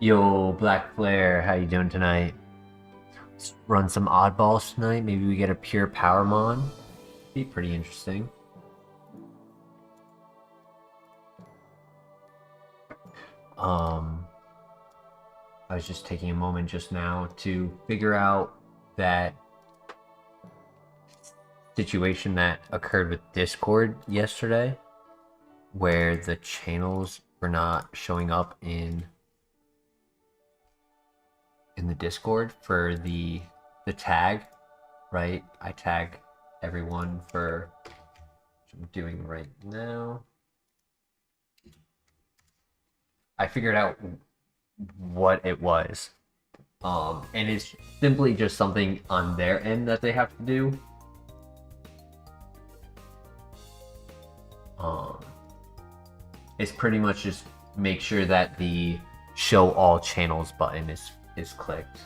Yo, Black Flare, how you doing tonight? Let's run some oddballs tonight. Maybe we get a pure Powermon. Be pretty interesting. I was just taking a moment just now to figure out that situation that occurred with Discord yesterday, where the channels were not showing up in the Discord for the tag, right? I tag everyone for which I'm doing right now. I figured out what it was. And it's simply just something on their end that they have to do. It's pretty much just make sure that the show all channels button is clicked.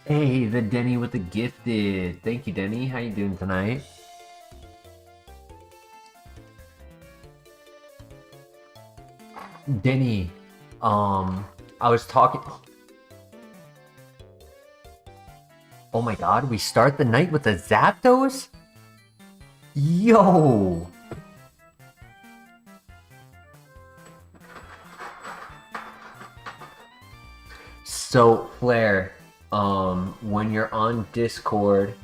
Hey, the Denny with the gifted. Thank you, Denny. How you doing tonight? Denny, I was talking... Oh my god, we start the night with a Zapdos? Yo! So, Flair, when you're on Discord,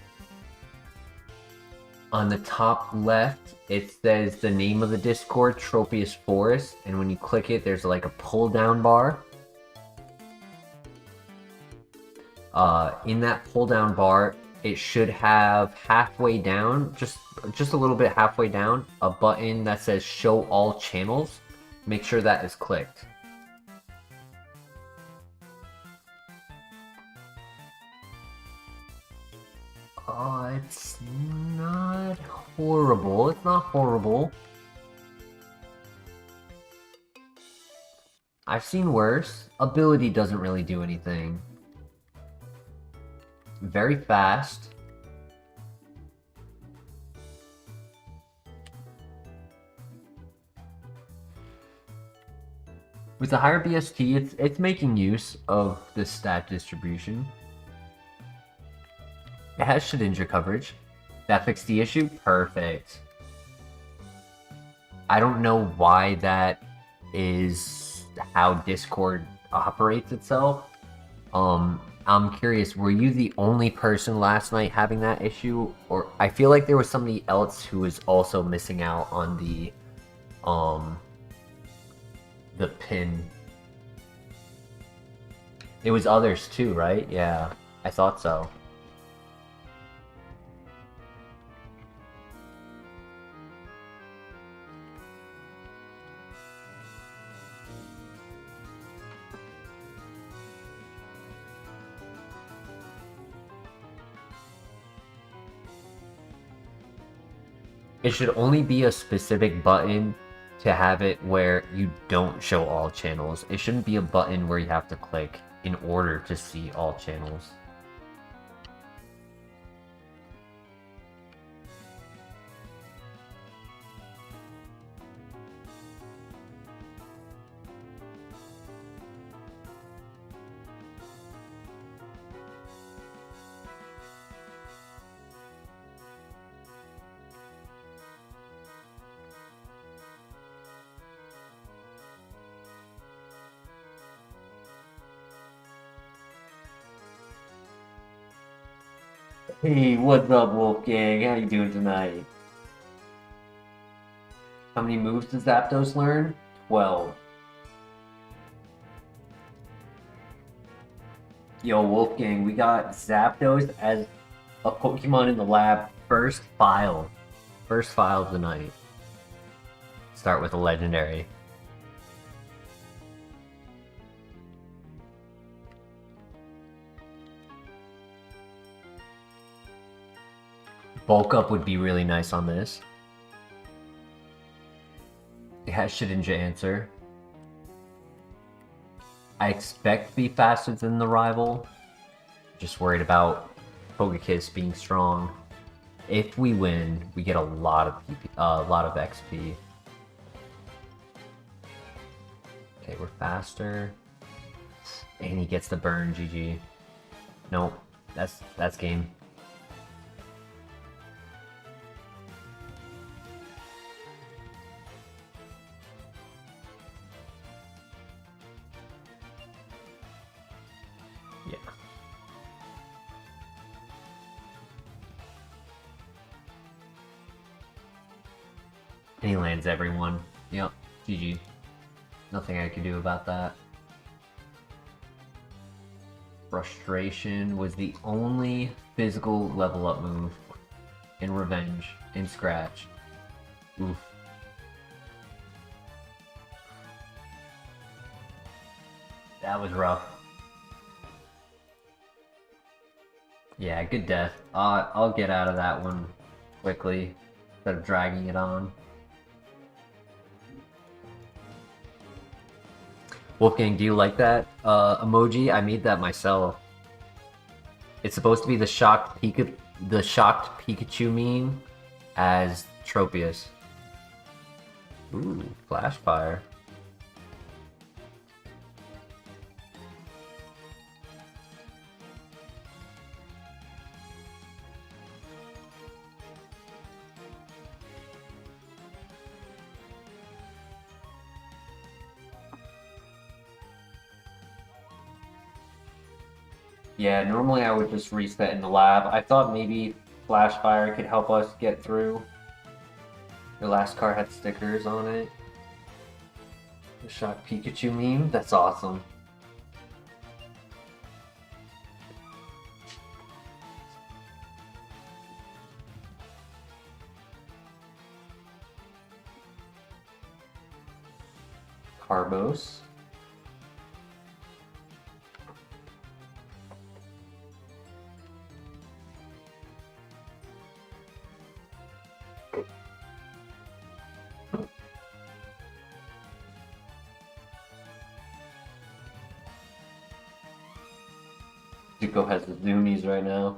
on the top left, it says the name of the Discord, Tropius Forest, and when you click it, there's like a pull-down bar. In that pull-down bar, it should have halfway down, just a little bit halfway down, a button that says Show All Channels. Make sure that is clicked. It's not horrible. It's not horrible. I've seen worse. Ability doesn't really do anything. Very fast. With the higher BST, it's making use of the stat distribution. It has Shedinja coverage. That fixed the issue? Perfect. I don't know why that is how Discord operates itself. I'm curious, were you the only person last night having that issue? Or I feel like there was somebody else who was also missing out on the pin. It was others too, right? Yeah, I thought so. It should only be a specific button to have it where you don't show all channels. It shouldn't be a button where you have to click in order to see all channels. Hey, what's up, Wolfgang? How you doing tonight? How many moves does Zapdos learn? 12. Yo, Wolfgang, we got Zapdos as a Pokemon in the lab. First file. First file of the night. Start with a legendary. Bulk up would be really nice on this. It has Shedinja answer. I expect to be faster than the rival. Just worried about Togekiss being strong. If we win, we get a lot of XP. Okay, we're faster. And he gets the burn, GG. Nope, that's game. Yeah. And he lands everyone. Yep, GG. Nothing I can do about that. Frustration was the only physical level up move in Revenge, in Scratch. Oof. That was rough. Yeah, good death. I'll get out of that one quickly instead of dragging it on. Wolfgang, do you like that emoji? I made that myself. It's supposed to be the shocked Pikachu meme as Tropius. Ooh, flash fire. Yeah, normally I would just reset in the lab. I thought maybe Flash Fire could help us get through. Your last card had stickers on it. The Shock Pikachu meme? That's awesome. Carbos. Zuko has the zoomies right now.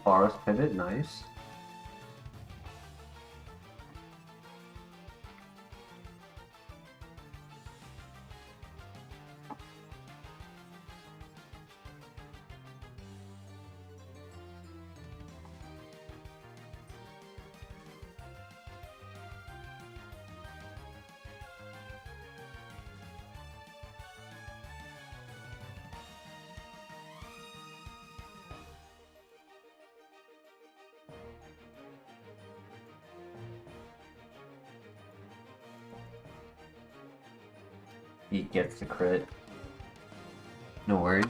Forest pivot, nice. He gets the crit. No worries.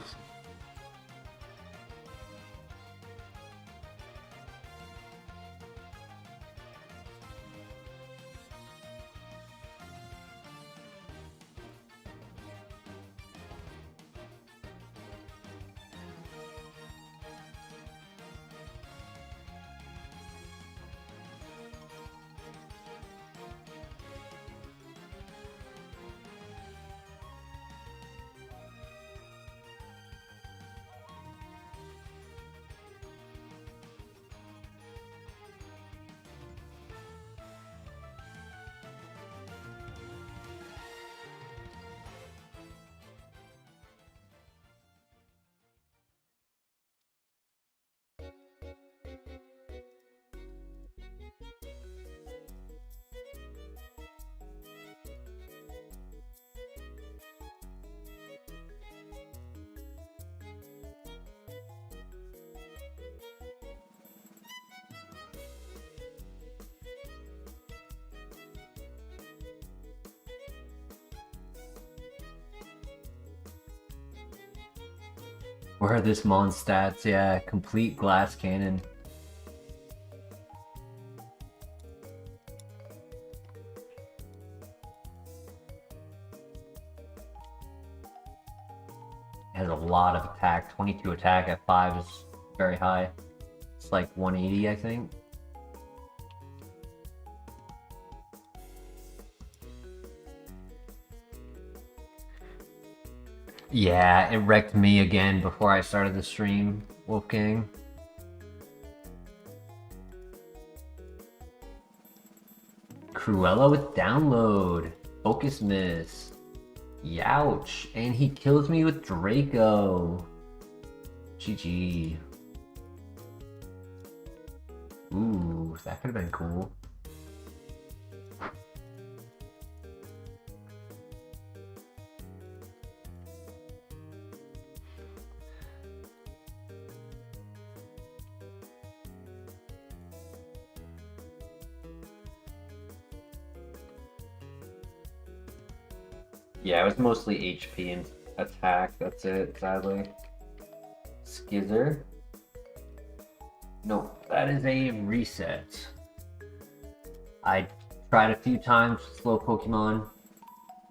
Where are this Mon stats? Yeah, complete glass cannon. Has a lot of attack. 22 attack at 5 is very high. It's like 180, I think. Yeah, it wrecked me again before I started the stream, Wolfgang. Cruella with download. Focus miss. Youch. And he kills me with Draco. GG. Ooh, that could have been cool. Yeah, it was mostly HP and attack, that's it, sadly. Skizzer. No, that is a reset. I tried a few times with slow Pokemon.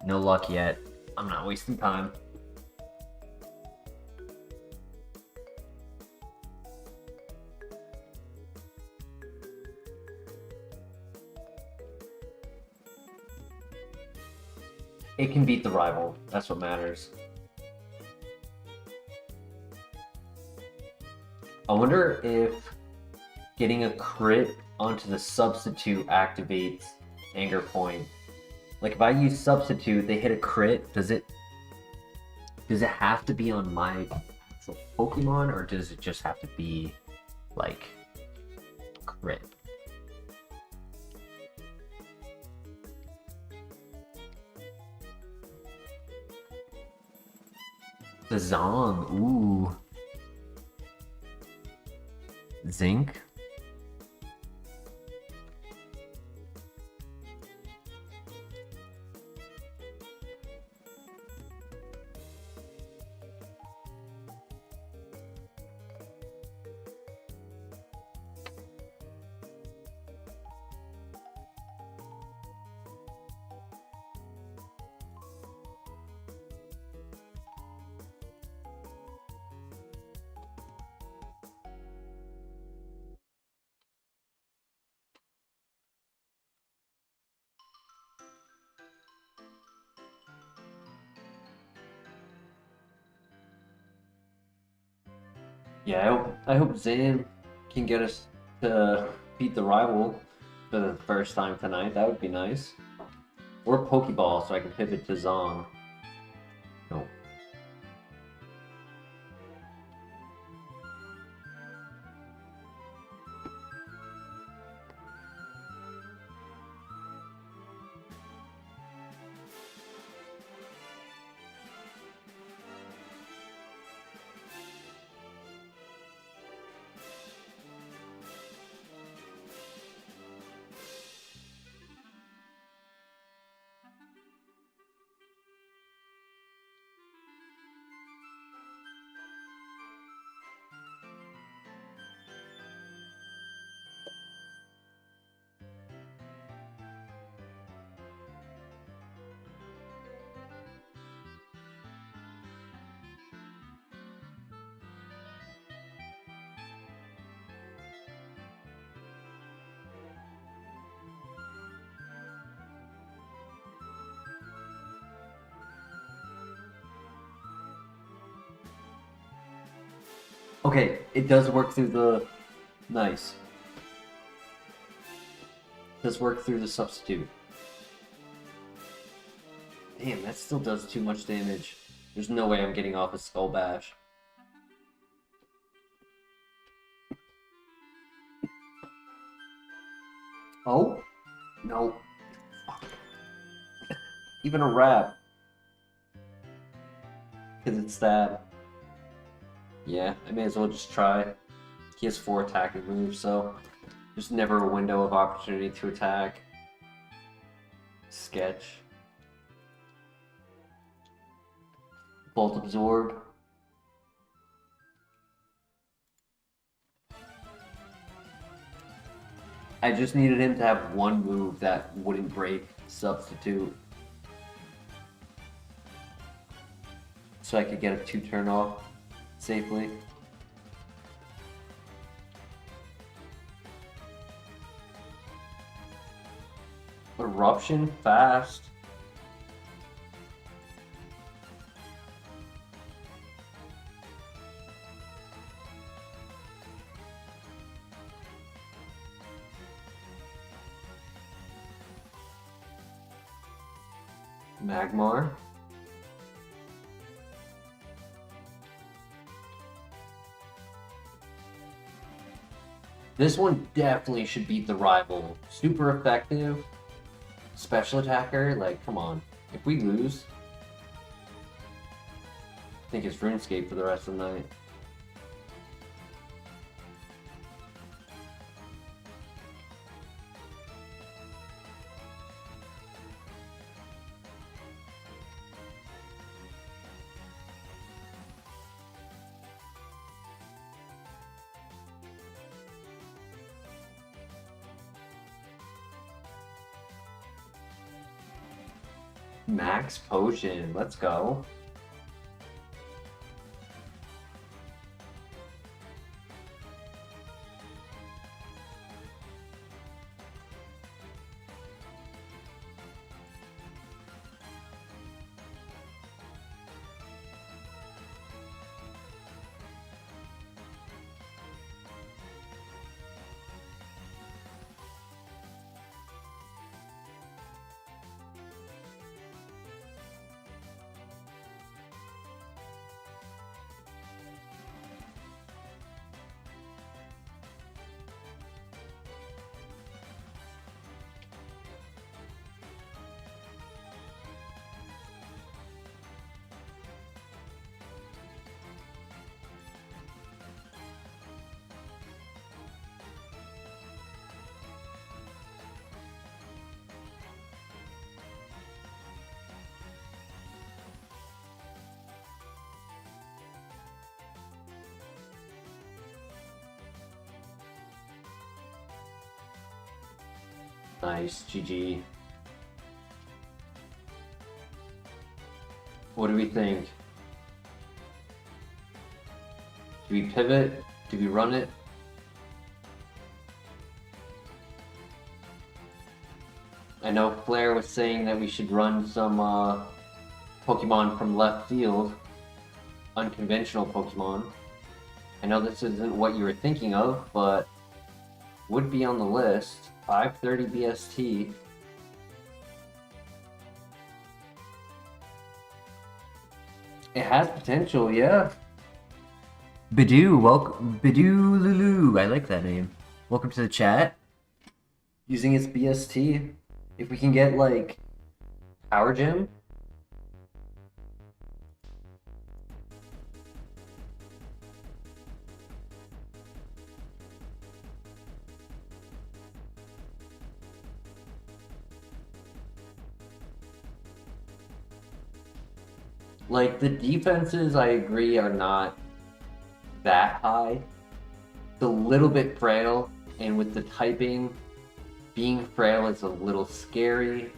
No luck yet. I'm not wasting time. It can beat the rival. That's what matters. I wonder if getting a crit onto the substitute activates Anger Point. Like if I use substitute, they hit a crit, does it have to be on my actual Pokemon, or does it just have to be like crit? The Zong, ooh. Zinc. Yeah, I hope Zan can get us to beat the rival for the first time tonight. That would be nice. Or Pokeball, so I can pivot to Zong. No. Okay, it does work through the... Nice. It does work through the substitute. Damn, that still does too much damage. There's no way I'm getting off a Skull Bash. Oh? No. Fuck. Even a wrap. Because it's that. Yeah, I may as well just try. He has 4 attacking moves, so there's never a window of opportunity to attack. Sketch. Bolt Absorb. I just needed him to have one move that wouldn't break Substitute. So I could get a 2-turn off safely. Eruption fast. Magmar. This one definitely should beat the rival. Super effective. Special attacker, like, come on. If we lose, I think it's RuneScape for the rest of the night. Max Potion, let's go. Nice, GG. What do we think? Do we pivot? Do we run it? I know Flair was saying that we should run some Pokemon from left field. Unconventional Pokemon. I know this isn't what you were thinking of, but would be on the list. 530 BST. It has potential, yeah. Bidoo, welcome. Bidoo Lulu, I like that name. Welcome to the chat. Using its BST. If we can get, like, Power Gym. Like, the defenses, I agree, are not that high. It's a little bit frail, and with the typing, being frail is a little scary.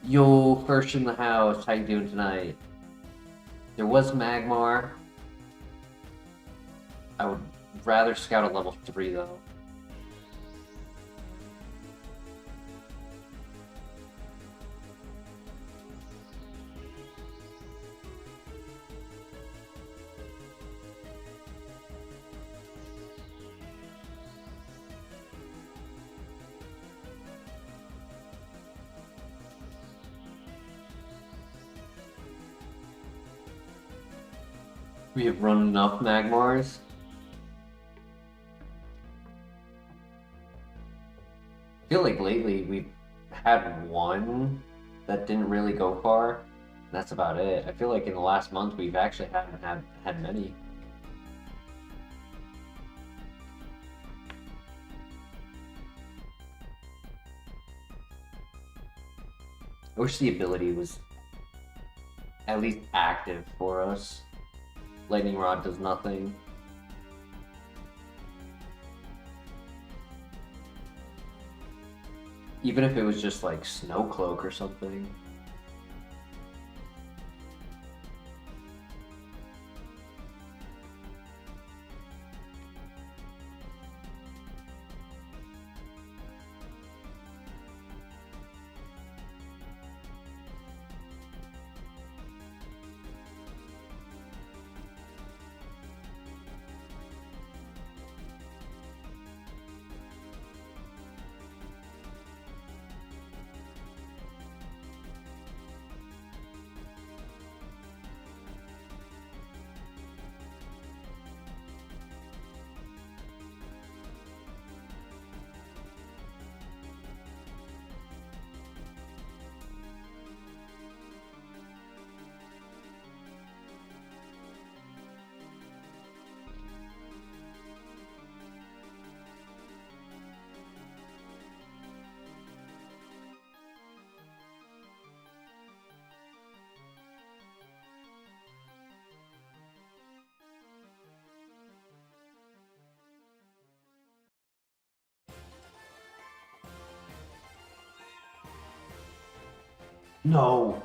Yo, first in the house, how you doing tonight? There was Magmar. I would rather scout a level 3, though. We have run enough Magmars. I feel like lately we've had one that didn't really go far. That's about it. I feel like in the last month we've actually haven't had many. I wish the ability was at least active for us. Lightning Rod does nothing. Even if it was just like Snow Cloak or something. No.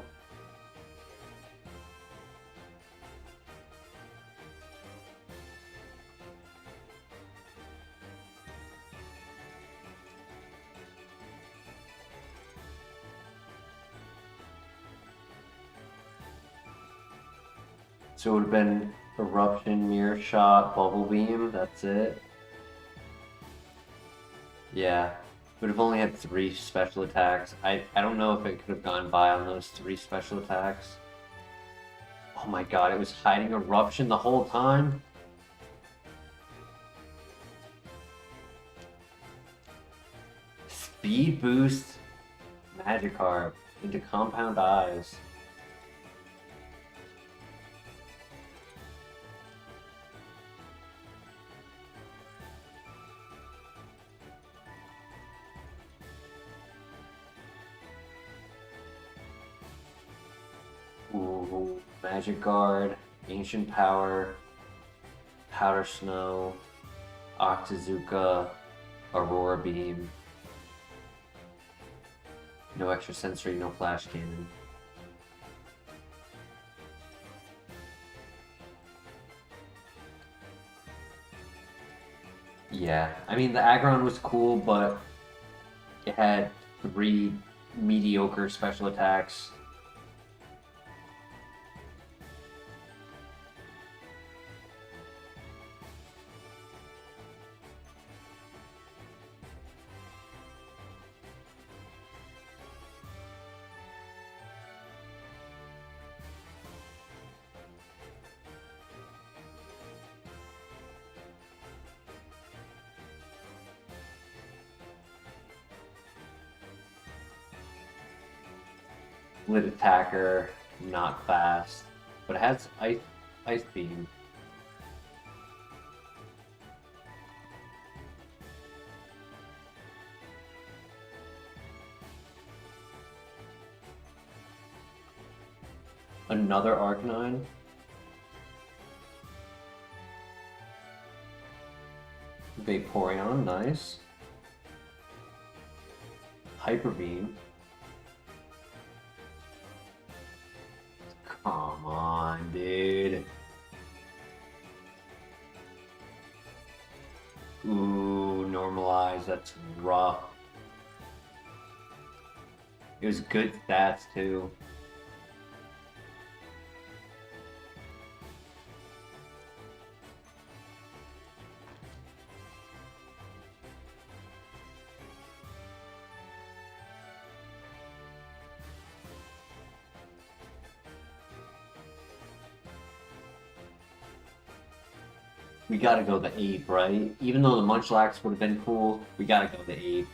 So it would have been Eruption, Mirror Shot, Bubble Beam, that's it. Yeah. Would have only had 3 special attacks. I don't know if it could have gone by on those 3 special attacks. Oh my god, it was hiding Eruption the whole time? Speed Boost Magikarp into Compound Eyes. Ooh, Magic Guard, Ancient Power, Powder Snow, Octazooka, Aurora Beam. No extra sensory, no flash cannon. Yeah, I mean the Aggron was cool, but it had 3 mediocre special attacks. Lit attacker, not fast, but it has ice beam. Another Arcanine. Vaporeon, nice. Hyper Beam. Come on, dude. Ooh, normalize, that's rough. It was good stats too. We gotta go the ape, right? Even though the Munchlax would have been cool, we gotta go the ape.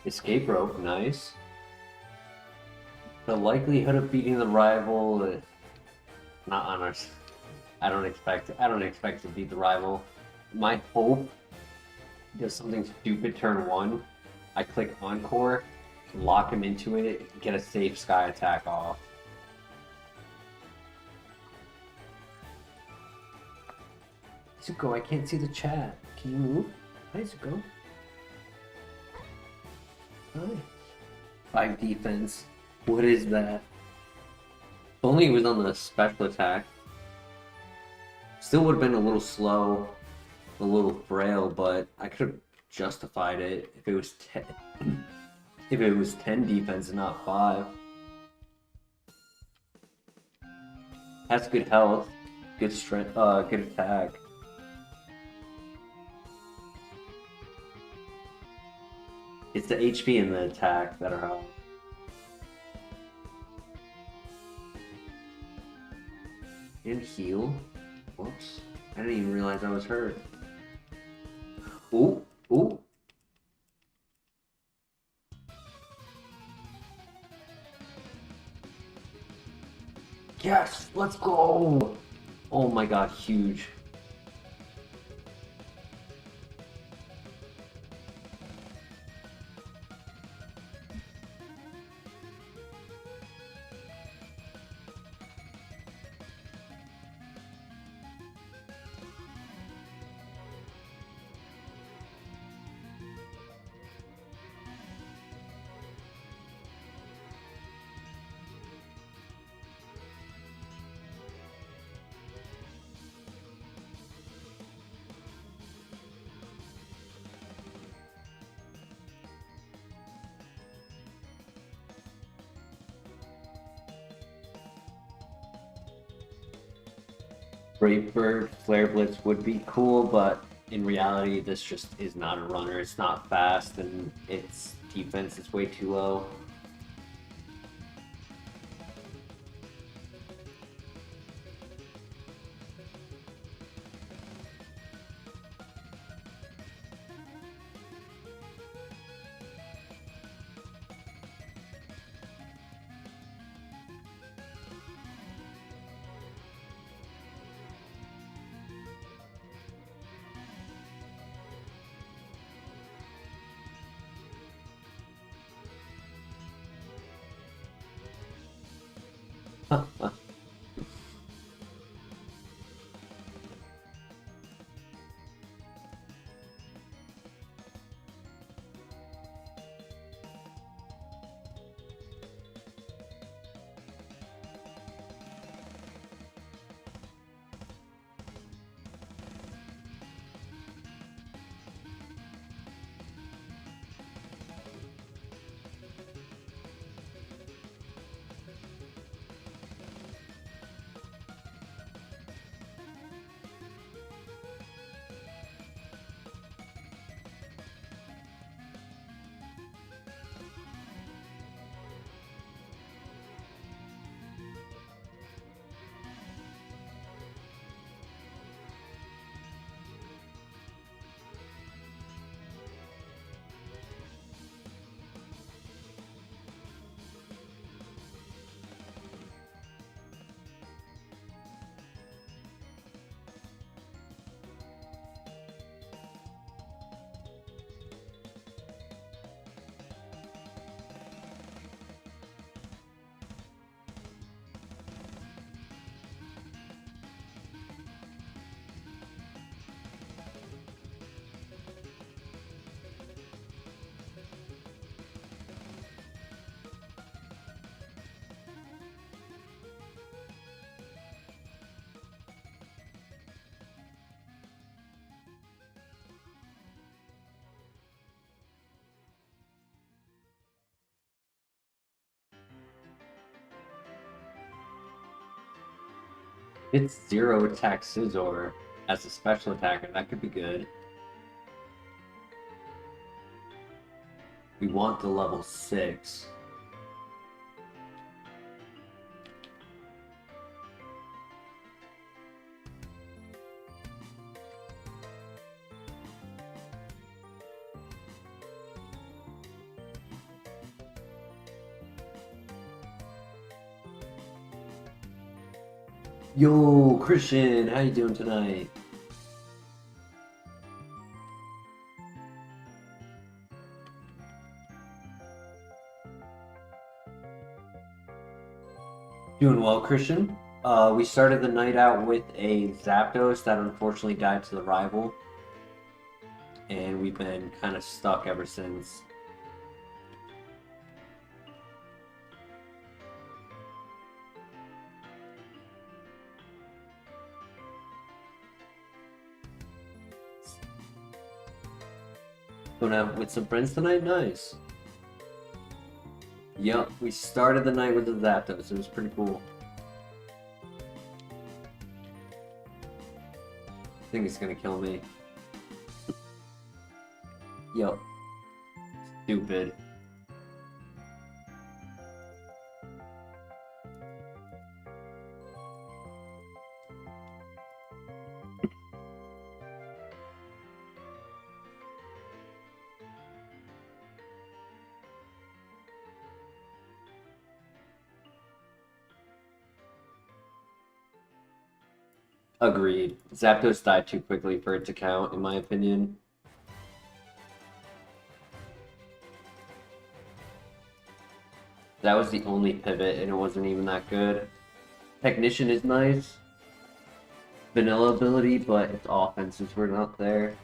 Escape rope, nice. The likelihood of beating the rival, not on us. I don't expect to beat the rival. My hope does something stupid turn 1. I click Encore, lock him into it, get a safe sky attack off. Zuko, I can't see the chat. Can you move? Hi, Zuko. Hi. 5 defense. What is that? If only it was on the special attack. Still would have been a little slow, a little frail, but I could have justified it if it was 10. If it was 10 defense and not 5. Has good health, good strength, good attack. It's the HP and the attack that are high. And heal. Whoops. I didn't even realize I was hurt. Ooh, ooh. Yes, let's go! Oh my god, huge. Brave Bird, Flare Blitz would be cool, but in reality, this just is not a runner. It's not fast, and its defense is way too low. It's 0 attack Scizor as a special attacker. That could be good. We want the level 6. Yo, Christian, how you doing tonight? Doing well, Christian. We started the night out with a Zapdos that unfortunately died to the rival, and we've been kind of stuck ever since. Going out with some friends tonight? Nice. Yep, we started the night with the Zapdos. It was pretty cool. I think it's gonna kill me. Yep. Stupid. Agreed. Zapdos died too quickly for it to count, in my opinion. That was the only pivot, and it wasn't even that good. Technician is nice. Vanilla ability, but its offenses were not there.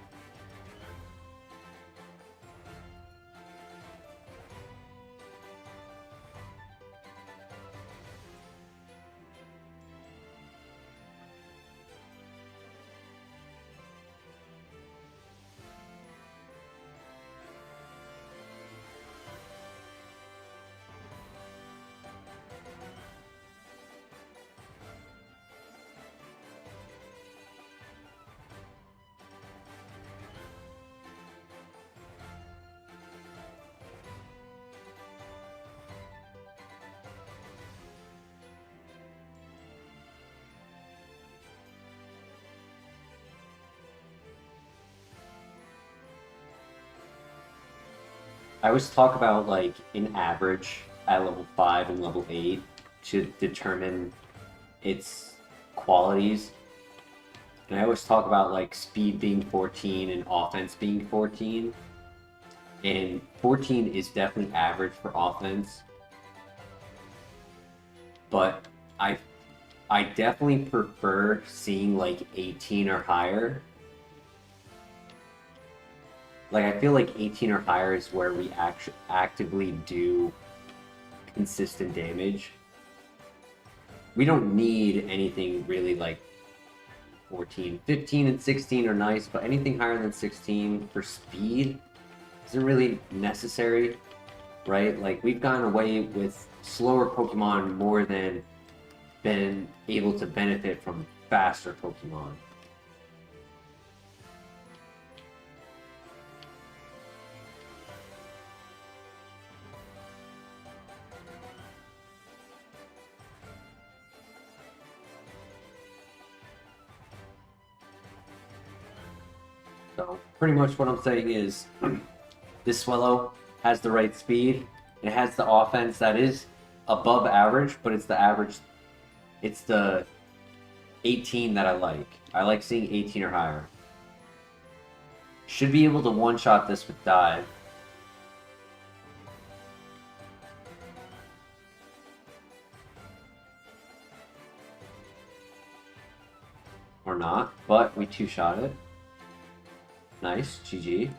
I always talk about like an average at level 5 and level 8 to determine its qualities. And I always talk about like speed being 14 and offense being 14. And 14 is definitely average for offense. But I I definitely prefer seeing like 18 or higher. Like I feel like 18 or higher is where we actively do consistent damage. We don't need anything really like 14. 15 and 16 are nice, but anything higher than 16 for speed isn't really necessary, right? Like we've gotten away with slower Pokemon more than been able to benefit from faster Pokemon. So pretty much what I'm saying is this Swallow has the right speed. It has the offense that is above average, but it's the average. It's the 18 that I like. I like seeing 18 or higher. Should be able to one-shot this with dive. Or not, but we two-shot it. Nice, GG.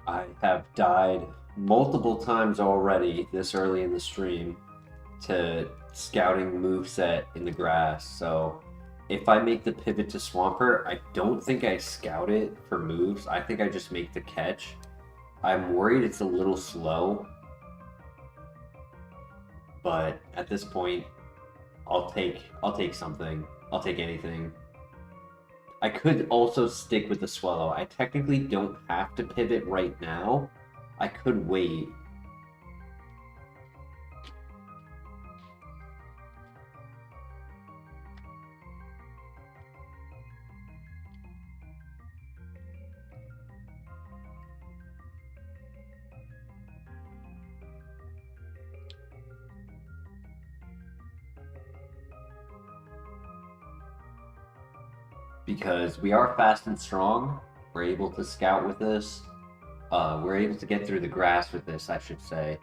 I have died multiple times already this early in the stream to scouting moveset in the grass. So if I make the pivot to Swampert, I don't think I scout it for moves. I think I just make the catch. I'm worried it's a little slow, but at this point, I'll take something. I'll take anything. I could also stick with the Swallow. I technically don't have to pivot right now. I could wait. because we are fast and strong. We're able to scout with this. We're able to get through the grass with this, I should say.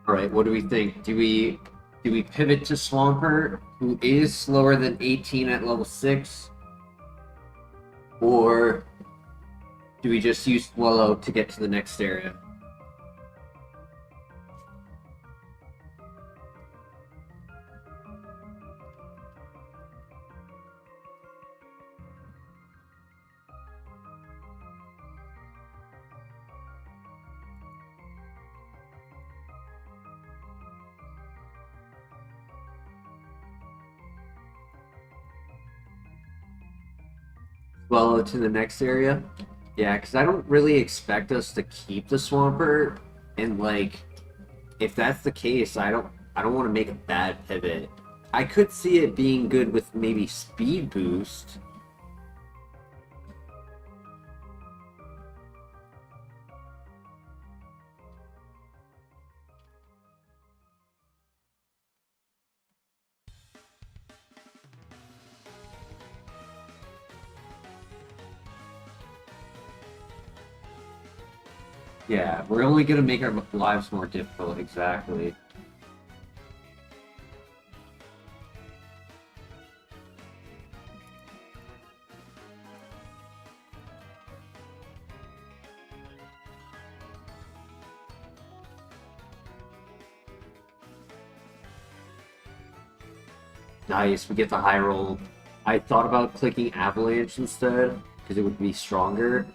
All right, what do we think? Do we pivot to Swampert, who is slower than 18 at level 6? Or do we just use Swallow to get to the next area? Swallow to the next area? Yeah, because I don't really expect us to keep the Swampert, and like, if that's the case, I don't want to make a bad pivot. I could see it being good with maybe speed boost. Yeah, we're only gonna make our lives more difficult, exactly. Nice, we get the high roll. I thought about clicking Avalanche instead, because it would be stronger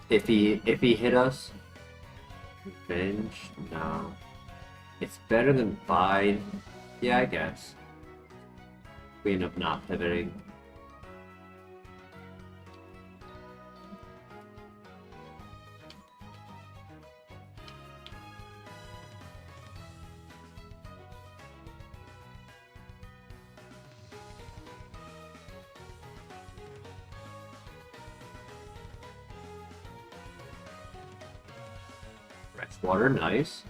if he hit us. Revenge? No. It's better than Bide. Yeah, I guess. We end up not pivoting. Fresh water, nice.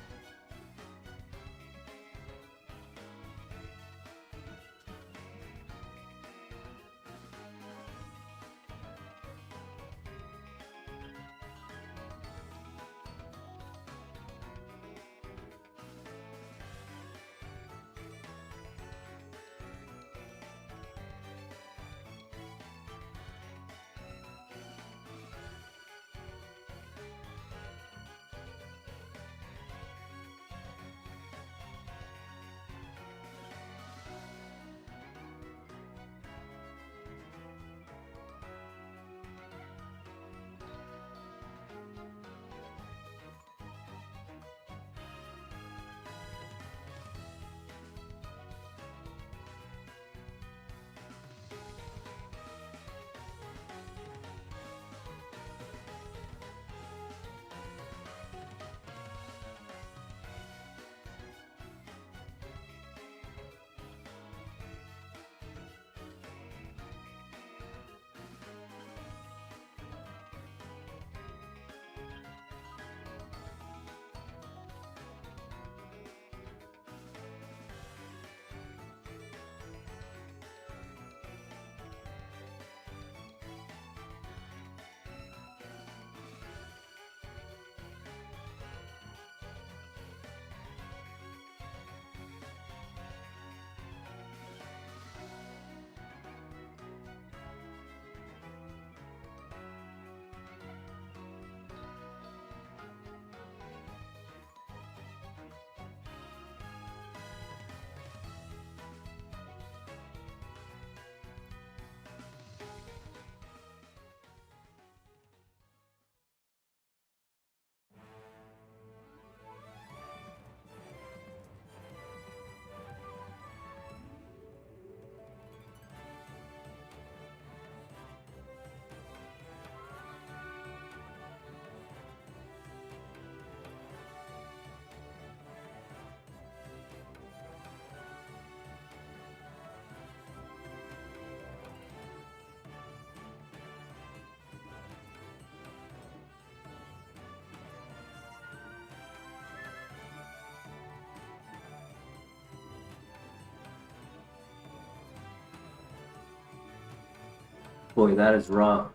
Boy, that is rough.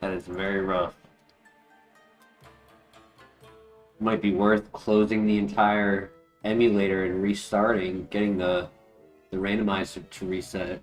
That is very rough. Might be worth closing the entire emulator and restarting, getting the randomizer to reset.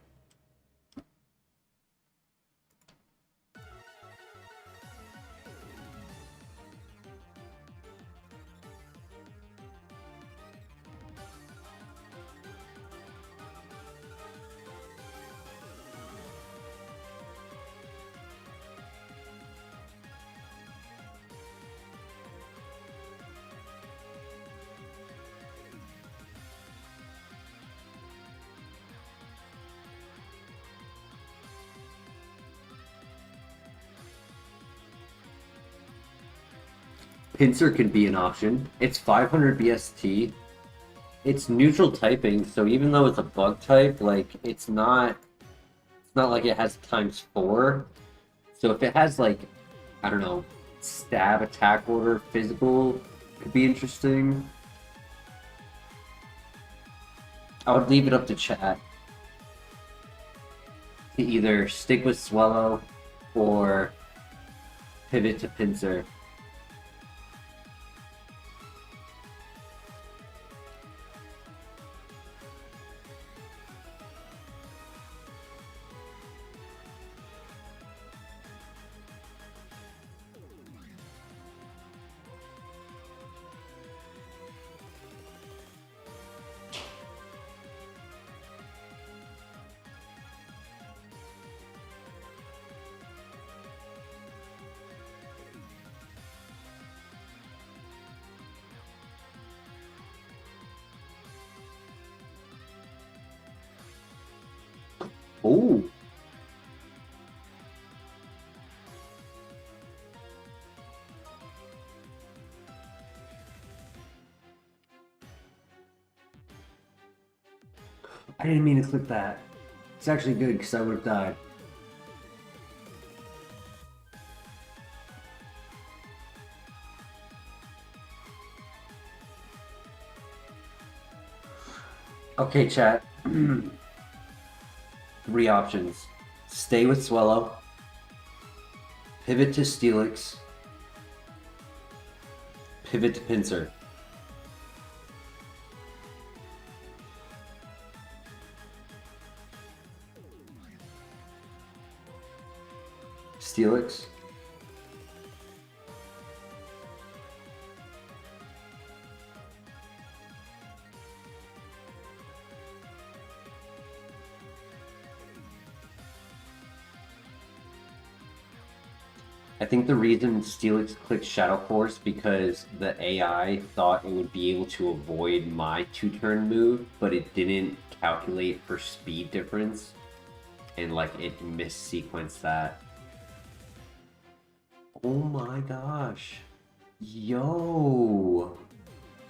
Pincer could be an option. It's 500 BST. It's neutral typing, so even though it's a bug type, like it's not like it has ×4. So if it has like, I don't know, stab, attack order, physical, could be interesting. I would leave it up to chat to either stick with Swallow or pivot to Pincer. Oh. I didn't mean to click that. It's actually good because I would have died. Okay, chat. 3 options. Stay with Swallow. Pivot to Steelix. Pivot to Pincer. Steelix. I think the reason Steelix clicked Shadow Force because the AI thought it would be able to avoid my 2-turn move, but it didn't calculate for speed difference, and like it missequenced that. Oh my gosh. Yo.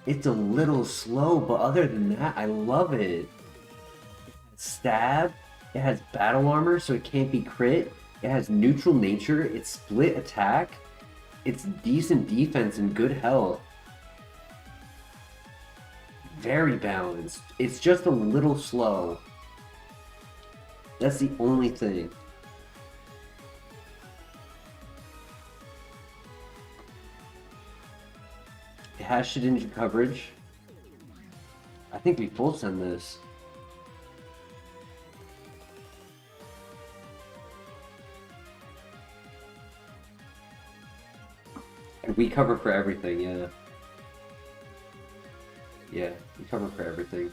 It's a little slow, but other than that, I love it. Stab. It has battle armor, so it can't be crit. It has neutral nature. It's split attack. It's decent defense and good health. Very balanced. It's just a little slow. That's the only thing. It has Shedinja coverage. I think we full send this. And we cover for everything, yeah. Yeah, we cover for everything.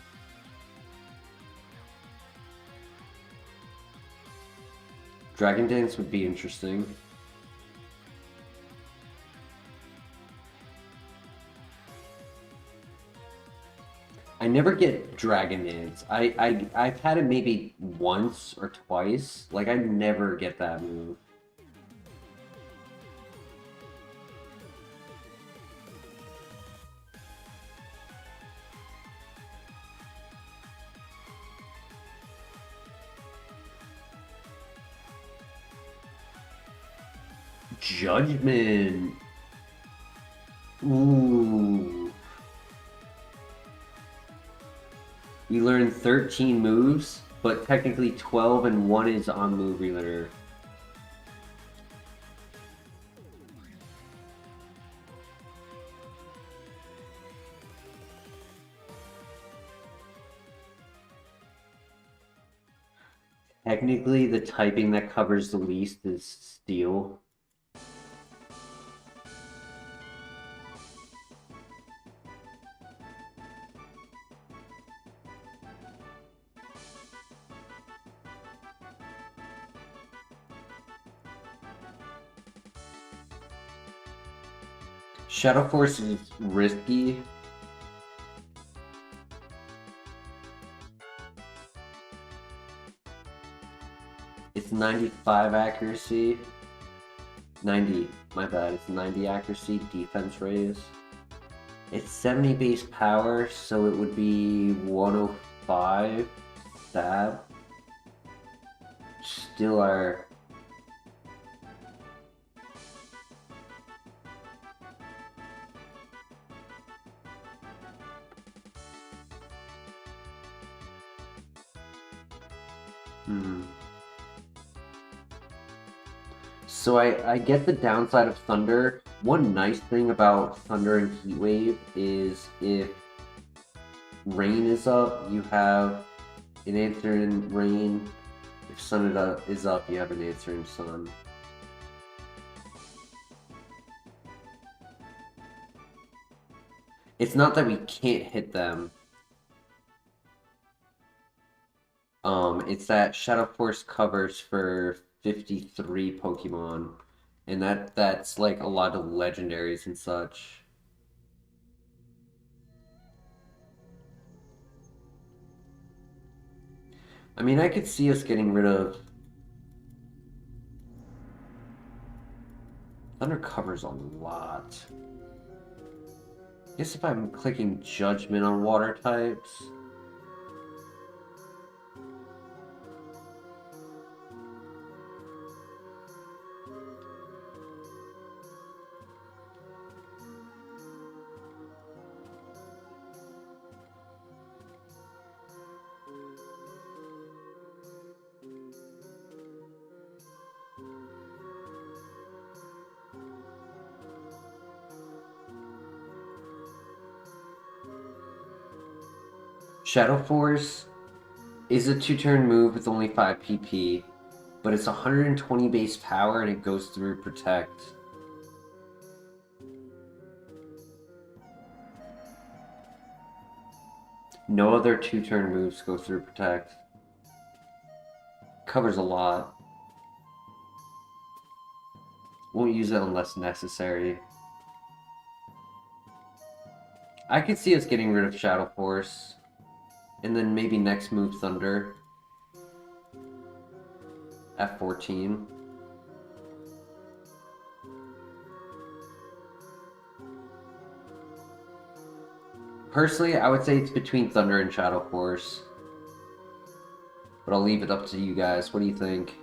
Dragon Dance would be interesting. I never get Dragon Dance. I've had it maybe once or twice. Like, I never get that move. Judgment. Ooh. We learned 13 moves, but technically 12 and 1 is on move relearner. Technically, the typing that covers the least is Steel. Shadow Force is risky. It's 95 accuracy. 90, my bad, it's 90 accuracy, defense raise. It's 70 base power, so it would be 105 stab. Still are... So I get the downside of Thunder. One nice thing about Thunder and Heat Wave is if Rain is up, you have an answer in Rain. If Sun is up, you have an answer in Sun. It's not that we can't hit them. It's that Shadow Force covers for 53 Pokemon, and that's like a lot of legendaries and such. I mean, I could see us getting rid of... Thunder covers a lot. I guess if I'm clicking Judgment on water types... Shadow Force is a 2-turn move with only 5 PP, but it's 120 base power and it goes through Protect. No other 2-turn moves go through Protect. Covers a lot. Won't use it unless necessary. I could see us getting rid of Shadow Force. And then maybe next move Thunder. At 14. Personally, I would say it's between Thunder and Shadow Force. But I'll leave it up to you guys. What do you think?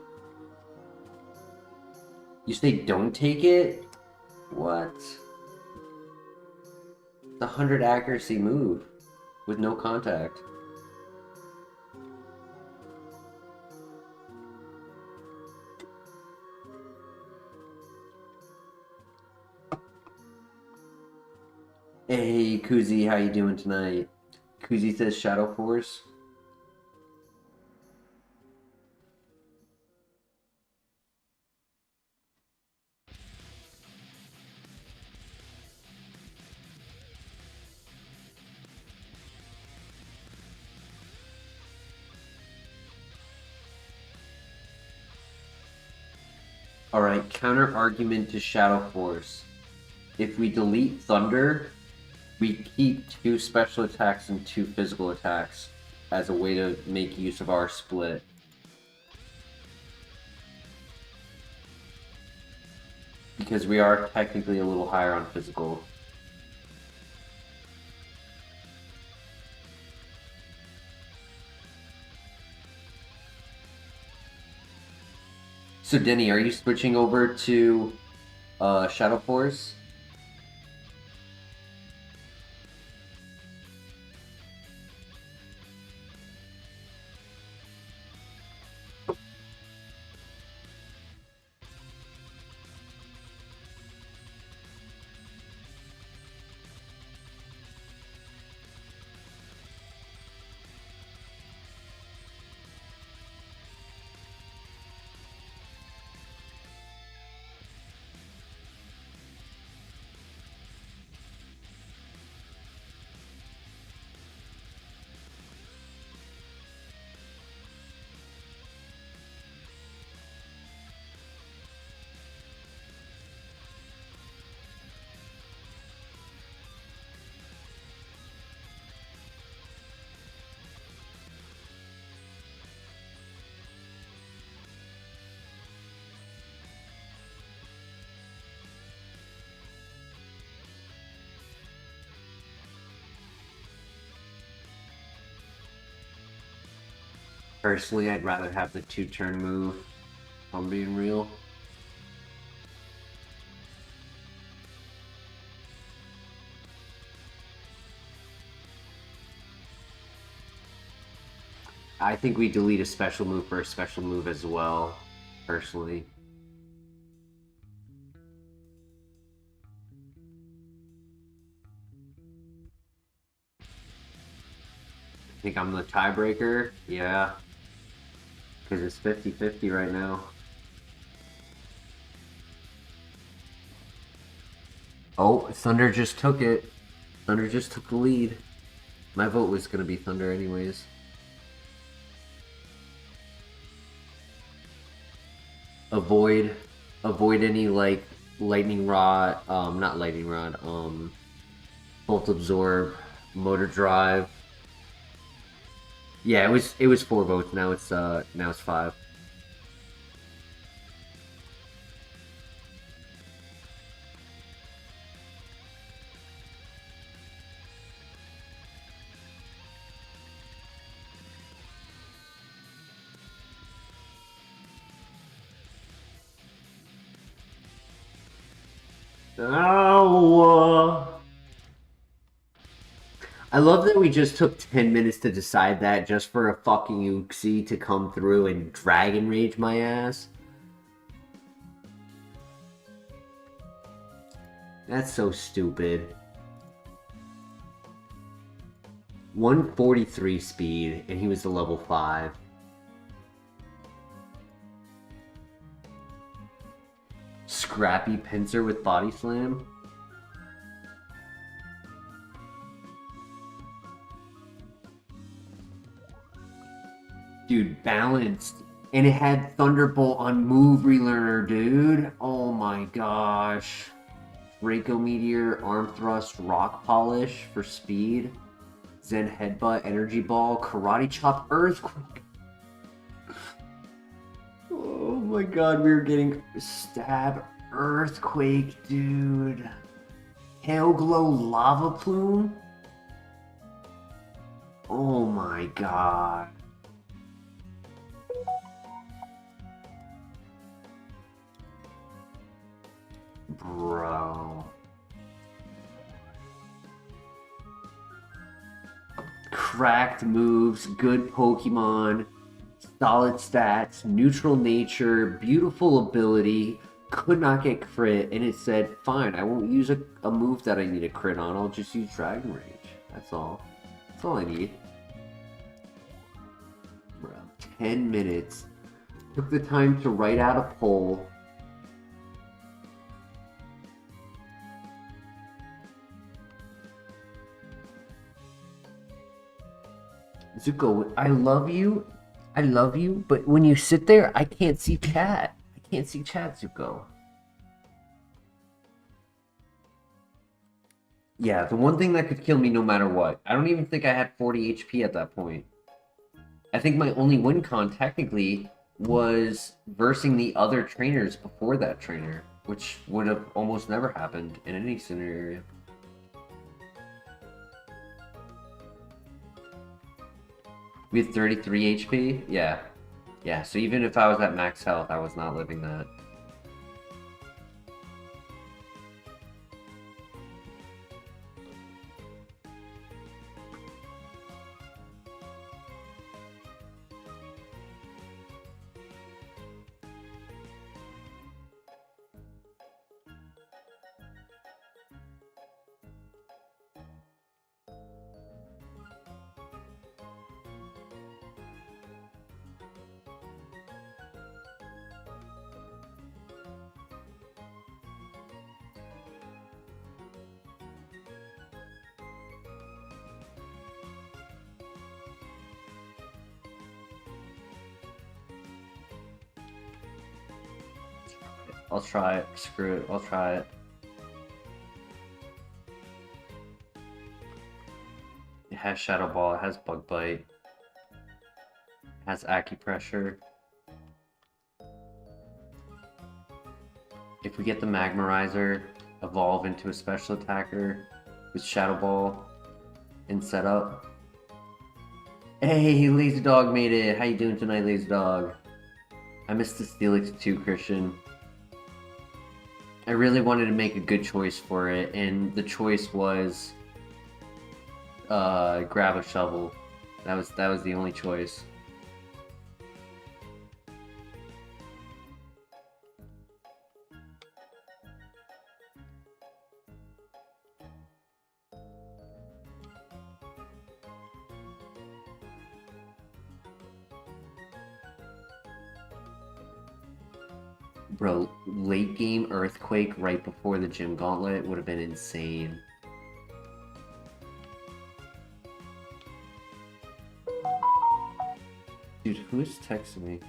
You say don't take it? What? It's a 100 accuracy move with no contact. Hey, Kuzi, how you doing tonight? Kuzi says Shadow Force. Alright, counter argument to Shadow Force. If we delete Thunder, we keep 2 special attacks and 2 physical attacks as a way to make use of our split. Because we are technically a little higher on physical. So Denny, are you switching over to Shadow Force? Personally, I'd rather have the 2-turn move, if I'm being real. I think we delete a special move for a special move as well, personally. I think I'm the tiebreaker, yeah. Because it's 50-50 right now. Oh, Thunder just took it. Thunder just took the lead. My vote was going to be Thunder anyways. Avoid any, like, lightning rod, not lightning rod, bolt absorb, motor drive. Yeah, it was 4 votes. Now it's 5. Oh. I love that we just took 10 minutes to decide that just for a fucking Uxie to come through and Dragon Rage my ass. That's so stupid. 143 speed, and he was the level 5. Scrappy Pincer with Body Slam. Dude, balanced. And it had Thunderbolt on Move Relearner, dude. Oh my gosh. Draco Meteor, Arm Thrust, Rock Polish for speed. Zen Headbutt, Energy Ball, Karate Chop, Earthquake. Oh my god, we were getting Stab, Earthquake, dude. Hail Glow, Lava Plume. Oh my god. Bro. Cracked moves, good Pokemon, solid stats, neutral nature, beautiful ability, could not get crit, and it said, fine, I won't use a move that I need a crit on, I'll just use Dragon Rage. That's all. That's all I need. Bro, 10 minutes. Took the time to write out a poll. Zuko, I love you, but when you sit there, I can't see chat. I can't see chat, Zuko. Yeah, the one thing that could kill me no matter what. I don't even think I had 40 HP at that point. I think my only win con, technically, was versing the other trainers before that trainer, which would have almost never happened in any scenario. We had 33 HP? Yeah. Yeah, so even if I was at max health, I was not living that. I'll try it. Screw it. I'll try it. It has Shadow Ball. It has Bug Bite. It has Acupressure. If we get the Magmarizer, evolve into a special attacker with Shadow Ball in setup. Hey, Lazy Dog made it. How you doing tonight, Lazy Dog? I missed the Steelix too, Christian. I really wanted to make a good choice for it, and the choice was grab a shovel. That was the only choice. Bro, late game Earthquake right before the Gym Gauntlet would have been insane. Dude, who's texting me?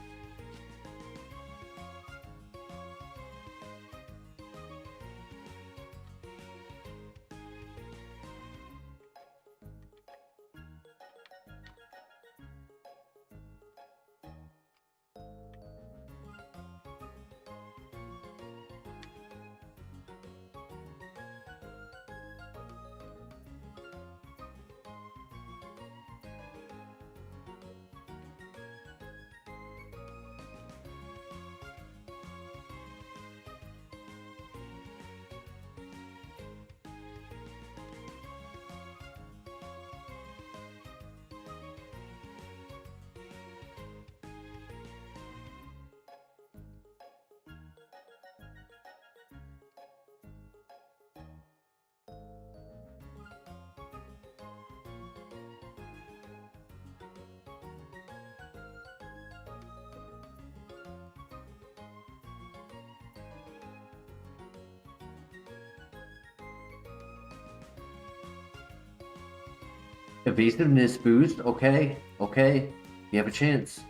Evasiveness boost, okay, okay. You have a chance.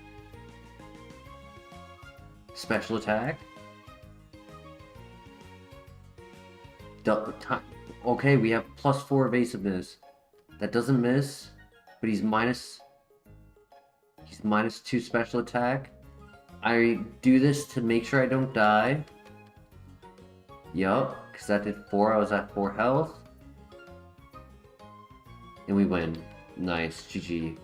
Special attack. Okay, we have +4 evasiveness. That doesn't miss, but he's -2 special attack. I do this to make sure I don't die. Yup, because that did 4, I was at 4 health. And we win. Nice, GG.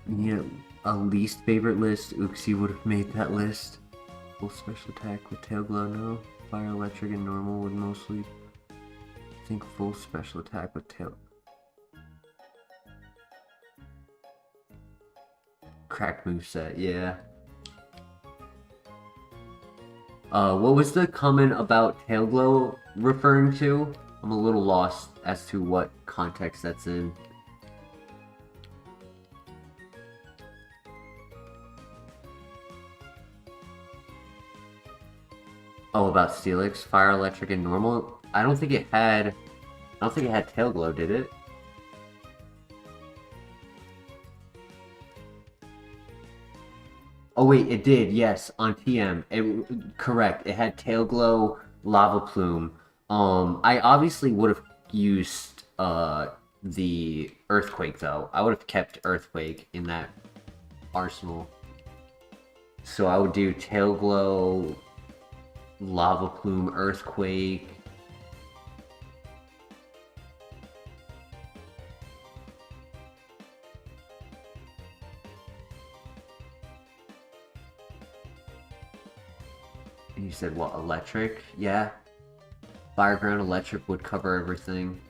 Yeah, a least favorite list. Uxie would have made that list. Full special attack with tail glow, no. Fire, electric, and normal would mostly. I think full special attack with tail. Crack moveset, yeah. What was the comment about tail glow referring to? I'm a little lost as to what context that's in. Oh, about Steelix, fire, electric, and normal. I don't think it had tail glow, did it? Oh wait, it did. Yes, on TM. Correct. It had tail glow, lava plume. I obviously would have used the earthquake though. I would have kept earthquake in that arsenal. So I would do tail glow, lava plume, earthquake. And you said what, electric? Yeah. Fire ground electric would cover everything.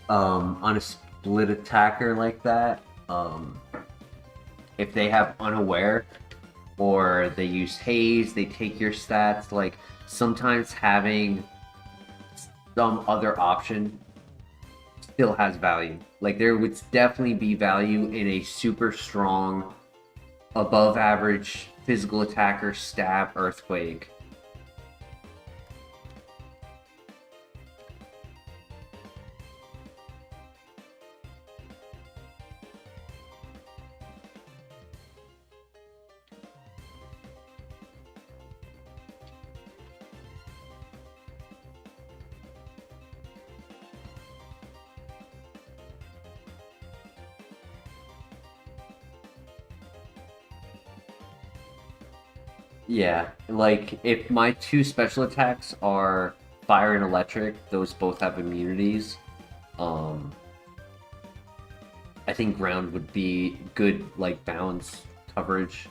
On a split attacker like that, if they have unaware or they use haze, they take your stats. Like sometimes having some other option still has value. Like there would definitely be value in a super strong, above average physical attacker stab earthquake. Yeah, like if my two special attacks are fire and electric, those both have immunities. Um, I think ground would be good, like bounce coverage.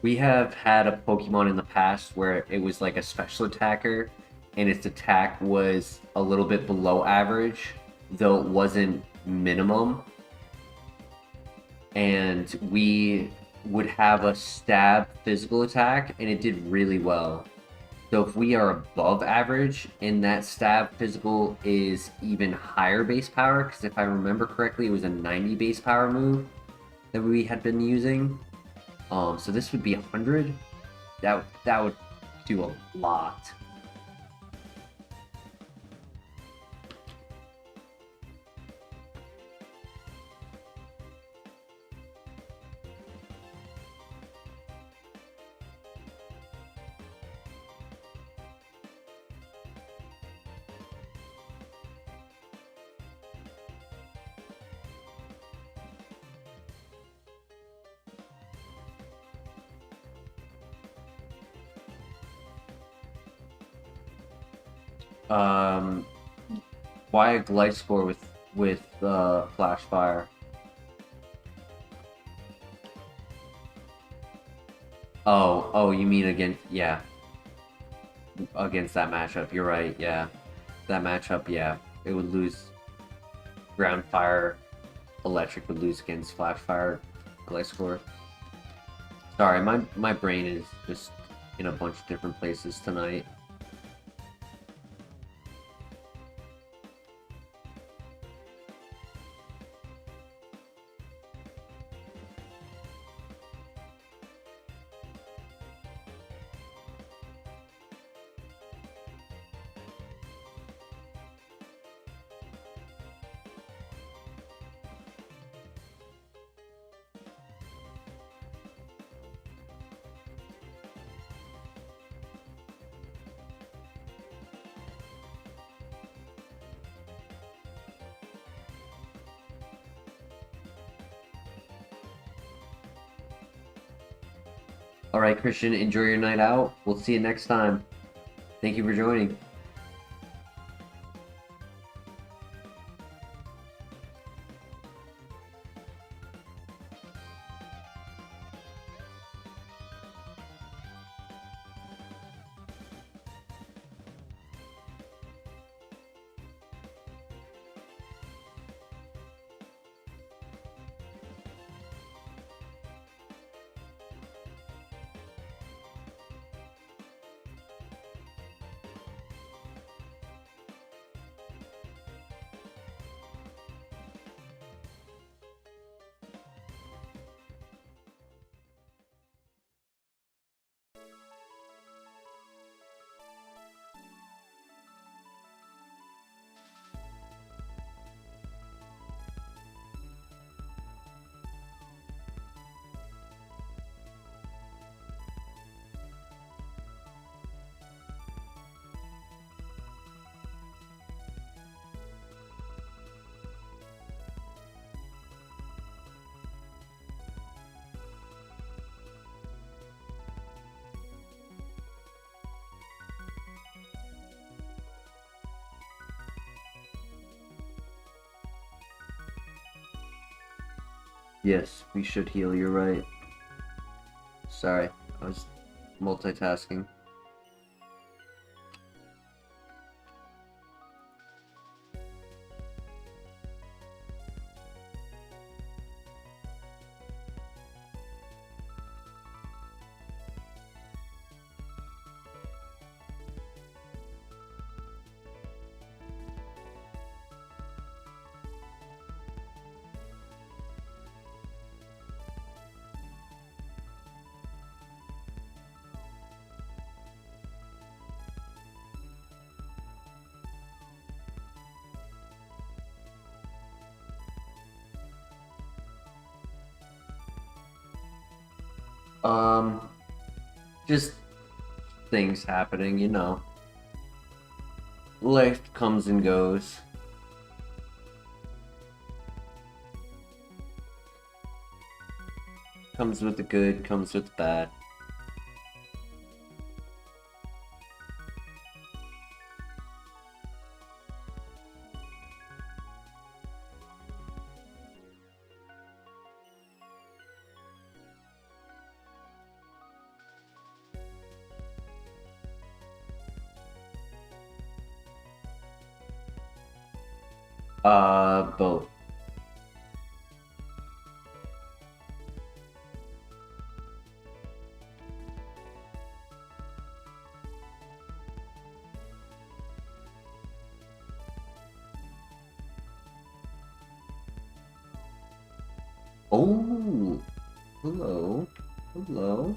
We have had a Pokemon in the past where it was like a special attacker, and its attack was a little bit below average, though it wasn't minimum. And we would have a stab physical attack, and it did really well. So if we are above average and that stab physical is even higher base power, because if I remember correctly, it was a 90 base power move that we had been using. So this would be 100. That would do a lot. Um, why a Glide Score with Flash Fire? Oh, you mean against, yeah, against that matchup. You're right. Yeah, that matchup. Yeah, it would lose. Ground Fire, Electric would lose against Flash Fire, Glide Score. Sorry, my brain is just in a bunch of different places tonight. All right, Christian, enjoy your night out. We'll see you next time. Thank you for joining. Yes, we should heal, you're right. Sorry, I was multitasking. Just things happening, you know. Life comes and goes. Comes with the good, comes with the bad. Both. Oh, hello, hello.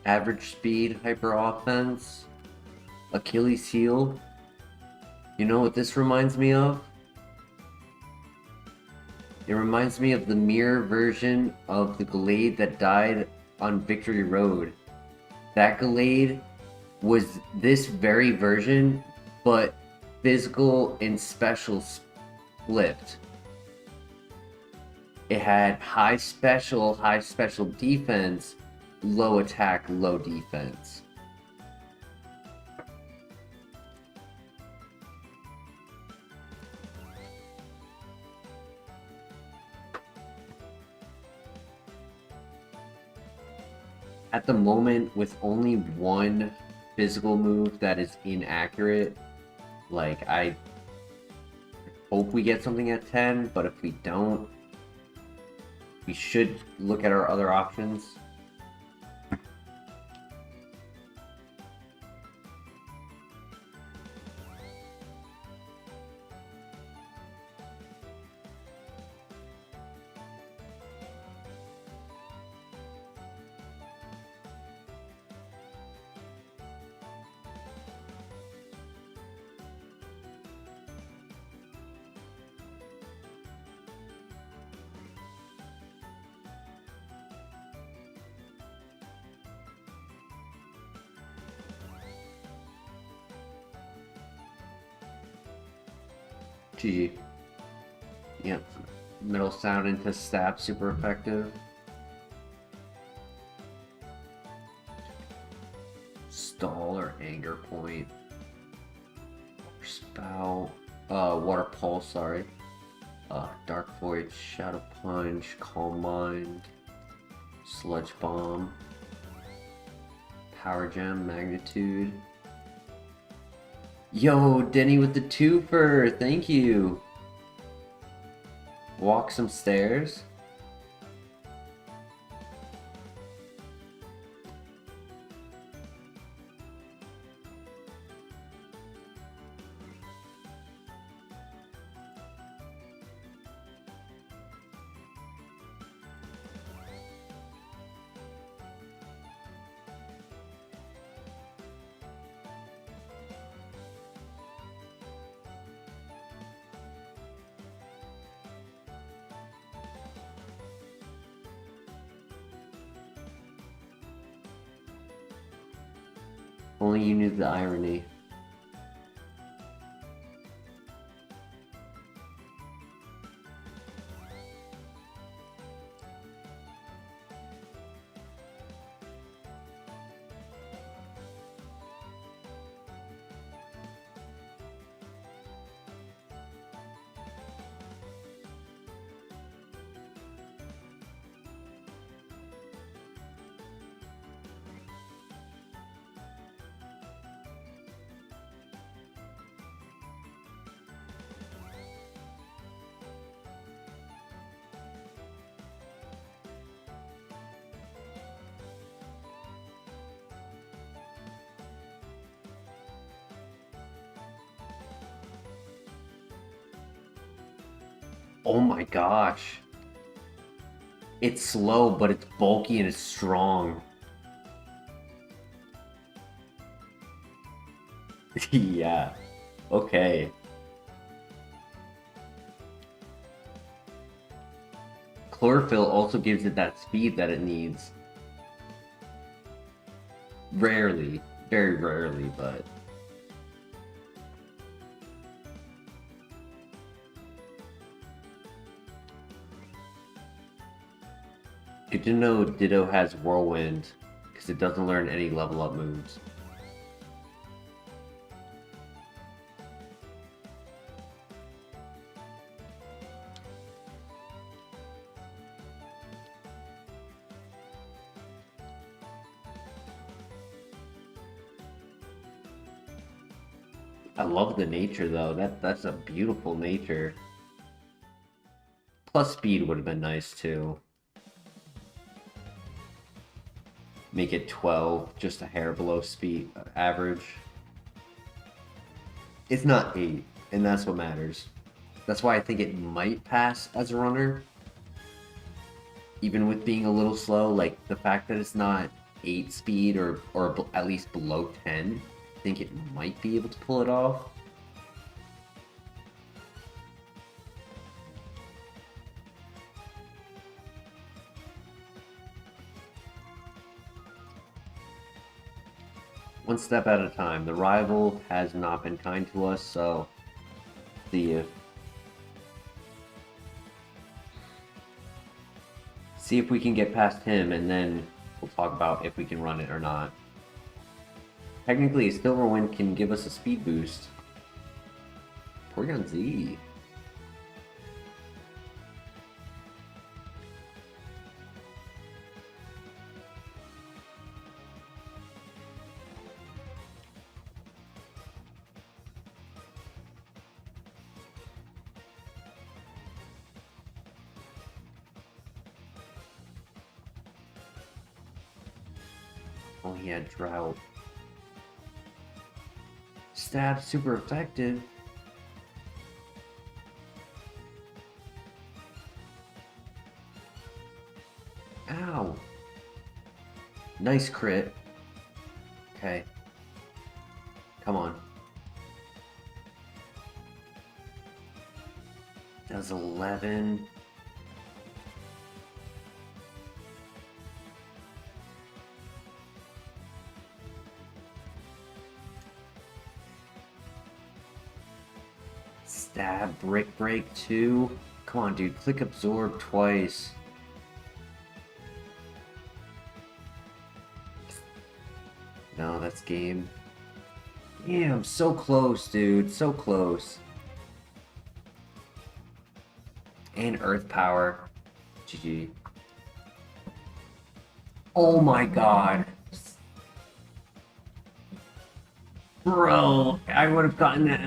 Average speed, hyper offense, Achilles heel. You know what this reminds me of? It reminds me of the mirror version of the Gallade that died on Victory Road. That Gallade was this very version, but physical and special flipped. It had high special defense, low attack, low defense. At the moment, with only one physical move that is inaccurate, like, I hope we get something at 10, but if we don't, we should look at our other options. GG. Yep. Middle sound into stab, super effective. Stall or anger point. Spout. Water pulse, sorry. Dark Void, Shadow Punch, Calm Mind, Sludge Bomb, Power Gem, Magnitude. Yo, Denny with the twofer, thank you. Walk some stairs. Only you knew the irony. Oh my gosh. It's slow, but it's bulky and it's strong. Yeah. Okay. Chlorophyll also gives it that speed that it needs. Rarely. Very rarely, but... Good to know Ditto has Whirlwind, because it doesn't learn any level up moves. I love the nature though, that's a beautiful nature. Plus speed would have been nice too. Make it 12, just a hair below speed average. It's not 8, and that's what matters. That's why I think it might pass as a runner. Even with being a little slow, like the fact that it's not 8 speed or at least below 10, I think it might be able to pull it off. One step at a time. The rival has not been kind to us, so see if we can get past him, and then we'll talk about if we can run it or not. Technically, Silverwind can give us a speed boost. Porygon Z. Oh, he had Drought. Stab super effective. Ow. Nice crit. Okay. Come on. Does 11. Stab, Brick Break 2. Come on, dude. Click Absorb twice. No, that's game. Damn, so close, dude. So close. And Earth Power. GG. Oh my god. Bro, I would have gotten that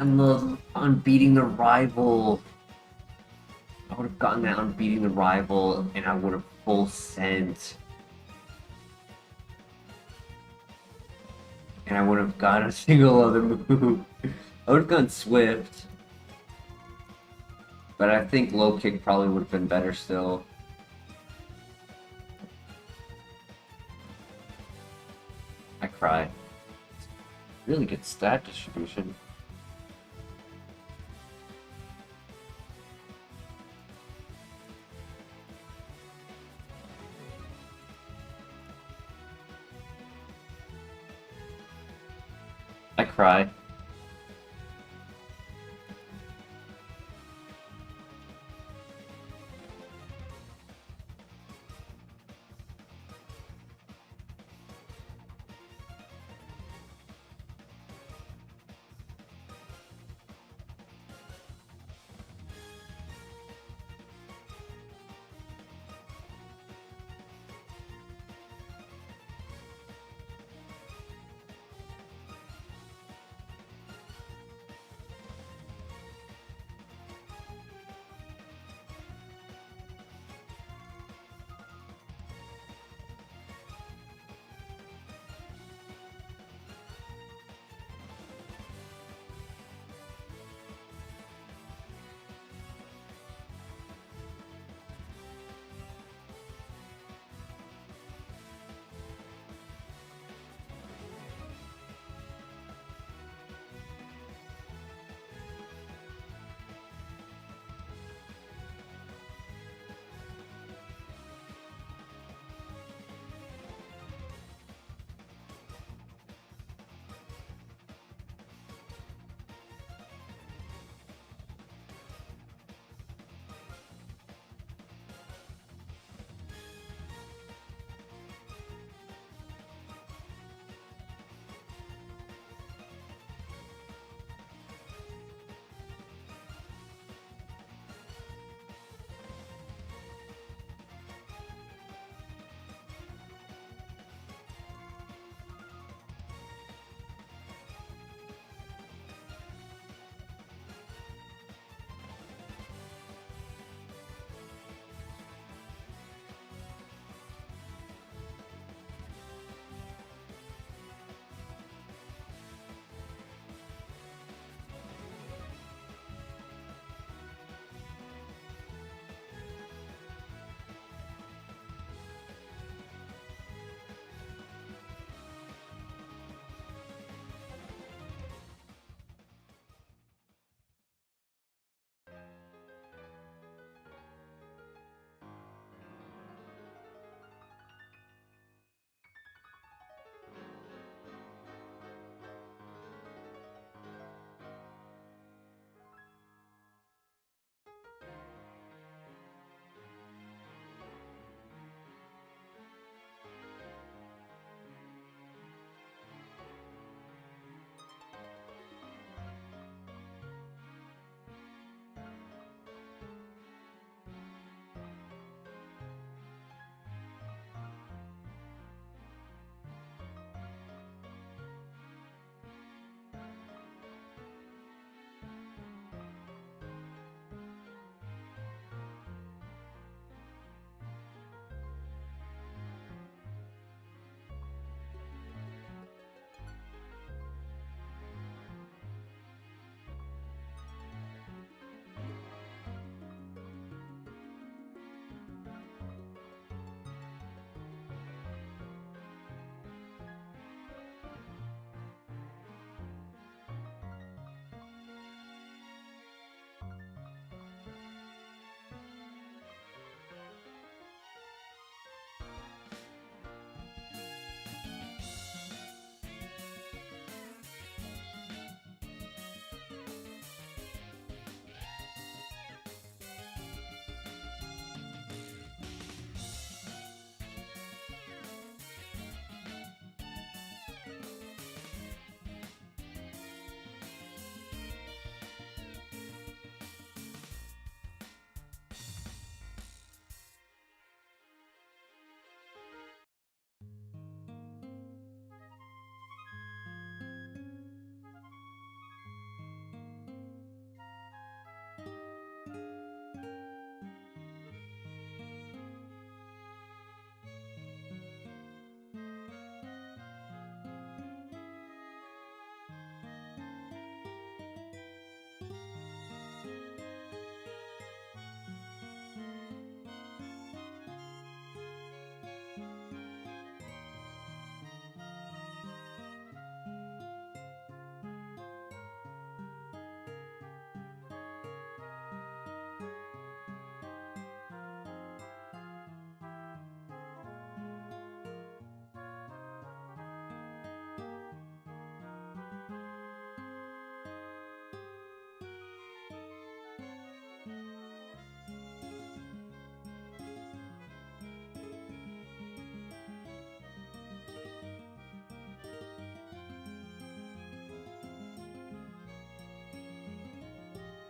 on beating the rival. I would have gotten that on beating the rival, and I would have full sent. And I wouldn't have gotten a single other move. I would have gone Swift. But I think low kick probably would have been better still. I cry. Really good stat distribution. I cry.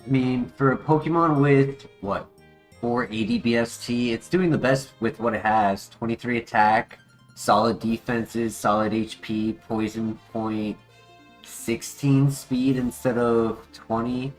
I mean, for a Pokemon with, what, 480 BST, it's doing the best with what it has. 23 attack, solid defenses, solid HP, poison point, 16 speed instead of 20.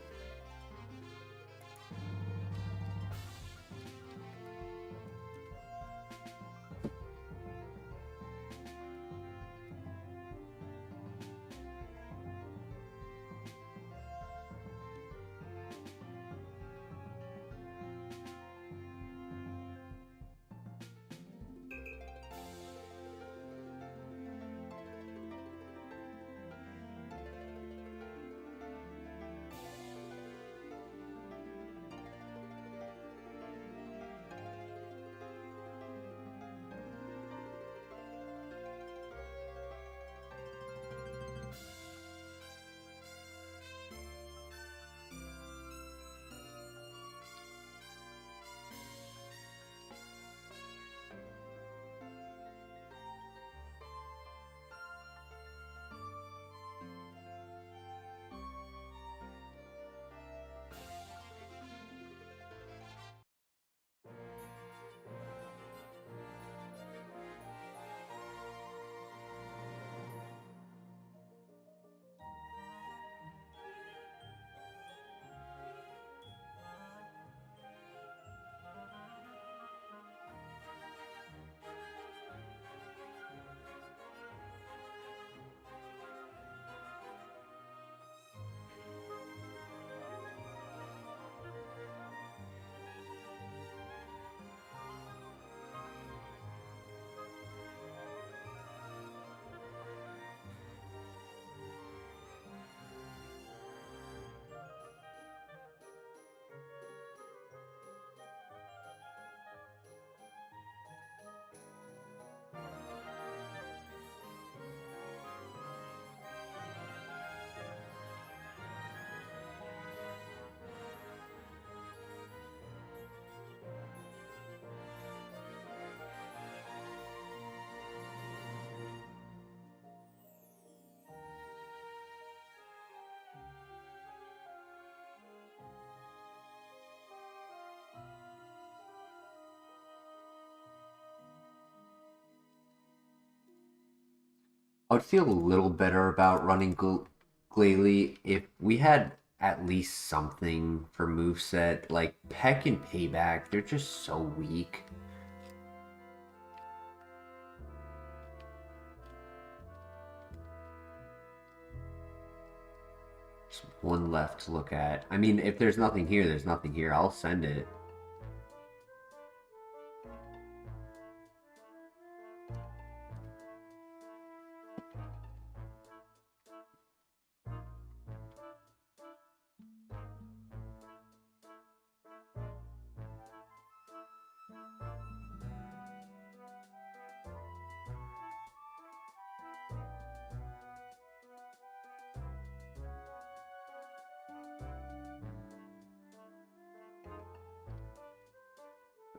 I would feel a little better about running Glalie if we had at least something for moveset. Like Peck and Payback, they're just so weak. Just one left to look at. I mean, if there's nothing here, there's nothing here. I'll send it.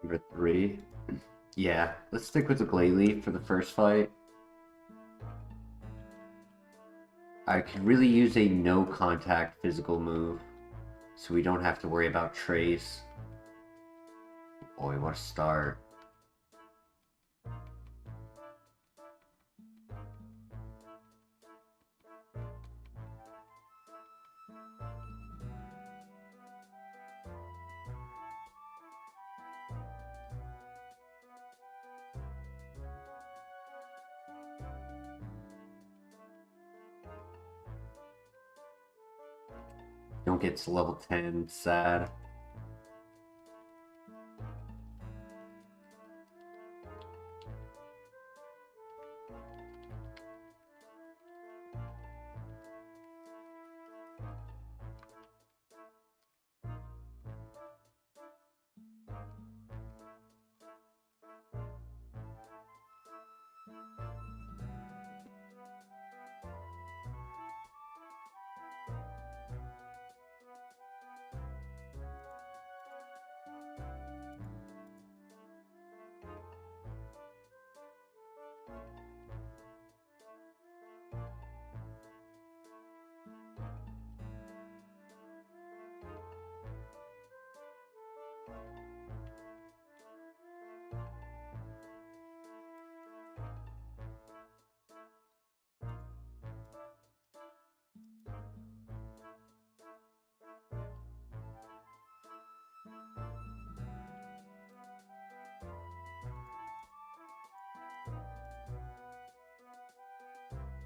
Number 3. Yeah, let's stick with the Glalie for the first fight. I could really use a no contact physical move so we don't have to worry about Trace. Boy, what a start. Don't get to level 10, sad.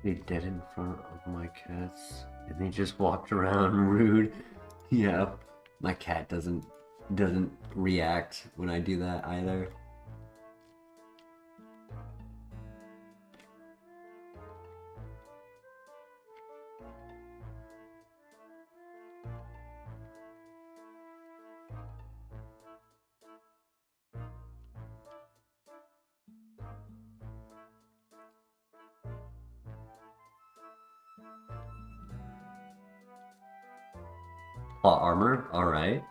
They dead in front of my cats, and they just walked around rude. Yeah, my cat doesn't react when I do that either. Plot armor, alright.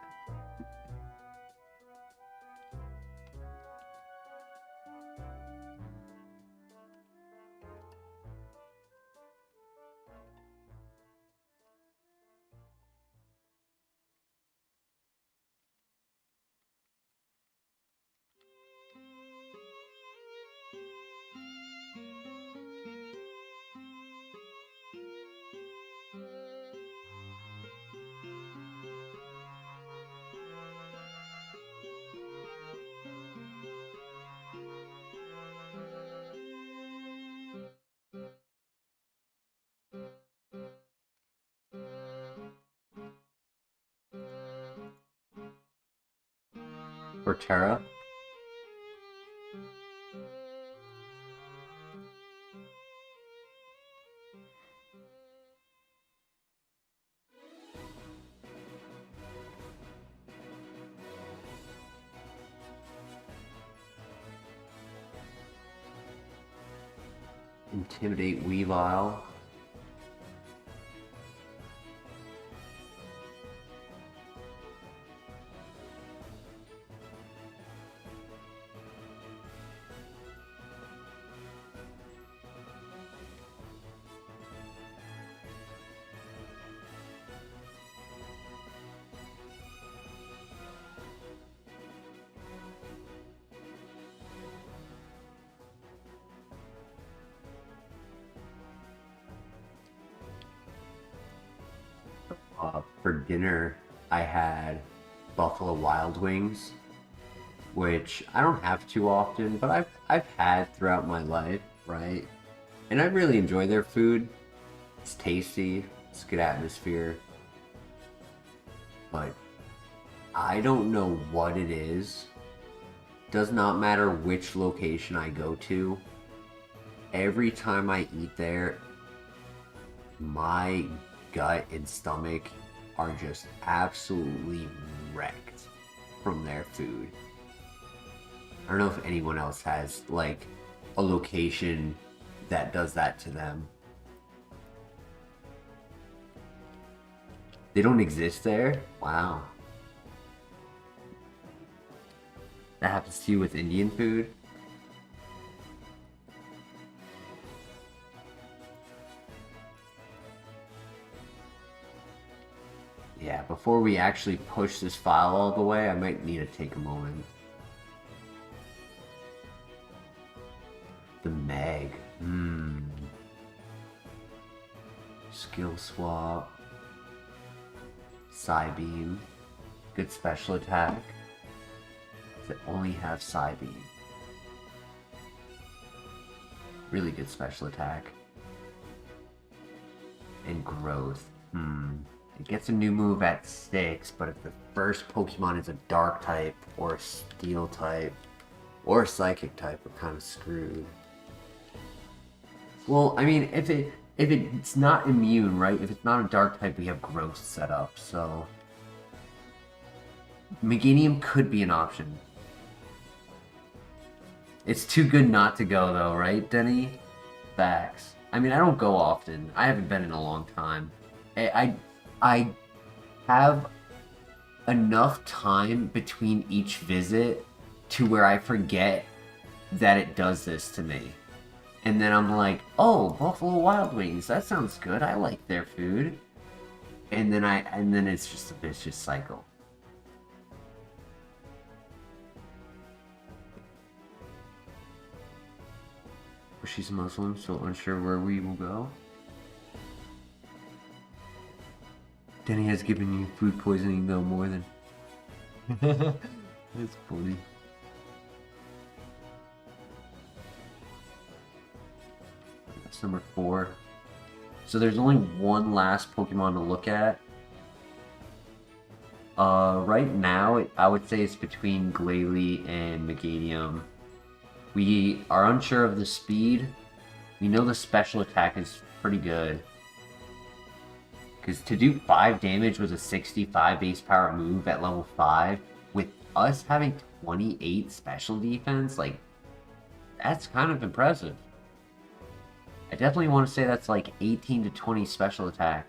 For Terra. Intimidate Weavile. For dinner, I had Buffalo Wild Wings, which I don't have too often, but I've had throughout my life, right? And I really enjoy their food. It's tasty, it's a good atmosphere, but I don't know what it is. Does not matter which location I go to. Every time I eat there, my gut and stomach are just absolutely wrecked from their food. I don't know if anyone else has like a location that does that to them. They don't exist there? Wow. That happens to you with Indian food? Yeah, before we actually push this file all the way, I might need to take a moment. The Meg. Skill swap. Psybeam. Good special attack. Does it only have Psybeam? Really good special attack. And growth. It gets a new move at 6, but if the first Pokemon is a Dark type, or a Steel type, or a Psychic type, we're kind of screwed. Well, I mean, if it's not immune, right? If it's not a Dark type, we have growth set up, so... Meganium could be an option. It's too good not to go, though, right, Denny? Facts. I mean, I don't go often. I haven't been in a long time. I have enough time between each visit to where I forget that it does this to me. And then I'm like, oh, Buffalo Wild Wings, that sounds good. I like their food. And then it's just a vicious cycle. She's Muslim, so unsure where we will go. Denny has given you food poisoning, though, more than... That's funny. That's number 4. So there's only one last Pokemon to look at. Right now, I would say it's between Glalie and Meganium. We are unsure of the speed. We know the special attack is pretty good. Because to do 5 damage with a 65 base power move at level 5, with us having 28 special defense, like, that's kind of impressive. I definitely want to say that's like 18 to 20 special attack.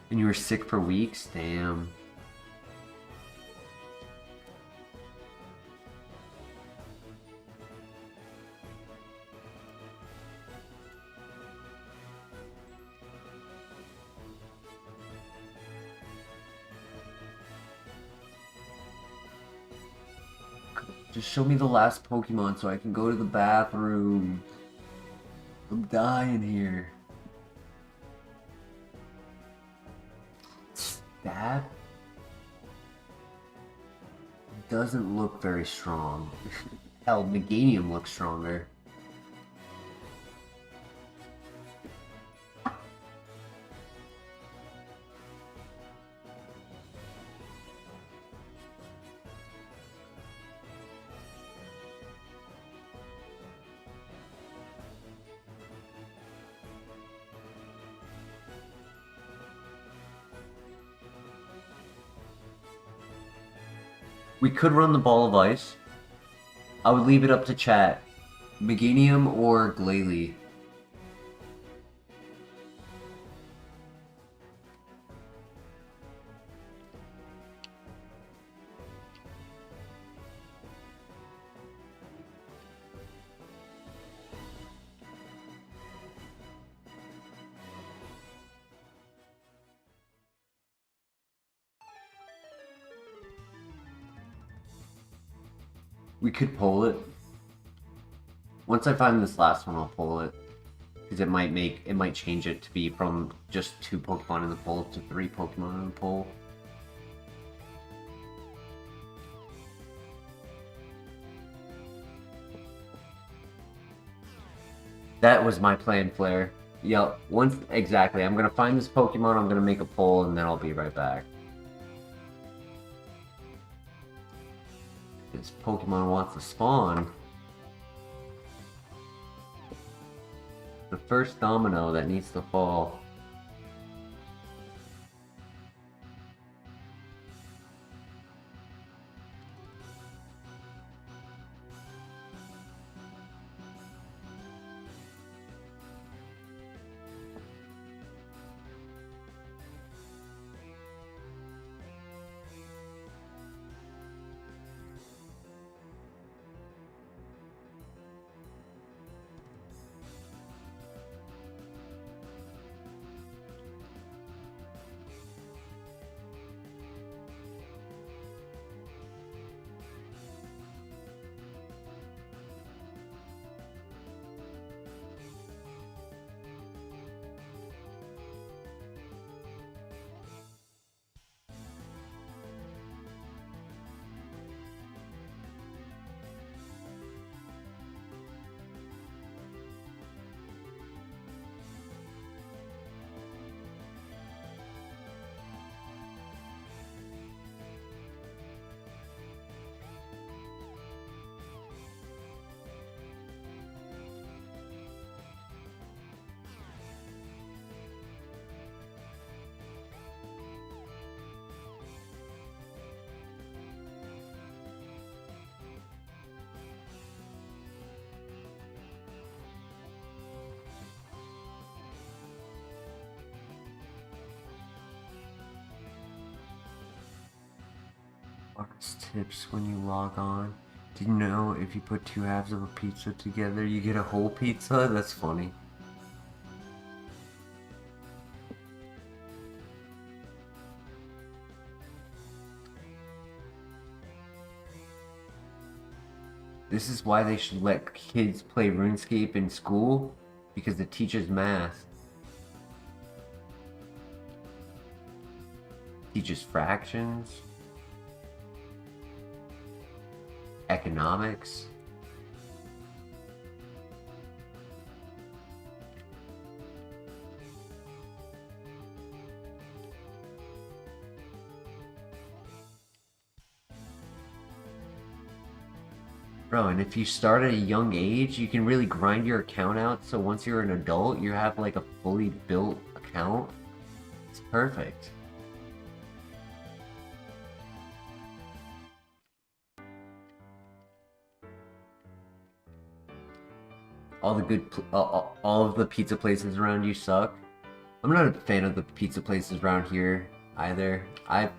And you were sick for weeks? Damn. Just show me the last Pokemon so I can go to the bathroom. I'm dying here. That doesn't look very strong. Hell, Meganium looks stronger. We could run the Ball of Ice. I would leave it up to chat. Meganium or Glalie. We could pull it. Once I find this last one, I'll pull it. Because it might change it to be from just 2 Pokemon in the pull to 3 Pokemon in the pull. That was my plan, Flare. Yep, exactly. I'm gonna find this Pokemon, I'm gonna make a pull, and then I'll be right back. This Pokemon wants to spawn. The first domino that needs to fall. Artist tips when you log on. Did you know if you put 2 halves of a pizza together, you get a whole pizza? That's funny. This is why they should let kids play RuneScape in school, because it teaches math. teaches fractions, economics. Bro, and if you start at a young age, you can really grind your account out, so once you're an adult, you have like a fully built account. It's perfect. All the good, all of the pizza places around you suck. I'm not a fan of the pizza places around here either. I've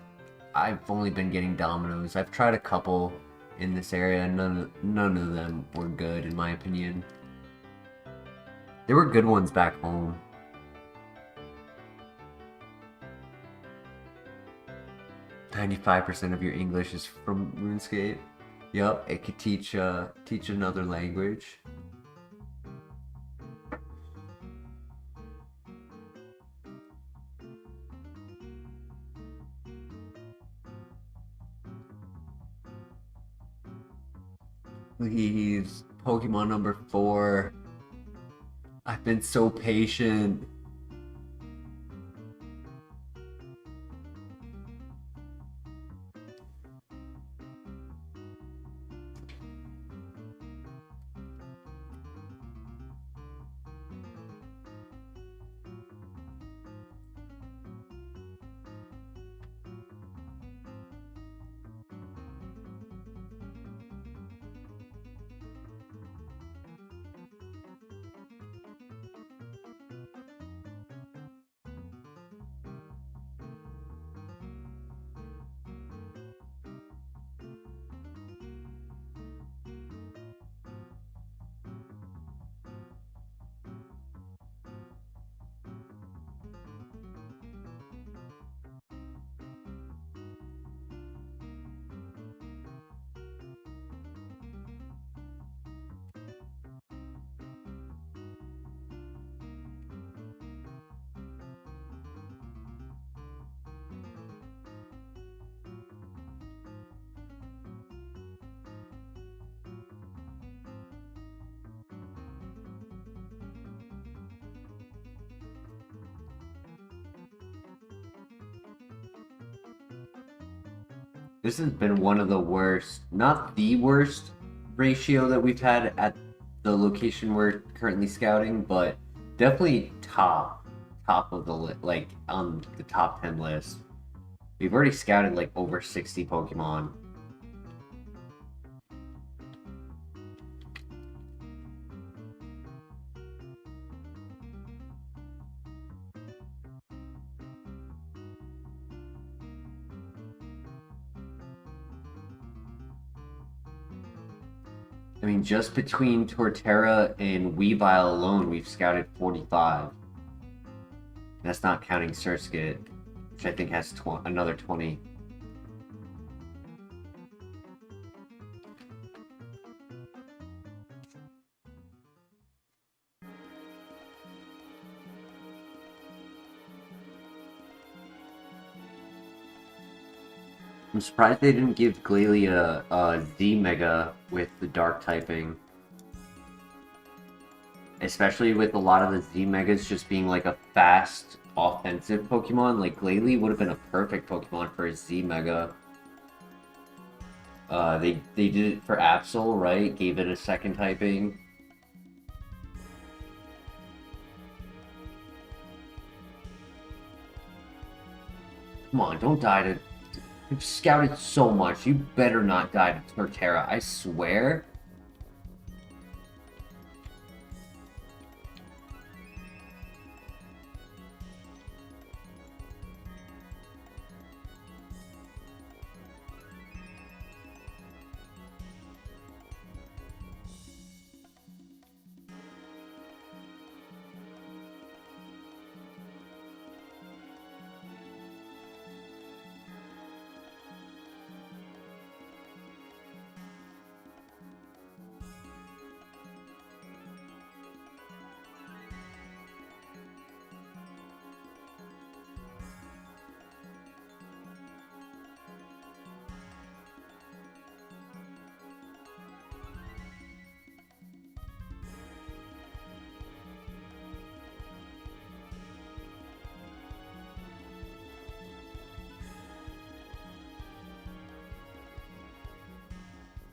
only been getting Domino's. I've tried a couple in this area, and none of them were good in my opinion. There were good ones back home. "95% of your English is from RuneScape." Yup, it could teach another language. Please, Pokemon number 4. I've been so patient. This has been one of the worst, not the worst ratio that we've had at the location we're currently scouting, but definitely top of the list, like on the top 10 list. We've already scouted like over 60 Pokemon. I mean, just between Torterra and Weavile alone, we've scouted 45. That's not counting Surskit, which I think has another 20. I'm surprised they didn't give Glalie a Z Mega with the Dark typing. Especially with a lot of the Z Megas just being like a fast, offensive Pokemon. Like Glalie would have been a perfect Pokemon for a Z Mega. They did it for Absol, right? Gave it a second typing. Come on, don't die to... You've scouted so much. You better not die to Torterra, I swear.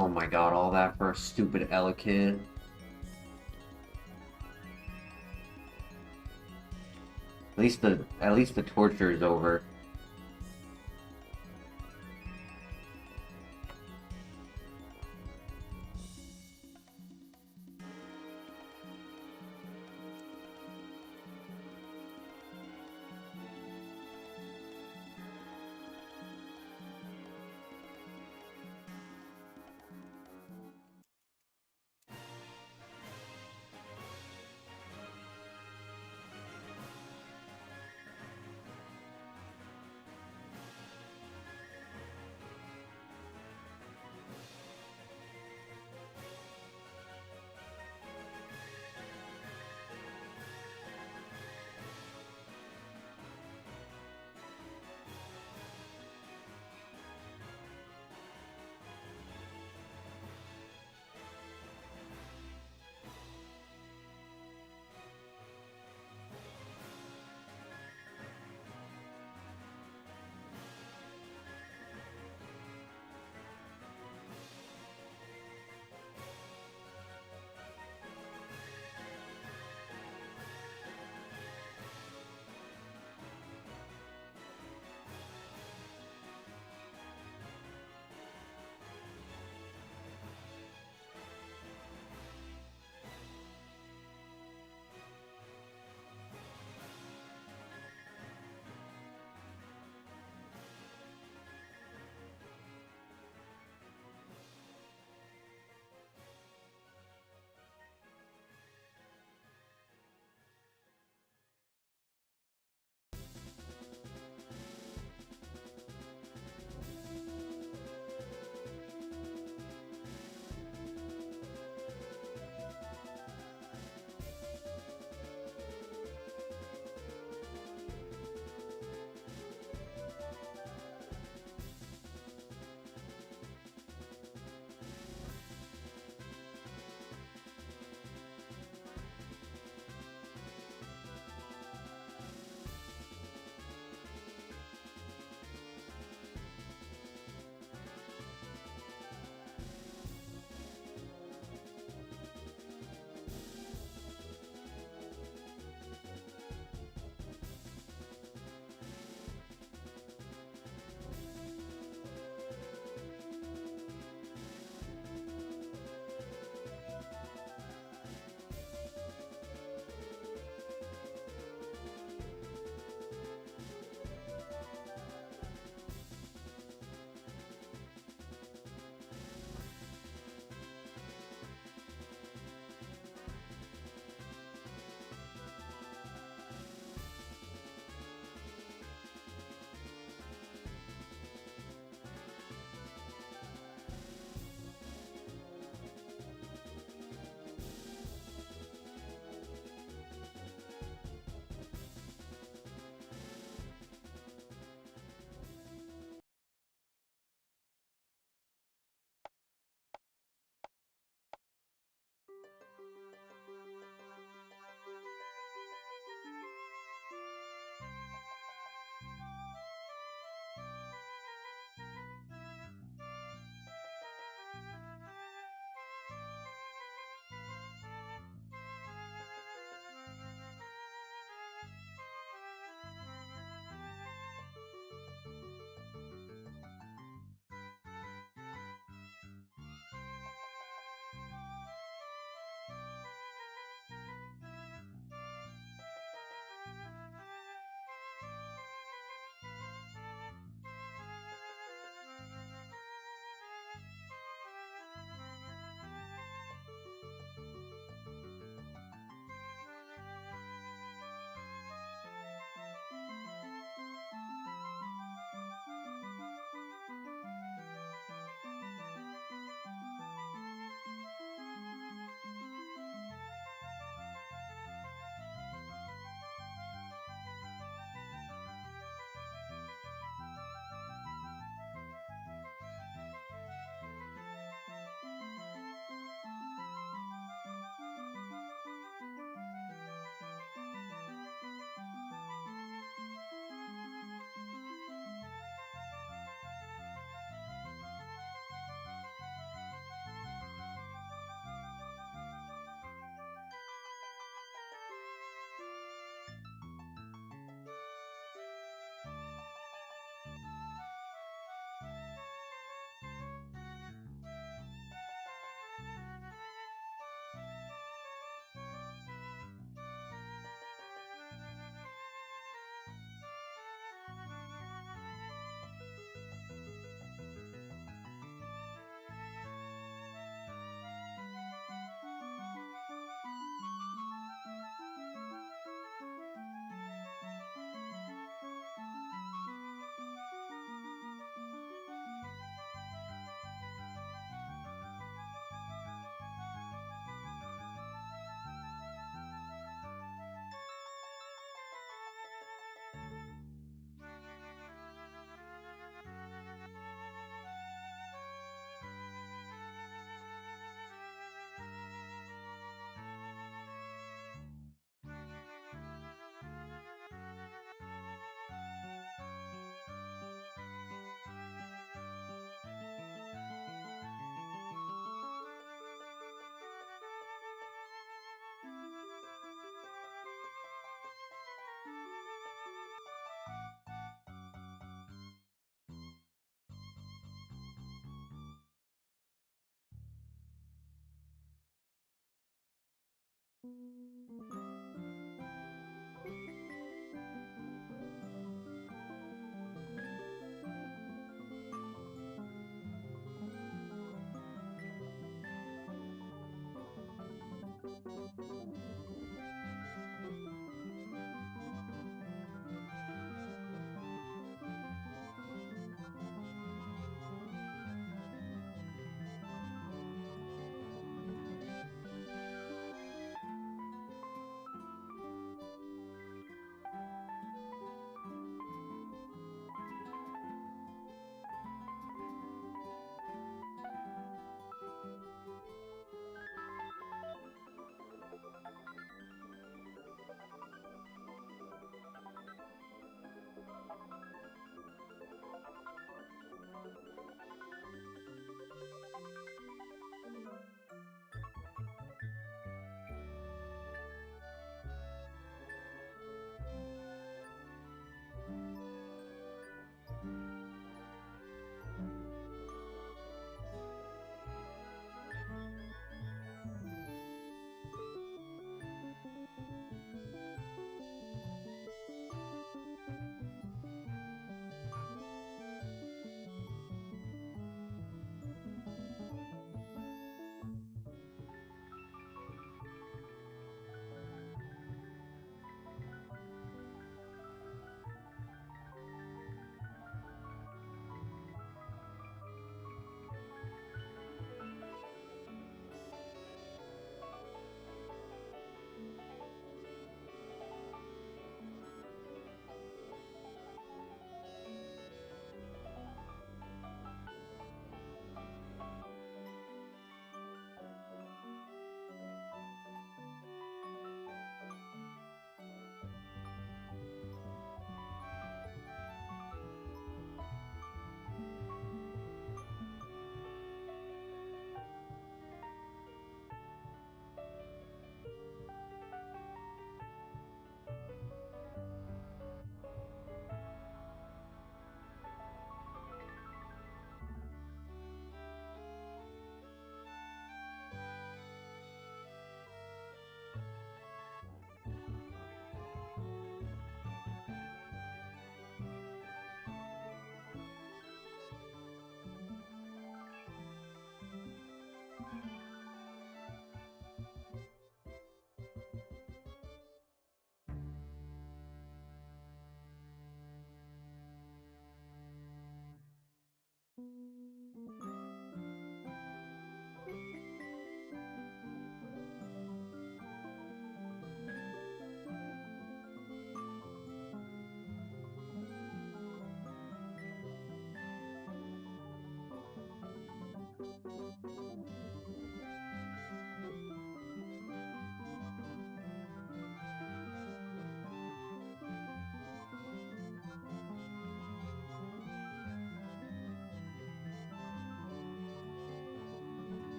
Oh my god, all that for a stupid Elekid. At least the torture is over.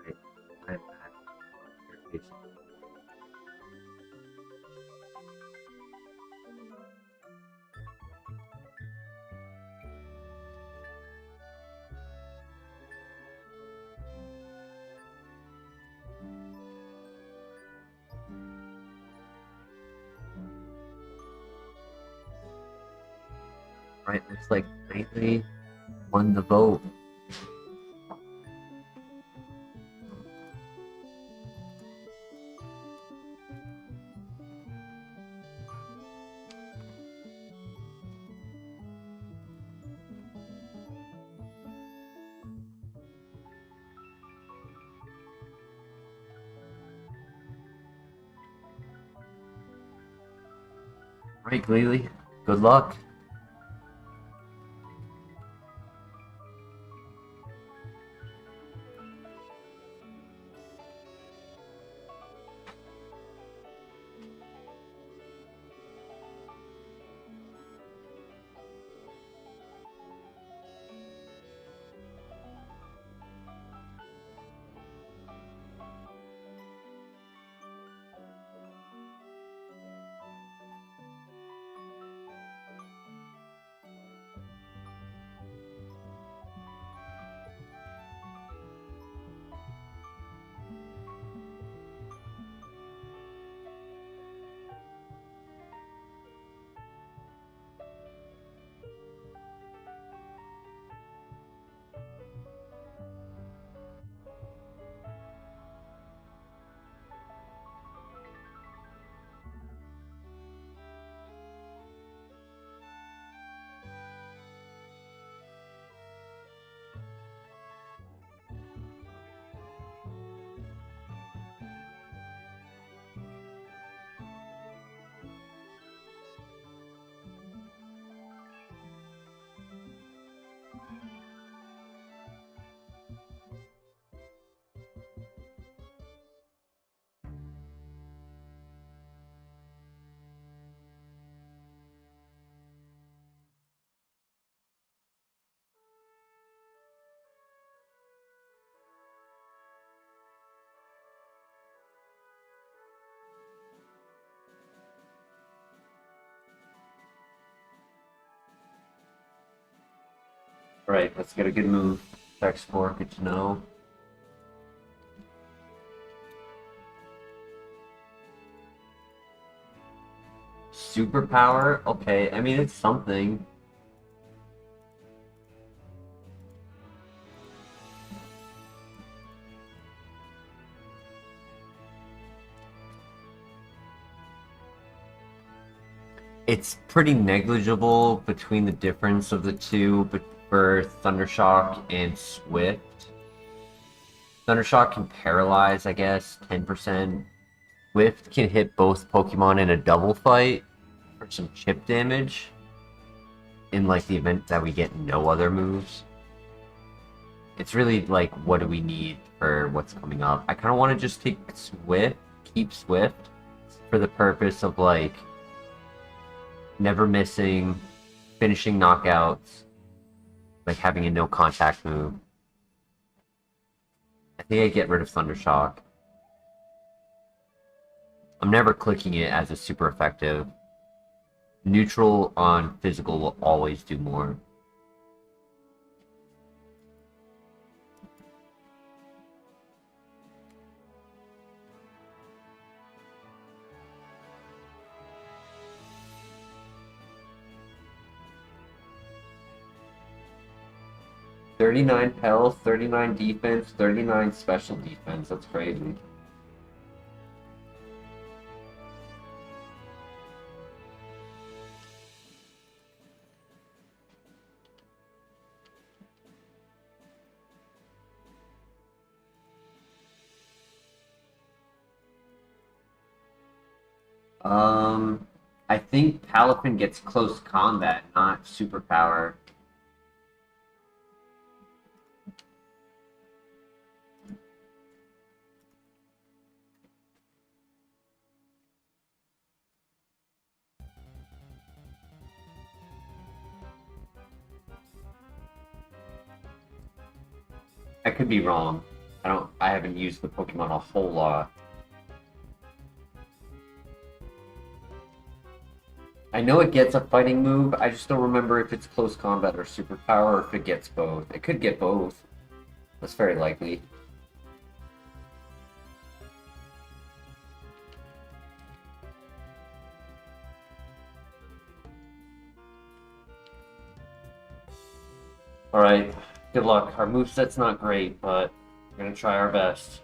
Right, I'm back. Your face. Right, looks like Nightly won the vote. Right, Gleely, good luck. Alright, let's get a good move. Attack score, good to know. Superpower? Okay, I mean, it's something. It's pretty negligible between the difference of the two, but for Thundershock and Swift. Thundershock can paralyze, I guess, 10%. Swift can hit both Pokemon in a double fight for some chip damage. In like the event that we get no other moves. It's really like, what do we need for what's coming up? I kind of want to just take Swift, keep Swift, for the purpose of like never missing, finishing knockouts, like having a no contact move. I think I get rid of Thundershock. I'm never clicking it as a super effective. Neutral on physical will always do more. $39 health, 39 defense, 39 special defense. That's crazy. I think Palafin gets close combat, not superpower. I could be wrong. I haven't used the Pokemon a whole lot. I know it gets a fighting move, I just don't remember if it's close combat or superpower, or if it gets both. It could get both. That's very likely. Alright, good luck. Our moveset's not great, but we're gonna try our best.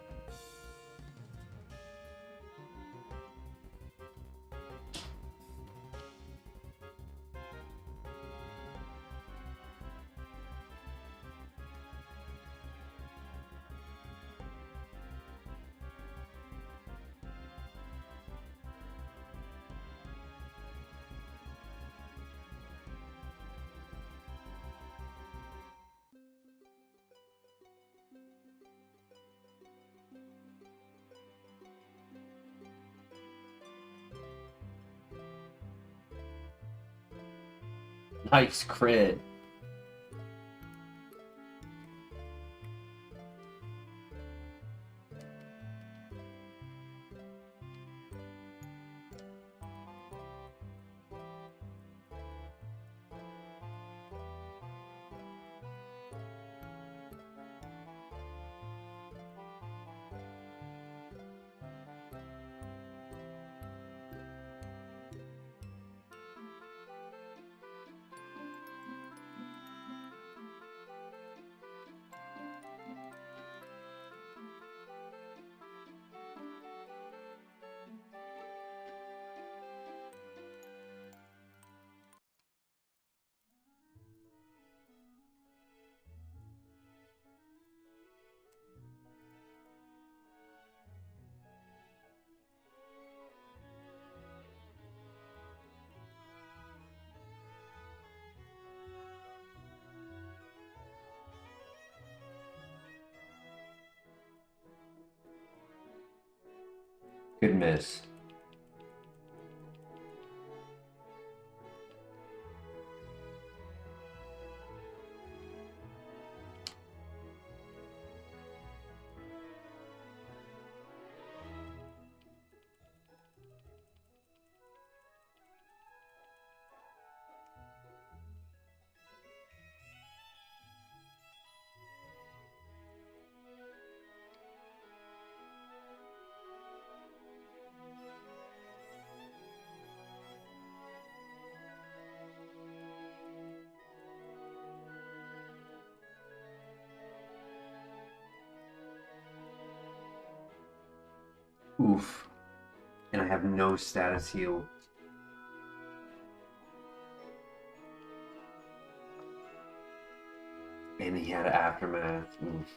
Nice crit. Good miss. Oof. And I have no status heal. And he had aftermath. Oof.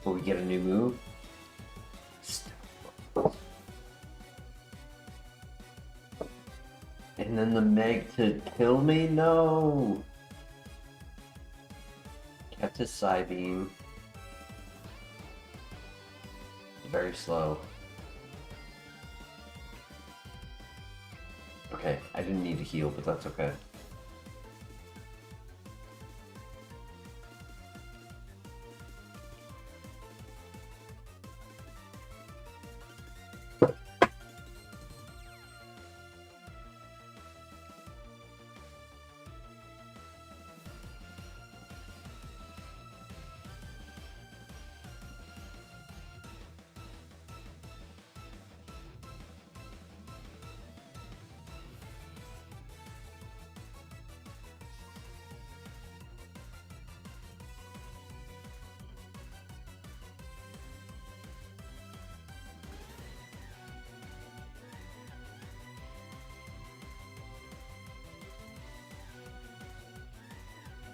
Will we get a new move? And then the Meg to kill me? No! Kept his side beam. Very slow. Okay, I didn't need to heal, but that's okay.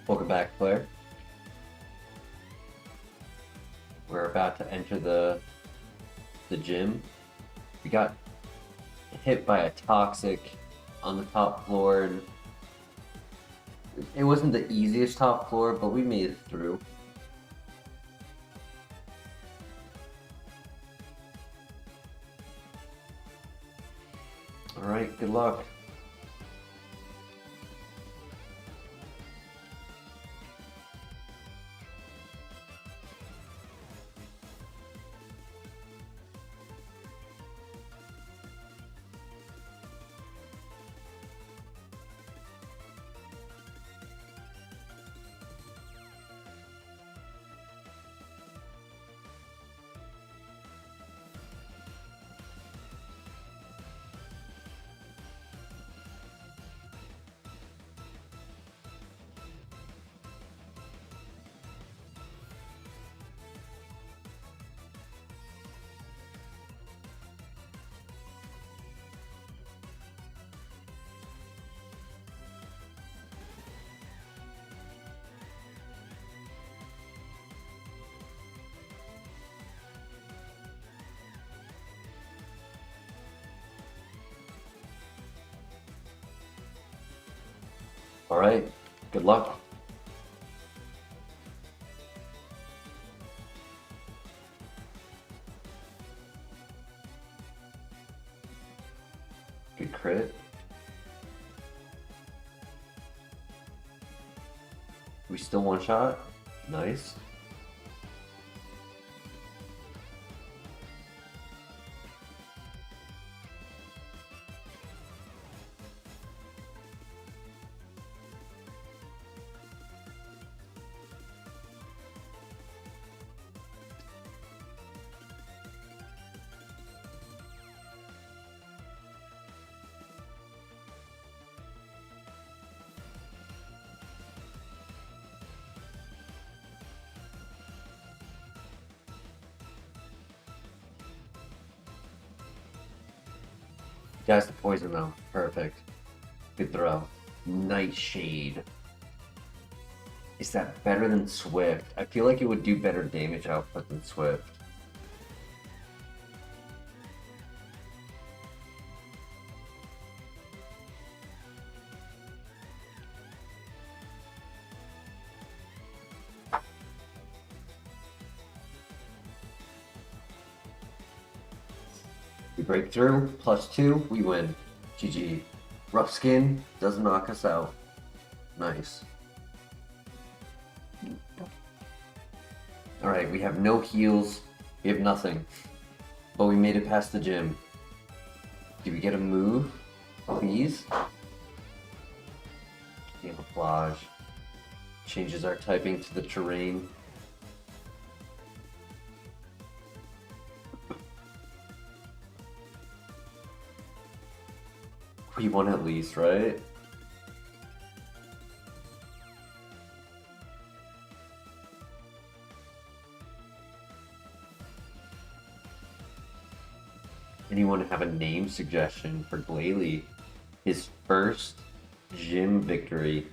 Welcome back, player. We're about to enter the gym. We got hit by a toxic on the top floor, and it wasn't the easiest top floor, but we made it through. All right, good luck. All right, good luck. Good crit. We still one shot? Nice. That's the poison though. Perfect. Good throw. Nightshade. Is that better than Swift? I feel like it would do better damage output than Swift. We break through, +2, we win. GG. Rough Skin doesn't knock us out. Nice. Alright, we have no heals. We have nothing. But we made it past the gym. Do we get a move? Please? Camouflage. Changes our typing to the terrain. We won at least, right? Anyone have a name suggestion for Glalie? His first gym victory.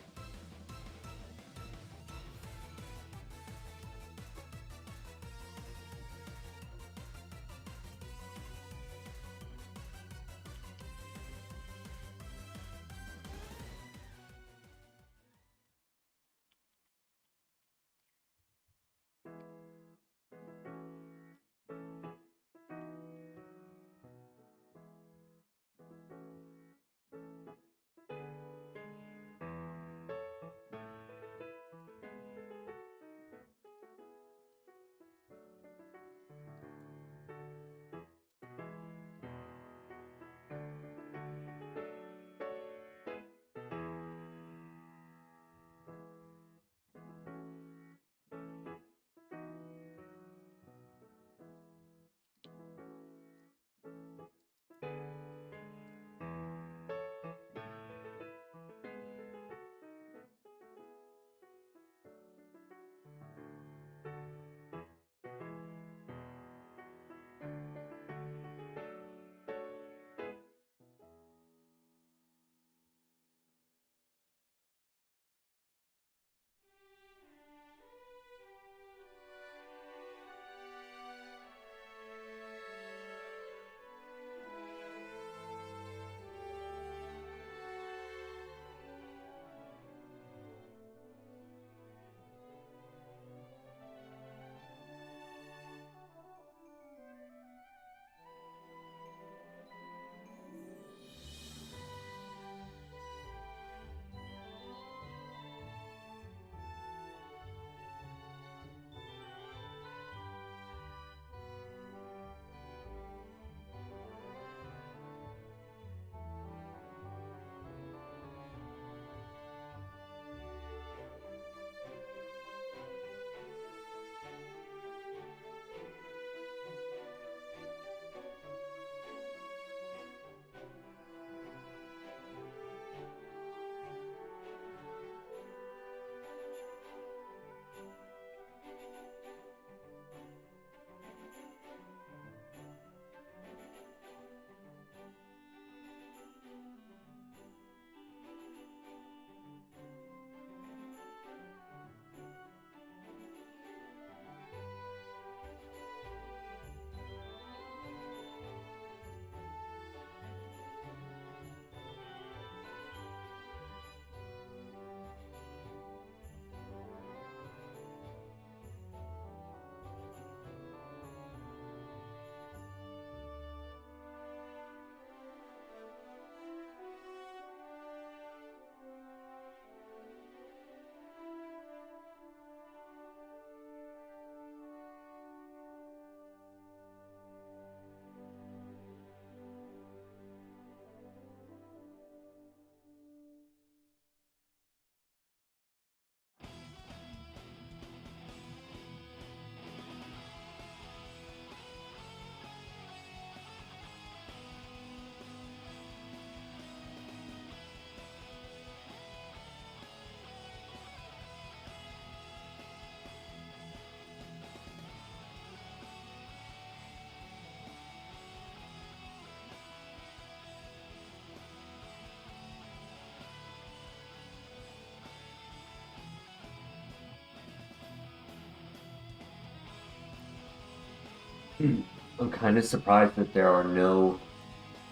I'm kind of surprised that there are no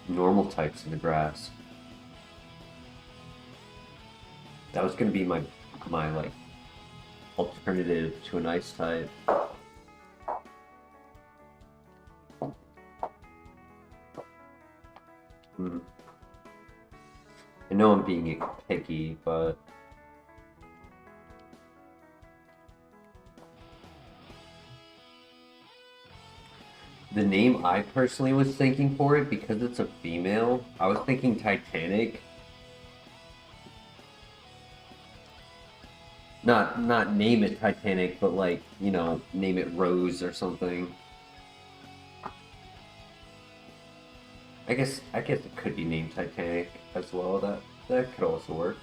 normal types in the grass. That was gonna be my like alternative to an ice type. Hmm. I know I'm being picky, but the name I personally was thinking for it, because it's a female, I was thinking Titanic. Not name it Titanic, but like, you know, name it Rose or something. I guess it could be named Titanic as well. That could also work.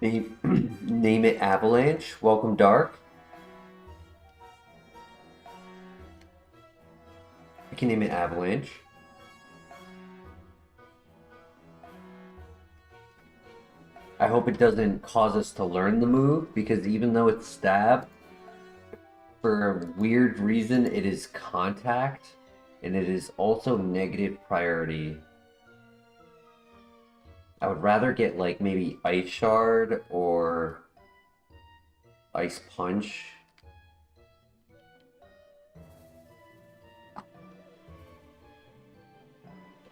Name name it Avalanche. Welcome Dark. I can name it Avalanche. I hope it doesn't cause us to learn the move, because even though it's stab, for a weird reason it is contact, and it is also negative priority. I would rather get like maybe Ice Shard or Ice Punch.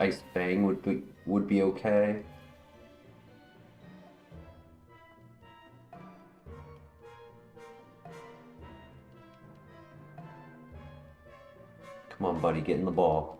Ice Fang would be okay. Come on, buddy, get in the ball.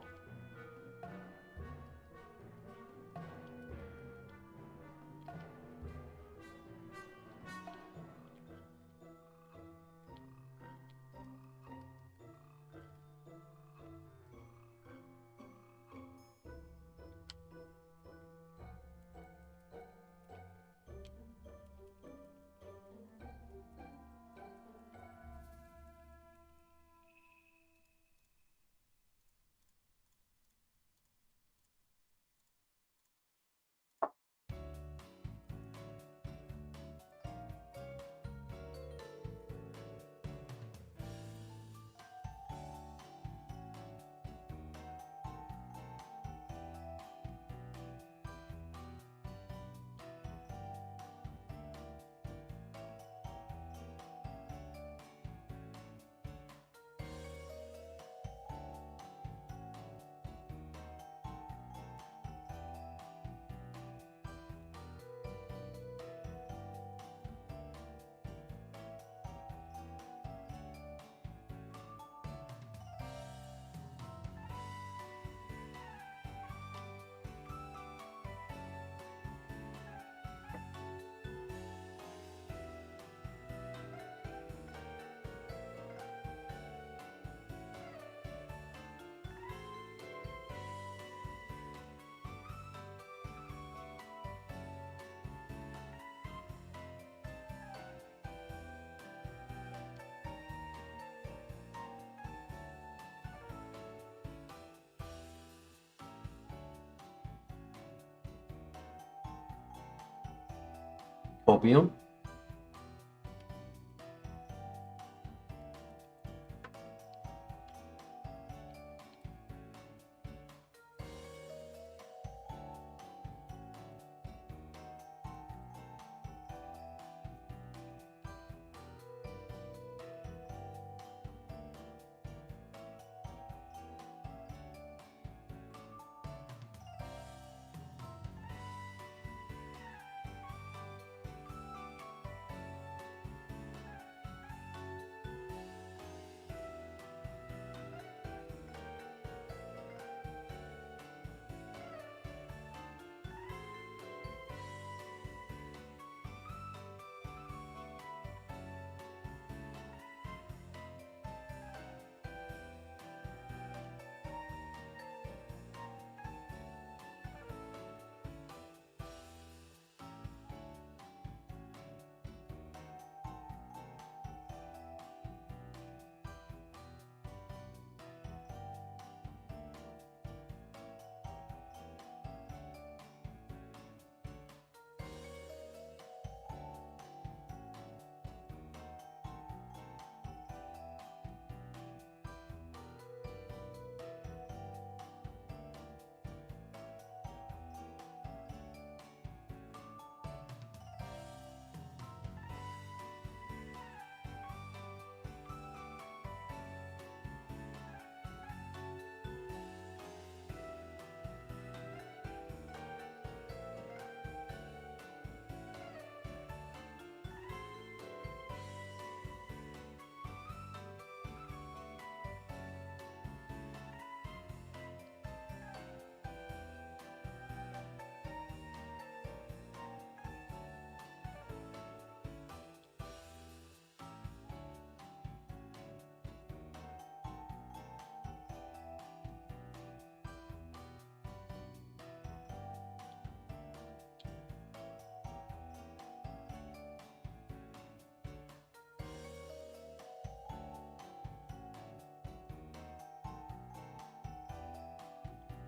Opium?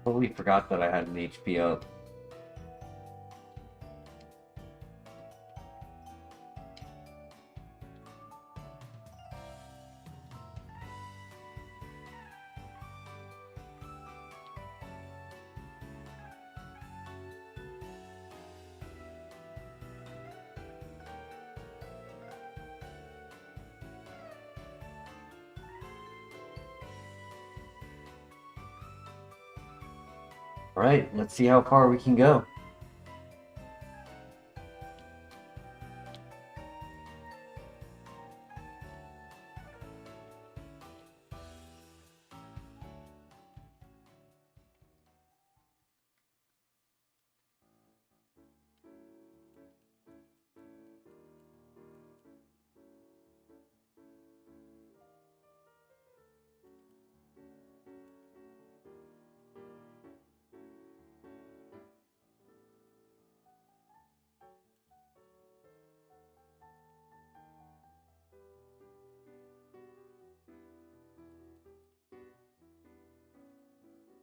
Totally forgot that I had an HP up. Alright, let's see how far we can go.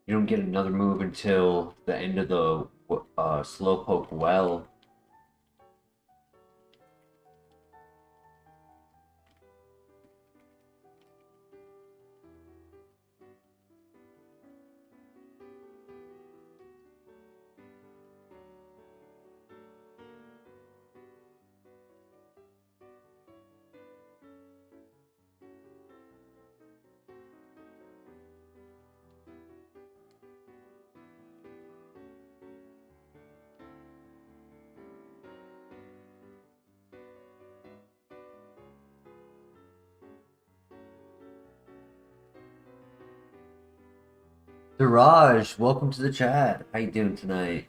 You don't get another move until the end of the Slowpoke Well. Siraj, welcome to the chat. How you doing tonight?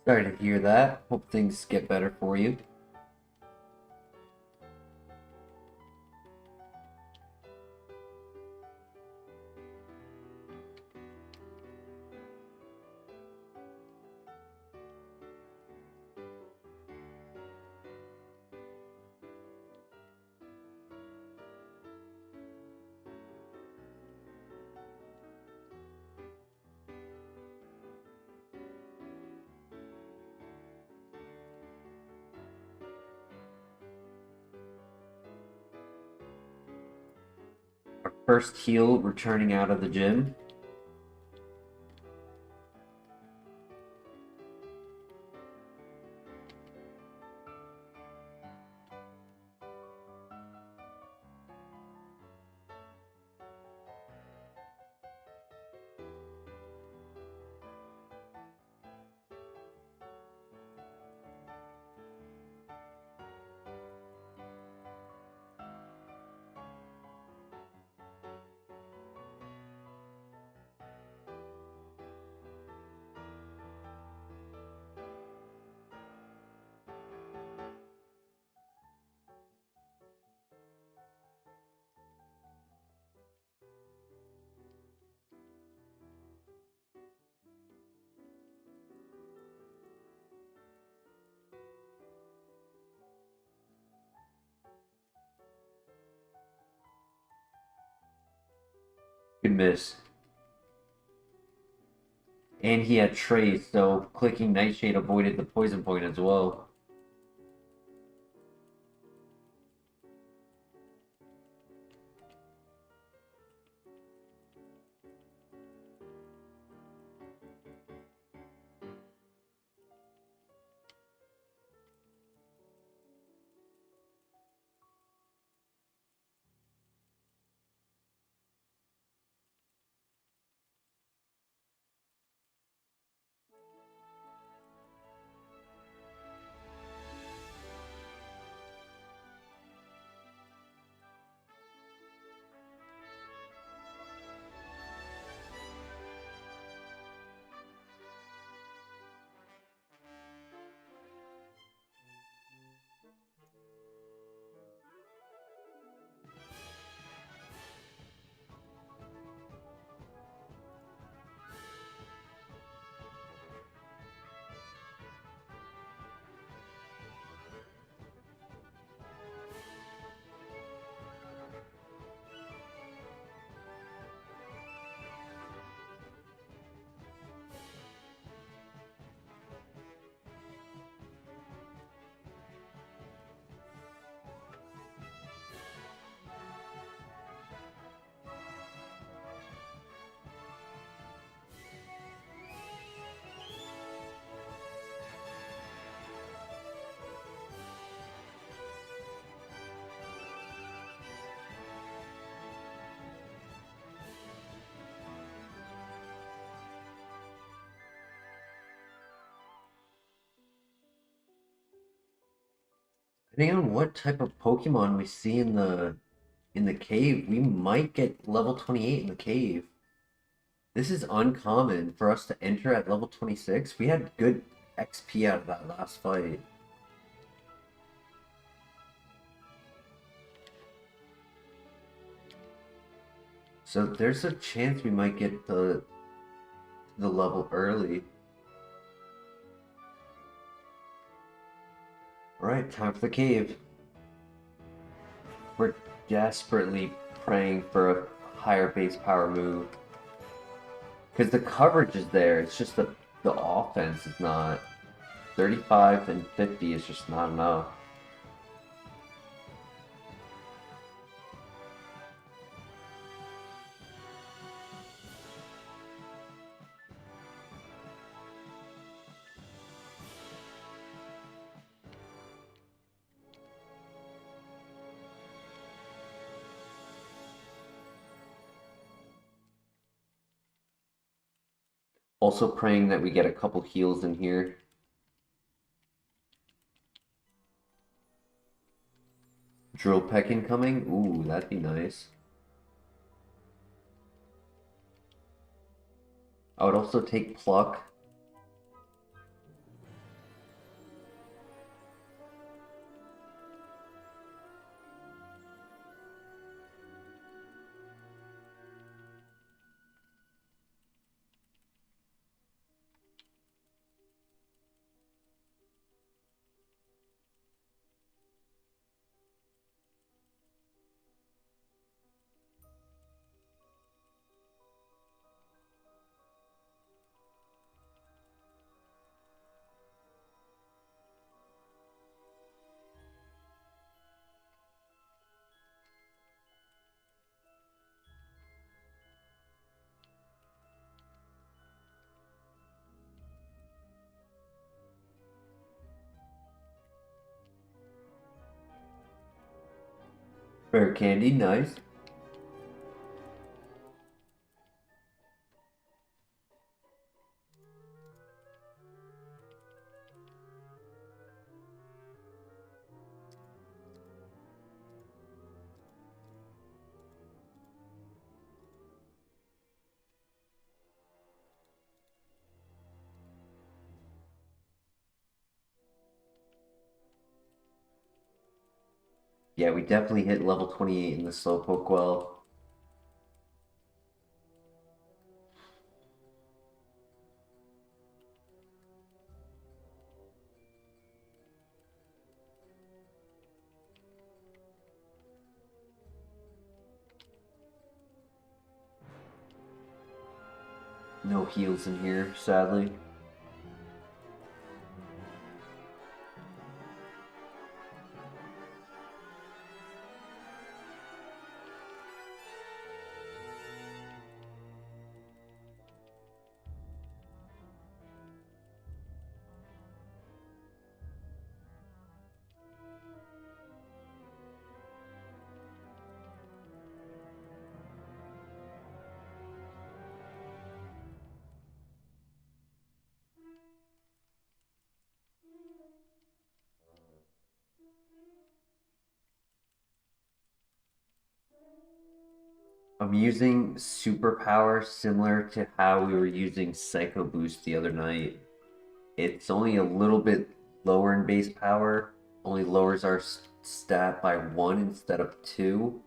Sorry to hear that. Hope things get better for you. Our first heal returning out of the gym. Good miss. And he had Trace, so clicking Nightshade avoided the poison point as well. Depending on what type of Pokemon we see in the cave, we might get level 28 in the cave. This is uncommon for us to enter at level 26. We had good XP out of that last fight. So there's a chance we might get the level early. Alright, time for the cave. We're desperately praying for a higher base power move. Because the coverage is there, it's just the offense is not. 35 and 50 is just not enough. Also praying that we get a couple heals in here. Drill Peck incoming? Ooh, that'd be nice. I would also take Pluck. Rare Candy, nice. Yeah, we definitely hit level 28 in the Slowpoke well. No heals in here, sadly. I'm using superpower similar to how we were using Psycho Boost the other night. It's only a little bit lower in base power, only lowers our stat by 1 instead of 2,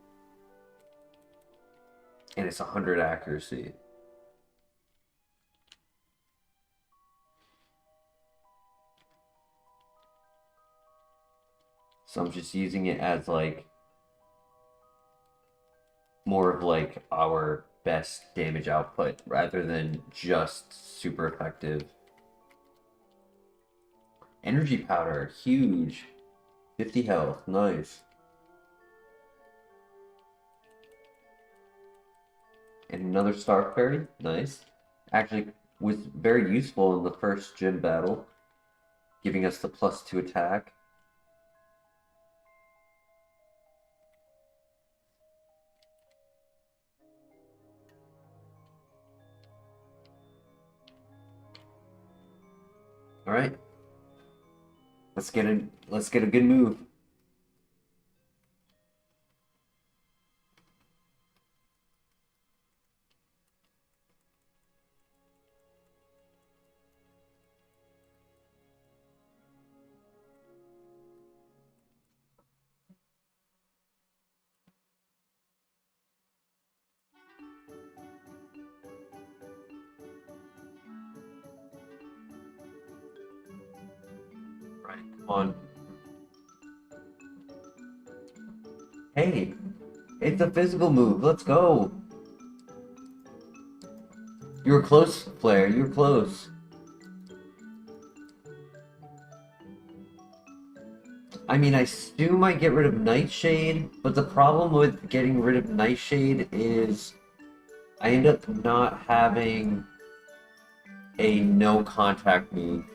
and it's 100 accuracy. So I'm just using it as like more of like our best damage output rather than just super effective. Energy powder, huge. 50 health, nice. And another Star Fairy, nice. Actually was very useful in the first gym battle, giving us the +2 attack. All right, let's get a good move. Alright, come on. Hey, it's a physical move. Let's go. You were close, Flare. You were close. I mean, I assume I get rid of Nightshade, but the problem with getting rid of Nightshade is I end up not having a no contact move.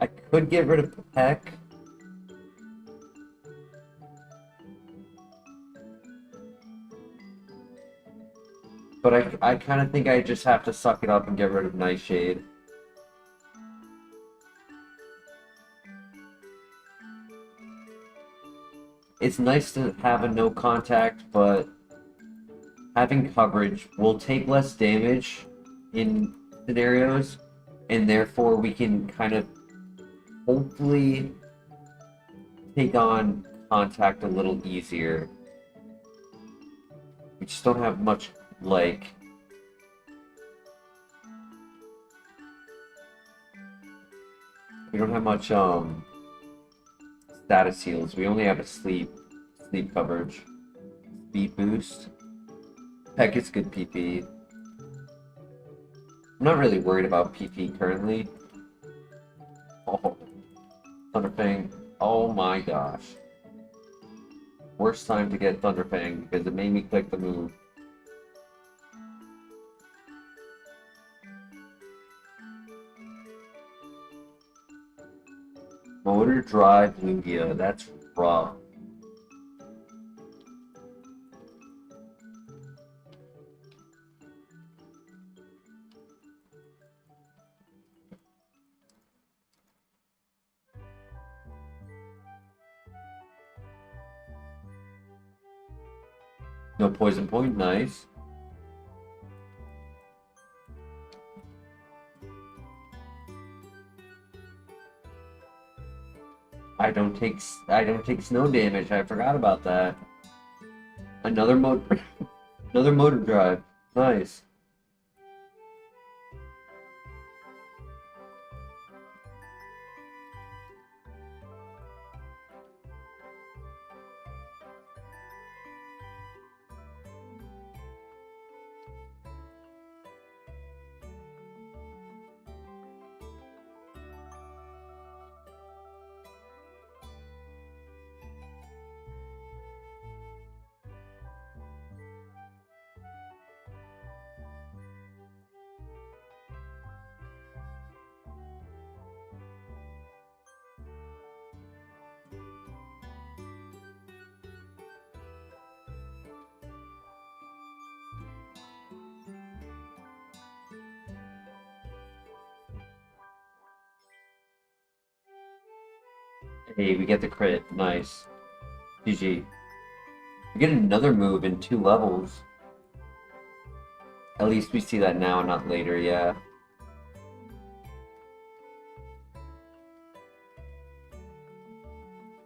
I could get rid of Peck. But I kind of think I just have to suck it up and get rid of Nightshade. It's nice to have a no contact, but having coverage will take less damage in scenarios, and therefore we can kind of hopefully take on contact a little easier. We just don't have much, like... We don't have much, status heals. We only have a sleep coverage. Speed boost. Heck, it's good PP. I'm not really worried about PP currently. Oh, Thunderfang. Oh my gosh. Worst time to get Thunderfang because it made me click the move. Motor Drive Lugia, that's rough. No poison point, nice. I don't take snow damage. I forgot about that. Another another motor drive. Nice. Hey, we get the crit. Nice. GG. We get another move in 2 levels. At least we see that now and not later, yeah.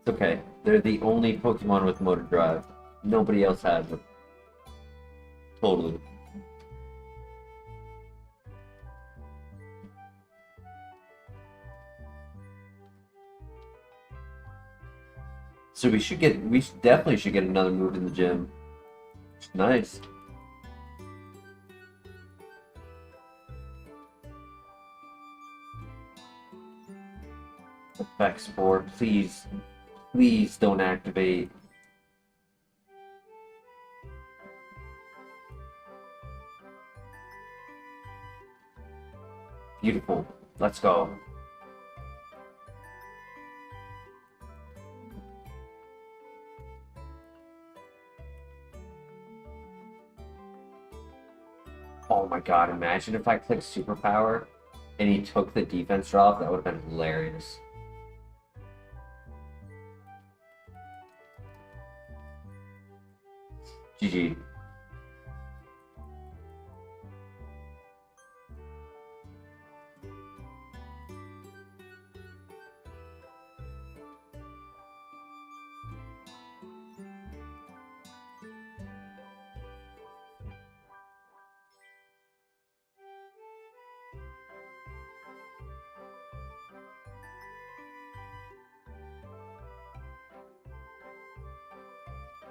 It's okay. They're the only Pokemon with Motor Drive. Nobody else has it. Totally. So we definitely should get another move in the gym. Nice. Effect Spore, please don't activate. Beautiful. Let's go. Oh my god, imagine if I clicked Superpower and he took the defense drop. That would have been hilarious. GG.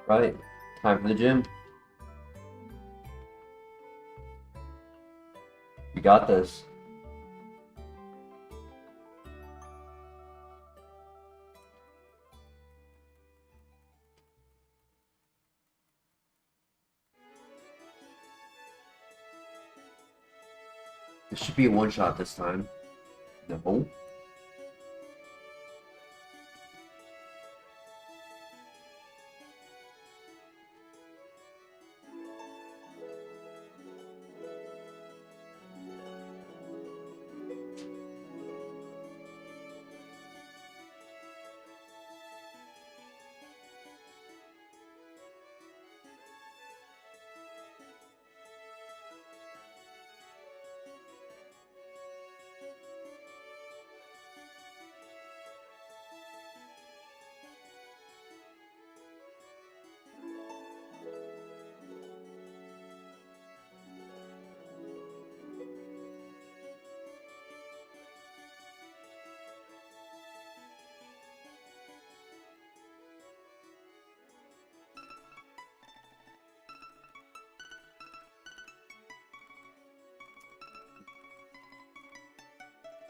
Right. Time for the gym. You got this. This should be a one shot this time. No.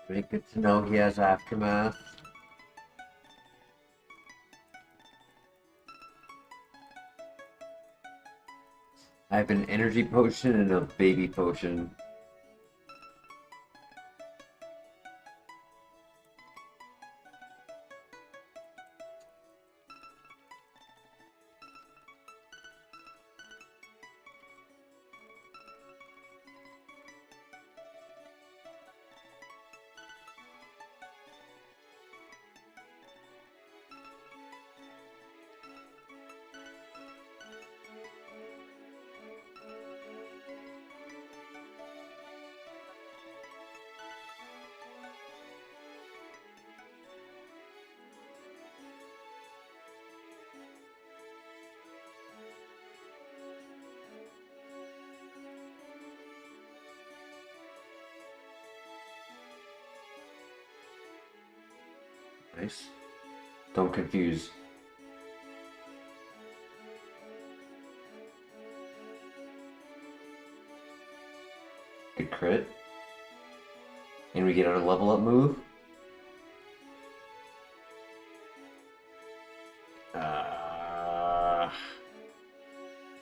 Very good to know he has aftermath. I have an energy potion and a baby potion. Nice. Don't confuse. Good crit. And we get our level up move.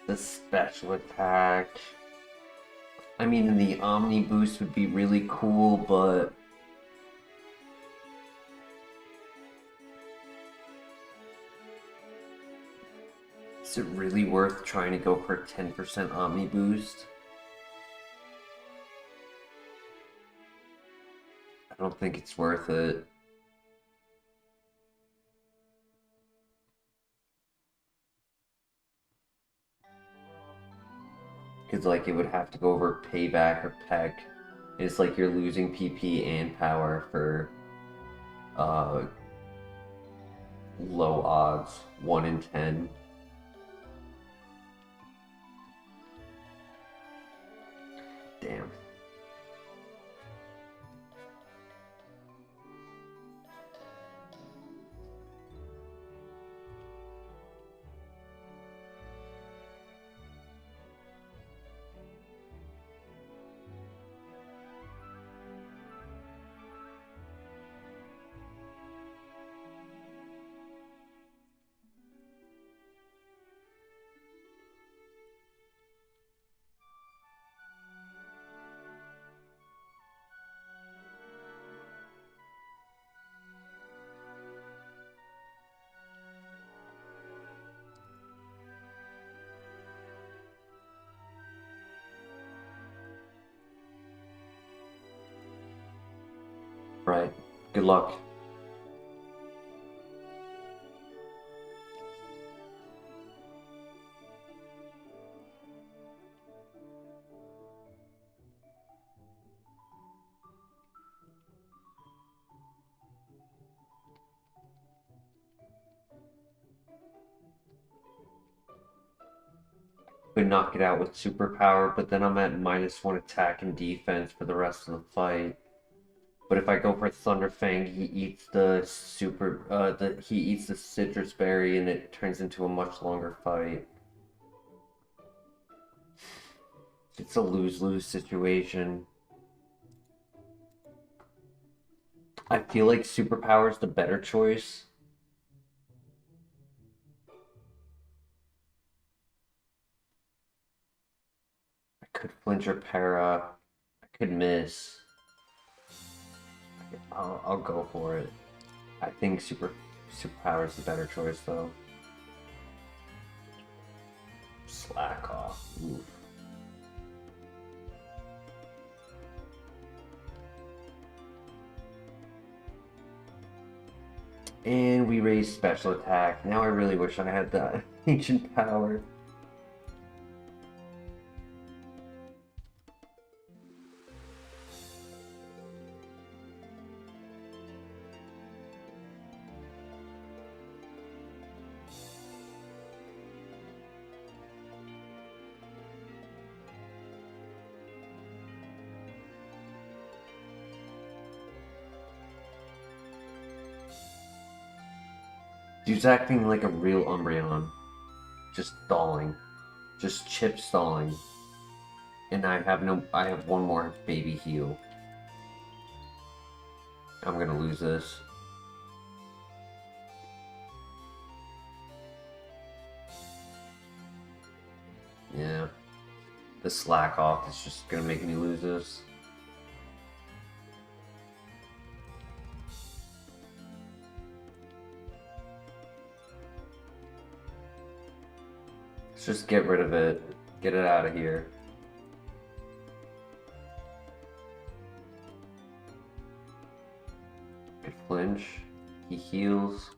The special attack. I mean, the Omni boost would be really cool, but is it really worth trying to go for a 10% Omni boost? I don't think it's worth it. Because, like, it would have to go over payback or peck. It's like you're losing PP and power for low odds, 1 in 10. Damn. Right. Good luck. Could knock it out with superpower, but then I'm at -1 attack and defense for the rest of the fight. But if I go for Thunderfang, he eats the he eats the citrus berry and it turns into a much longer fight. It's a lose-lose situation. I feel like Superpower is the better choice. I could flinch or para. I could miss. I'll go for it. I think Superpower is the better choice though. Slack off. Oof. And we raise special attack. Now I really wish I had that ancient power. Dude's acting like a real Umbreon. Just stalling. Just chip stalling. And I have one more baby heal. I'm gonna lose this. Yeah. The slack off is just gonna make me lose this. Let's just get rid of it. Get it out of here. Good flinch. He heals.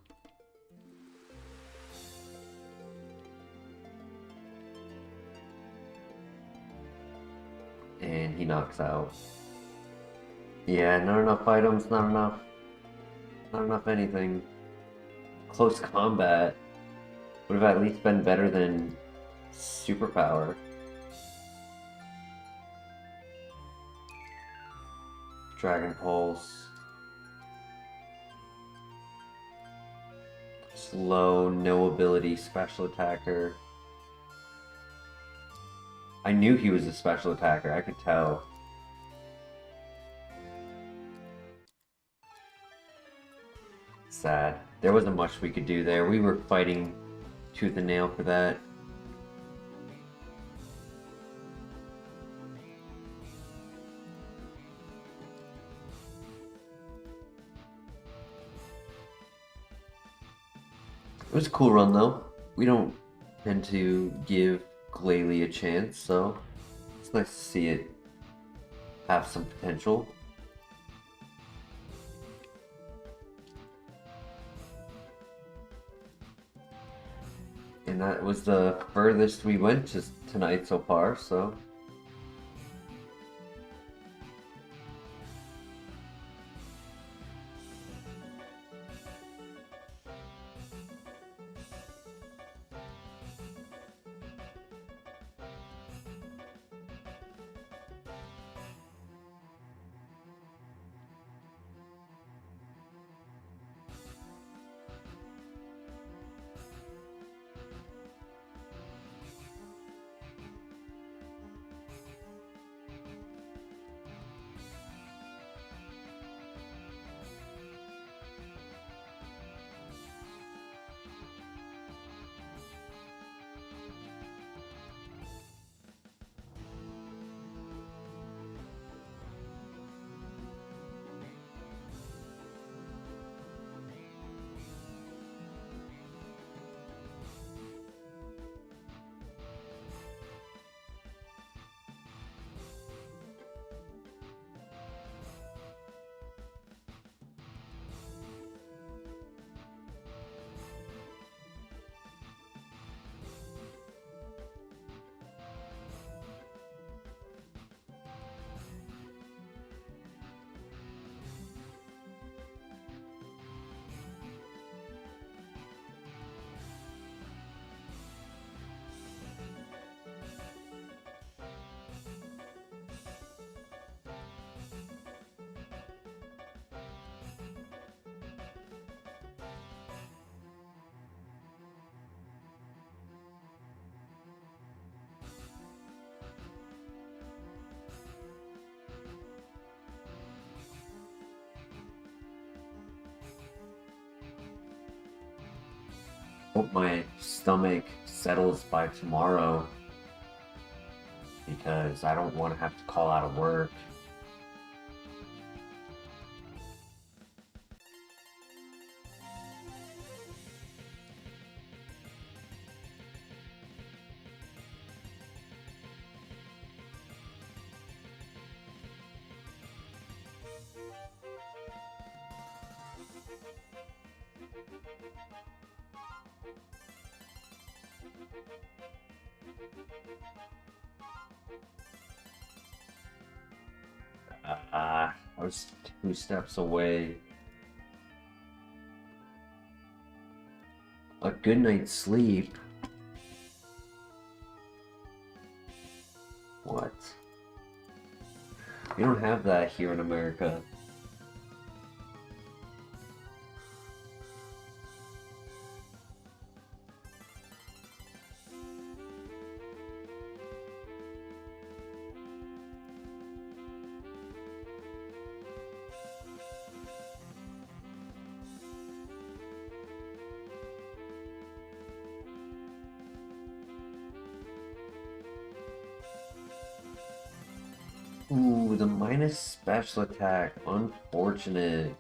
And he knocks out. Yeah, not enough items, not enough anything. Close combat would have at least been better than Superpower. Dragon Pulse. Slow, no ability, special attacker. I knew he was a special attacker, I could tell. Sad. There wasn't much we could do there. We were fighting tooth and nail for that. It was a cool run though. We don't tend to give Glalie a chance, so it's nice to see it have some potential. And that was the furthest we went tonight so far, so. Hope my stomach settles by tomorrow, because I don't want to have to call out of work. I was 2 steps away. A good night's sleep? What? We don't have that here in America. Ooh, the minus special attack. Unfortunate.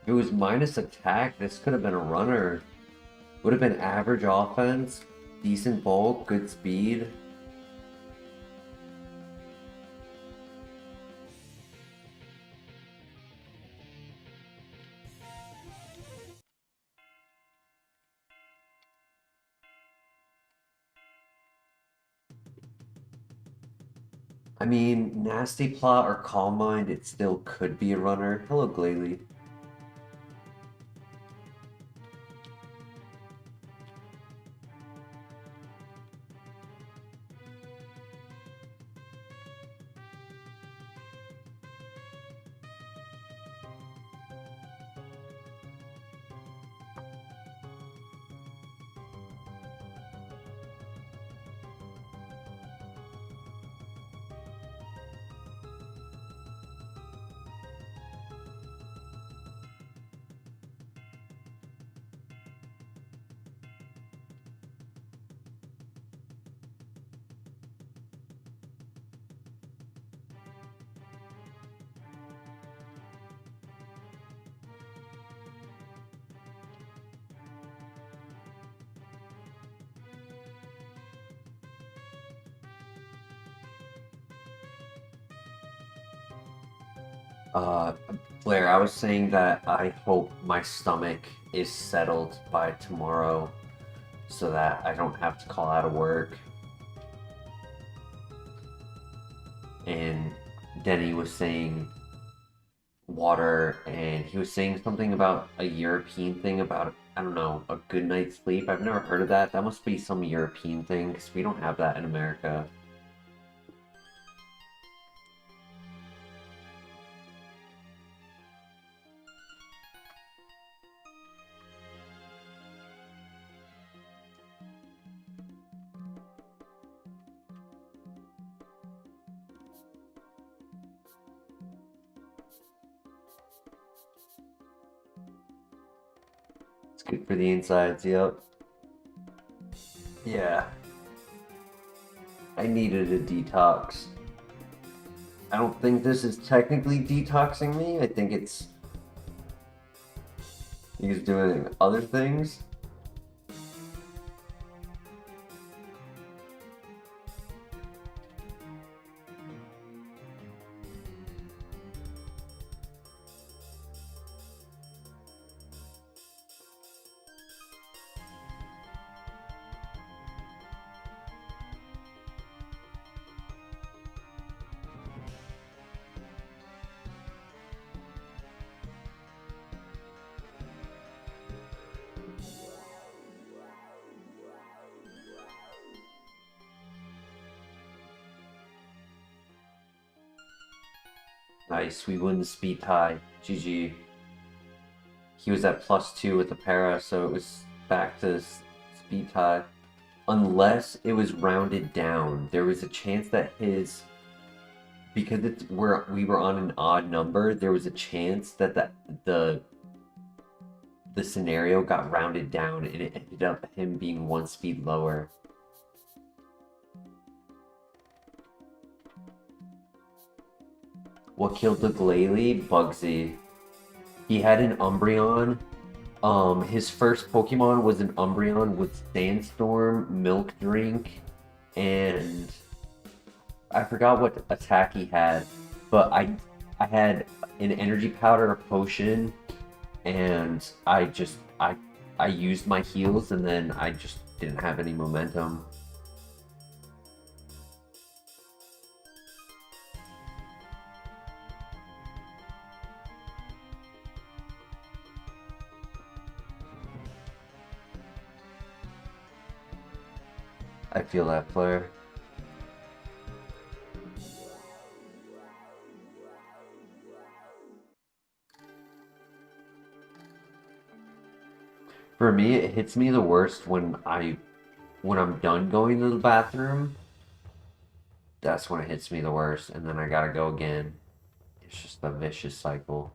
If it was minus attack, this could have been a runner. Would have been average offense, decent bulk, good speed. I mean, Nasty Plot or Calm Mind, it still could be a runner. Hello, Glalie. Blair, I was saying that I hope my stomach is settled by tomorrow so that I don't have to call out of work. And Denny was saying water, and he was saying something about a European thing about, I don't know, a good night's sleep. I've never heard of that. That must be some European thing, because we don't have that in America. It's good for the insides, yep. Yeah. I needed a detox. I don't think this is technically detoxing me. I think it's doing other things. Nice, we win the speed tie. GG. He was at +2 with the para, so it was back to speed tie. Unless it was rounded down, there was a chance that his, because we were on an odd number, there was a chance that the the scenario got rounded down and it ended up him being 1 speed lower. What killed the Glalie? Bugsy. He had an Umbreon. His first Pokemon was an Umbreon with Sandstorm, Milk Drink, and I forgot what attack he had, but I had an energy powder, a potion, and I used my heals, and then I just didn't have any momentum. I feel that, player. For me, it hits me the worst when I'm done going to the bathroom. That's when it hits me the worst, and then I gotta go again. It's just a vicious cycle.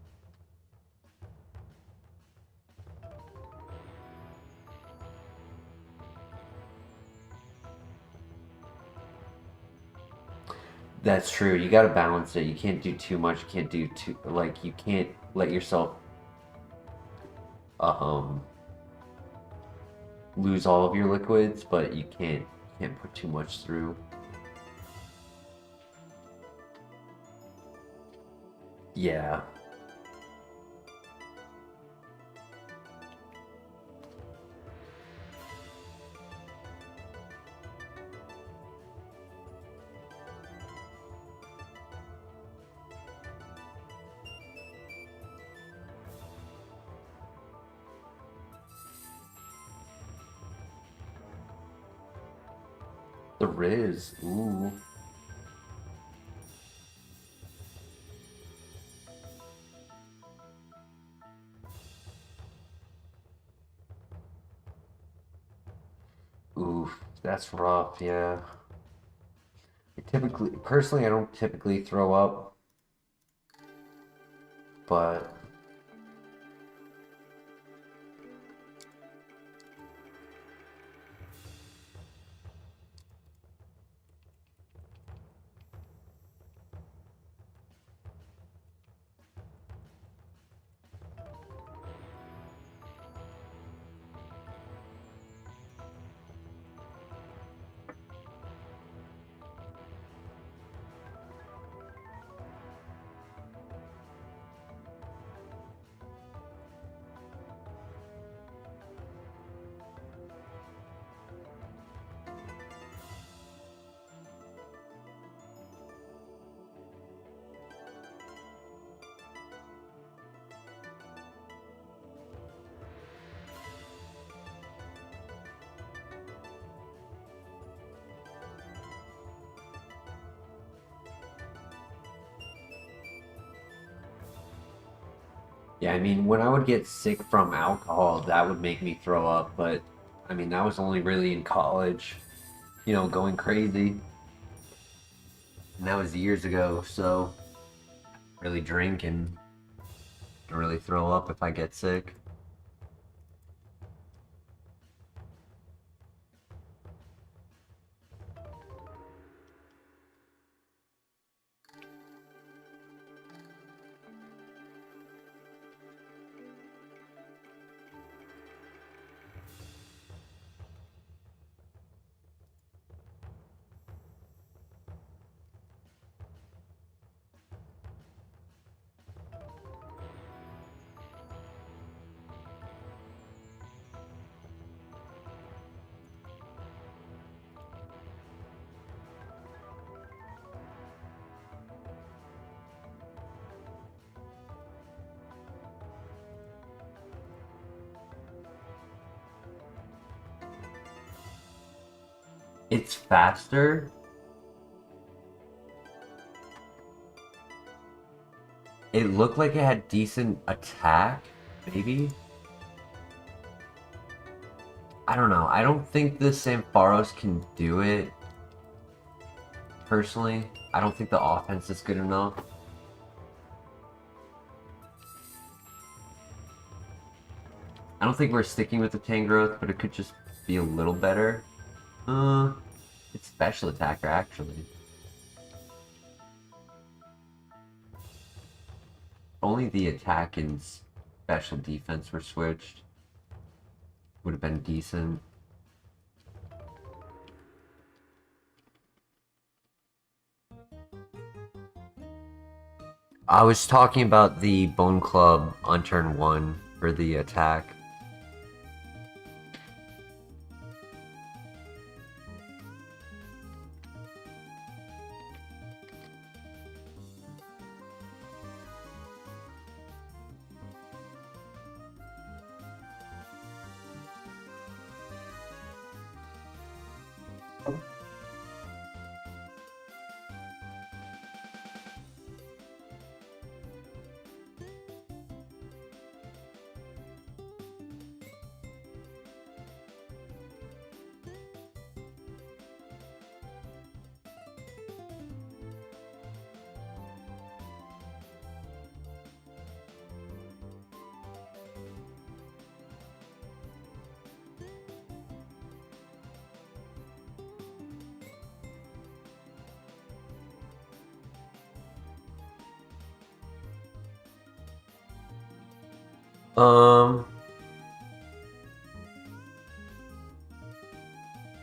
That's true. You gotta balance it. You can't do too much. You can't do too, like, you can't let yourself lose all of your liquids, but you can't put too much through. Yeah. The Riz. Ooh. Oof. That's rough, yeah. Personally, I don't typically throw up, but yeah, I mean, when I would get sick from alcohol, that would make me throw up, but I mean, that was only really in college, going crazy. And that was years ago, so I really drink and don't really throw up if I get sick. It's faster. It looked like it had decent attack, maybe? I don't know. I don't think the Sampharos can do it. Personally, I don't think the offense is good enough. I don't think we're sticking with the Tangrowth, but it could just be a little better. It's special attacker, actually. Only the attack and special defense were switched. Would have been decent. I was talking about the Bone Club on turn 1 for the attack.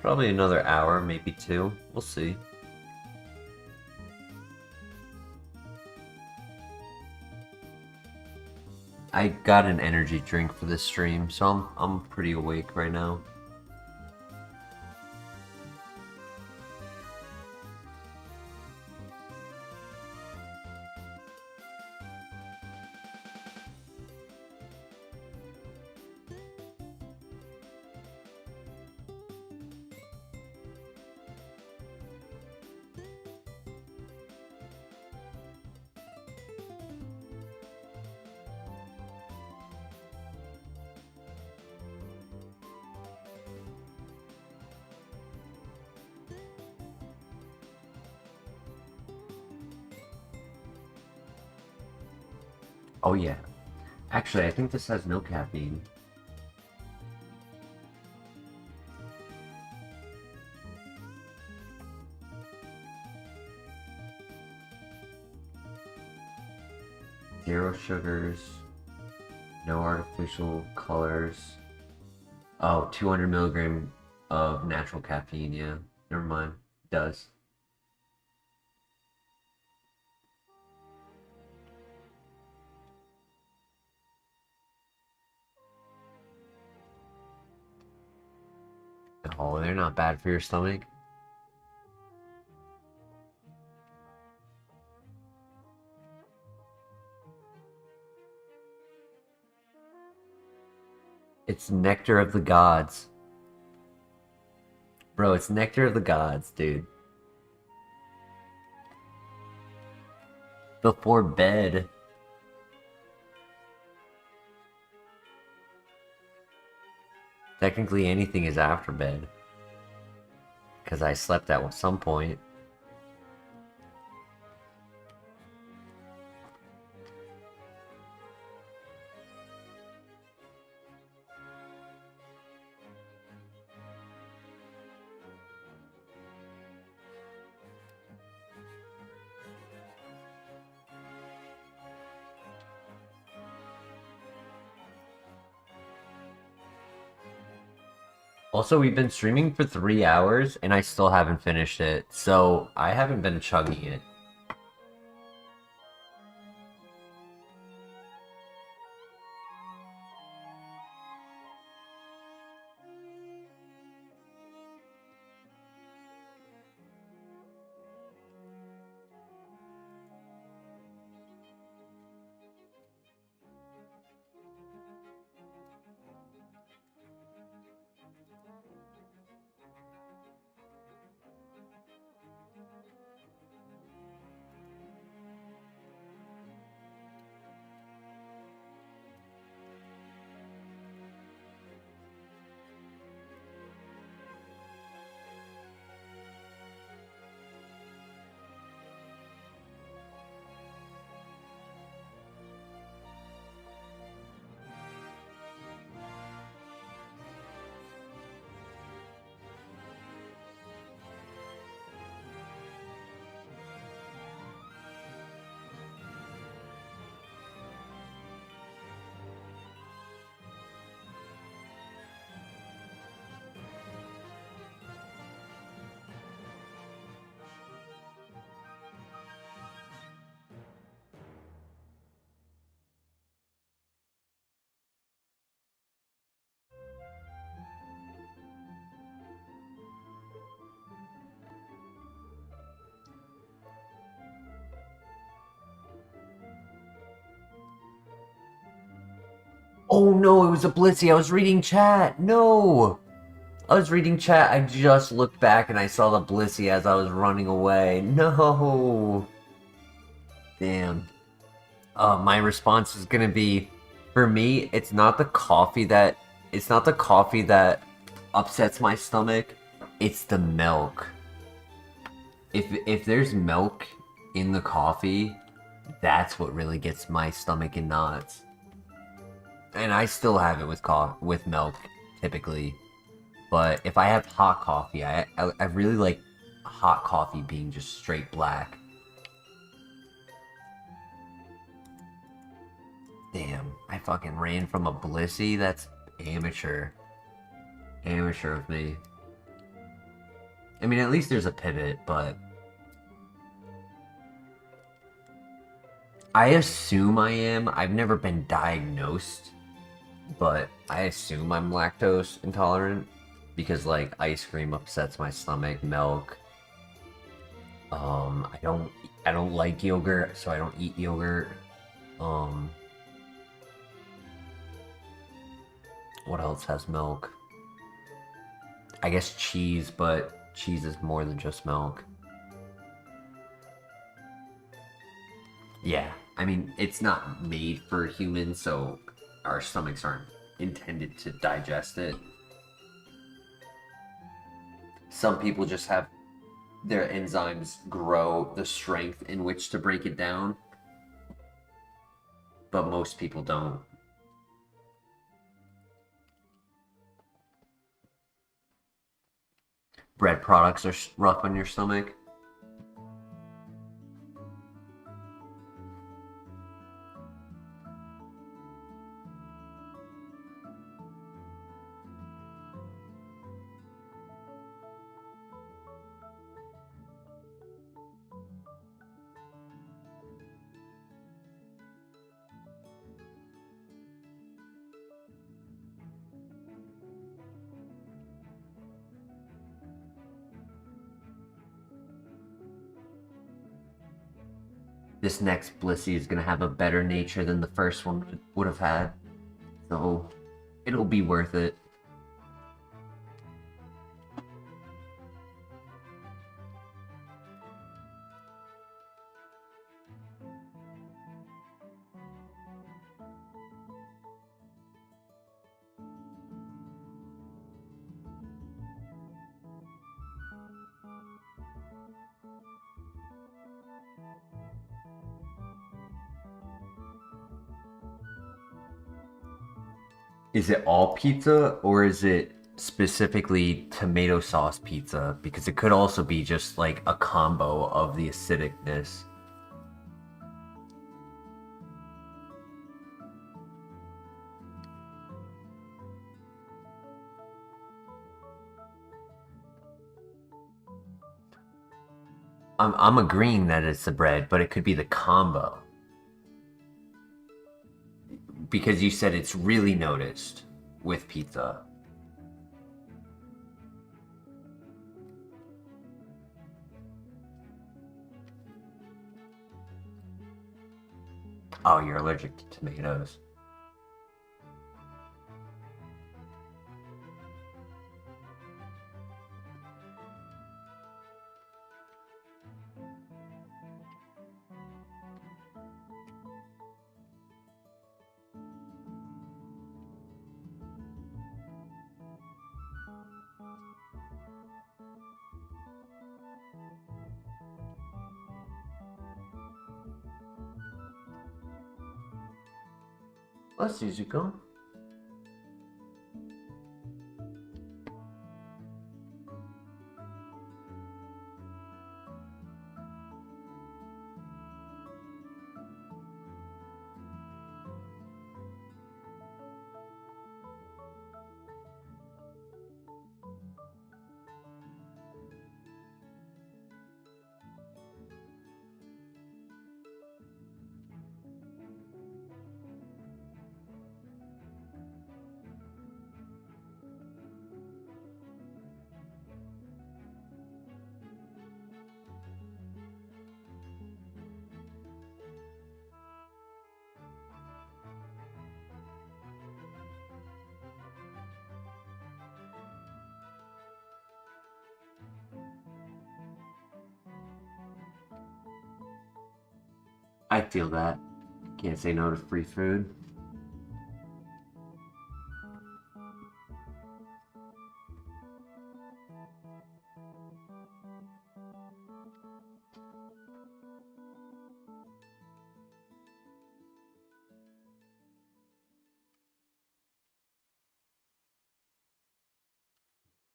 Probably another hour, maybe 2. We'll see. I got an energy drink for this stream, so I'm pretty awake right now. Oh yeah. Actually, I think this has no caffeine. Zero sugars, no artificial colors. Oh, 200 milligram of natural caffeine, yeah. Never mind. It does. Oh, they're not bad for your stomach. It's nectar of the gods. Bro, it's nectar of the gods, dude. Before bed. Technically anything is after bed. Because I slept at some point. Also, we've been streaming for 3 hours, and I still haven't finished it, so I haven't been chugging it. Oh no, it was a blissy. I was reading chat. No. I was reading chat. I just looked back and I saw the blissy as I was running away. No. Damn. My response is gonna be, for me, it's not the coffee that upsets my stomach. It's the milk. If there's milk in the coffee, that's what really gets my stomach in knots. And I still have it with milk typically. But if I have hot coffee, I really like hot coffee being just straight black. Damn, I fucking ran from a blissy? That's amateur. Amateur of me. I mean, at least there's a pivot, but... I assume I am. I've never been diagnosed, but I assume I'm lactose intolerant. Because, like, ice cream upsets my stomach, milk. I don't like yogurt, so I don't eat yogurt. What else has milk? I guess cheese, but cheese is more than just milk. Yeah, I mean, it's not made for humans, so our stomachs aren't intended to digest it. Some people just have their enzymes grow the strength in which to break it down, but most people don't. Bread products are rough on your stomach. This next Blissey is gonna have a better nature than the first one would have had, so it'll be worth it. Is it all pizza, or is it specifically tomato sauce pizza? Because it could also be just like a combo of the acidicness. I'm agreeing that it's the bread, but it could be the combo. Because you said it's really noticed with pizza. Oh, you're allergic to tomatoes. Let's use it go. I feel that. Can't say no to free food.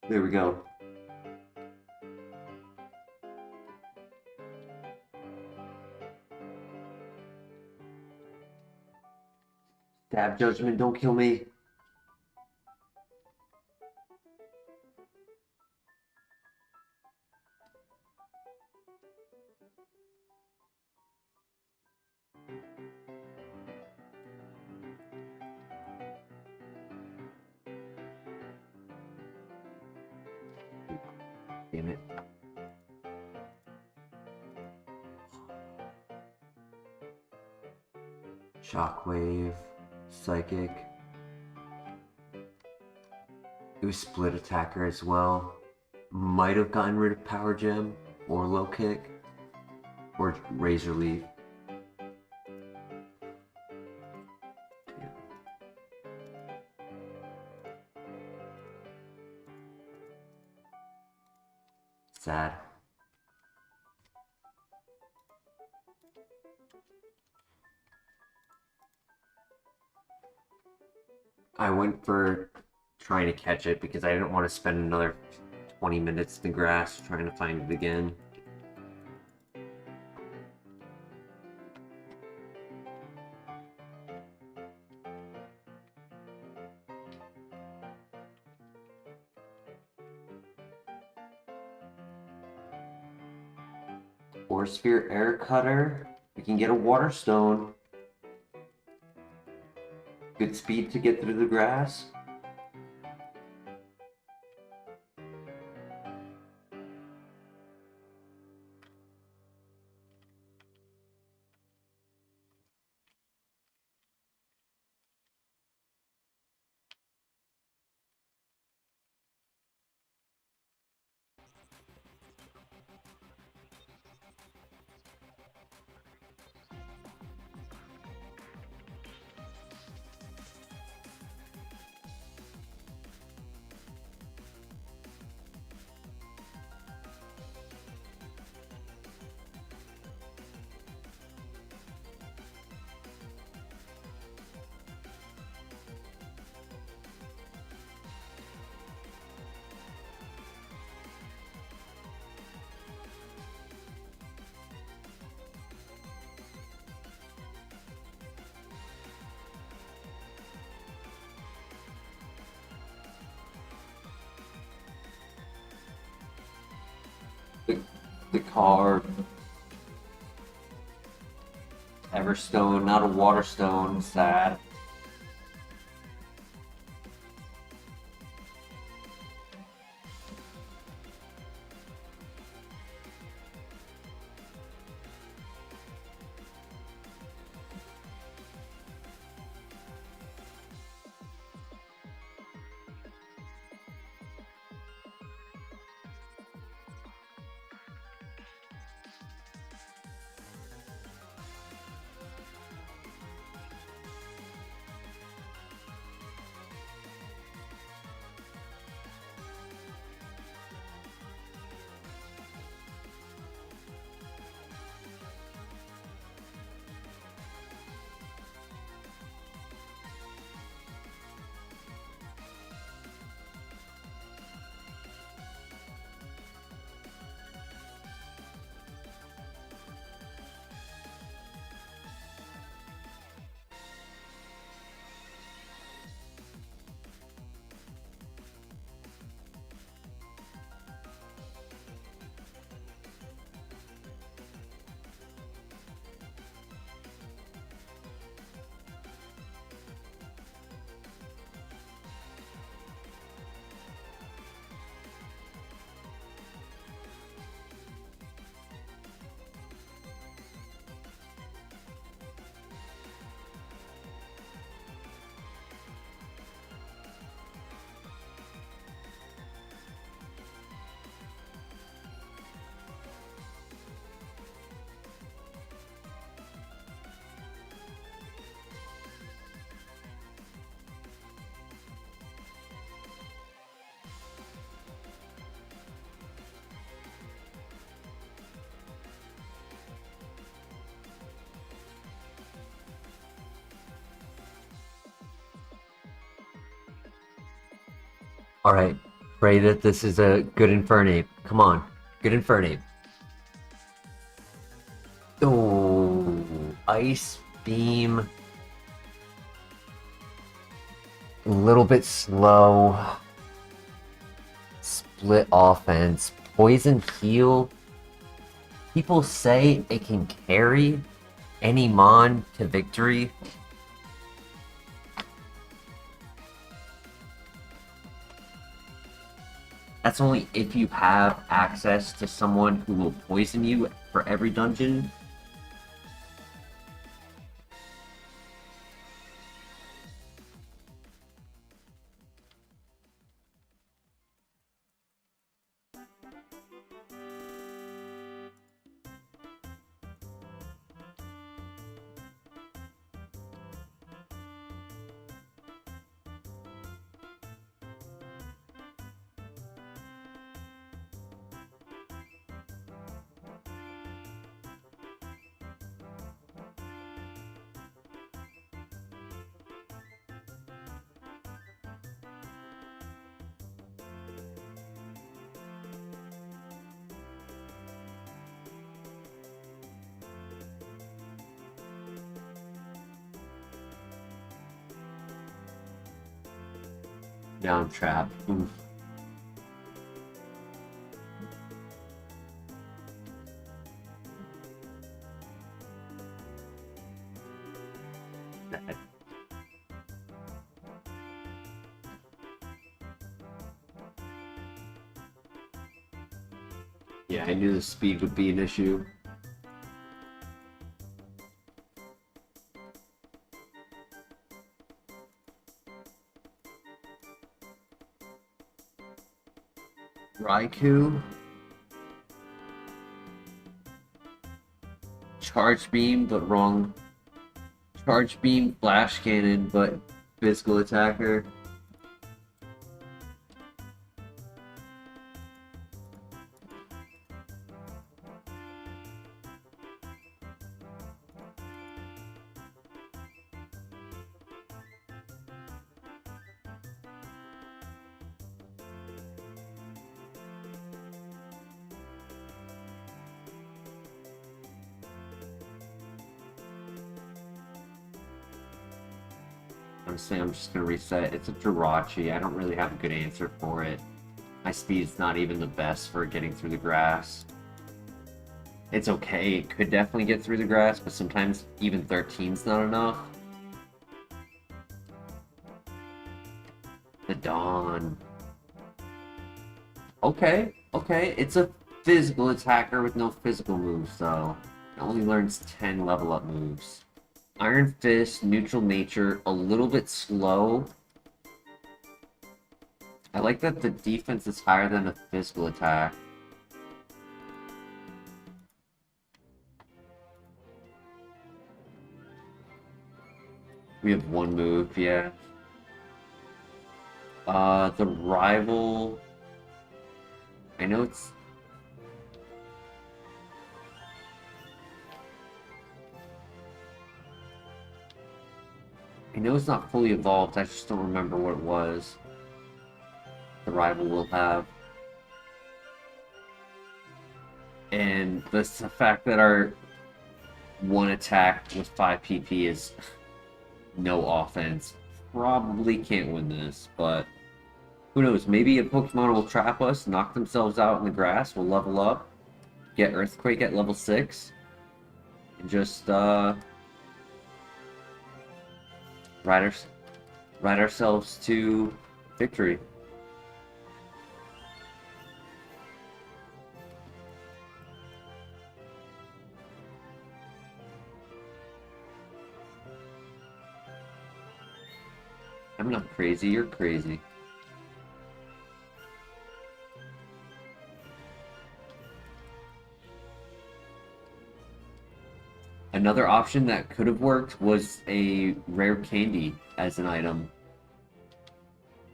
There we go. Stab judgment, don't kill me. Damn it. Shockwave, Psychic. It was Split Attacker as well. Might have gotten rid of Power Gem, or Low Kick, or Razor Leaf. Sad. I went for trying to catch it because I didn't want to spend another 20 minutes in the grass trying to find it again. Force Sphere Air Cutter. We can get a Water Stone. Good speed to get through the grass. The card. Everstone, not a Water Stone. Sad. Alright, pray that this is a good Infernape. Come on, good Infernape. Oh, Ice Beam. A little bit slow. Split offense. Poison Heal. People say it can carry any Mon to victory. That's only if you have access to someone who will poison you for every dungeon. Now I'm trapped. Oof. Yeah, I knew the speed would be an issue. Raikou. Charge Beam, but wrong. Charge Beam, Flash Cannon, but physical attacker. Honestly, I'm just gonna reset. It's a Jirachi. I don't really have a good answer for it. My speed's not even the best for getting through the grass. It's okay, it could definitely get through the grass, but sometimes even 13's not enough. The Dawn. Okay, okay, it's a physical attacker with no physical moves, though. It only learns 10 level up moves. Iron Fist, neutral nature, a little bit slow. I like that the defense is higher than the physical attack. We have one move, yeah. The rival... I know it's... I know it's not fully evolved, I just don't remember what it was. The rival will have. And the fact that our one attack with 5 PP is no offense. Probably can't win this, but who knows? Maybe a Pokemon will trap us, knock themselves out in the grass, we'll level up, get Earthquake at level 6, and just ride ourselves to victory. I'm not crazy, you're crazy. Another option that could have worked was a rare candy as an item.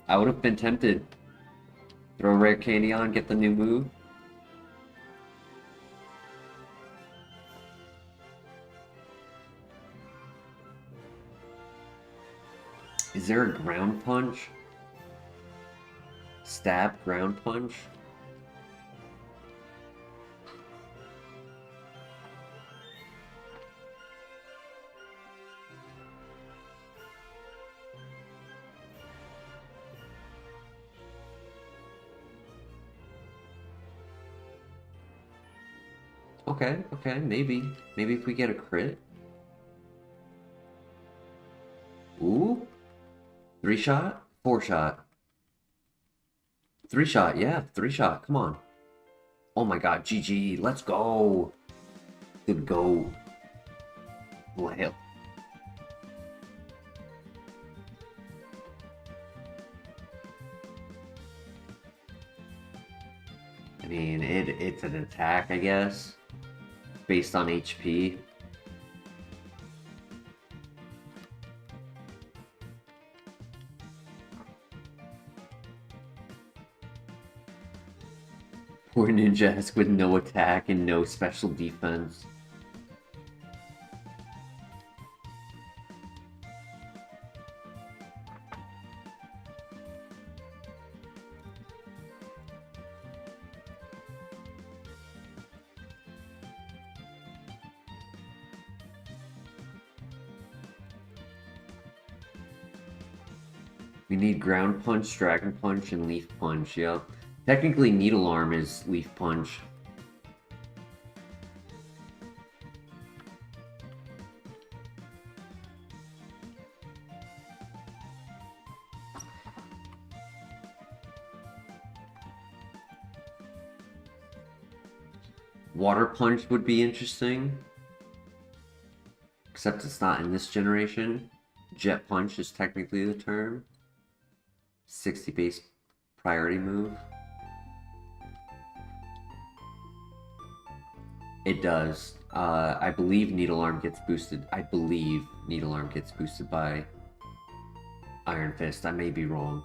I would have been tempted. Throw a rare candy on, get the new move. Is there a ground punch? Stab ground punch. Okay, okay, maybe. Maybe if we get a crit. Ooh. 3-shot? 4-shot. 3-shot, yeah, 3-shot, come on. Oh my god, GG, let's go. The GOAT. Well. I mean, it's an attack, I guess. Based on HP. Poor Ninjask with no attack and no special defense. We need Ground Punch, Dragon Punch, and Leaf Punch, yep. Technically, Needle Arm is Leaf Punch. Water Punch would be interesting. Except it's not in this generation. Jet Punch is technically the term. 60 base priority move. It does. I believe Needle Arm gets boosted. I believe Needle Arm gets boosted by Iron Fist. I may be wrong.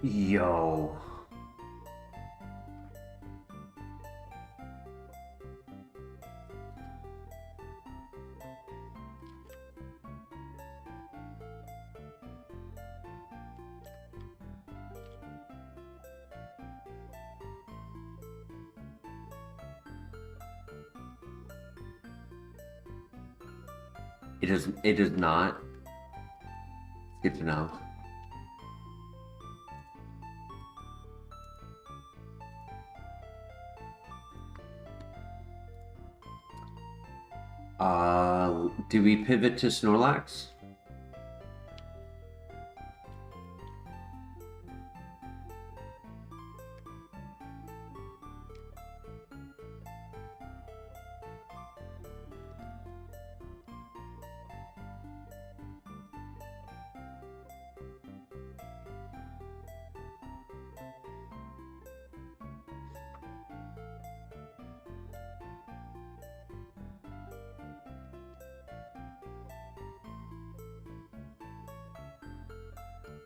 Yo. It does not. It's good to know. Do we pivot to Snorlax?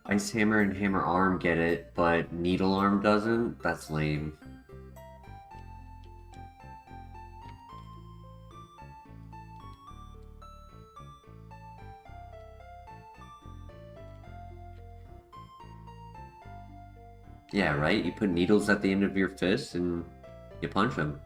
Ice Hammer and Hammer Arm get it, but Needle Arm doesn't? That's lame. Yeah, right? You put needles at the end of your fist and you punch them.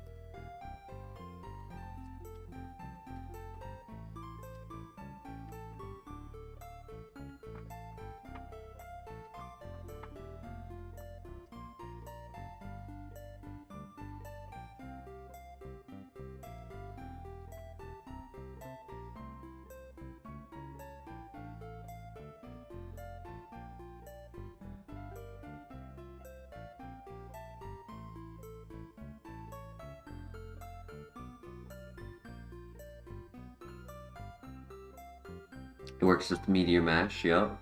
It works with Meteor Mash, yep.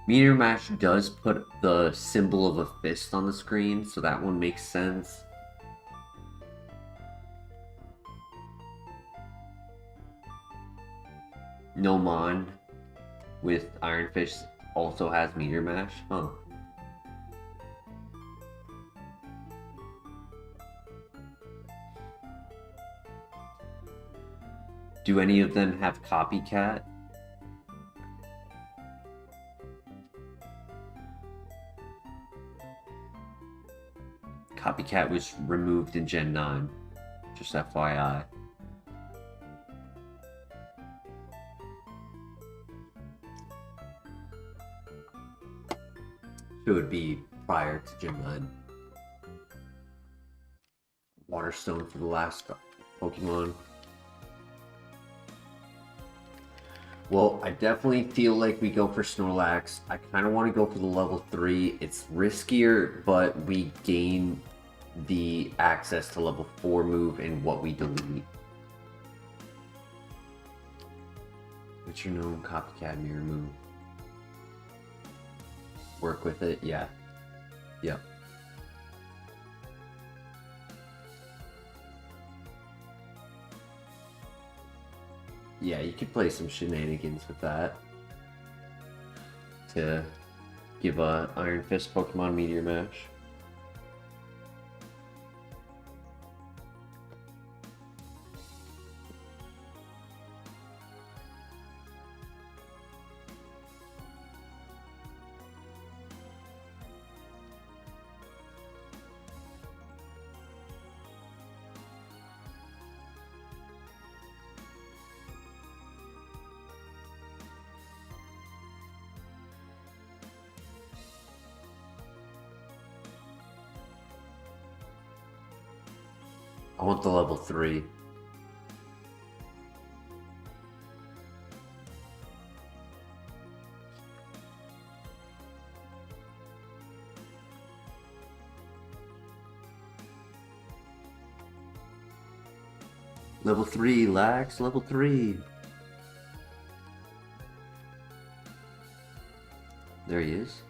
Meteor Mash does put the symbol of a fist on the screen, so that one makes sense. Nomon with Iron Fist also has Meteor Mash, huh? Do any of them have Copycat? Copycat was removed in Gen 9. Just FYI. It would be prior to Gen 9. Waterstone for the last Pokemon. Well, I definitely feel like we go for Snorlax. I kind of want to go for the level 3. It's riskier, but we gain the access to level 4 move and what we delete. What's your known Copycat mirror move? Work with it? Yeah. Yep. Yeah, you could play some shenanigans with that to give a Iron Fist Pokemon Meteor Mash. I want the level 3. Level 3, Lax, level 3. There he is.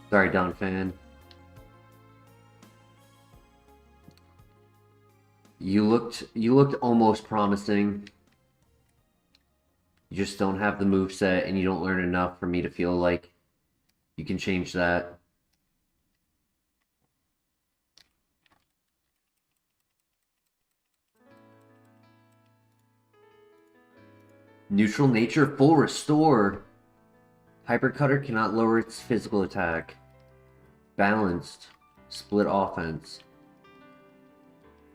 Sorry, Don fan. You looked almost promising. You just don't have the moveset and you don't learn enough for me to feel like you can change that. Neutral nature, full restore. Hyper Cutter cannot lower its physical attack. Balanced, split offense.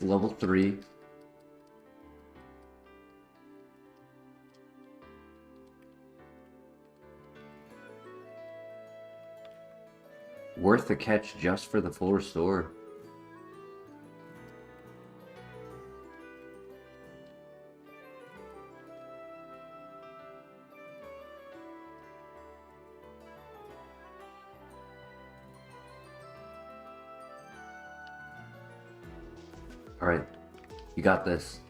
Level 3. Worth the catch just for the full restore. Alright, you got this.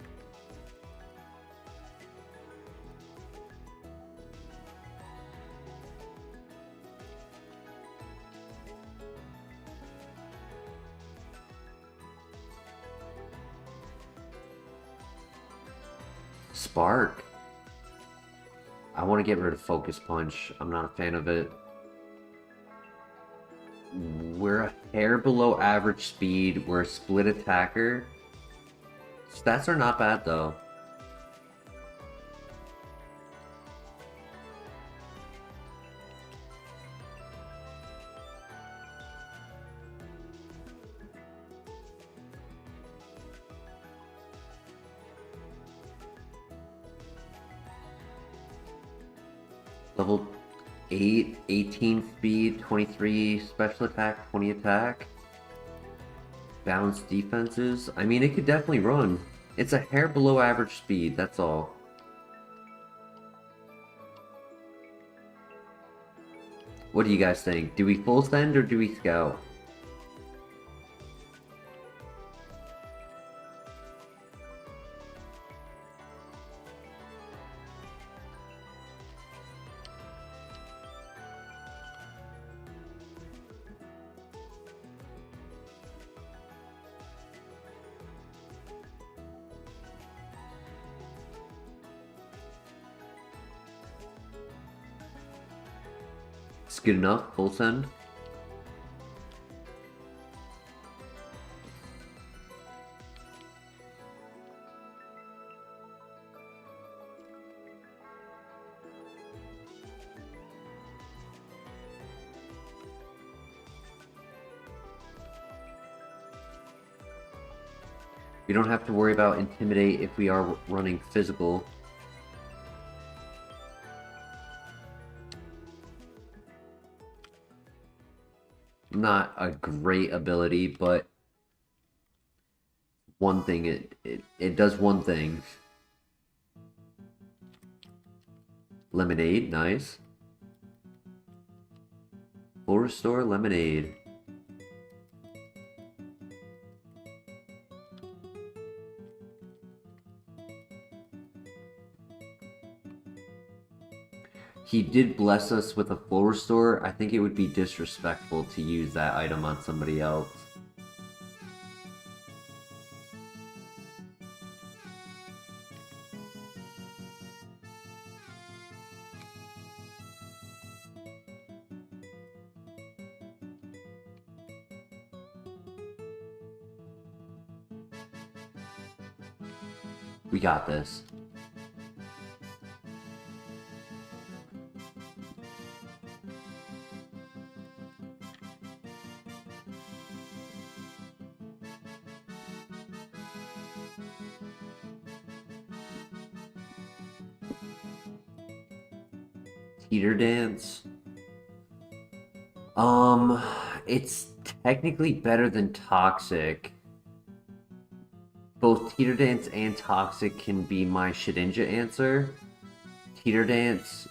Spark. I want to get rid of Focus Punch. I'm not a fan of it. We're a hair below average speed. We're a split attacker. Stats are not bad though. Level 8, 18 speed, 23 special attack, 20 attack. Balanced defenses. I mean, it could definitely run. It's a hair below average speed, that's all. What do you guys think? Do we full send or do we scout? It's good enough, full send. We don't have to worry about intimidate if we are running physical. Not a great ability, but one thing, it does one thing. Lemonade, nice. Full restore, lemonade. He did bless us with a full restore. I think it would be disrespectful to use that item on somebody else. We got this. Teeter dance. It's technically better than toxic. Both teeter dance and toxic can be my Shedinja answer. Teeter dance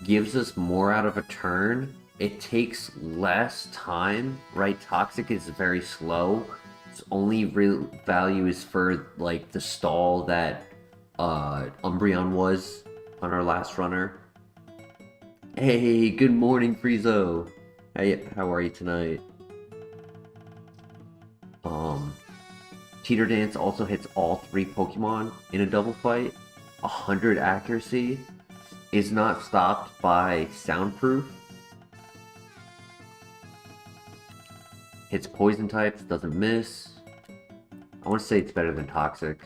gives us more out of a turn. It takes less time, right? Toxic is very slow. Its only real value is for like the stall that Umbreon was on our last runner. Hey, good morning, Friezo. Hey, how are you tonight? Teeter Dance also hits all 3 Pokemon in a double fight. 100 accuracy is not stopped by Soundproof. Hits poison types, doesn't miss. I want to say it's better than Toxic.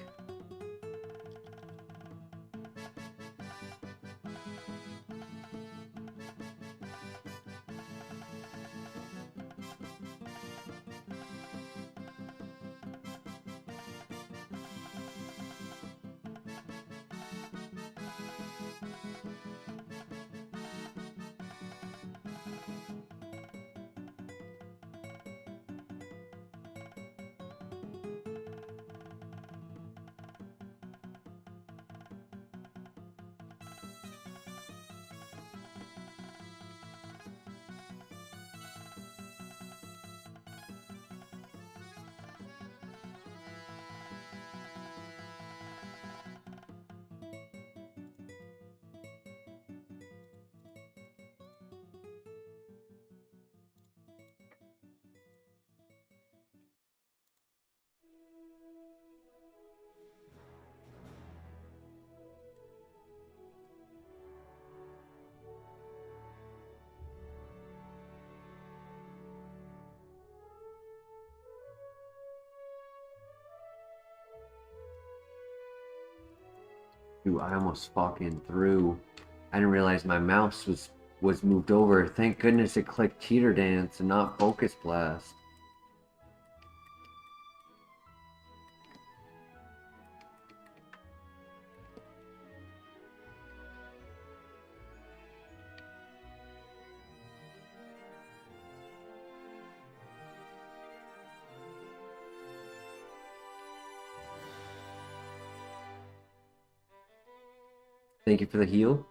Dude, I almost fucking threw. I didn't realize my mouse was moved over. Thank goodness it clicked Teeter Dance and not Focus Blast. Thank you for the heal.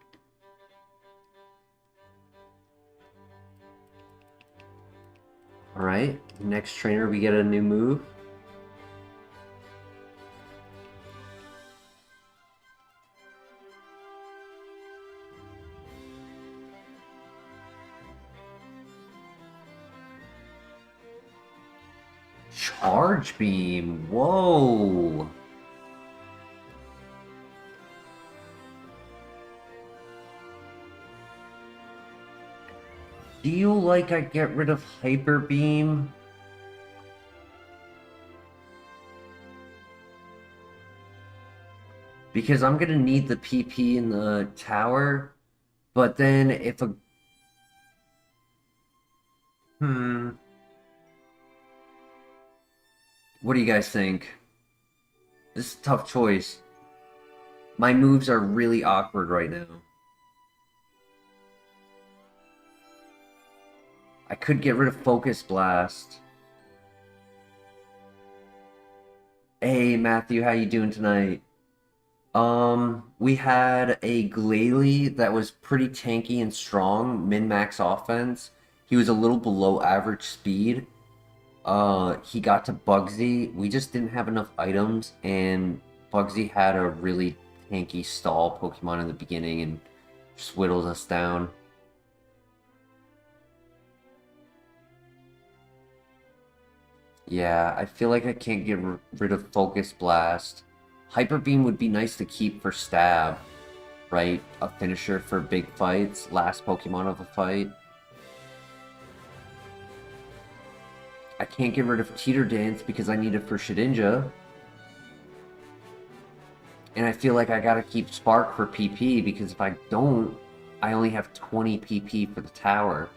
Alright, next trainer we get a new move. Charge Beam, whoa! Feel like I get rid of Hyper Beam? Because I'm gonna need the PP in the tower, but then if a... What do you guys think? This is a tough choice. My moves are really awkward right now. I could get rid of Focus Blast. Hey Matthew, how you doing tonight? We had a Glalie that was pretty tanky and strong, min-max offense. He was a little below average speed. He got to Bugsy. We just didn't have enough items, and Bugsy had a really tanky stall Pokemon in the beginning and just whittled us down. Yeah, I feel like I can't get rid of Focus Blast. Hyper Beam would be nice to keep for stab, right? A finisher for big fights, last Pokemon of a fight. I can't get rid of Teeter Dance because I need it for Shedinja. And I feel like I gotta keep Spark for PP because if I don't, I only have 20 PP for the tower.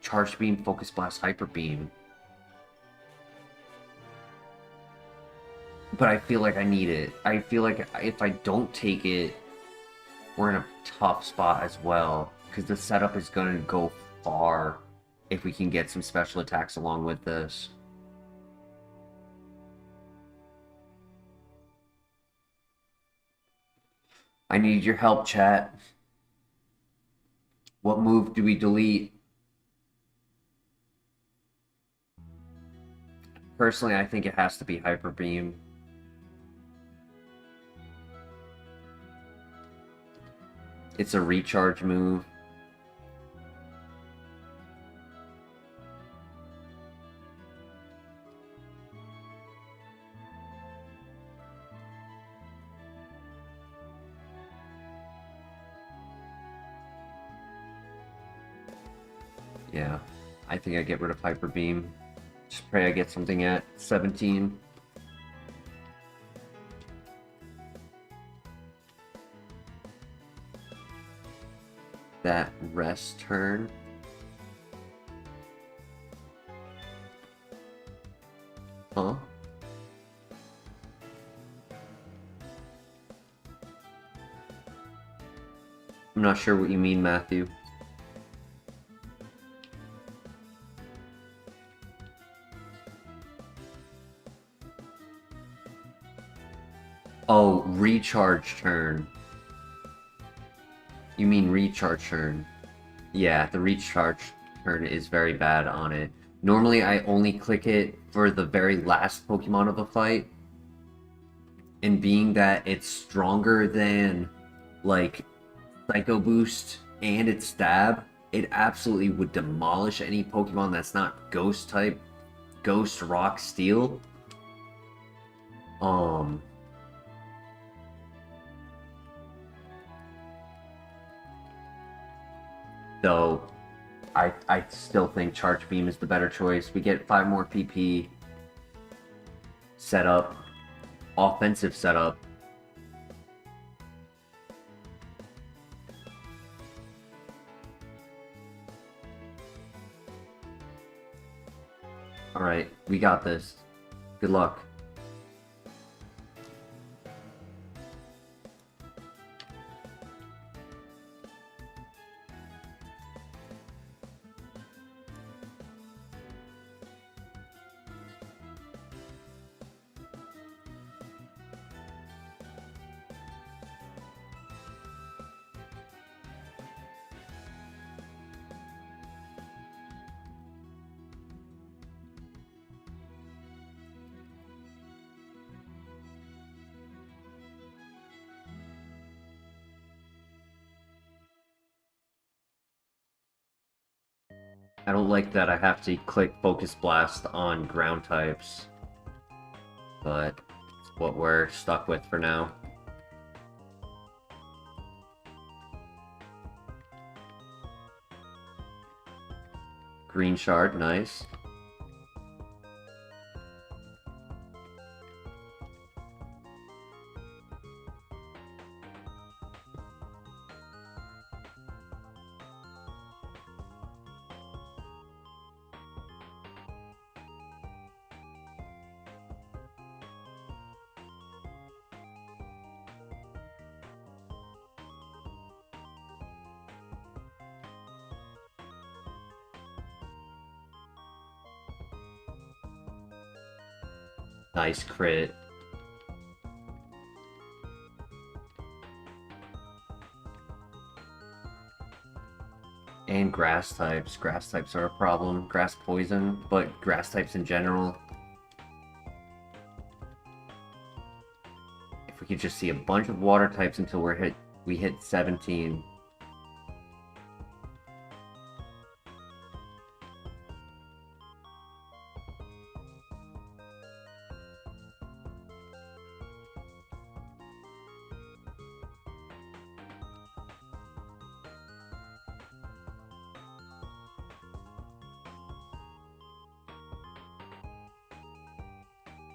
Charge Beam, Focus Blast, Hyper Beam. But I feel like I need it. I feel like if I don't take it, we're in a tough spot as well. Because the setup is going to go far if we can get some special attacks along with this. I need your help, chat. What move do we delete? Personally, I think it has to be Hyper Beam. It's a recharge move. Yeah, I think I get rid of Hyper Beam. Just pray I get something at 17. That rest turn. Huh? I'm not sure what you mean, Matthew. Oh, recharge turn. You mean recharge turn. Yeah, the recharge turn is very bad on it. Normally, I only click it for the very last Pokemon of a fight. And being that it's stronger than, like, Psycho Boost and its stab, it absolutely would demolish any Pokemon that's not Ghost type. Ghost, Rock, Steel. Though, I still think Charge Beam is the better choice. We get 5 more PP. Setup. Offensive setup. Alright, we got this. Good luck. I don't like that I have to click Focus Blast on ground types, but it's what we're stuck with for now. Green Shard, nice. Nice crit. And grass types. Grass types are a problem. Grass poison, but grass types in general. If we could just see a bunch of water types until we hit 17.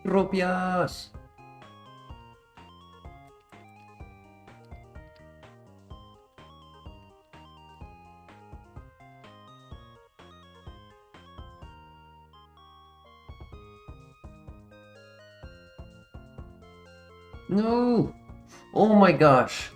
Tropius! No! Oh my gosh!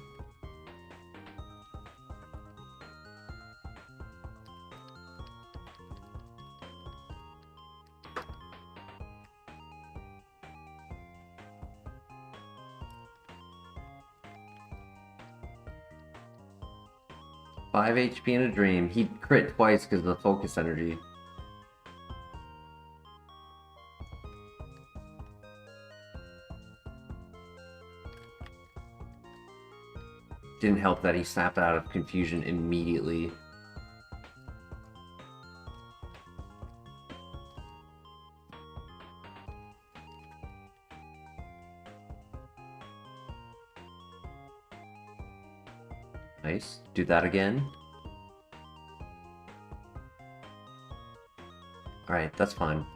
Five HP in a dream. He crit twice because of the focus energy. Didn't help that he snapped out of confusion immediately. Nice. Do that again. Alright, that's fine.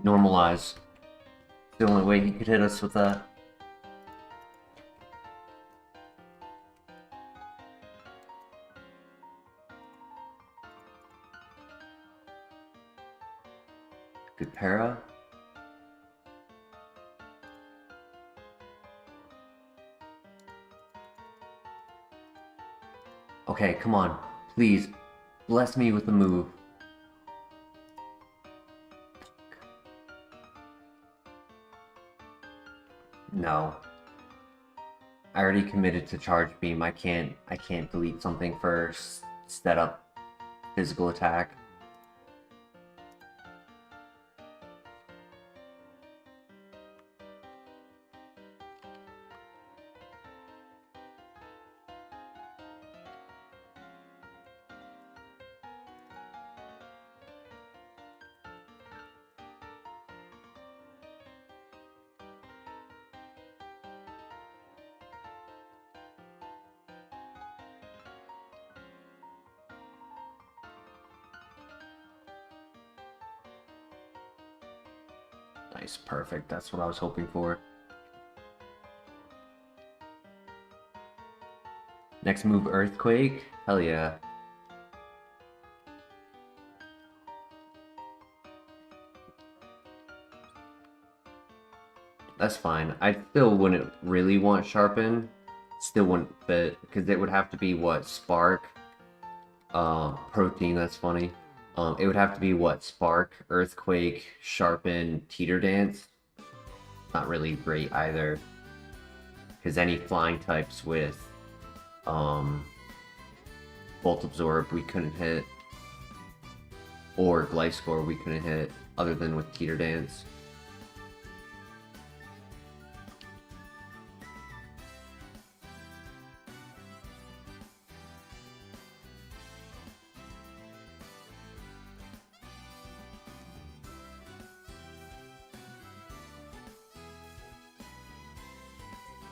Normalize. The only way he could hit us with that. Good para. Okay, come on. Please. Bless me with the move. No. I already committed to charge beam. I can't delete something first. Set up physical attack. Nice, perfect. That's what I was hoping for. Next move, Earthquake. Hell yeah. That's fine. I still wouldn't really want Sharpen, Still wouldn't fit, because it would have to be what? Spark? Protein, that's funny. It would have to be what? Spark, Earthquake, Sharpen, Teeter Dance. Not really great either. Because any flying types with Bolt Absorb we couldn't hit. Or Gliscor we couldn't hit, other than with Teeter Dance.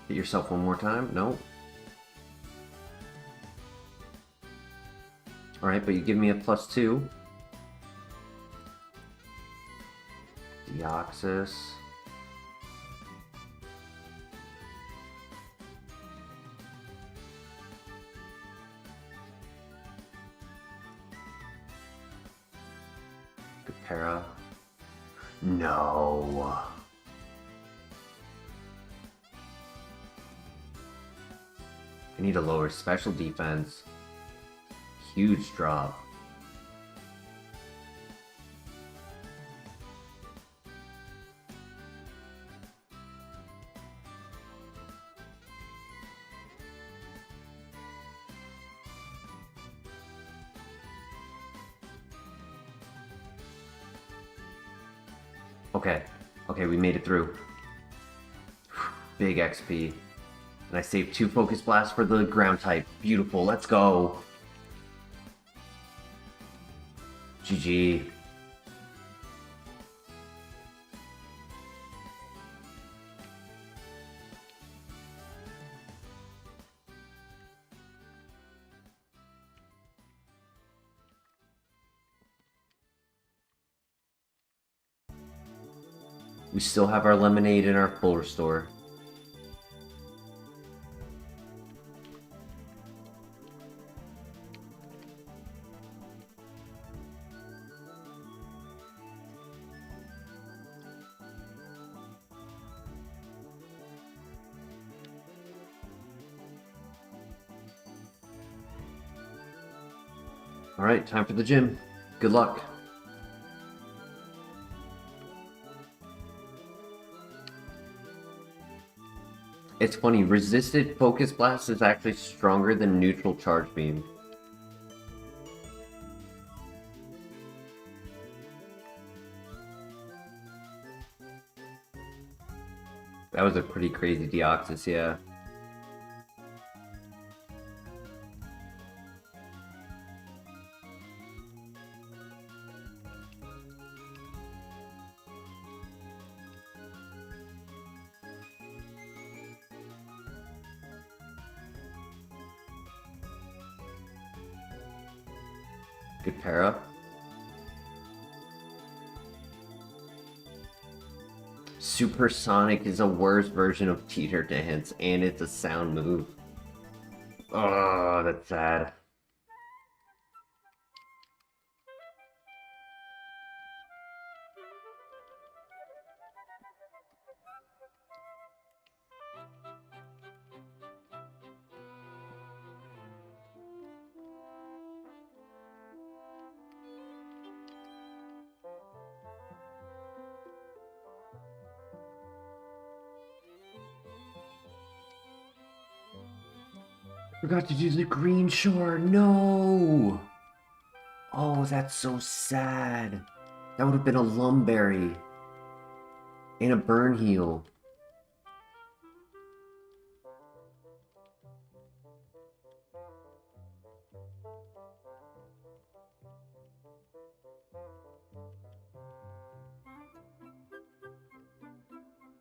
Hit yourself one more time? No. Alright, but you give me a +2. Deoxys. Para. No. I need a lower special defense. Huge drop. Okay, we made it through. Big XP. And I saved 2 Focus Blasts for the ground type. Beautiful, let's go. GG. We still have our lemonade and our full restore. Alright, time for the gym. Good luck. It's funny, resisted Focus Blast is actually stronger than neutral Charge Beam. That was a pretty crazy Deoxys, yeah. Good para. Supersonic is a worse version of Teeter Dance, and it's a sound move. Oh, that's sad. Forgot to do the green shore, no! Oh, that's so sad. That would have been a Lumberry. And a Burn Heal.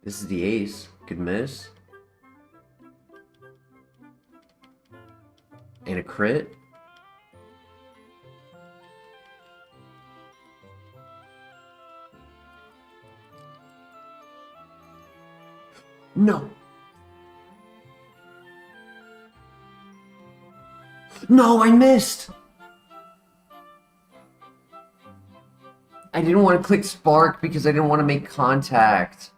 This is the ace. Good miss. And a crit. No. No, I missed. I didn't want to click Spark because I didn't want to make contact.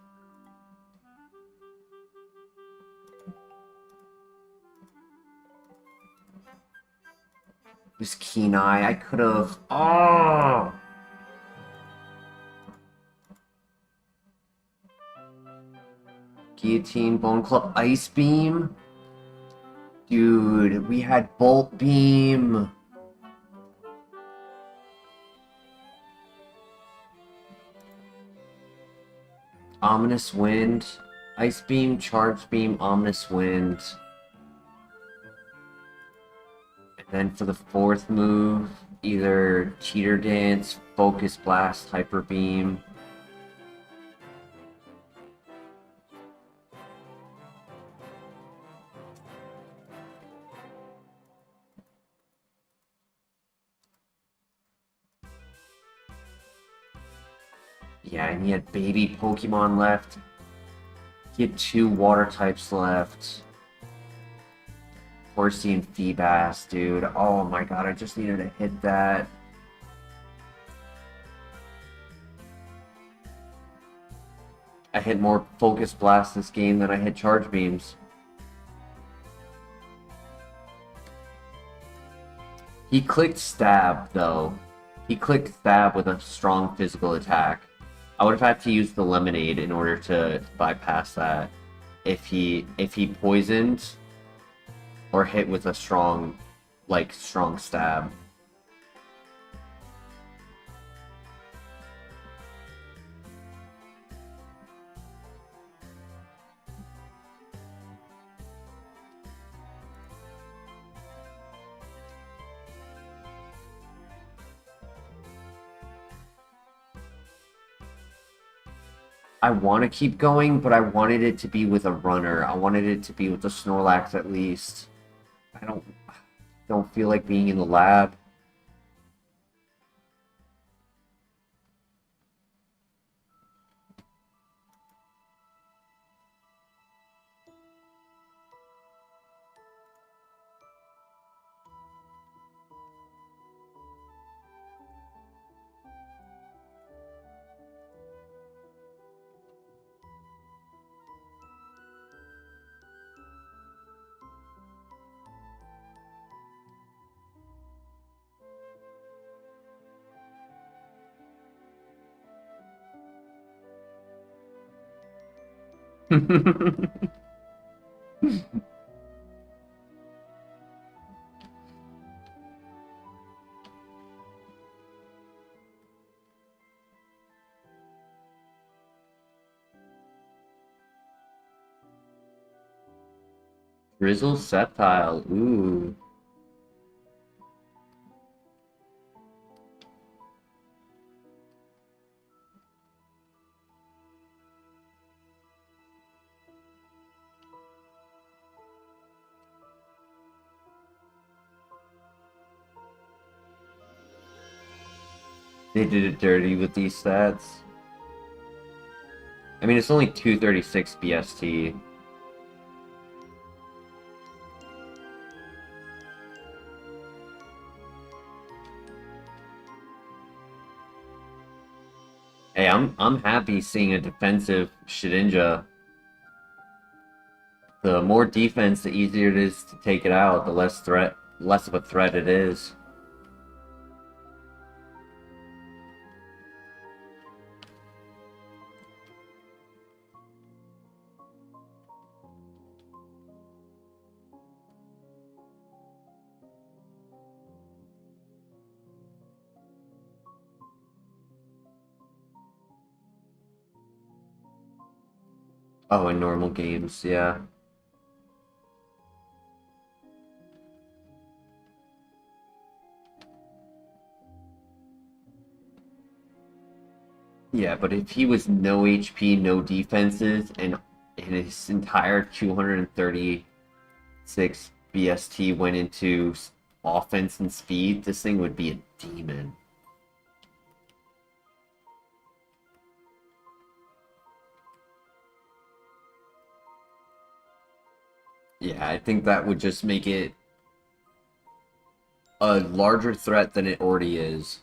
This keen eye, I could have. Oh! Guillotine, Bone Club, Ice Beam. Dude, we had Bolt Beam. Ominous Wind. Ice Beam, Charge Beam, Ominous Wind. And then for the fourth move, either Cheater Dance, Focus Blast, Hyper Beam. Yeah, and he had baby Pokemon left. He had 2 water types left. Horsey and Feebas, dude. Oh my god, I just needed to hit that. I hit more Focus Blast this game than I hit Charge Beams. He clicked Stab, though. He clicked Stab with a strong physical attack. I would have had to use the Lemonade in order to bypass that. If he poisoned or hit with a strong Stab. I want to keep going, but I wanted it to be with a runner. I wanted it to be with the Snorlax at least. I don't feel like being in the lab. Drizzle Sceptile, ooh. They did it dirty with these stats. I mean, it's only 236 BST. Hey, I'm happy seeing a defensive Shedinja. The more defense, the easier it is to take it out, the less of a threat it is. Oh, in normal games, yeah. Yeah, but if he was no HP, no defenses, and his entire 236 BST went into offense and speed, this thing would be a demon. Yeah, I think that would just make it a larger threat than it already is.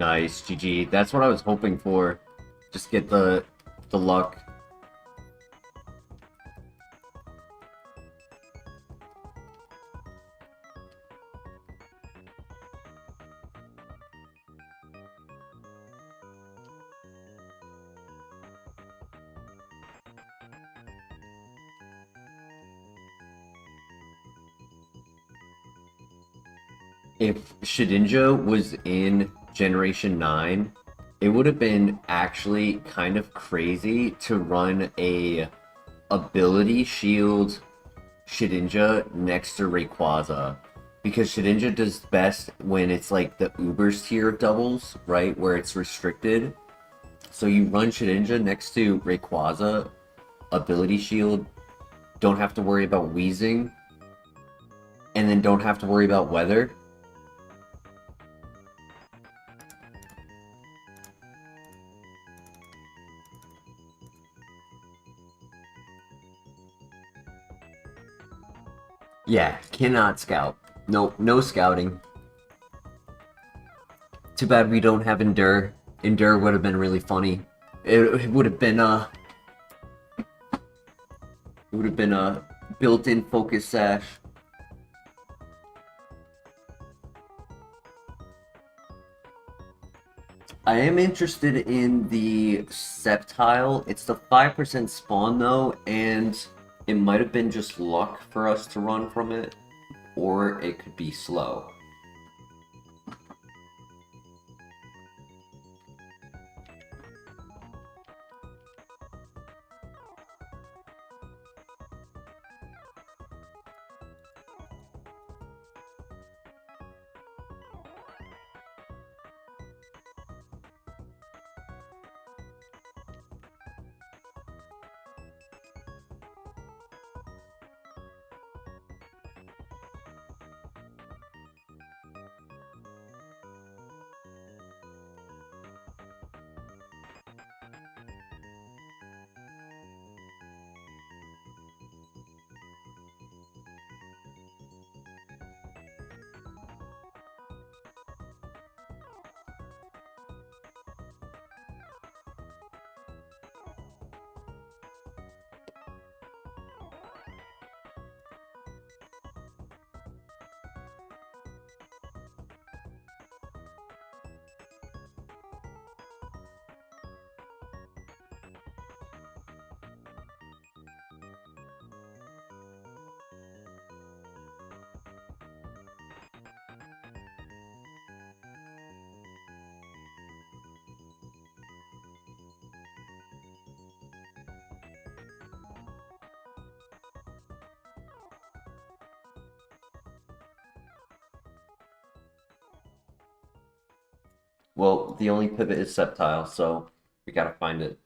Nice, GG. That's what I was hoping for. Just get the luck. If Shedinja was in Generation 9, it would have been actually kind of crazy to run a ability shield Shedinja next to Rayquaza. Because Shedinja does best when it's like the Uber's tier of doubles, right? Where it's restricted. So you run Shedinja next to Rayquaza, ability shield, don't have to worry about wheezing, and then don't have to worry about weather. Yeah, cannot scout. No, no scouting. Too bad we don't have Endure. Endure would have been really funny. It would have been a built-in focus sash. I am interested in the Sceptile. It's the 5% spawn though, and it might have been just luck for us to run from it, or it could be slow. Well, the only pivot is Sceptile, so we gotta find it.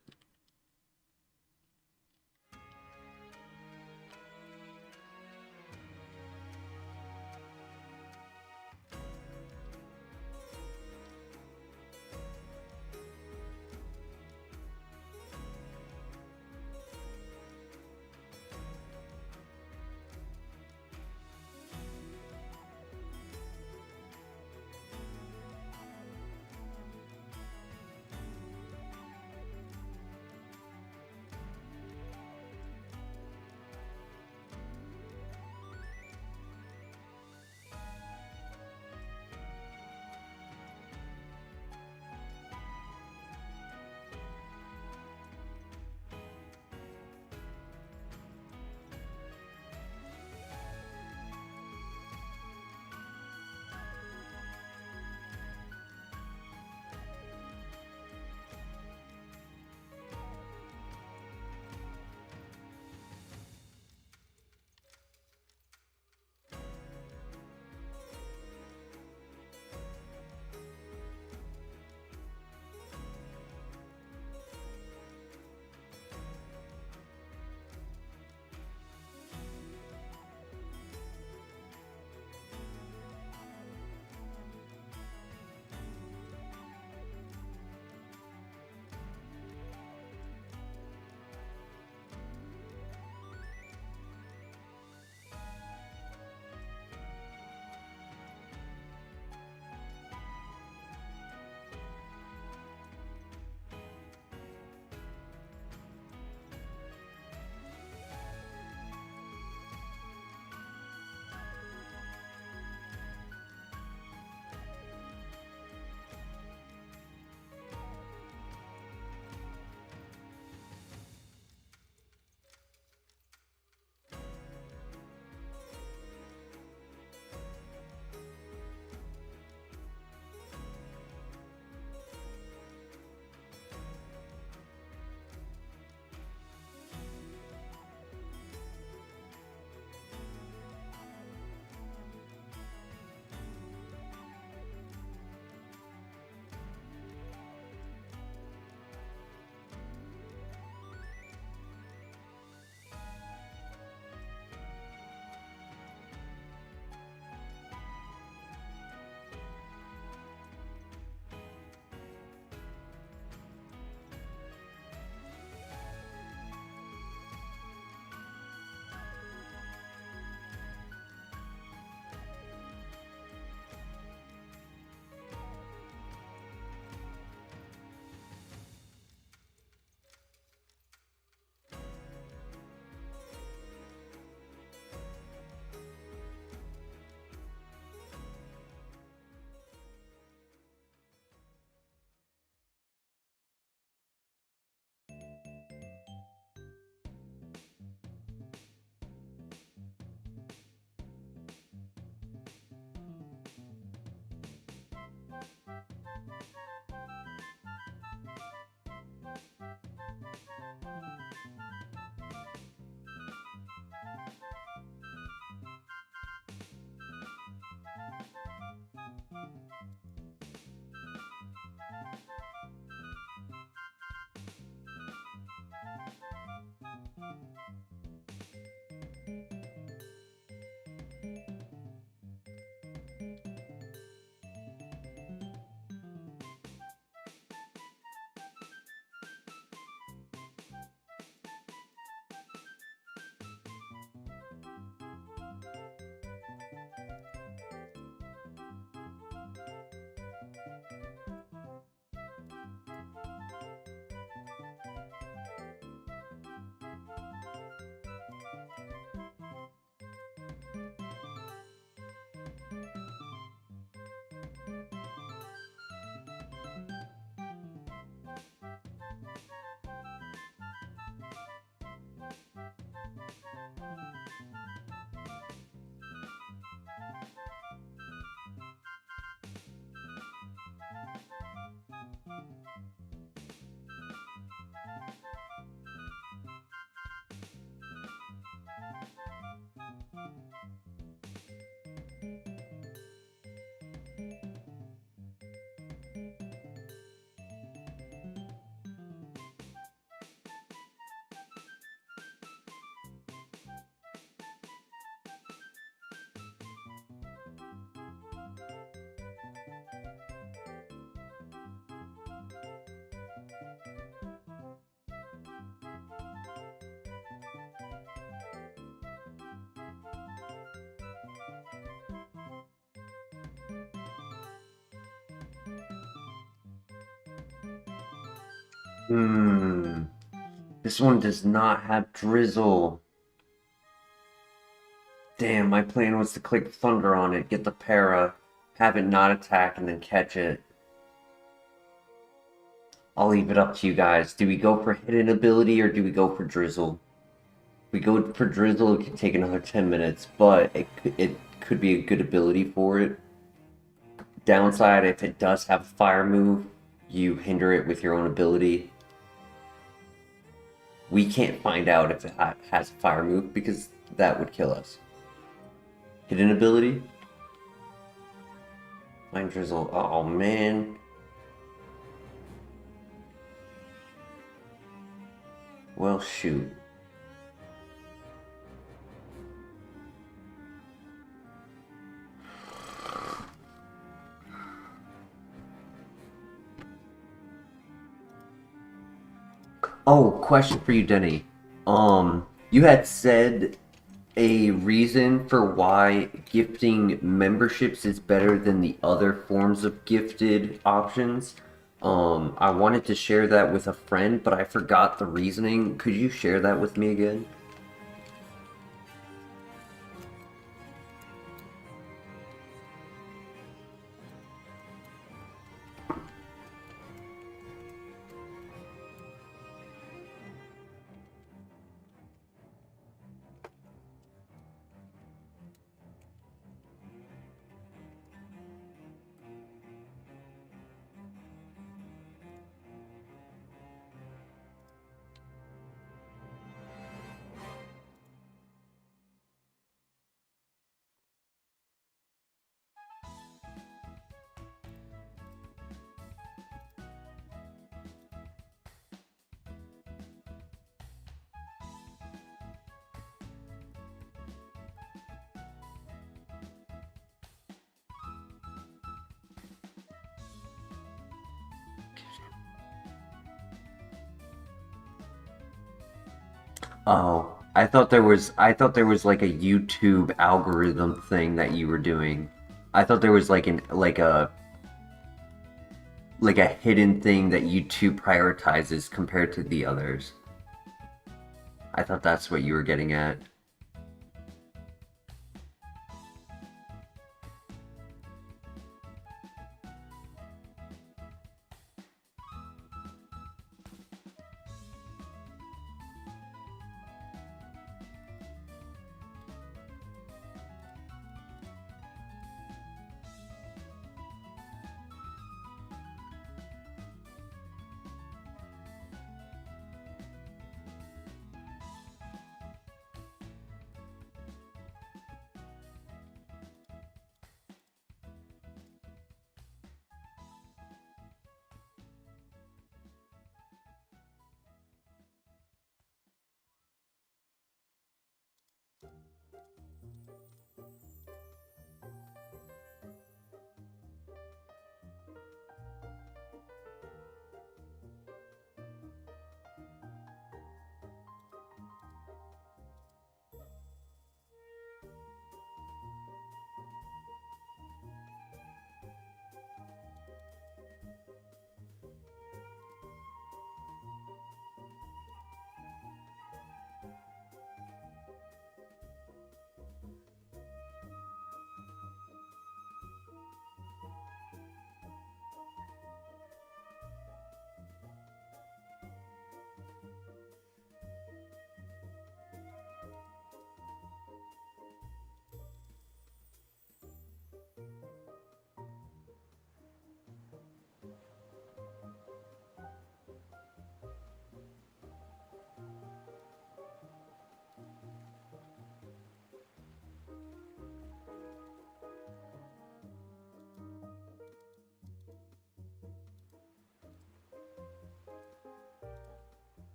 This one does not have drizzle. Damn, my plan was to click Thunder on it, get the para, have it not attack, and then catch it. I'll leave it up to you guys. Do we go for hidden ability or do we go for drizzle? If we go for drizzle, it could take another 10 minutes, but it could be a good ability for it. Downside, if it does have a fire move, you hinder it with your own ability. We can't find out if it has a fire move because that would kill us. Hidden ability? Find drizzle. Oh man. Well, shoot. Oh, question for you, Denny. You had said a reason for why gifting memberships is better than the other forms of gifted options. I wanted to share that with a friend, but I forgot the reasoning. Could you share that with me again? Oh, I thought there was like a YouTube algorithm thing that you were doing. I thought there was like like a hidden thing that YouTube prioritizes compared to the others. I thought that's what you were getting at.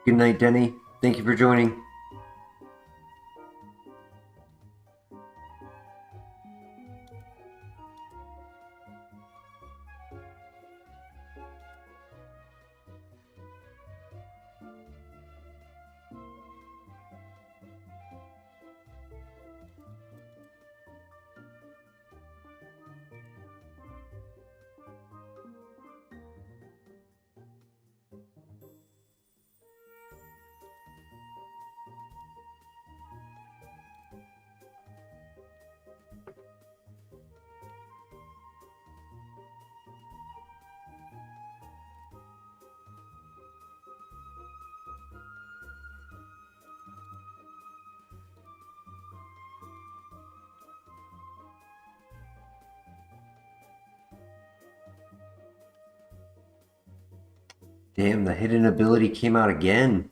Good night, Denny. Thank you for joining. Damn, the hidden ability came out again.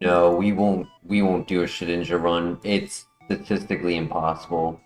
No, we won't do a Shedinja run. It's statistically impossible.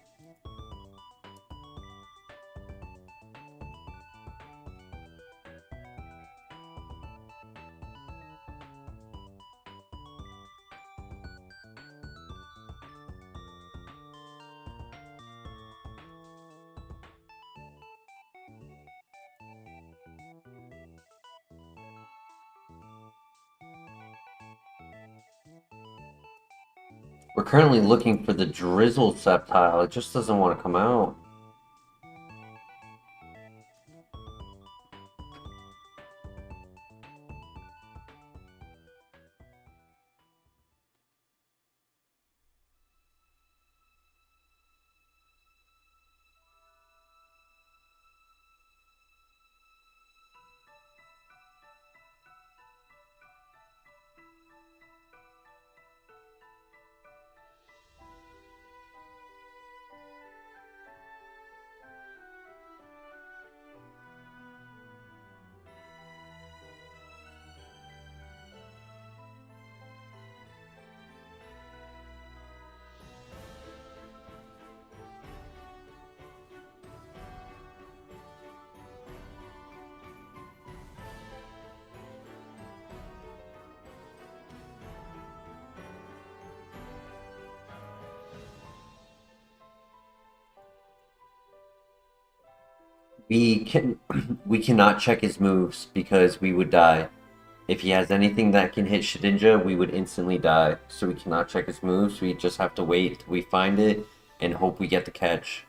We're currently looking for the Drizzle Sceptile. It just doesn't want to come out. We cannot check his moves because we would die. If he has anything that can hit Shedinja, we would instantly die. So we cannot check his moves. We just have to wait till we find it and hope we get the catch.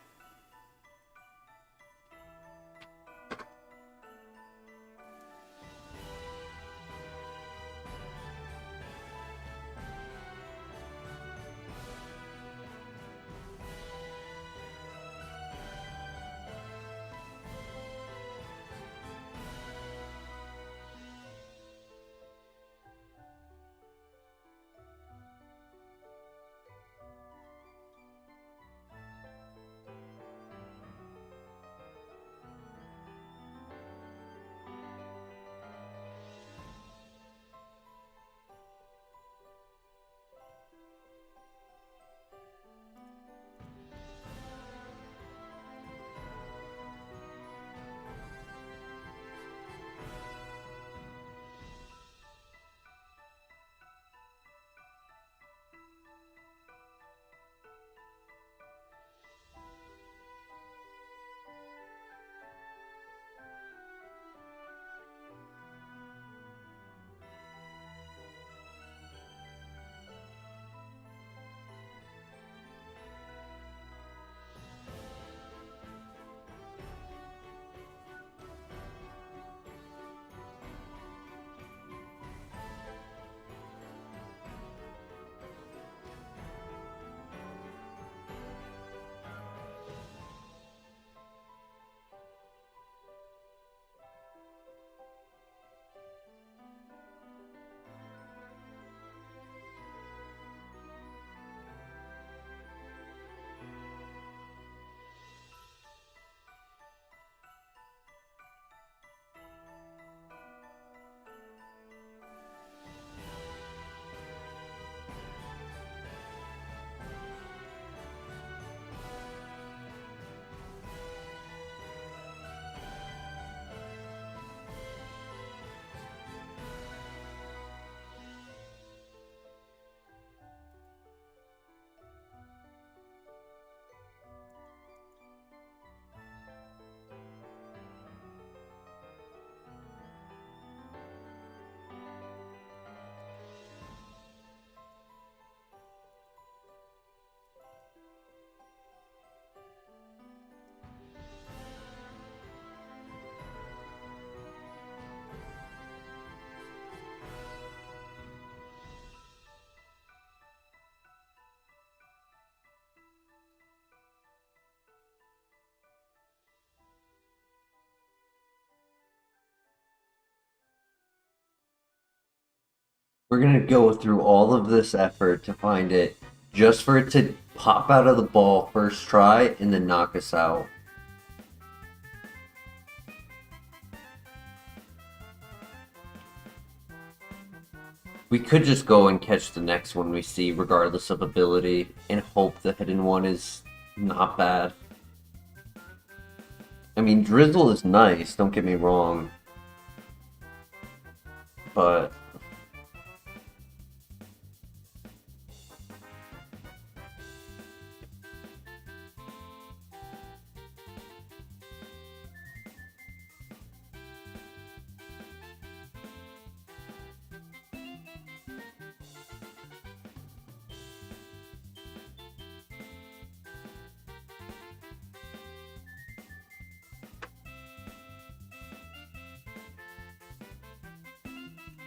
We're gonna go through all of this effort to find it just for it to pop out of the ball first try and then knock us out. We could just go and catch the next one we see, regardless of ability, and hope the hidden one is not bad. I mean, Drizzle is nice, don't get me wrong, but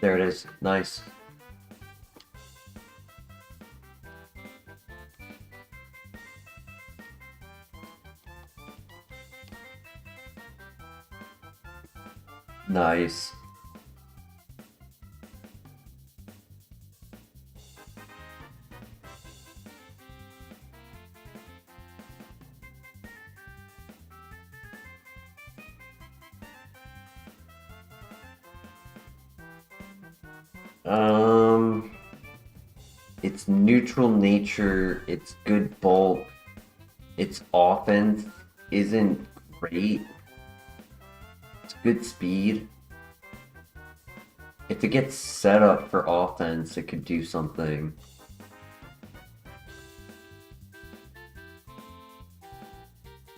there it is. Nice. Nice. Um, it's neutral nature, it's good bulk, its offense isn't great, it's good speed. If it gets set up for offense, it could do something.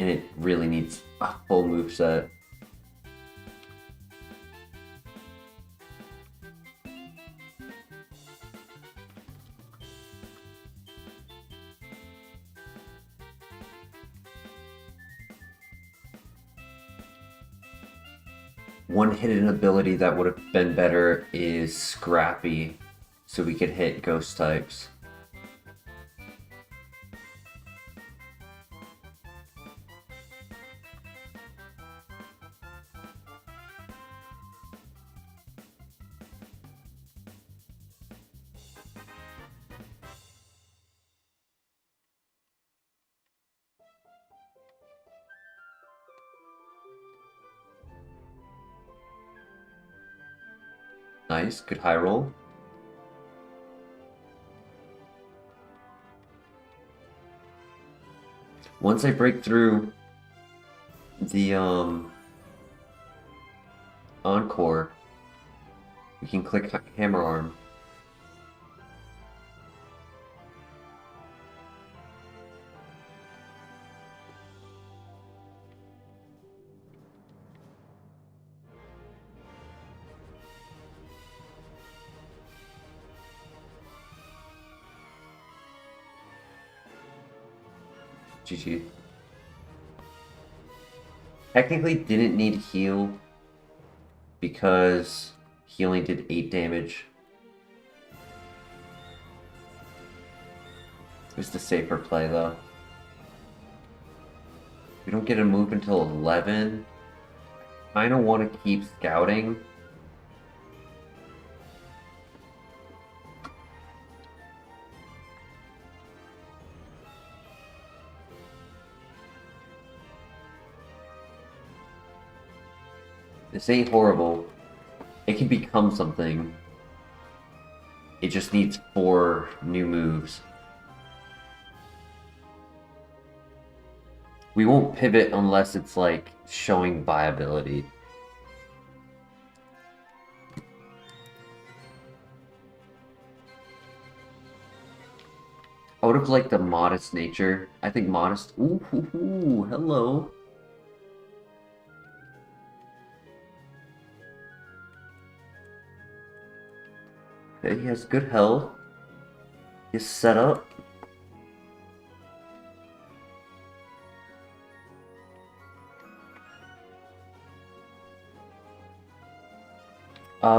and it really needs a full moveset. One hidden ability that would have been better is Scrappy, so we could hit ghost types. Nice, good high roll. Once I break through the Encore, we can click Hammer Arm. GG. Technically didn't need heal because he only did 8 damage. It was the safer play though. We don't get a move until 11. I kinda want to keep scouting. This ain't horrible. It can become something. It just needs 4 new moves. We won't pivot unless it's like showing viability. I would have liked the modest nature. I think modest. Ooh, hello. Okay, he has good health. He's set up.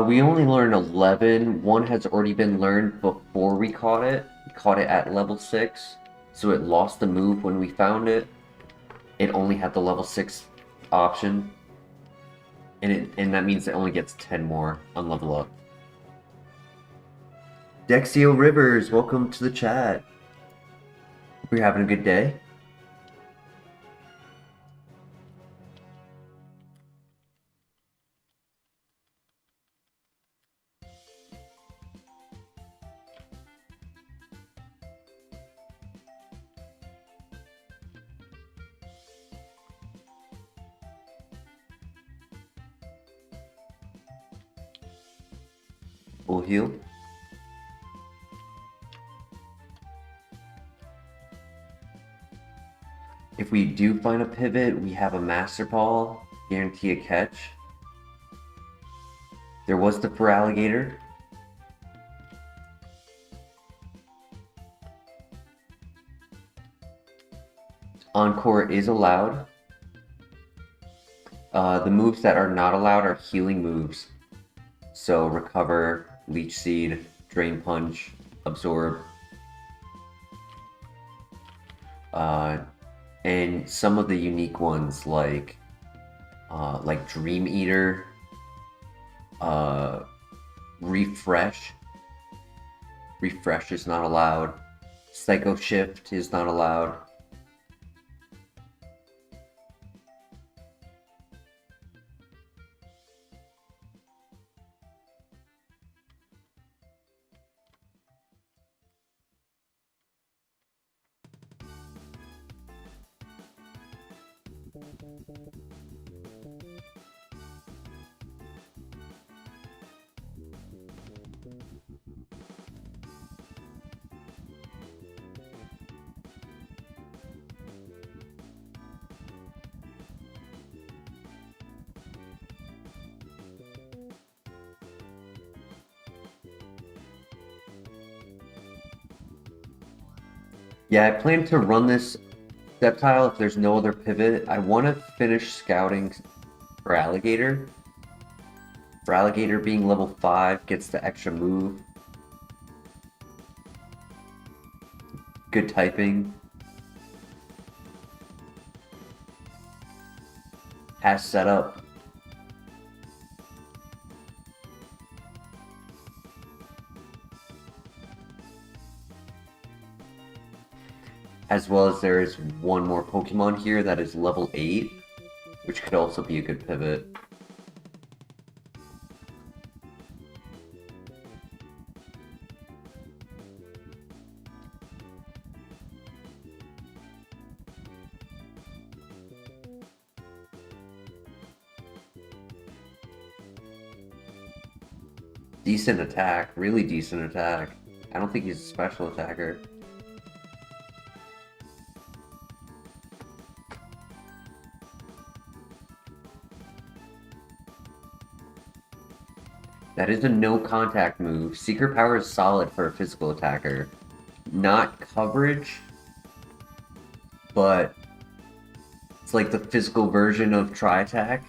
We only learned 11. One has already been learned before we caught it. We caught it at level 6, so it lost the move when we found it. It only had the level 6 option, and that means it only gets 10 more on level up. Dexio Rivers, welcome to the chat. Hope you're having a good day. Full heal. If we do find a pivot, we have a Master Ball, guarantee a catch. There was the Feraligatr. Encore is allowed. The moves that are not allowed are healing moves. So Recover, Leech Seed, Drain Punch, Absorb. And some of the unique ones like Dream Eater, Refresh. Refresh is not allowed. Psycho Shift is not allowed. Yeah, I plan to run this Sceptile if there's no other pivot. I want to finish scouting for Alligator. For Alligator being level 5 gets the extra move. Good typing. Has setup. As well as there is one more Pokemon here that is level 8, which could also be a good pivot. Decent attack, really decent attack. I don't think he's a special attacker. That is a no contact move. Secret Power is solid for a physical attacker. Not coverage, but it's like the physical version of Tri Attack.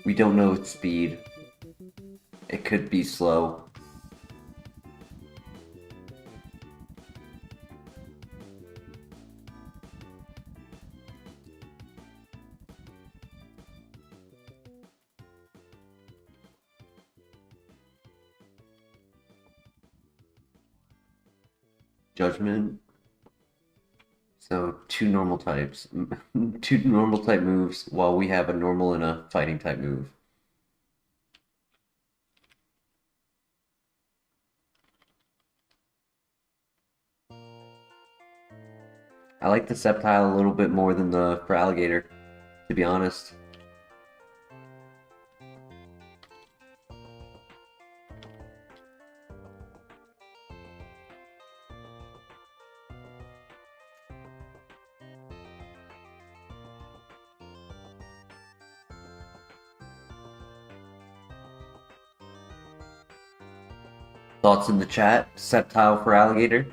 We don't know its speed. It could be slow. Judgment. So 2 normal types. 2 normal type moves while we have a normal and a fighting type move. I like the Sceptile a little bit more than the for Alligator, to be honest. Thoughts in the chat? Sceptile for Alligator?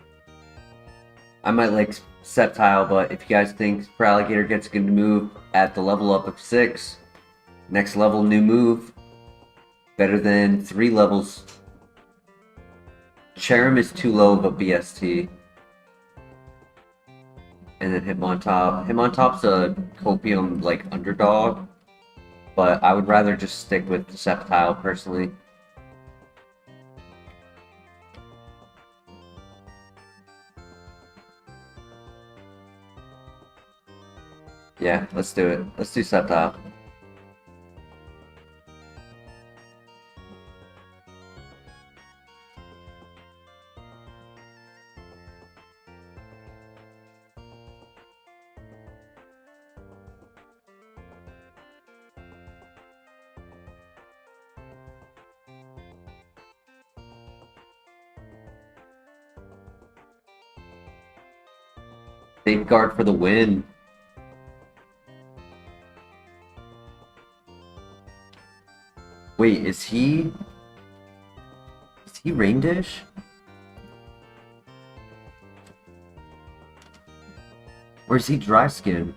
I might like Sceptile, but if you guys think for Alligator gets a good move at the level up of 6, next level new move, better than 3 levels. Cherim is too low of a BST. And then Hitmontop. Hitmontop's a Copium like underdog, but I would rather just stick with the Sceptile personally. Yeah, let's do it. Let's do Sceptile. Safeguard for the win. Wait, is he Rain Dish? Or is he Dry Skin?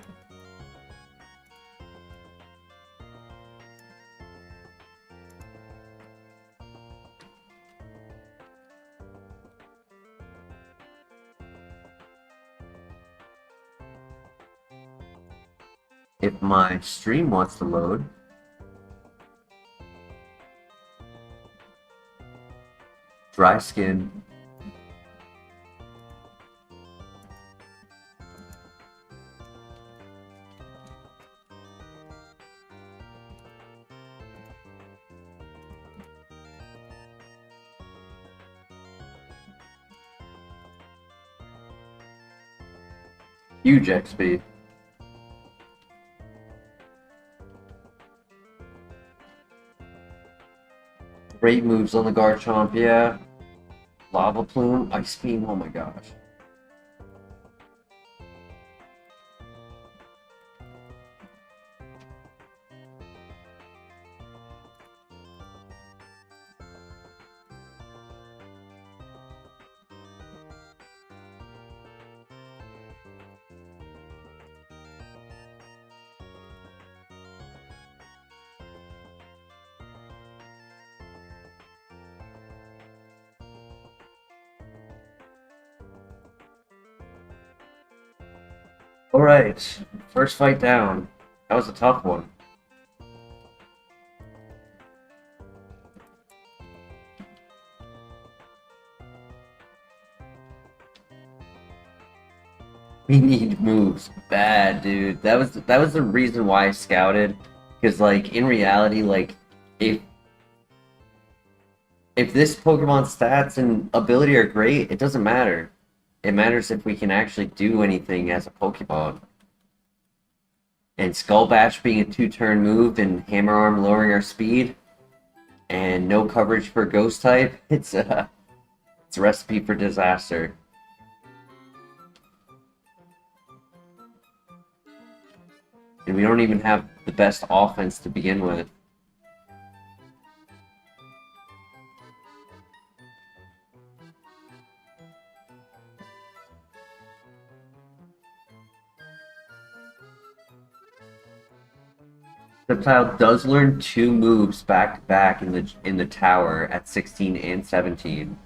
If my stream wants to load. Dry Skin. Huge XP. Great moves on the Garchomp, yeah. Lava Plume, Ice Beam, oh my gosh. Alright, first fight down. That was a tough one. We need moves bad, dude. That was the reason why I scouted. Because like in reality, like if this Pokemon's stats and ability are great, it doesn't matter. It matters if we can actually do anything as a Pokemon. And Skull Bash being a 2-turn move and Hammer Arm lowering our speed and no coverage for Ghost type, it's a recipe for disaster. And we don't even have the best offense to begin with. The child does learn 2 moves back to back in the tower at 16 and 17.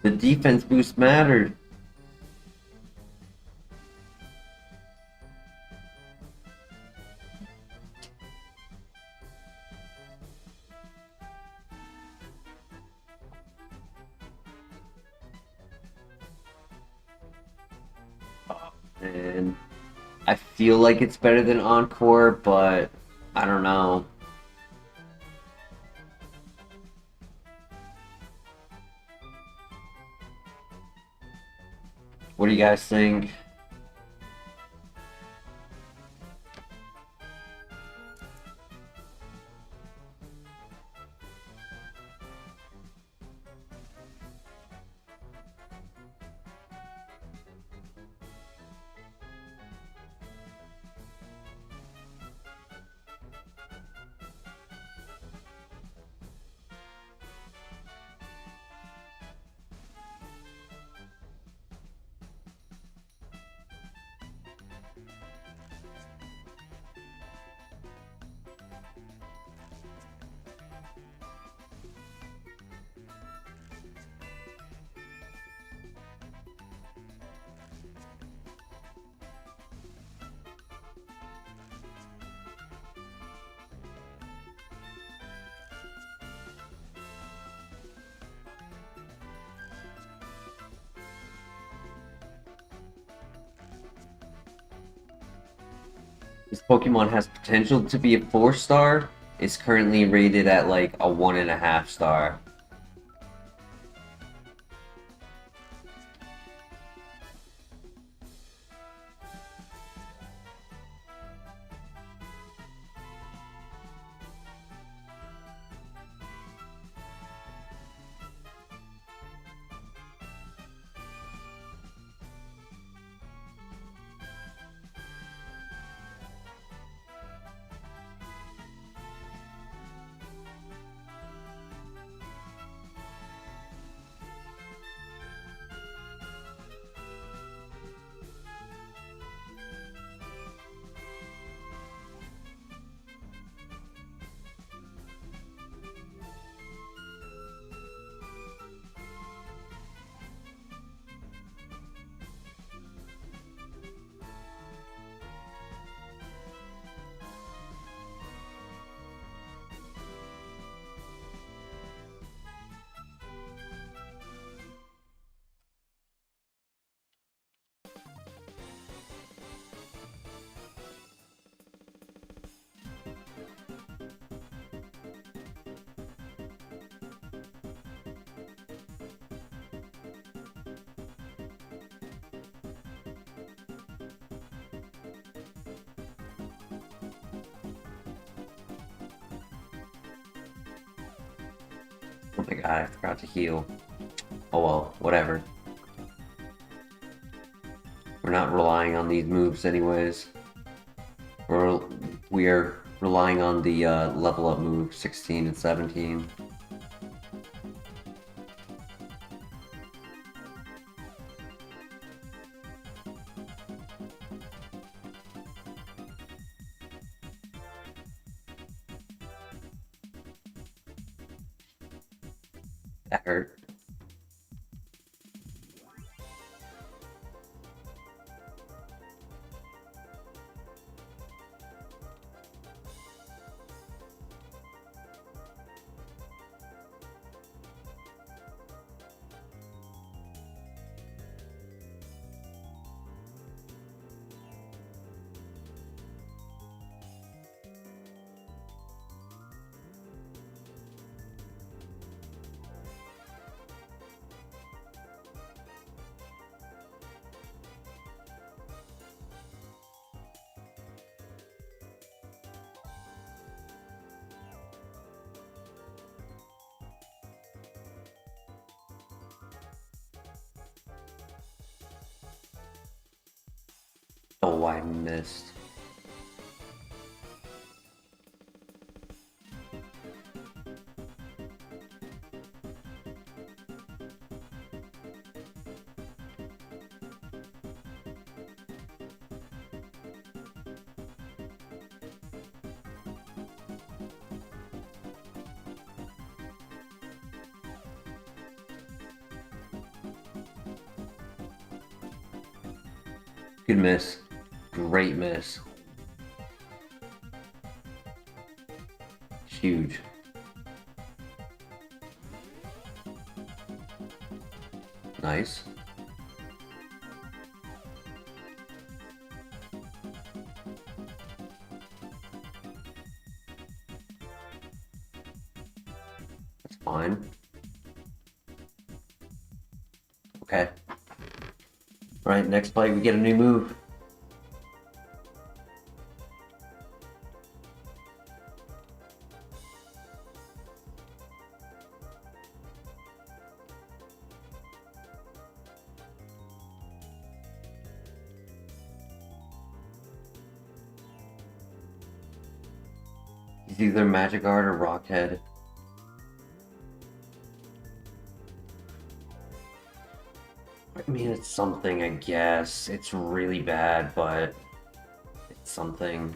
The defense boost mattered. And I feel like it's better than Encore, but I don't know. What do you guys think? This Pokemon has potential to be a 4-star. It's currently rated at like a 1.5 star. Oh my god, I forgot to heal. Oh well, whatever. We're not relying on these moves anyways. We are relying on the level up move 16 and 17. That hurt. Oh, I missed. Good miss. Great miss. Huge. Nice. That's fine. Okay. Alright, next fight we get a new move. He's either Magic Art or Rockhead. I mean, it's something, I guess. It's really bad, but it's something.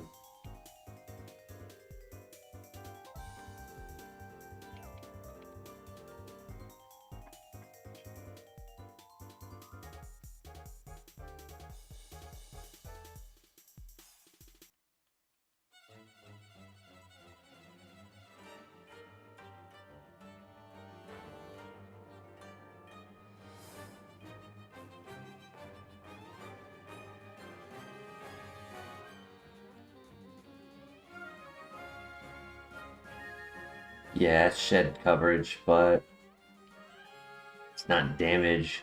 Yeah, it's shed coverage, but it's not damage.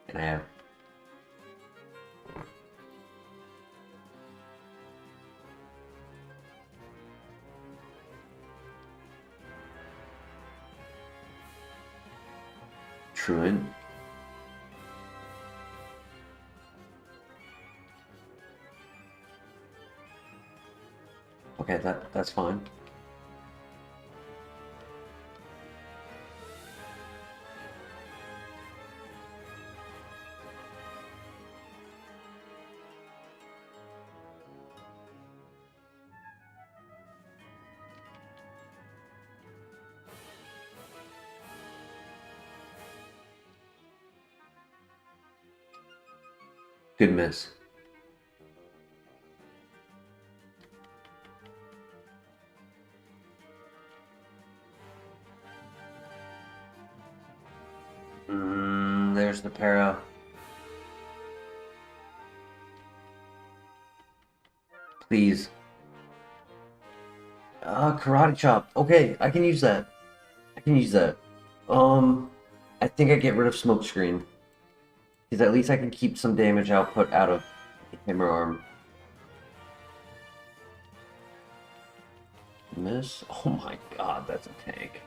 And I have Truant. Okay, that's fine. Good miss. There's the para. Please. Karate chop. Okay, I can use that. I can use that. I think I get rid of smoke screen. Because at least I can keep some damage output out of him or arm. Miss? Oh my god, that's a tank.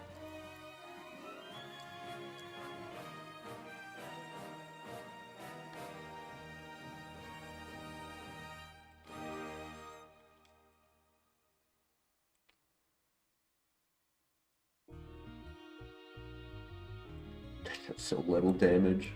That's so little damage.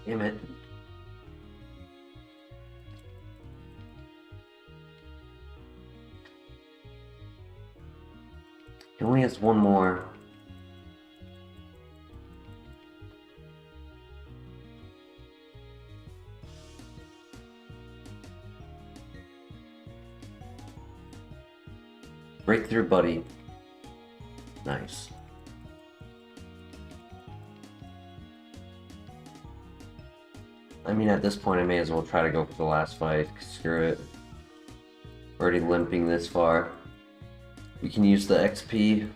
Damn it. He only has one more. Breakthrough, buddy. Nice. I mean, at this point, I may as well try to go for the last fight. Screw it. Already limping this far. We can use the XP.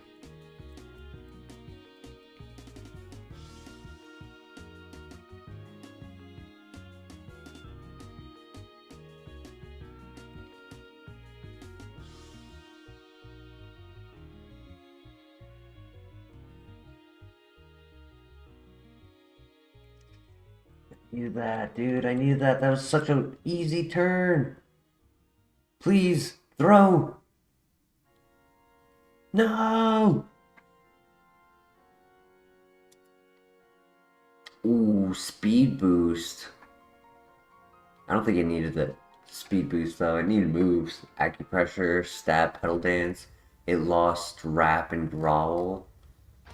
I knew that, dude. I knew that. That was such an easy turn. Please, throw. No! Ooh, speed boost. I don't think it needed the speed boost though. It needed moves. Acupressure, stab, pedal dance. It lost Wrap and Growl.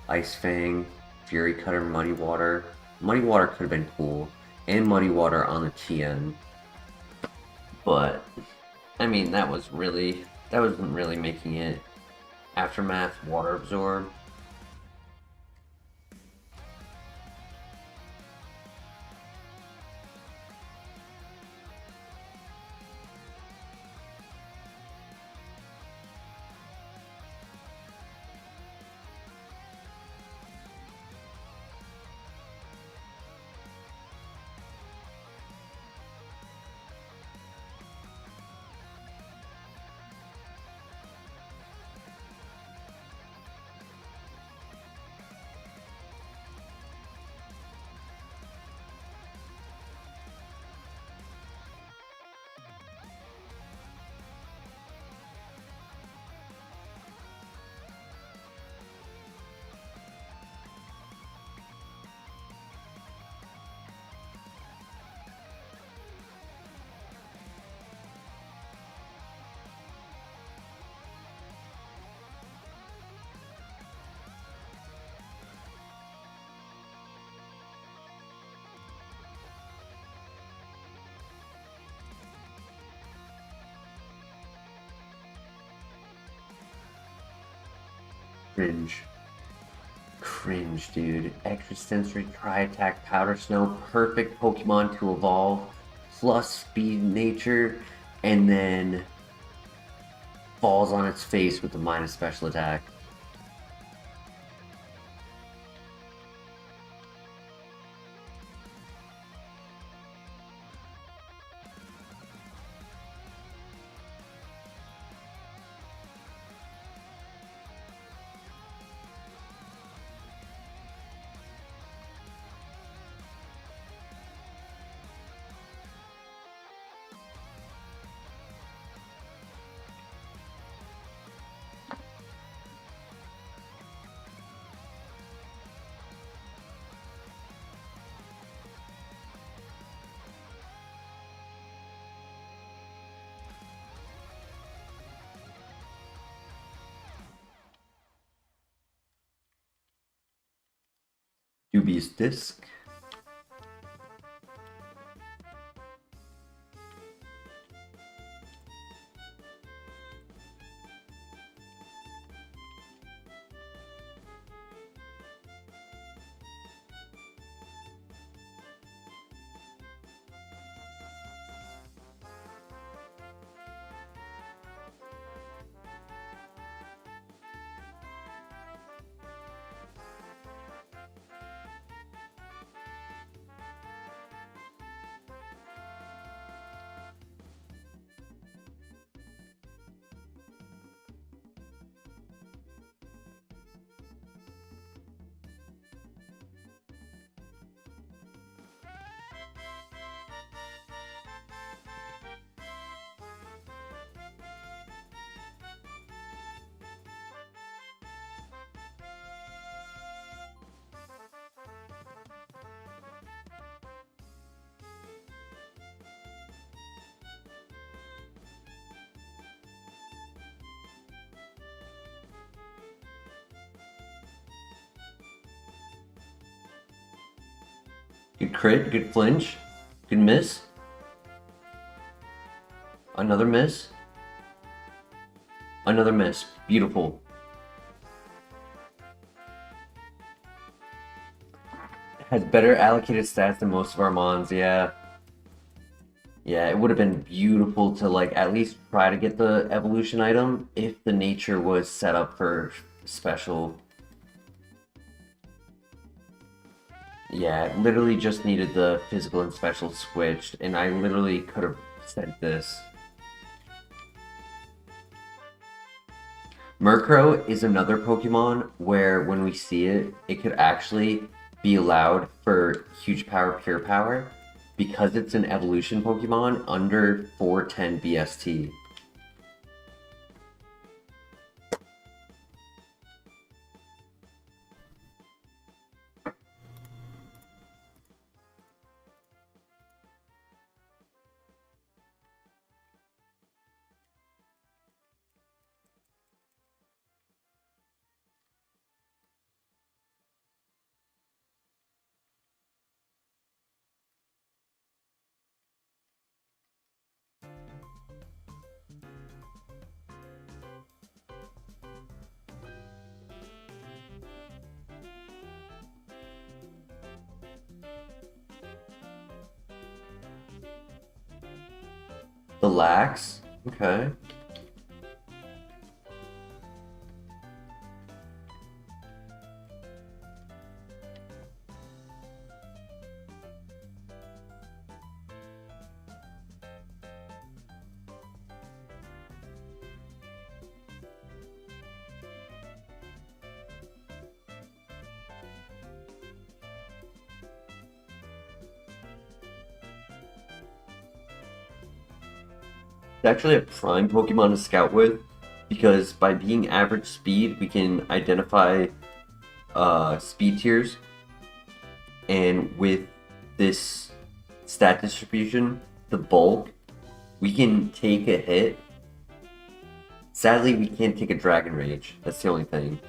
Ice Fang, Fury Cutter, Muddy Water. Muddy Water could have been cool. And Muddy Water on the TN. But, I mean, that wasn't really making it. Aftermath, Water Absorb. Cringe. Cringe, dude. Extra sensory, tri-attack, powder snow, perfect Pokemon to evolve, plus speed nature, and then falls on its face with the minus special attack. Dubious Disc. Good crit, good flinch, good miss. Another miss. Another miss. Beautiful. Has better allocated stats than most of our mons, yeah. Yeah, it would have been beautiful to like at least try to get the evolution item if the nature was set up for special. Yeah, literally just needed the physical and special switched, and I literally could have sent this. Murkrow is another Pokemon where when we see it, it could actually be allowed for huge power, pure power, because it's an evolution Pokemon under 410 BST. The Lax? Okay. It's actually a prime Pokemon to scout with, because by being average speed, we can identify speed tiers, and with this stat distribution, the bulk, we can take a hit. Sadly, we can't take a Dragon Rage, that's the only thing.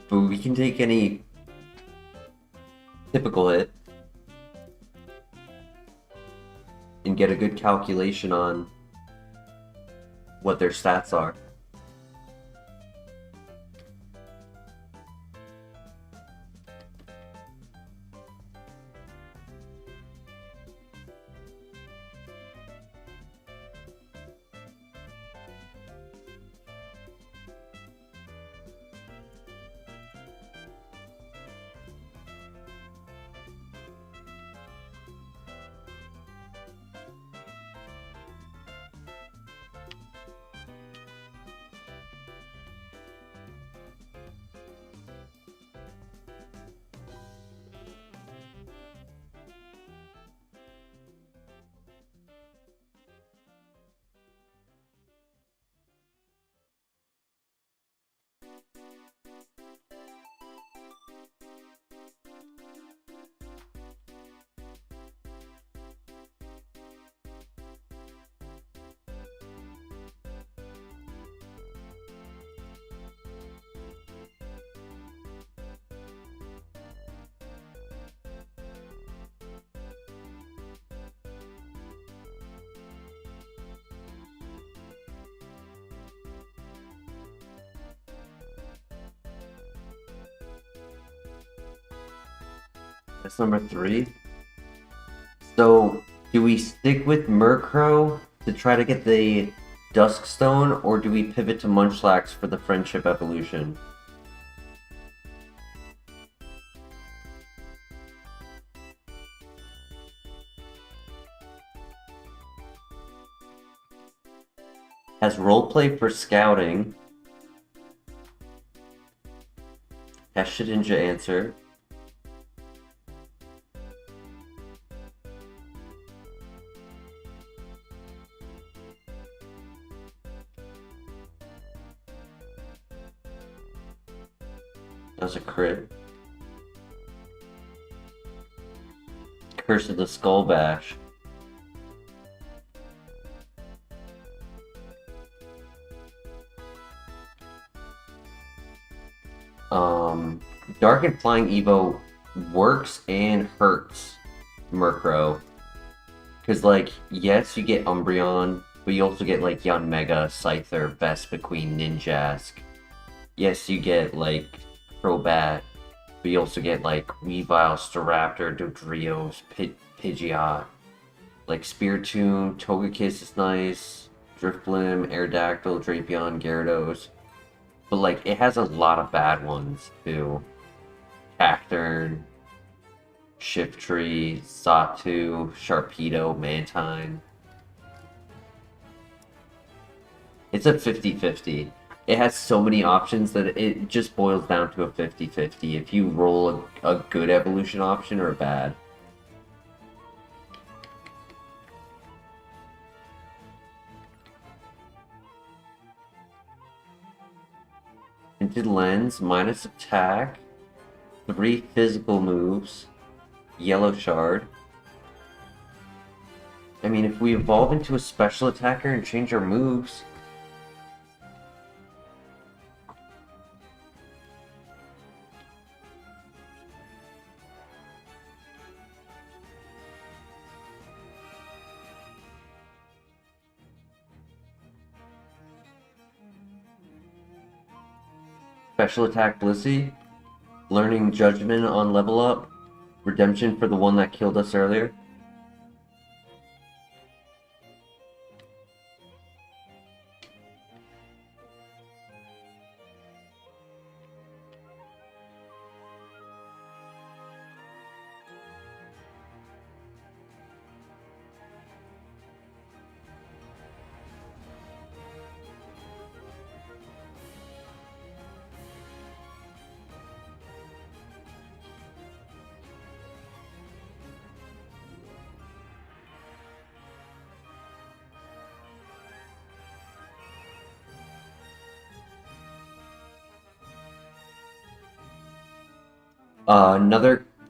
But we can take any typical hit and get a good calculation on what their stats are. That's number 3. So, do we stick with Murkrow to try to get the Dusk Stone, or do we pivot to Munchlax for the Friendship evolution? Has roleplay for scouting. Has Shedinja answer. That was a crit. Curse of the Skull Bash. Dark and Flying Evo works and hurts Murkrow. Because, like, yes, you get Umbreon, but you also get, like, Yanmega, Scyther, Vespiquen, Ninjask. Yes, you get, like, Crobat, but you also get, like, Weavile, Staraptor, Dodrios, Pidgeot. Like, Spiritomb, Togekiss is nice, Drifblim, Aerodactyl, Drapion, Gyarados. But, like, it has a lot of bad ones, too. Cacturn, Shiftry, Satu, Sharpedo, Mantine. It's a 50-50. It has so many options that it just boils down to a 50-50 if you roll a good evolution option or a bad. Tinted Lens, minus attack, 3 physical moves, Yellow Shard. I mean, if we evolve into a special attacker and change our moves... Special attack Blissey, learning Judgment on level up, redemption for the one that killed us earlier.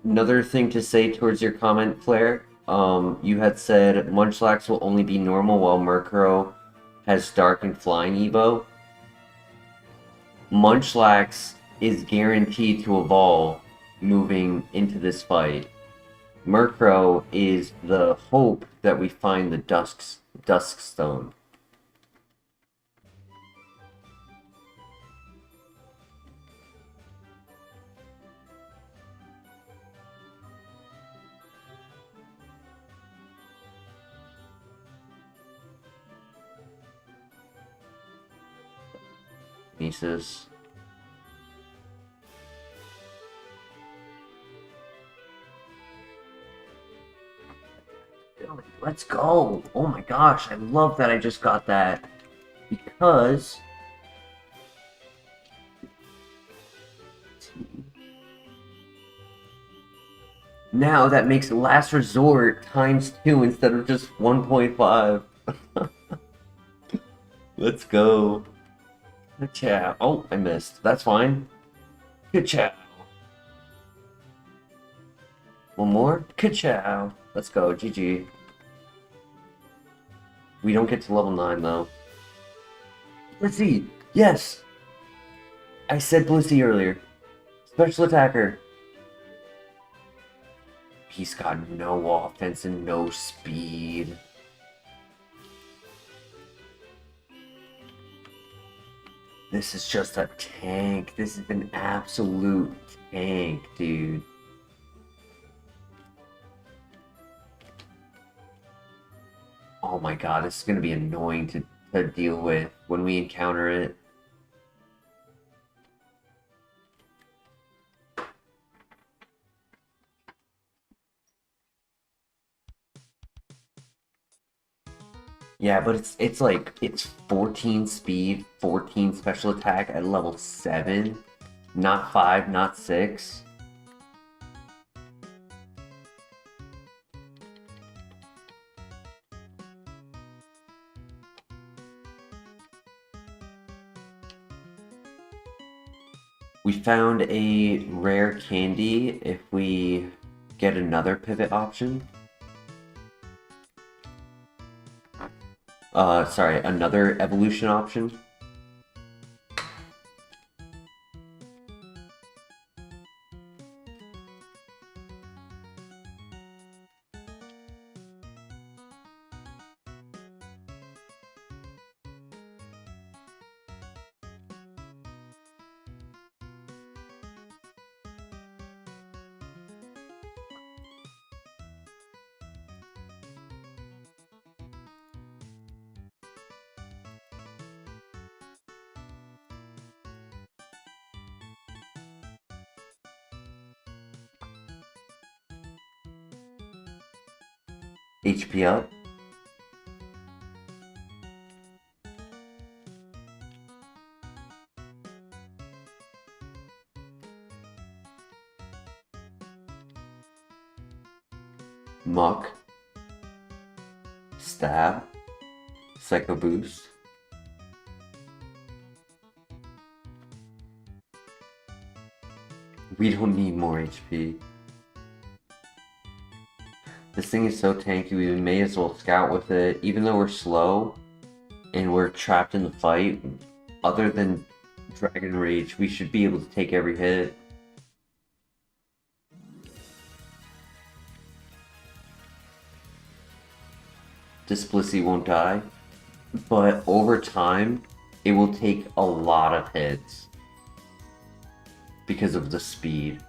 Another thing to say towards your comment, Claire. You had said Munchlax will only be normal while Murkrow has Dark and Flying Evo. Munchlax is guaranteed to evolve moving into this fight. Murkrow is the hope that we find the Dusk Stone. Nieces. Let's go! Oh my gosh, I love that I just got that. Because... now that makes Last Resort ×2 instead of just 1.5. Let's go. Ka-chow. Oh, I missed. That's fine. Ka-chow. One more. Ka-chow. Let's go. GG. We don't get to level 9, though. Blissey! Yes! I said Blissey earlier. Special attacker. He's got no offense and no speed. This is just a tank. This is an absolute tank, dude. my god, this is going to be annoying to deal with when we encounter it. Yeah, but it's like it's 14 speed, 14 special attack at level 7, not 5, not 6. We found a rare candy if we get another pivot option. Sorry, another evolution option. HP up. Muck. Stab. Psycho Boost. We don't need more HP. This thing is so tanky, we may as well scout with it. Even though we're slow and we're trapped in the fight, other than Dragon Rage, we should be able to take every hit. Displissy won't die, but over time, it will take a lot of hits because of the speed.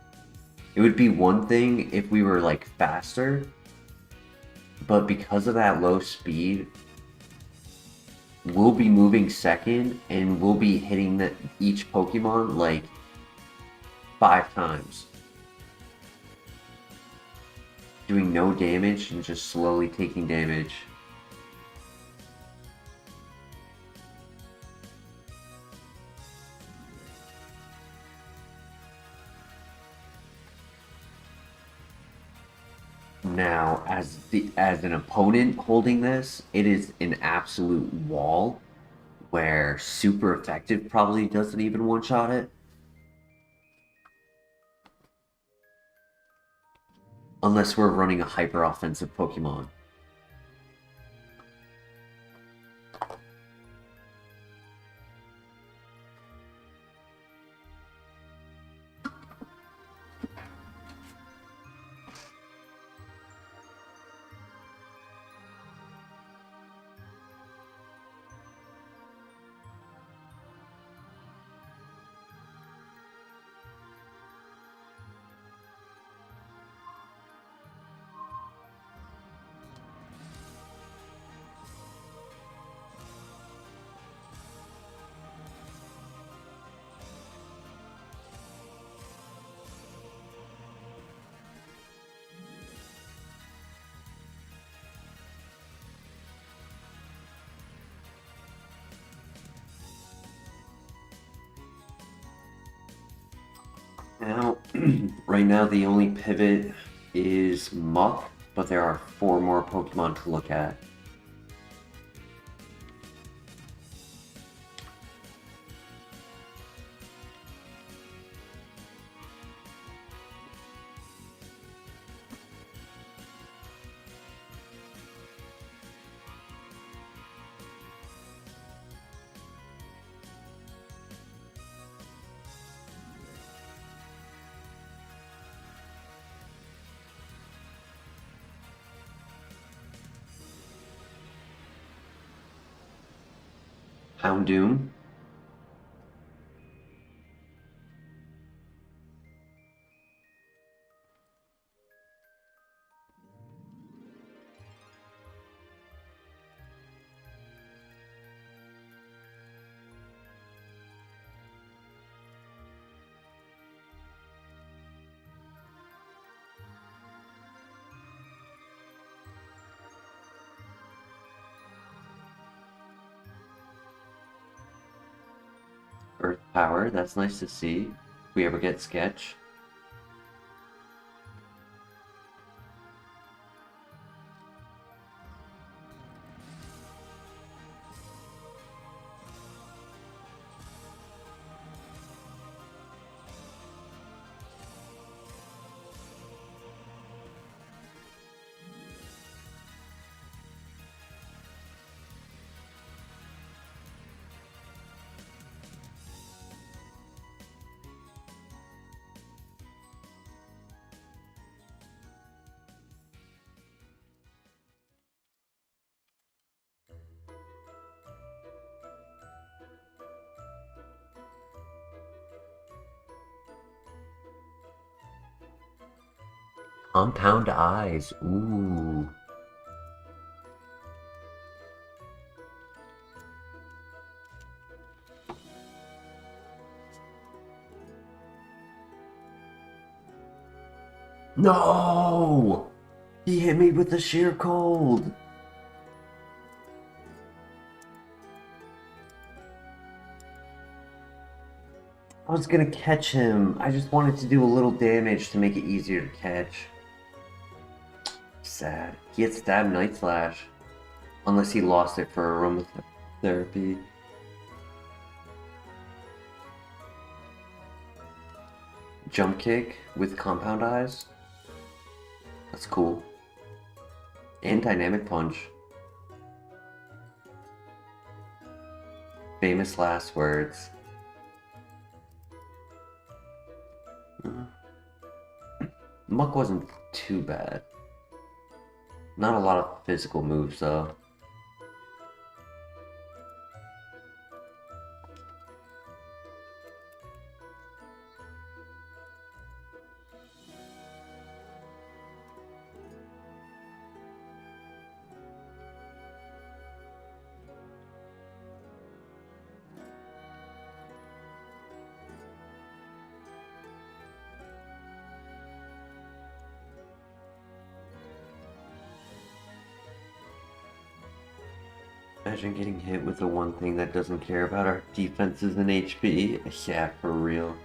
It would be one thing if we were like faster, but because of that low speed, we'll be moving second and we'll be hitting each Pokemon like 5 times. Doing no damage and just slowly taking damage. Now, as an opponent holding this, it is an absolute wall where super effective probably doesn't even one-shot it. Unless we're running a hyper offensive Pokemon. Now, right now the only pivot is Muck, but there are 4 more Pokemon to look at. Houndoom. power. That's nice to see. If we ever get sketch. Compound eyes. Ooh. No! He hit me with the sheer cold! I was gonna catch him. I just wanted to do a little damage to make it easier to catch. Sad. He had stab Night Slash. Unless he lost it for aromatherapy. Jump kick with compound eyes. That's cool. And dynamic punch. Famous last words. Muck wasn't too bad. Not a lot of physical moves though. Imagine getting hit with the one thing that doesn't care about our defenses and HP. Yeah, for real.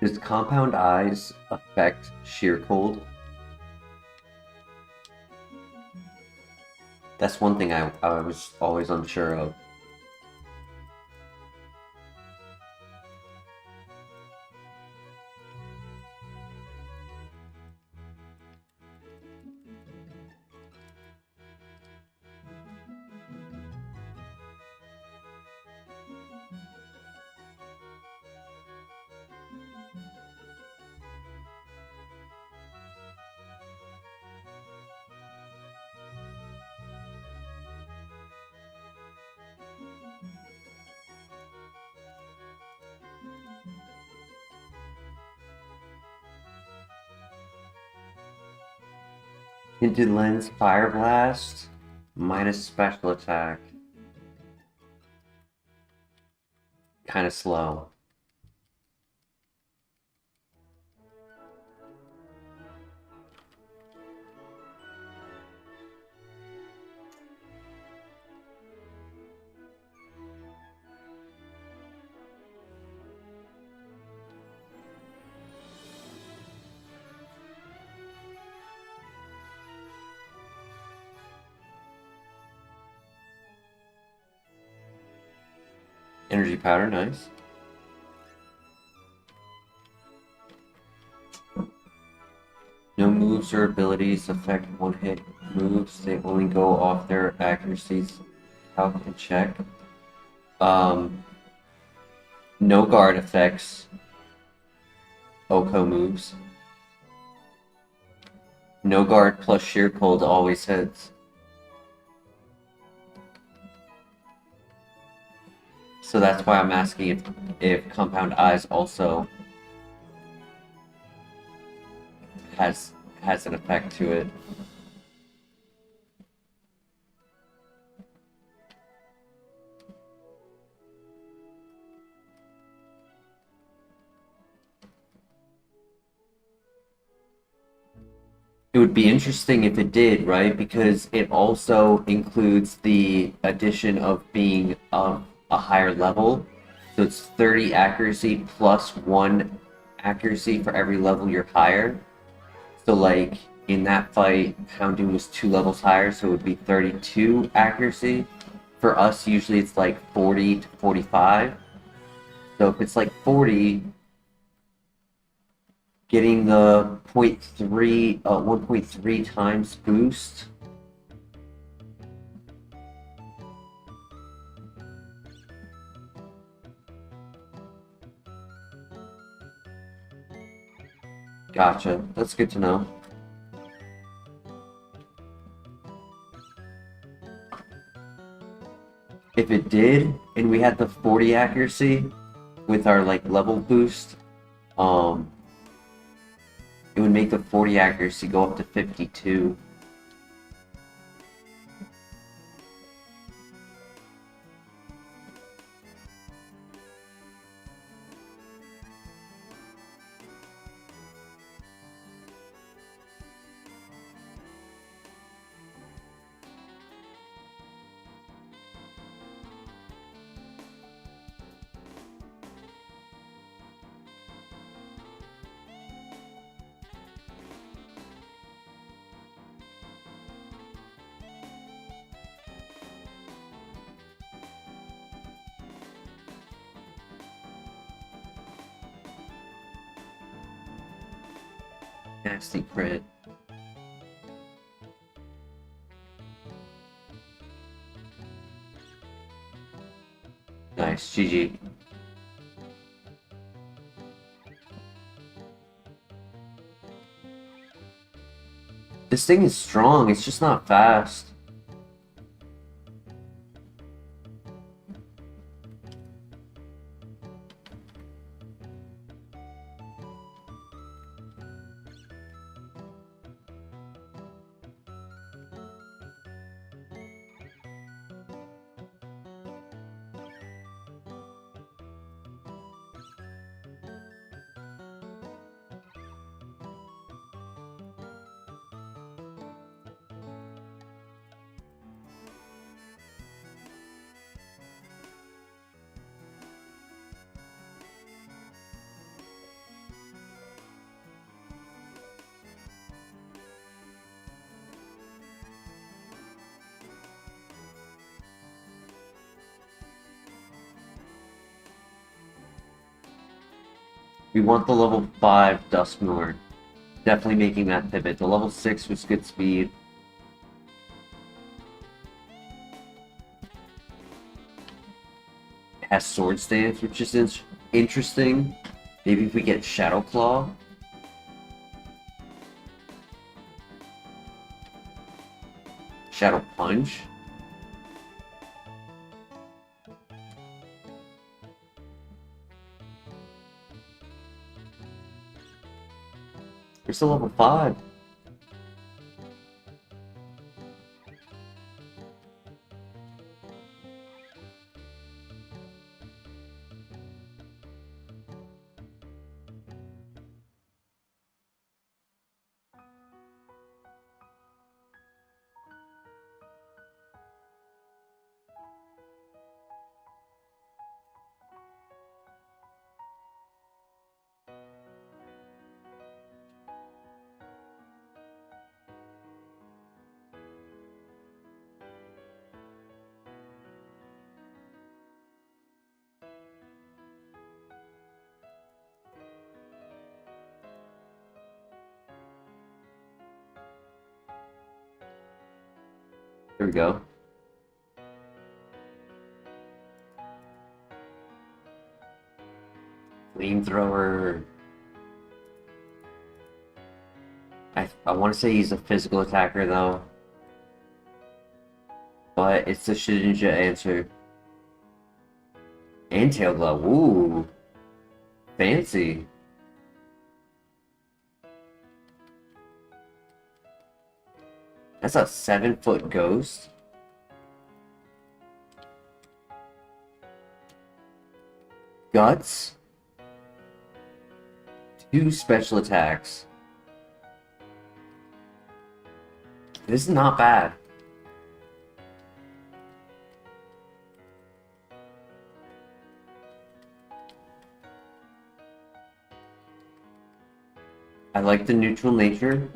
Does compound eyes affect sheer cold? That's one thing I was always unsure of. Tinted Lens, Fire Blast, minus special attack. Kind of slow. Energy powder, nice. No moves or abilities affect one-hit moves. They only go off their accuracies. Calc and check. No guard effects. Oko moves. No guard plus sheer cold always hits. So that's why I'm asking if Compound Eyes also has an effect to it. It would be interesting if it did, right? Because it also includes the addition of being of a higher level. So it's 30 accuracy plus 1 accuracy for every level you're higher. So like in that fight, Houndoom was 2 levels higher, so it would be 32 accuracy. For us, usually it's like 40 to 45. So if it's like 40, getting the 1.3 times boost. Gotcha. That's good to know. If it did, and we had the 40 accuracy with our like level boost, it would make the 40 accuracy go up to 52. Nasty crit. Nice, GG. This thing is strong, it's just not fast. We want the level 5 Duskmiller. Definitely making that pivot. The level 6 was good speed. It has Sword Stance, which is interesting. Maybe if we get Shadow Claw. Shadow Punch. We're still level 5. There we go. Flamethrower. I want to say he's a physical attacker though. But it's the Shedinja answer. And Tail Glove. Ooh. Fancy. That's a 7-foot ghost. Guts. 2 special attacks. This is not bad. I like the neutral nature.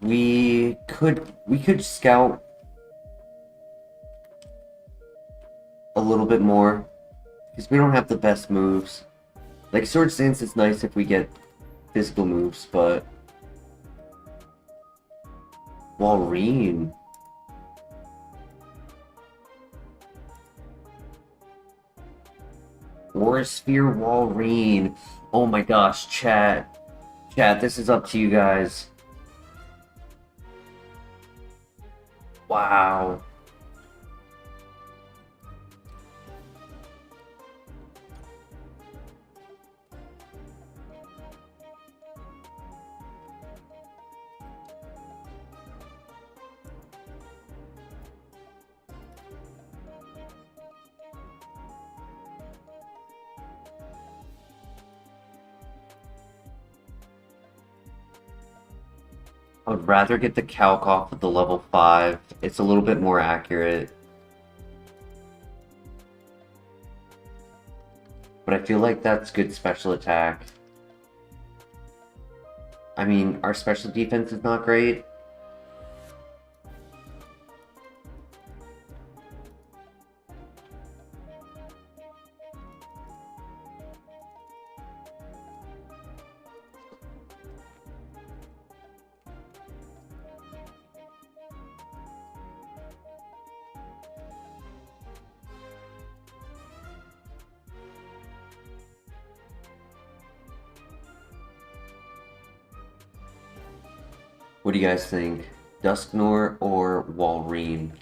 We could scout a little bit more because we don't have the best moves. Like Sword Stance is nice if we get physical moves, but Walreen. Sphere Walreen. Oh my gosh, chat. Chat, this is up to you guys. Wow. I would rather get the calc off of the level 5. It's a little bit more accurate. But I feel like that's good special attack. I mean, our special defense is not great. What do you guys think? Dusknor or Walreen?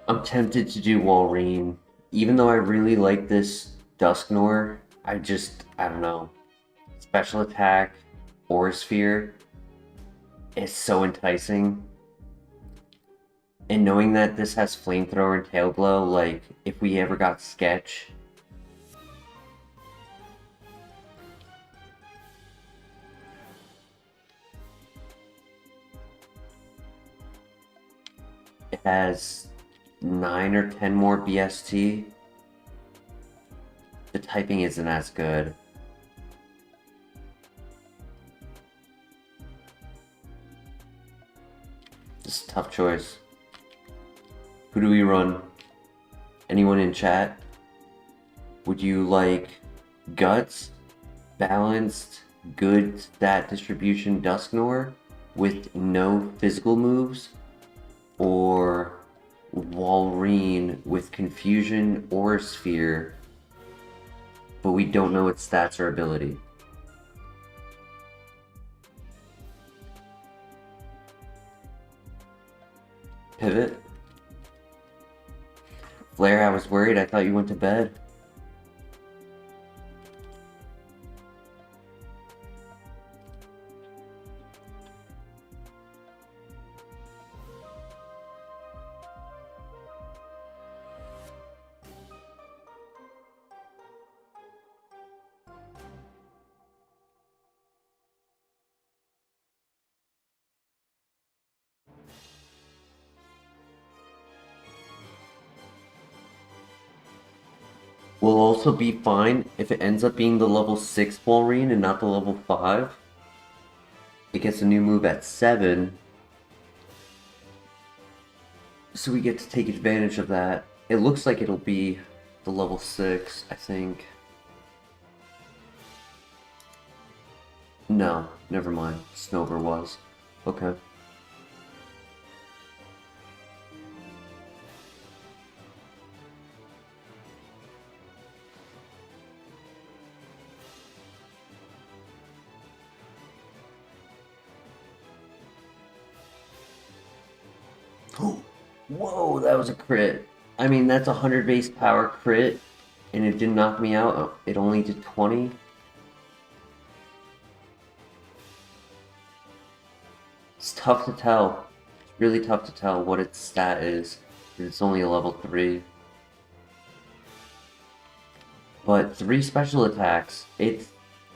I'm tempted to do Walreen. Even though I really like this Dusknor, I don't know. Special attack, Aura Sphere is so enticing. And knowing that this has Flamethrower and Tail Glow, like, if we ever got Sketch. It has 9 or 10 more BST. The typing isn't as good. This is a tough choice. Who do we run? Anyone in chat? Would you like Guts, Balanced, Good Stat Distribution Dusknor with no physical moves? Or Walreen with Confusion or Sphere, but we don't know its stats or ability? Pivot? Flare, I was worried. I thought you went to bed. Will also be fine if it ends up being the level 6 Walrein and not the level 5. It gets a new move at 7. So we get to take advantage of that. It looks like it'll be the level 6, I think. No, never mind. Snover was. Okay. Whoa, that was a crit. I mean, that's 100 base power crit, and it didn't knock me out. It only did 20. It's tough to tell. It's really tough to tell what its stat is. It's only a level 3. But 3 special attacks. It's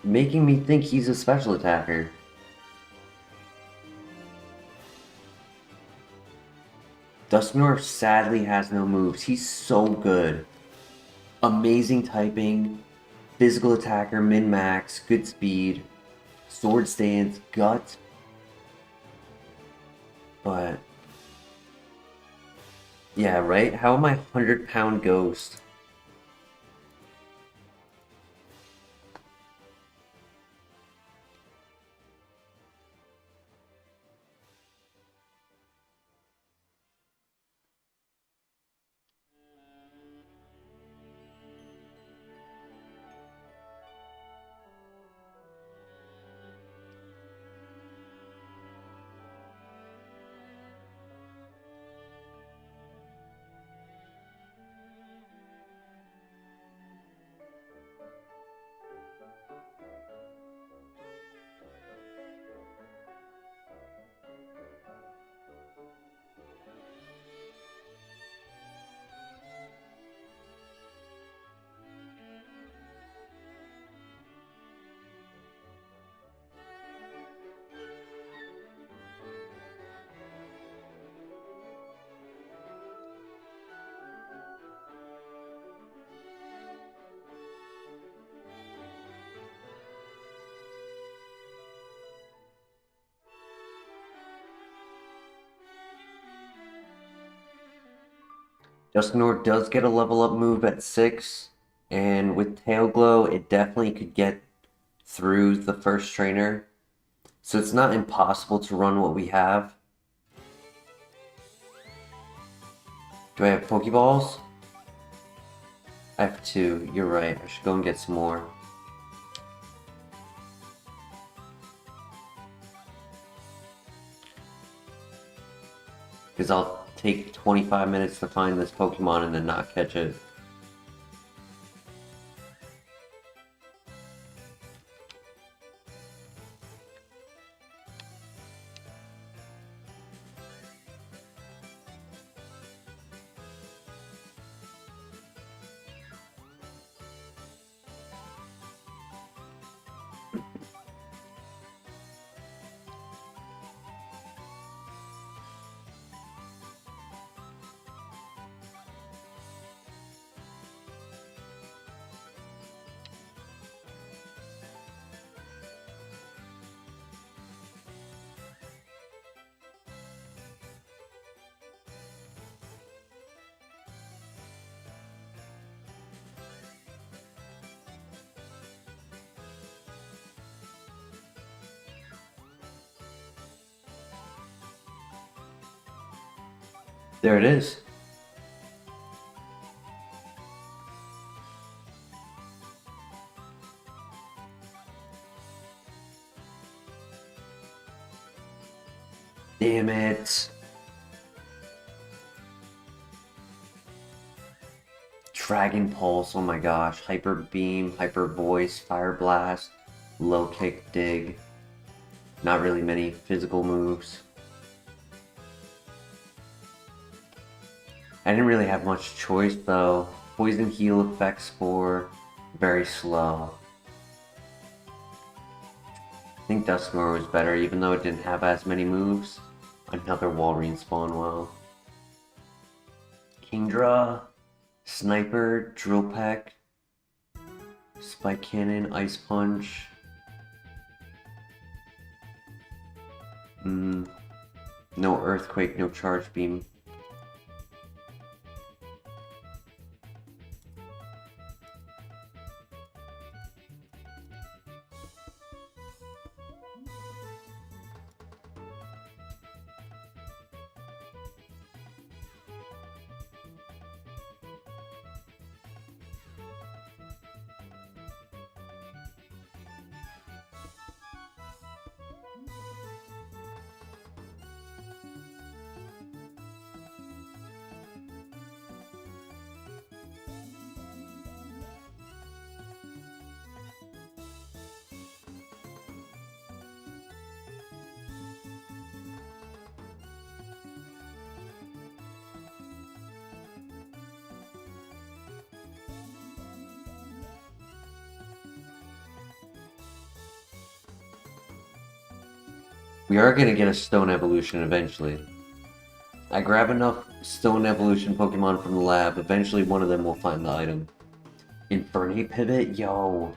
making me think he's a special attacker. Dusknoir sadly has no moves. He's so good. Amazing typing, physical attacker, min-max, good speed, sword stance, gut. But yeah, right? How am I 100-pound ghost? Dusknoir does get a level up move at 6, and with Tail Glow, it definitely could get through the first trainer. So it's not impossible to run what we have. Do I have Pokeballs? I have 2. You're right. I should go and get some more. Because I'll take 25 minutes to find this Pokemon and then not catch it. There it is. Damn it. Dragon Pulse, oh my gosh. Hyper Beam, Hyper Voice, Fire Blast, Low Kick, Dig. Not really many physical moves. I didn't really have much choice though. Poison Heal effects for very slow. I think Dusknoir was better even though it didn't have as many moves. Another Walrein spawn, well. Kingdra, Sniper, Drill Peck, Spike Cannon, Ice Punch. No Earthquake, no Charge Beam. We are gonna get a Stone Evolution eventually. I grab enough Stone Evolution Pokemon from the lab, eventually one of them will find the item. Infernape Pivot? Yo.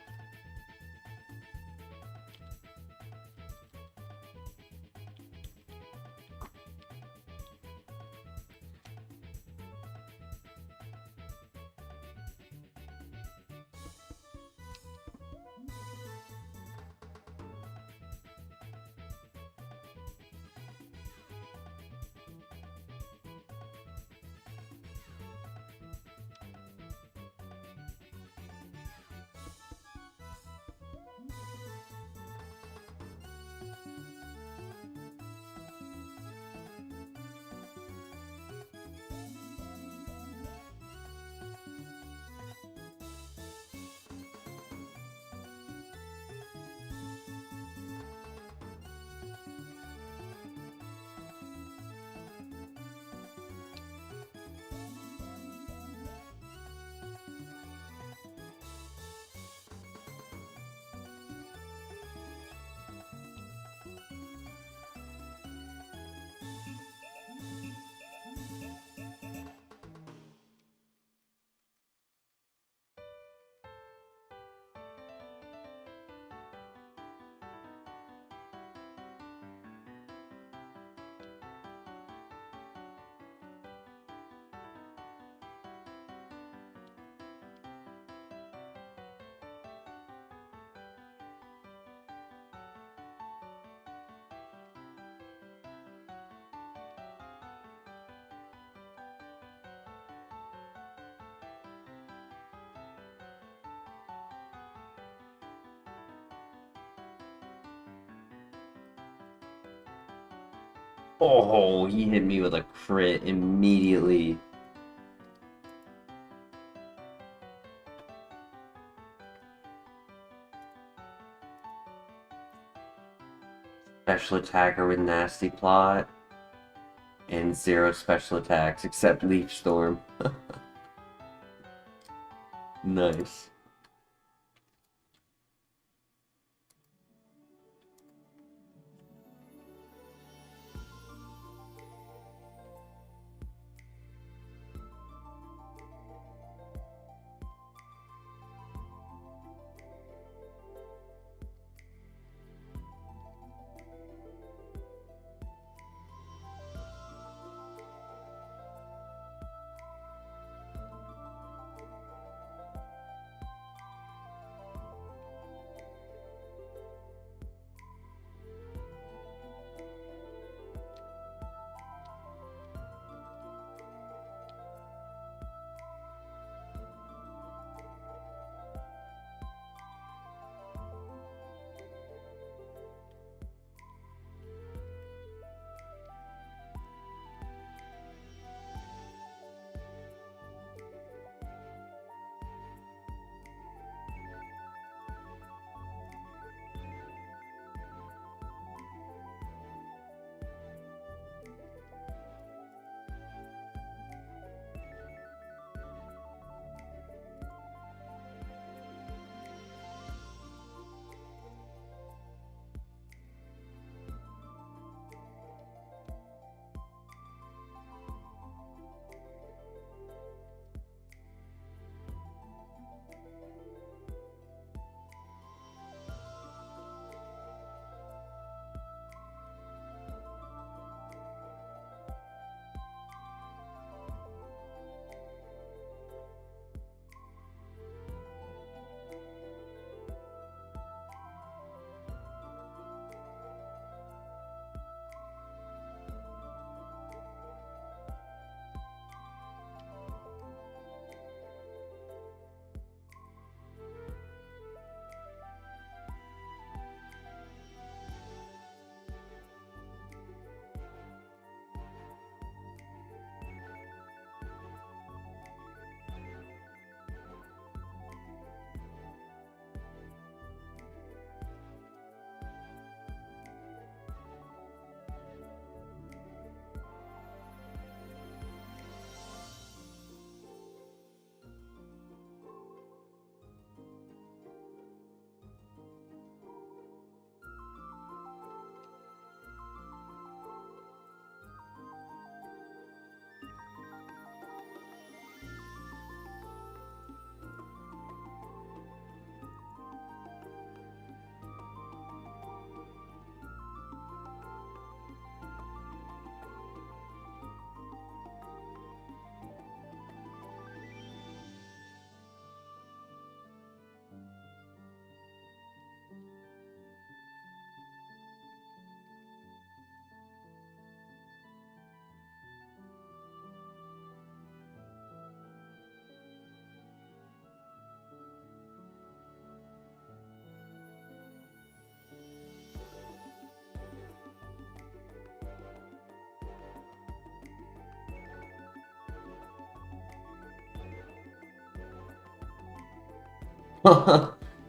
Oh, he hit me with a crit immediately. Special attacker with Nasty Plot. And 0 special attacks except Leaf Storm. Nice.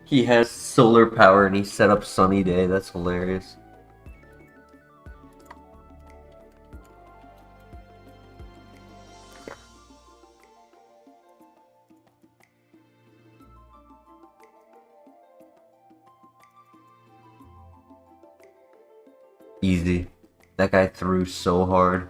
He has solar power and he set up sunny day. That's hilarious. Easy. That guy threw so hard.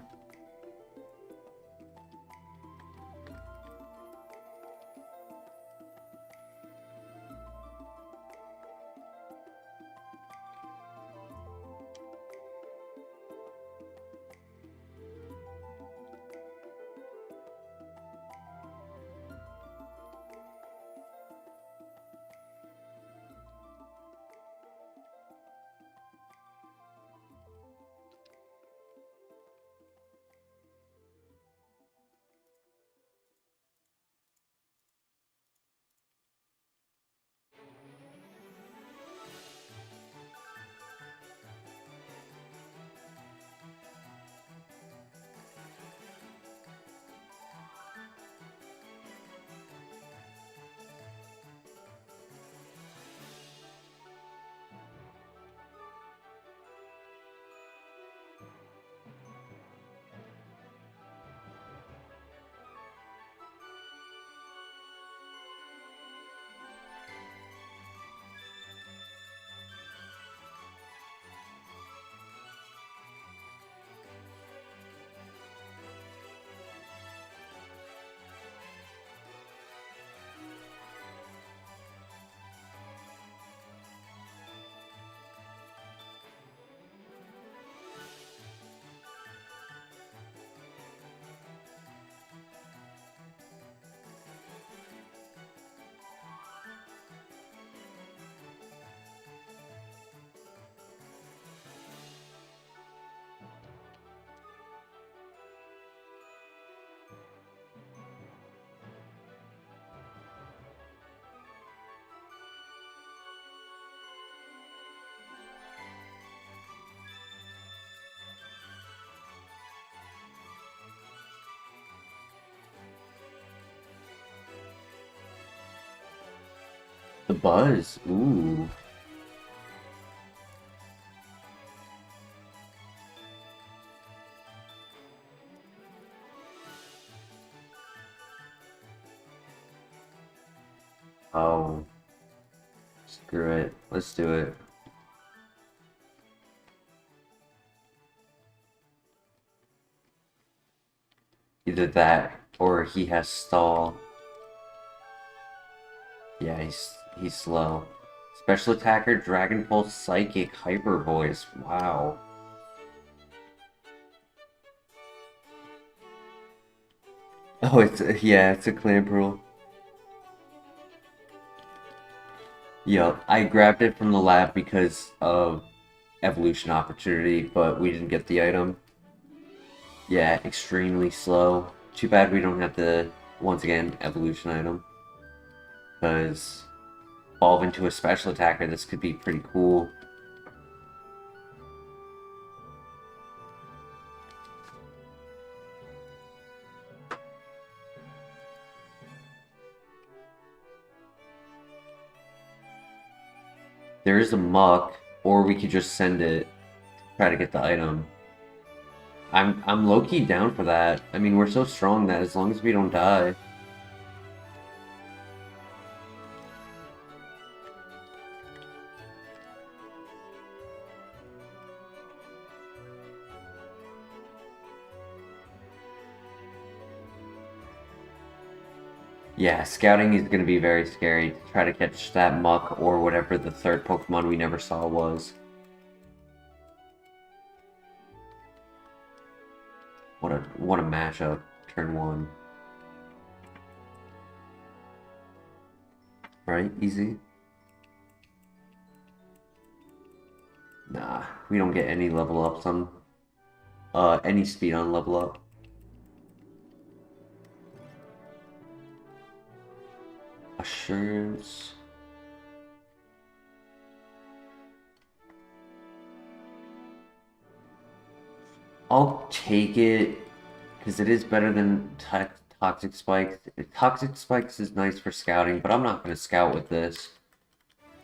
The buzz. Ooh. Oh. Screw it. Let's do it. Either that or he has stall. Yeah, he's slow. Special attacker, Dragon Pulse, Psychic, Hyper Voice. Wow. Oh, it's a clamp rule. Yup, I grabbed it from the lab because of evolution opportunity, but we didn't get the item. Yeah, extremely slow. Too bad we don't have the, once again, evolution item. Because evolve into a special attacker, this could be pretty cool. There is a muck, or we could just send it, try to get the item. I'm low-key down for that. I mean, we're so strong that as long as we don't die. Yeah, scouting is going to be very scary to try to catch that muck or whatever the third Pokemon we never saw was. What a matchup, turn one. Right, easy. Nah, we don't get any level ups on any speed on level up. Assurance. I'll take it because it is better than Toxic Spikes. Toxic Spikes is nice for scouting, but I'm not going to scout with this.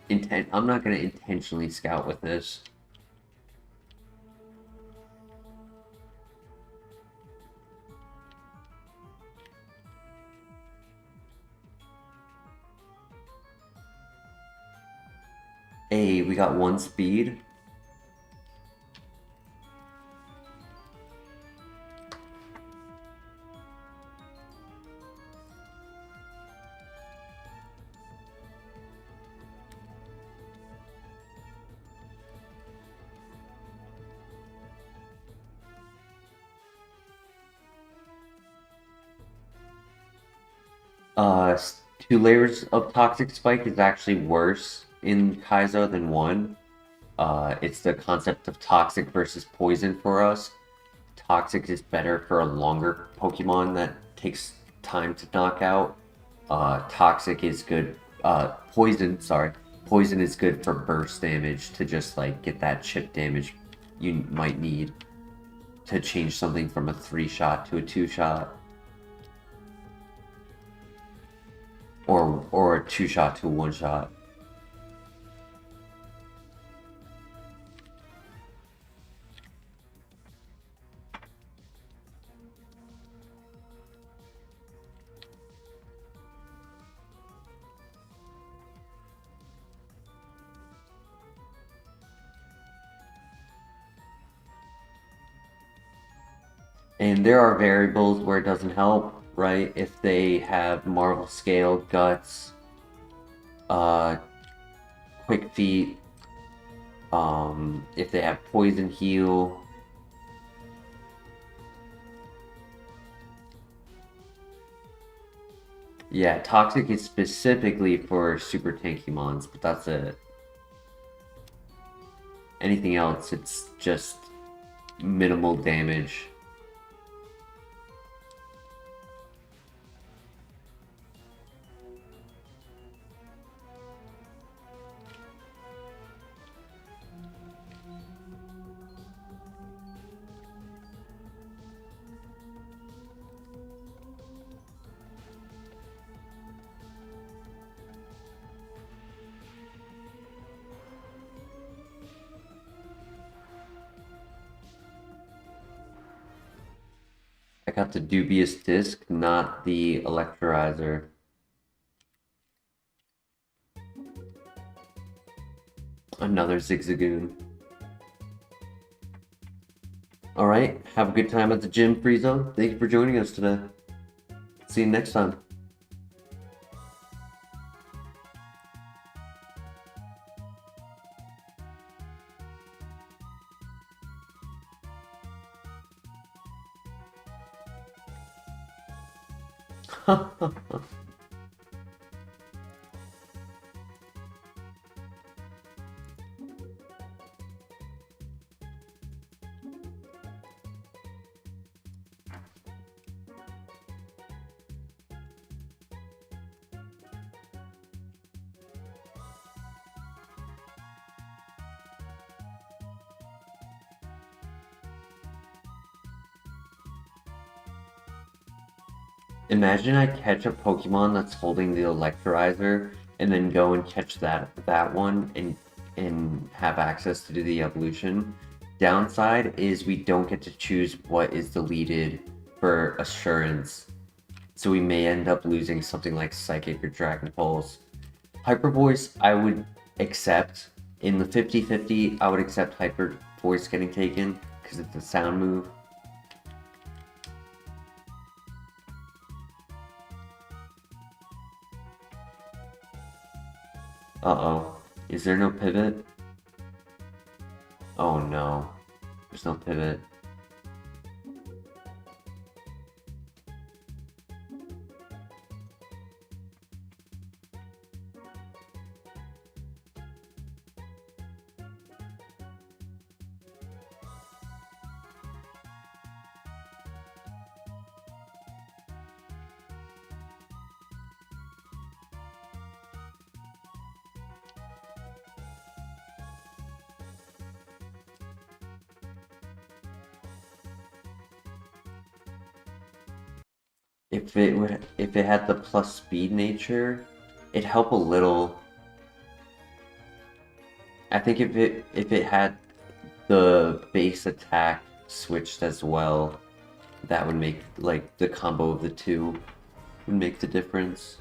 I'm not going to intentionally scout with this. Hey, we got 1 speed. Uh, 2 layers of Toxic Spike is actually worse in Kaizo than 1. It's the concept of toxic versus poison for us. Toxic is better for a longer Pokemon that takes time to knock out. Toxic is good. Poison, sorry. Poison is good for burst damage to just like get that chip damage you might need to change something from a 3-shot to a 2-shot. Or a 2-shot to a 1-shot. And there are variables where it doesn't help, right? If they have Marvel Scale, Guts, Quick Feet, if they have Poison Heal. Yeah, Toxic is specifically for super tanky mons, but that's it. Anything else, it's just minimal damage. I got the dubious disc, not the electrolyzer. Another Zigzagoon. Alright, have a good time at the gym, Friezo. Thank you for joining us today. See you next time. Imagine I catch a Pokemon that's holding the electrolyzer and then go and catch that one and have access to do the evolution. Downside is we don't get to choose what is deleted for assurance. So we may end up losing something like Psychic or Dragon Pulse. Hyper Voice I would accept. In the 50-50, I would accept Hyper Voice getting taken because it's a sound move. Uh-oh. Is there no pivot? Oh no. There's no pivot. If it had the plus speed nature, it'd help a little. I think if it had the base attack switched as well, that would make, like, the combo of the two would make the difference.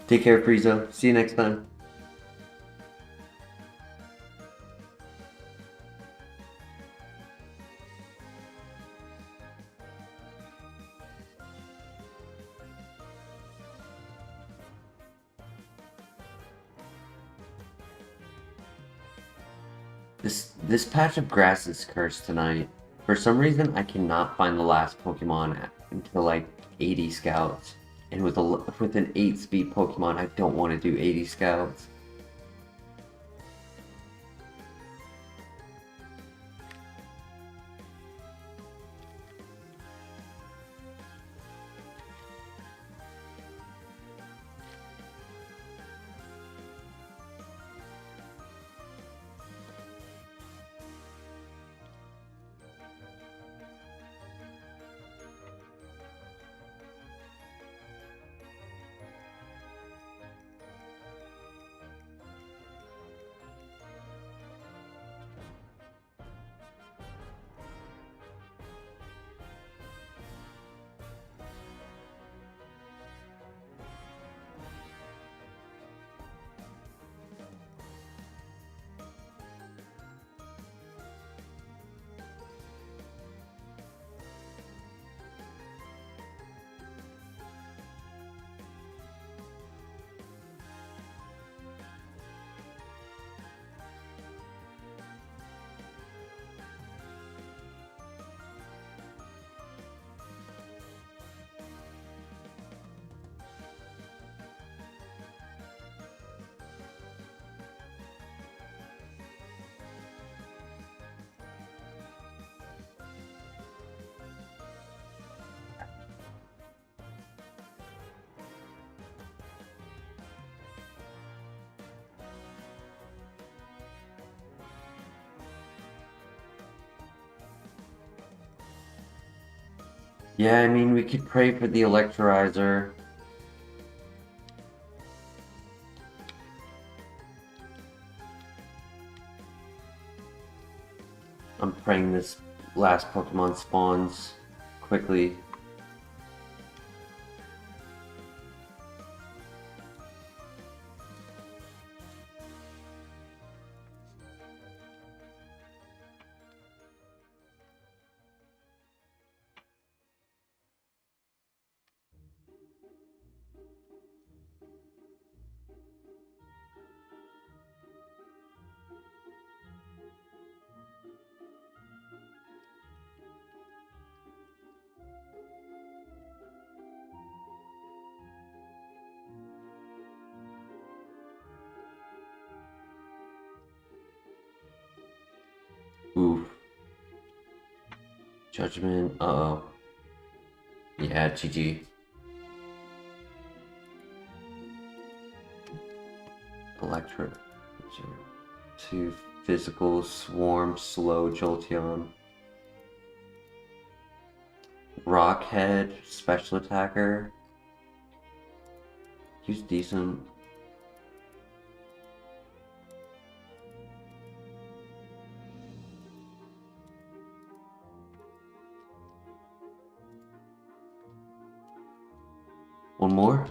Take care, Frieza. See you next time. This patch of grass is cursed tonight. For some reason, I cannot find the last Pokemon until like 80 scouts. And with an 8-speed Pokemon, I don't want to do 80 scouts. Yeah, I mean, we could pray for the Electrolyzer. I'm praying this last Pokemon spawns quickly. Oof. Judgment, uh-oh. Yeah, GG. Electric. 2 physical, swarm, slow, Jolteon. Rockhead, special attacker. He's decent. One more?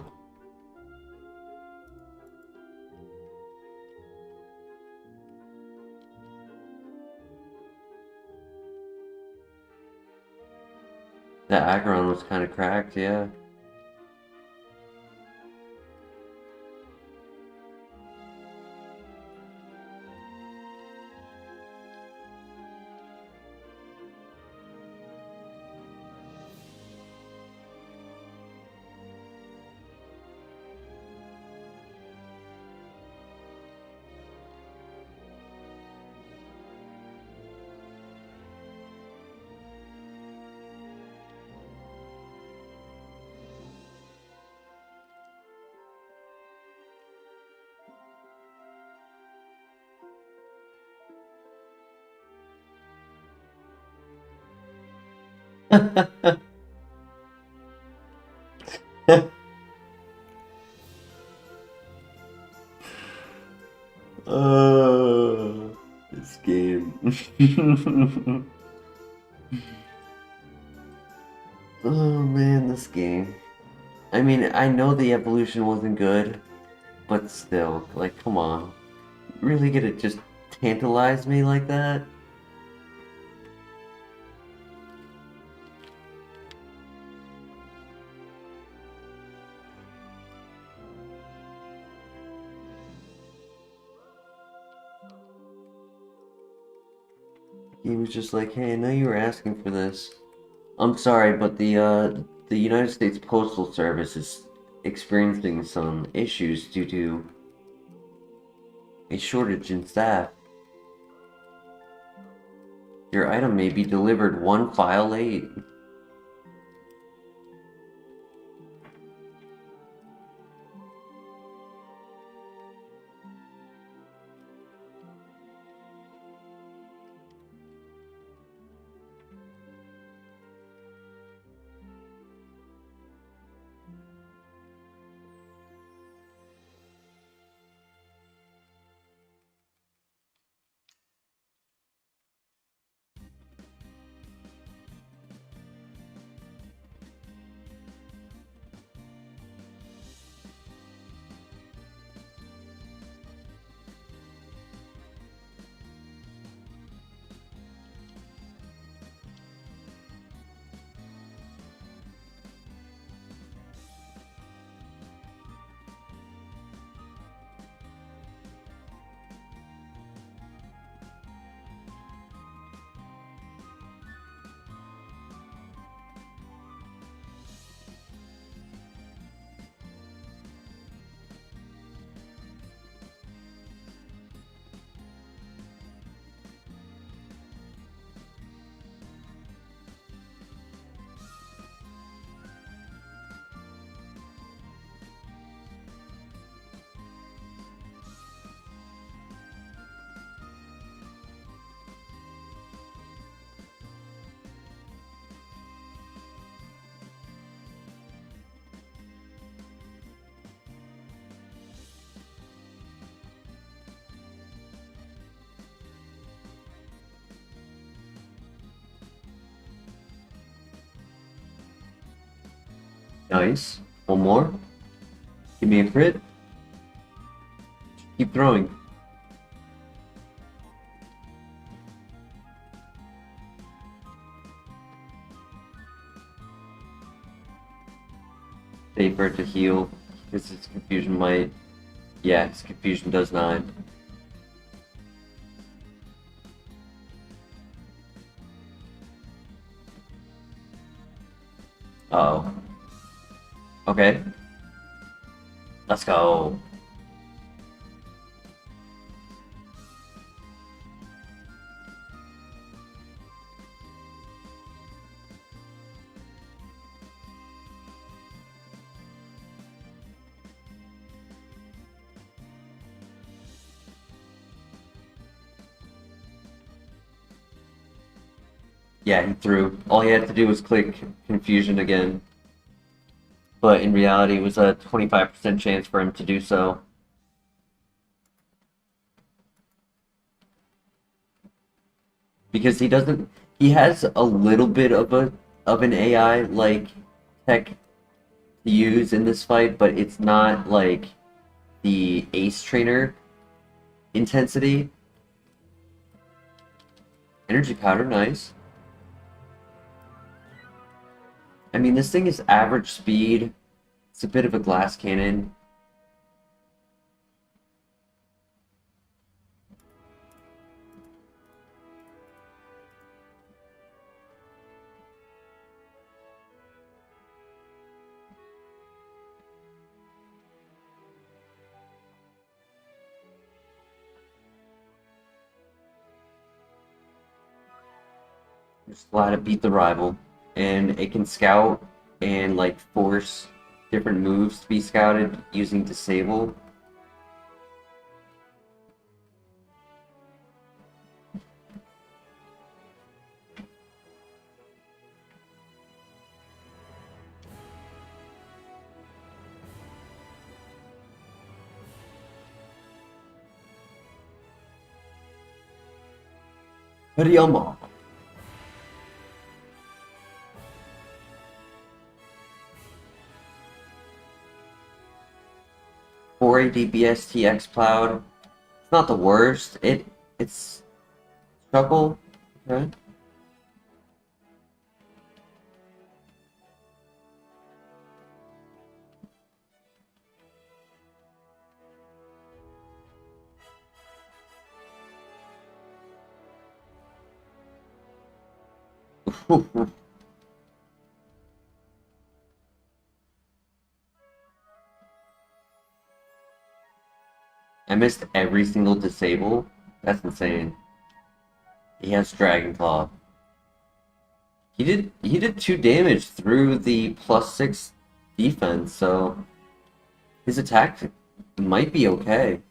That Aggron was kind of cracked, yeah. This game. Oh man, this game. I mean, I know the evolution wasn't good, but still, like, come on. Really gonna just tantalize me like that? He was just like, hey, I know you were asking for this. I'm sorry, but the United States Postal Service is experiencing some issues due to a shortage in staff. Your item may be delivered one file late. Nice. One more. Give me a crit. Keep throwing. Safer to heal. Because his confusion might. Yeah, his confusion does not. Uh-oh. Okay. Let's go. Yeah, he threw. All he had to do was click confusion again. But in reality, it was a 25% chance for him to do so. Because he has a little bit of an AI like tech to use in this fight, but it's not like the Ace Trainer intensity. Energy powder, nice. I mean, this thing is average speed. It's a bit of a glass cannon. Just glad it beat the rival. And it can scout and like force different moves to be scouted using disable. Hariyama. 480 BSTX Cloud. It's not the worst. It's trouble, right? I missed every single disable. That's insane. He has Dragon Claw. He did 2 damage through the +6 defense, so his attack might be okay.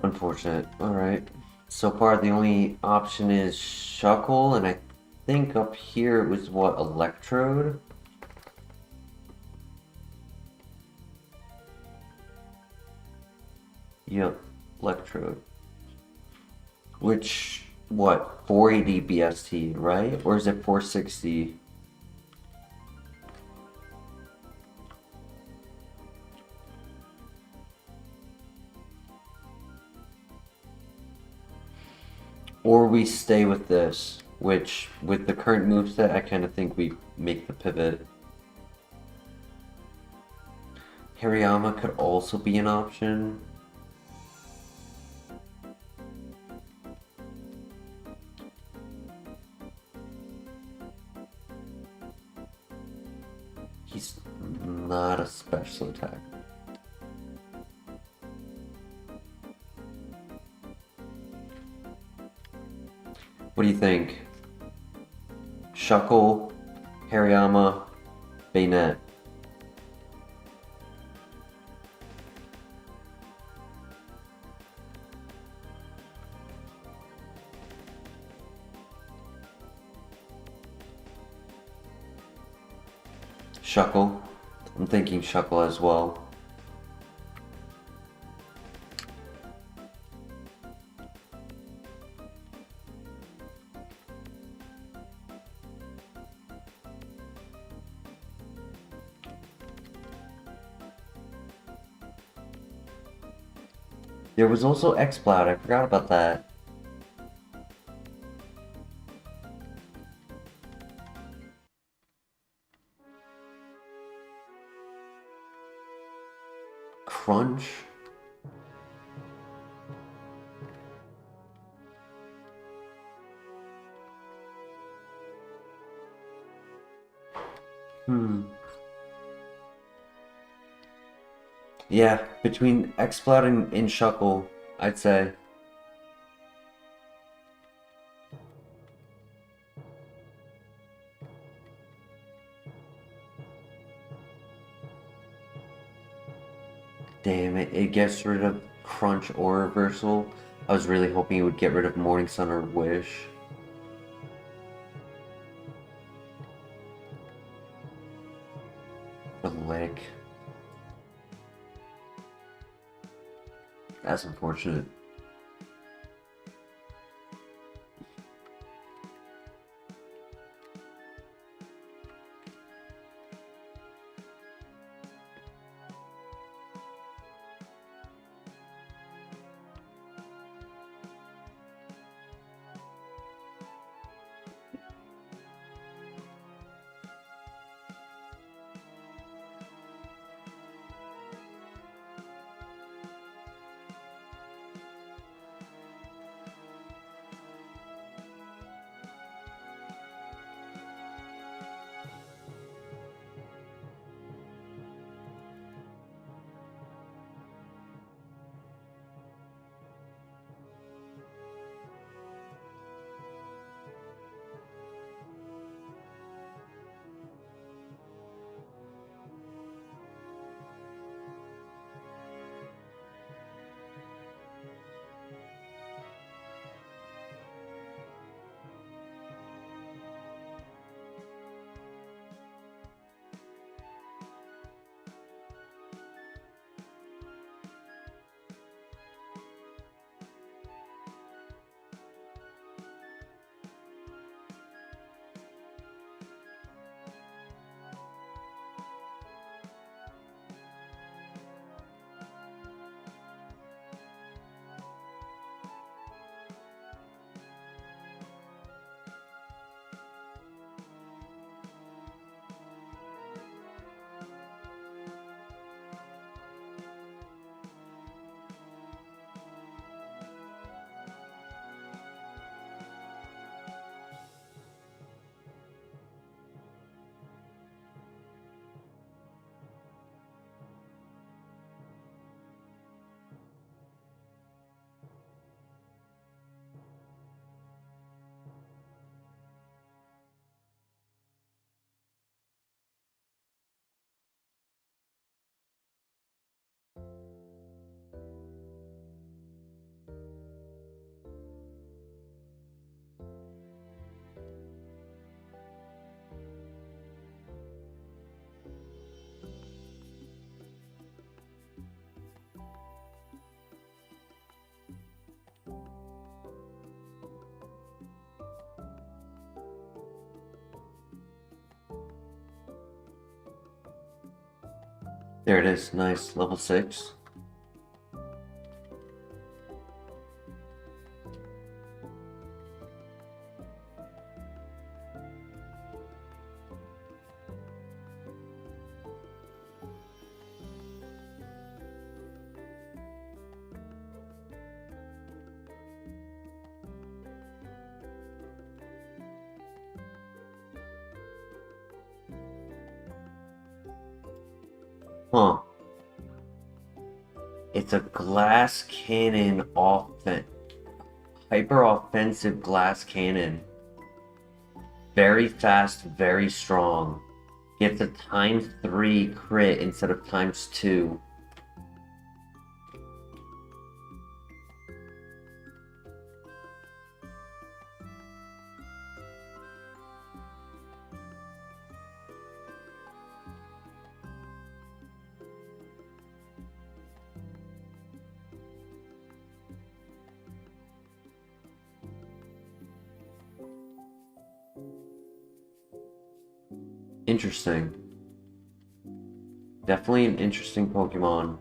Unfortunate. Alright. So far, the only option is Shuckle, and I think up here it was what? Electrode? Yep, Electrode. Which, what? 480 BST, right? Or is it 460? Or we stay with this, which, with the current moveset, I kind of think we make the pivot. Hariyama could also be an option. He's not a special attacker. What do you think? Shuckle, Hariyama, Bayonet. Shuckle. I'm thinking Shuckle as well. There was also X-Cloud, I forgot about that. Crunch? Yeah, between X-Cloud and Shuckle, I'd say. Damn it, it gets rid of Crunch or Reversal. I was really hoping it would get rid of Morning Sun or Wish. The Lick. That's unfortunate. There it is. Nice. Level 6. Huh. It's a glass cannon hyper offensive glass cannon. Very fast, very strong. Gets a ×3 crit instead of ×2. Interesting. Definitely an interesting Pokemon.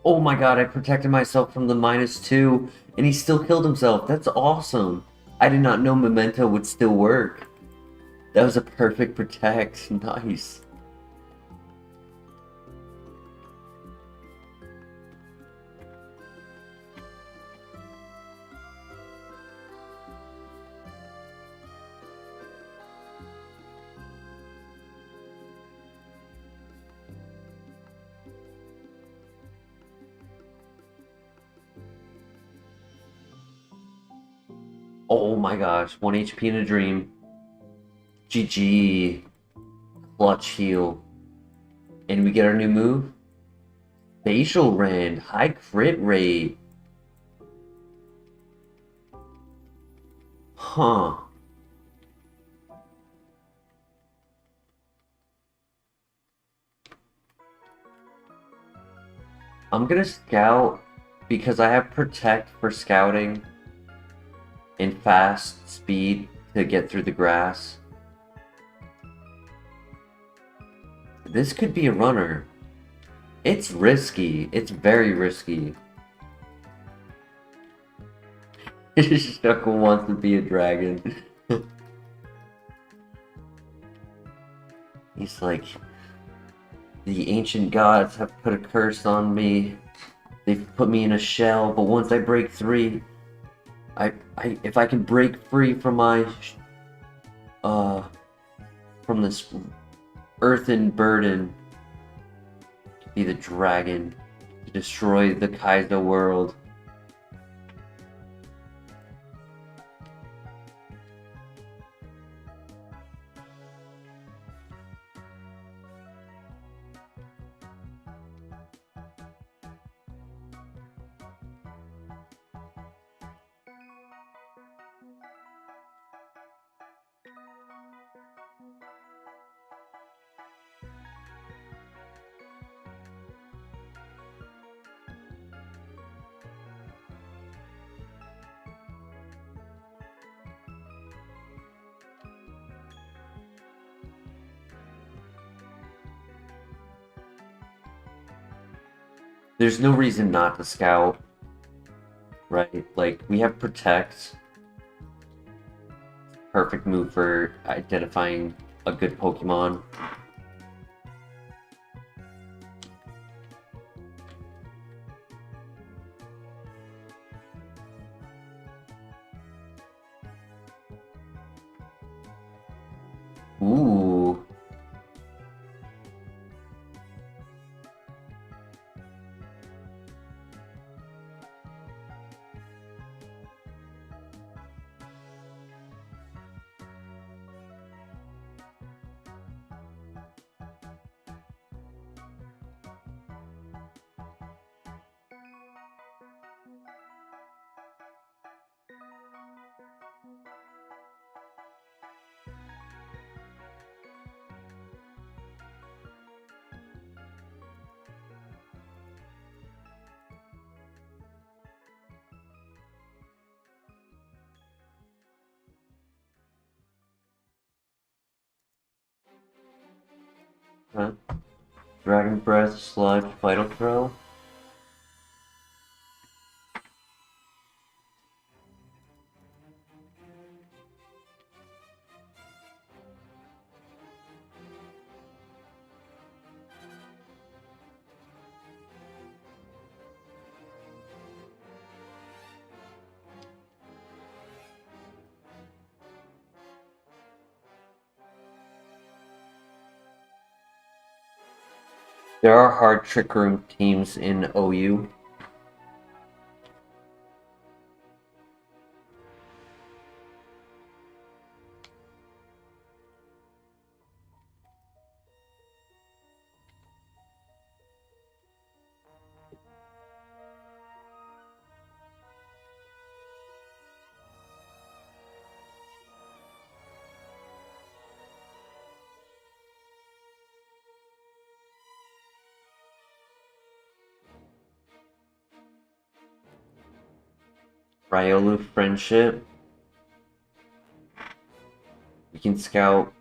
Oh my god, I protected myself from the -2, and he still killed himself. That's awesome. I did not know Memento would still work. That was a perfect protect. Nice. Oh my gosh, 1 HP in a dream. GG. Clutch heal. And we get our new move. Facial Rend. High crit rate. Huh. I'm gonna scout because I have Protect for scouting and fast speed to get through the grass. This could be a runner. It's risky. It's very risky. Shuckle wants to be a dragon. He's like, the ancient gods have put a curse on me. They've put me in a shell, but once I break free, if I can break free from from this earthen burden, to be the dragon, to destroy the Kaizo world. There's no reason not to scout, right? Like, we have Protect. Perfect move for identifying a good Pokemon. Ooh. Huh? Dragon Breath, Sludge, Vital Throw. There are hard Trick Room teams in OU. Riolu Friendship. You can scout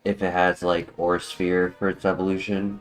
if it has like Aura Sphere for its evolution.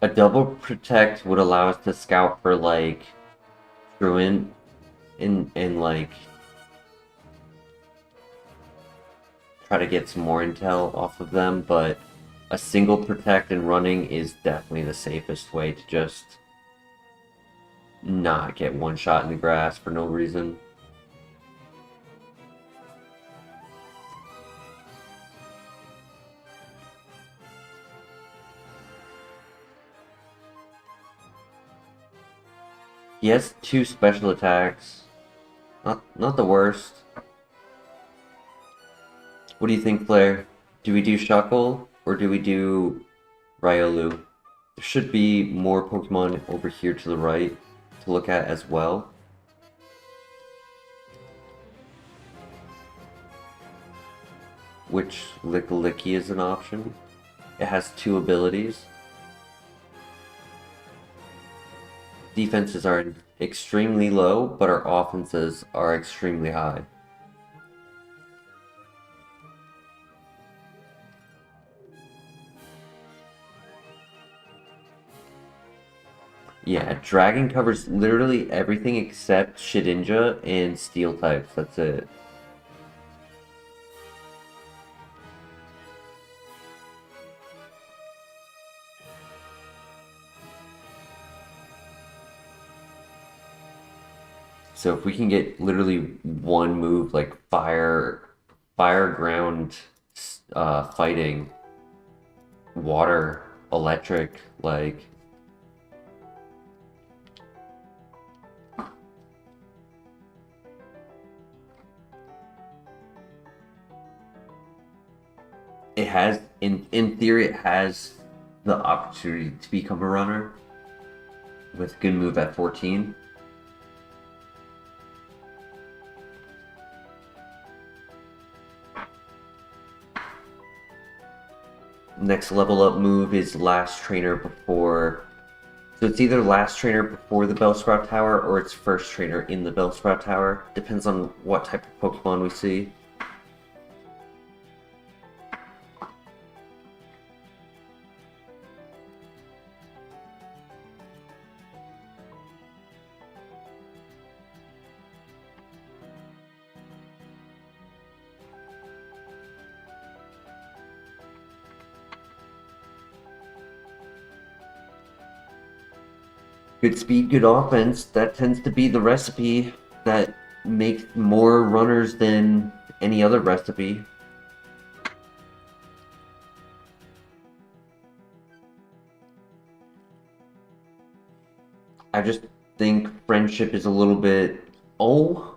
A double protect would allow us to scout for like Truant and like try to get some more intel off of them, but a single protect and running is definitely the safest way to just not get one shot in the grass for no reason. He has 2 special attacks. Not the worst. What do you think, Flair? Do we do Shuckle or do we do Riolu? There should be more Pokemon over here to the right to look at as well. Which Licky is an option. It has 2 abilities. Defenses are extremely low, but our offenses are extremely high. Yeah, Dragon covers literally everything except Shedinja and Steel types. That's it. So if we can get literally one move like fire, ground, fighting, water, electric, like it has in theory it has the opportunity to become a runner with good move at 14. Next level up move is last trainer before So it's either last trainer before the Bellsprout Tower or it's first trainer in the Bellsprout Tower. Depends on what type of Pokemon we see. Good speed, good offense. That tends to be the recipe that makes more runners than any other recipe. I just think friendship is a little bit... Oh?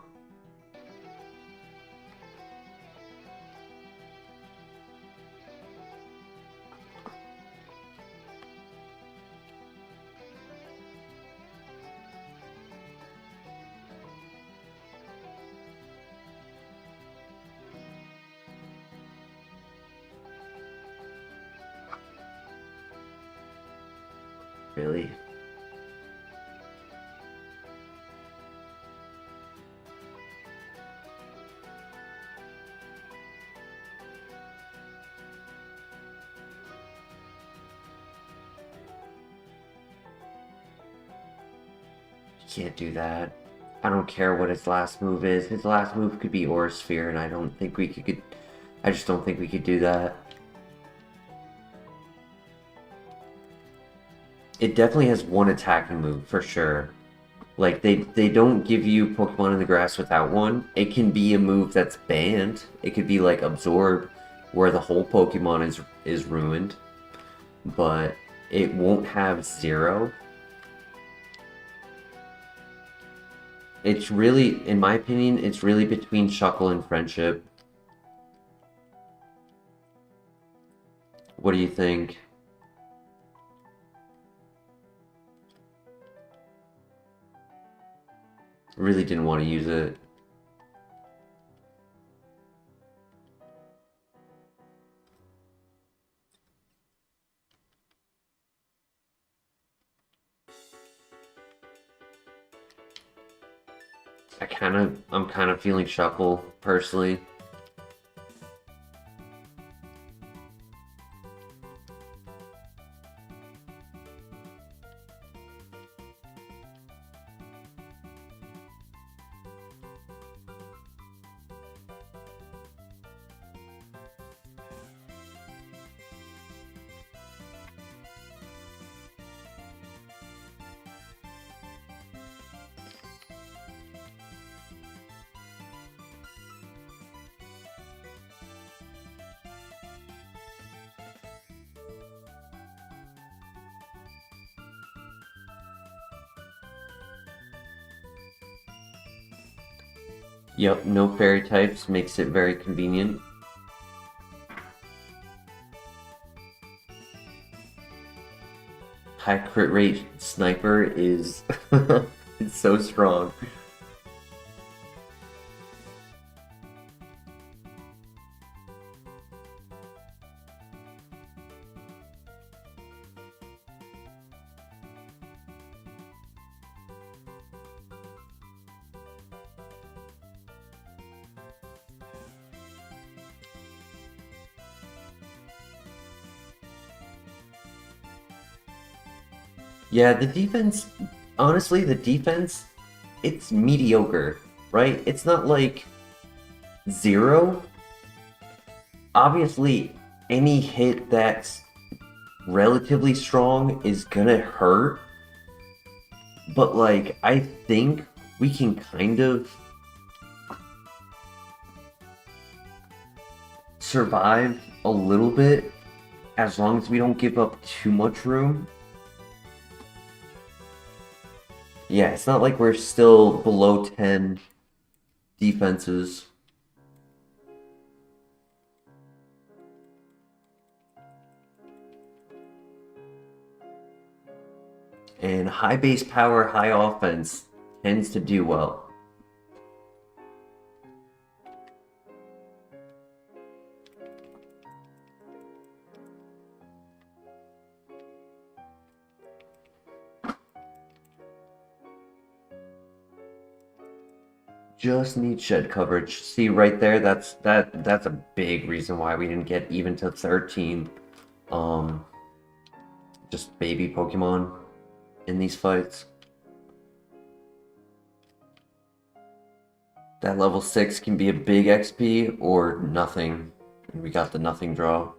Really? Can't do that. I don't care what his last move is. His last move could be Aura Sphere, and I don't think we could... I just don't think we could do that. It definitely has one attacking move, for sure. Like, they don't give you Pokemon in the grass without one. It can be a move that's banned. It could be like Absorb, where the whole Pokemon is ruined. But it won't have zero. It's really, in my opinion, it's really between Shuckle and Friendship. What do you think? Really didn't want to use it. I'm kind of feeling Shuckle, personally. Yep, no fairy types makes it very convenient. High crit rate sniper is it's so strong. Yeah, the defense, honestly, the defense, it's mediocre, right? It's not like zero. Obviously, any hit that's relatively strong is gonna hurt. But, like, I think we can kind of survive a little bit as long as we don't give up too much room. Yeah, it's not like we're still below 10 defenses. And high base power, high offense tends to do well. just need shed coverage. See right there, that's a big reason why we didn't get even to 13. Just baby Pokemon in these fights. That level 6 can be a big XP or nothing. And we got the nothing draw.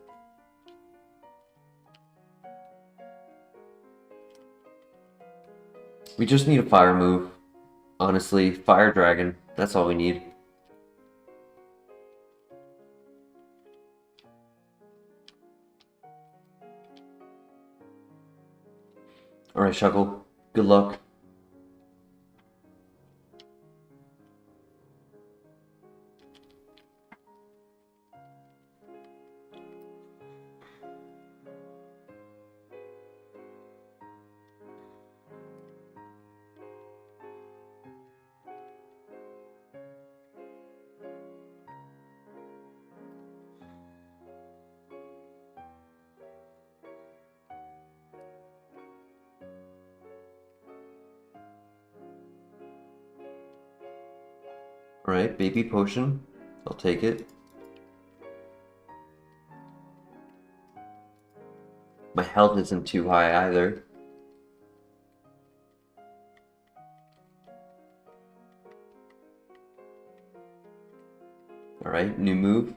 We just need a fire move. Honestly, Fire Dragon. That's all we need. Alright, Shuckle. Good luck. Alright, baby potion. I'll take it. My health isn't too high either. Alright, new move.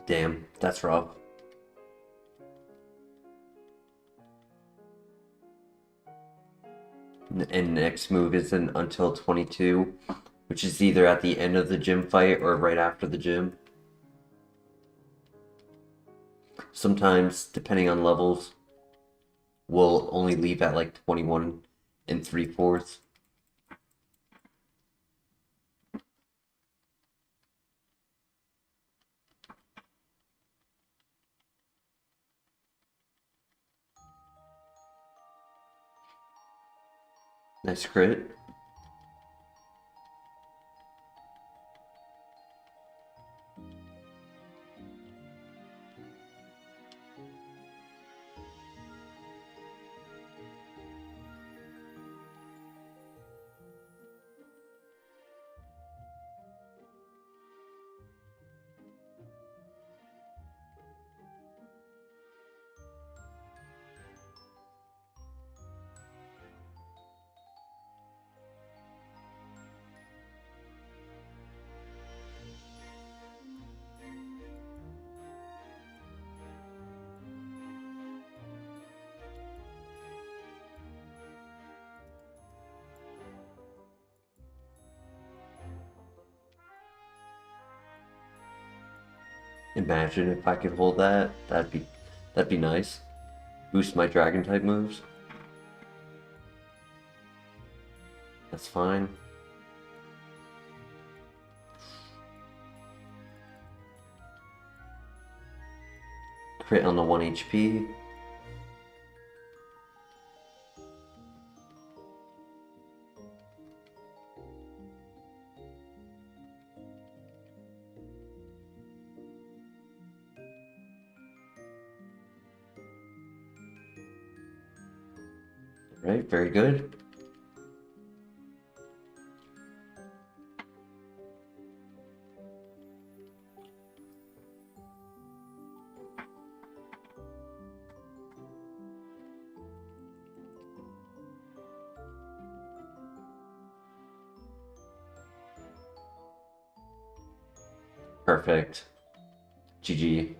Damn, that's rough. And next move isn't until 22, which is either at the end of the gym fight or right after the gym. Sometimes, depending on levels, we'll only leave at like 21 3/4. Nice crit. Imagine if I could hold that. That'd be nice. Boost my dragon type moves. That's fine. Crit on the 1 HP. Right, very good. Perfect. GG.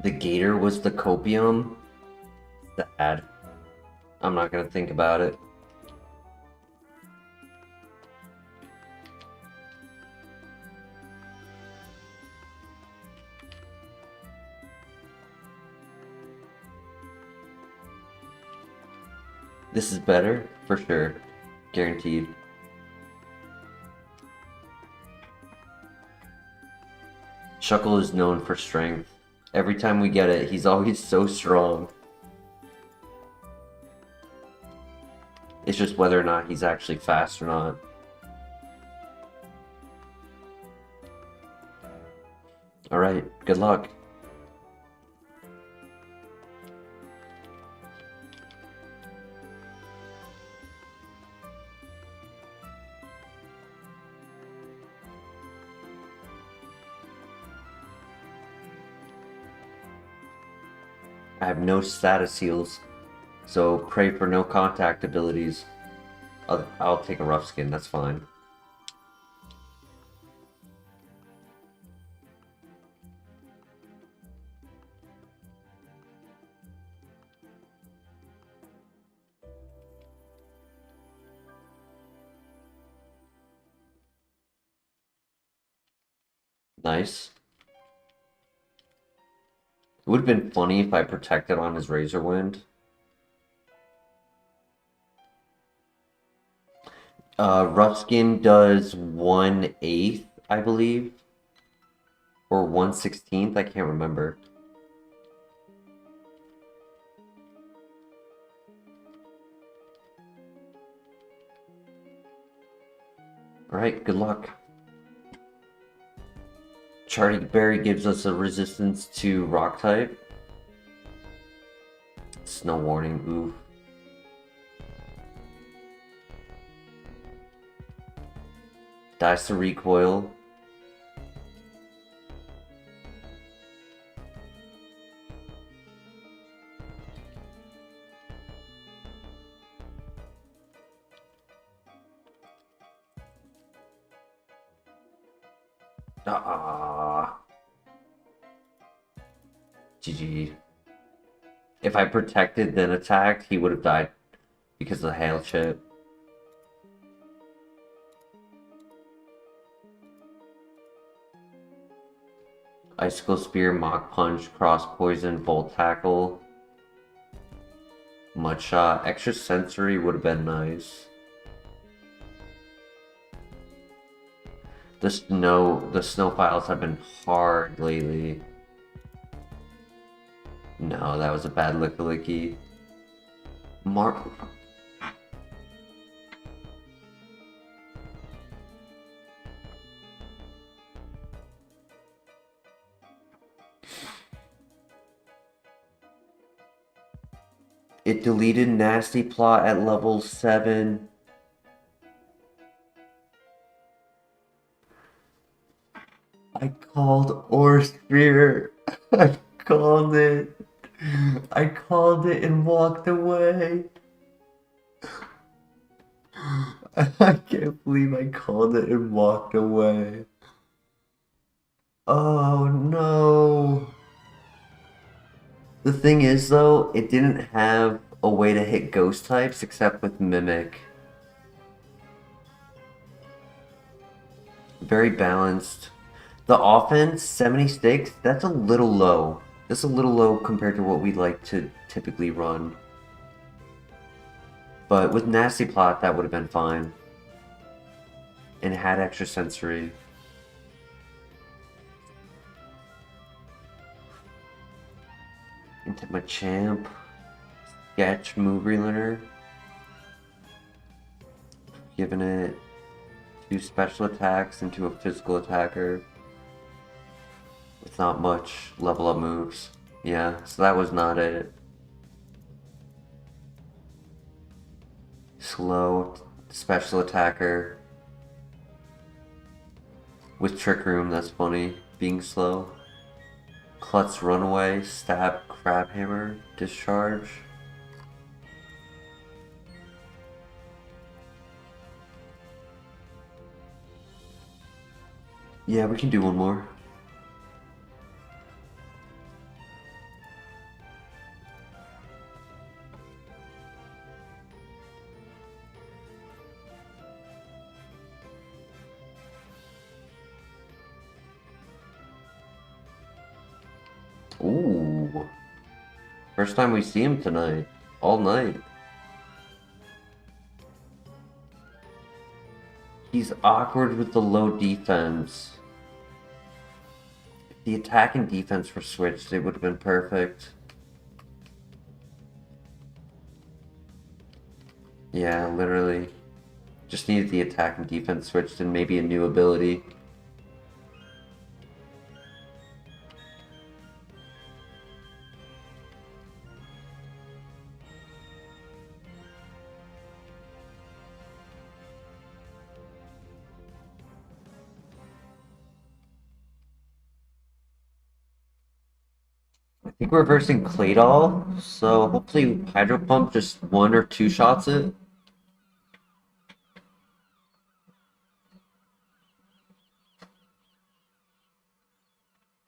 The gator was the copium? Sad. I'm not gonna think about it. This is better, for sure. Guaranteed. Shuckle is known for strength. Every time we get it, he's always so strong. It's just whether or not he's actually fast or not. Alright, good luck. I have no status seals, so pray for no contact abilities. I'll take a rough skin, that's fine. Nice. It would have been funny if I protected on his Razor Wind. Rough Skin does 1/8, I believe. Or 1/16, I can't remember. Alright, good luck. Charting Berry gives us a resistance to Rock type. Snow Warning, oof. Dies to Recoil. GG. If I protected then attacked, he would have died because of the hail chip. Icicle Spear, Mach Punch, Cross Poison, Bolt Tackle, Mud Shot. Extra Sensory would have been nice. The snow files have been hard lately. No, that was a bad licky. It deleted Nasty Plot at level 7. I called Orsphere. I called it. I called it and walked away. I can't believe I called it and walked away. Oh no. The thing is though, it didn't have a way to hit ghost types except with Mimic. Very balanced. The offense, 76, that's a little low. That's a little low compared to what we like to typically run. But with Nasty Plot, that would have been fine. And it had extra sensory. Into my champ. Sketch move relearner. Giving it 2 special attacks into a physical attacker. With not much level up moves. Yeah, so that was not it. Slow, special attacker. With Trick Room, that's funny. Being slow. Klutz Runaway, Stab, Crabhammer, Discharge. Yeah, we can do one more. Ooh. First time we see him tonight. All night. He's awkward with the low defense. If the attack and defense were switched, it would have been perfect. Yeah, literally. Just needed the attack and defense switched and maybe a new ability. I think we're versing Claydol, so hopefully Hydro Pump just one or two shots it.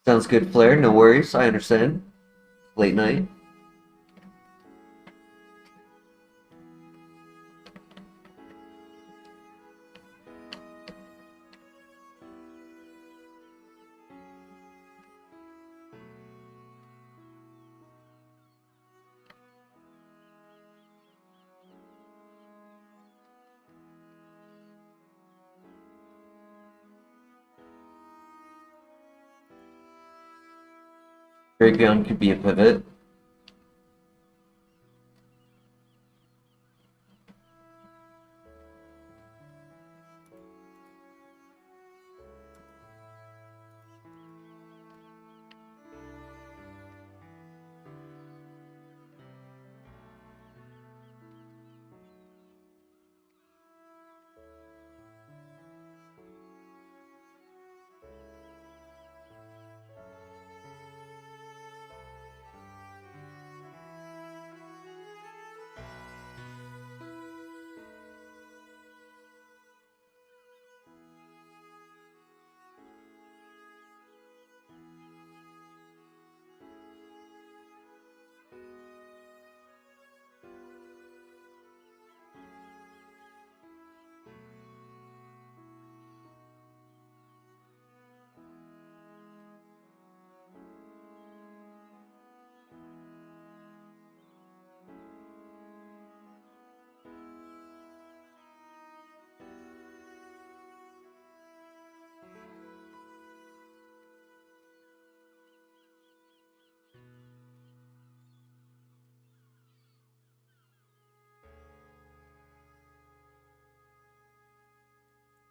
Sounds good, Flare. No worries. I understand. Late night. Drapion could be a pivot.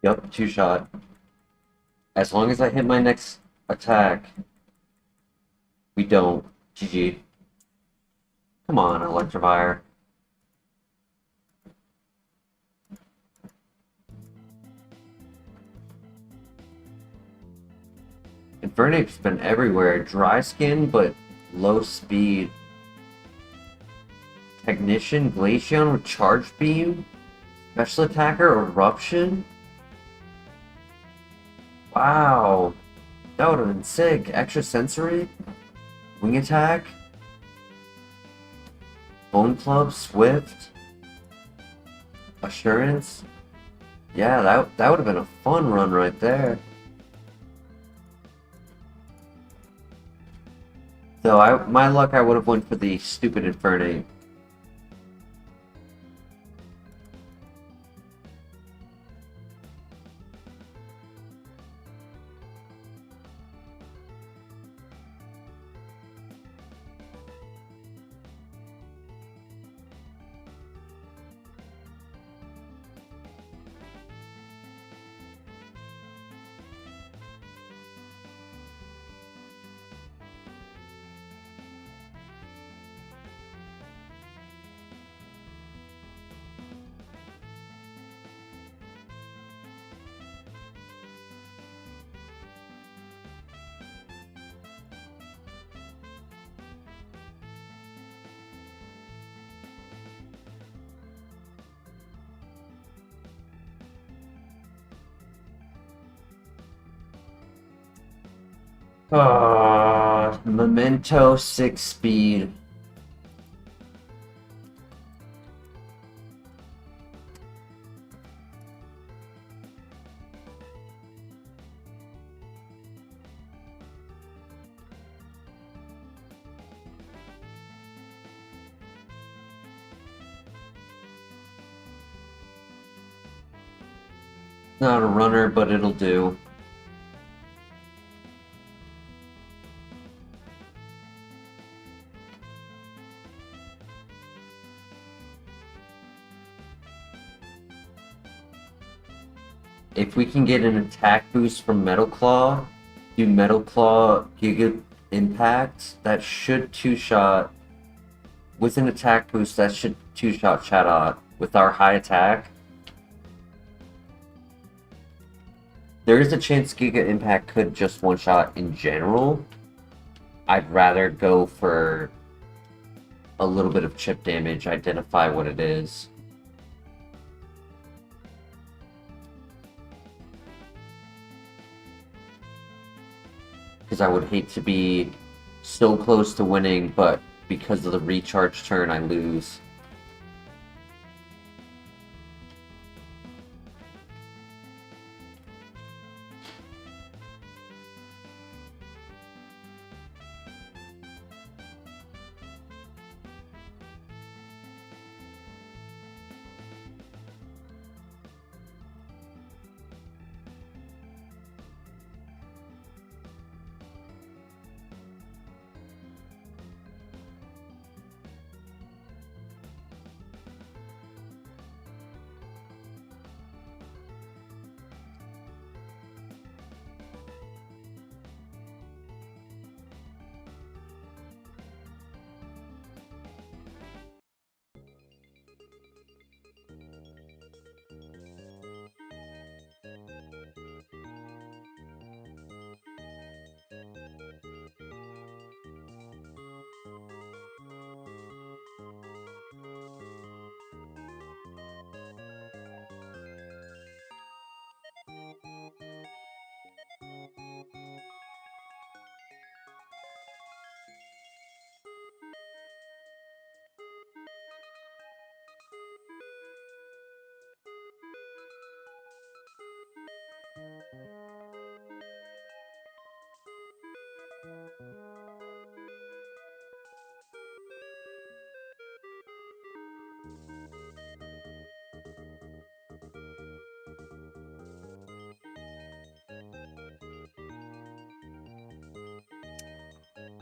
Yup, two shot. As long as I hit my next attack, we don't. GG. Come on, Electivire. Infernape's been everywhere. Dry skin, but low speed. Technician, Glaceon with Charge Beam? Special Attacker, Eruption? Wow. That would have been sick. Extra Sensory? Wing Attack? Bone Club, Swift? Assurance? Yeah, that would have been a fun run right there. So my luck, I would have went for the stupid Infernape. Memento 6 speed. Not a runner, but it'll do. If we can get an attack boost from Metal Claw, do Metal Claw Giga Impact, that should two-shot. With an attack boost, that should two-shot Chatot. With our high attack, there is a chance Giga Impact could just one-shot in general. I'd rather go for a little bit of chip damage, identify what it is. Because I would hate to be so close to winning, but because of the recharge turn, I lose.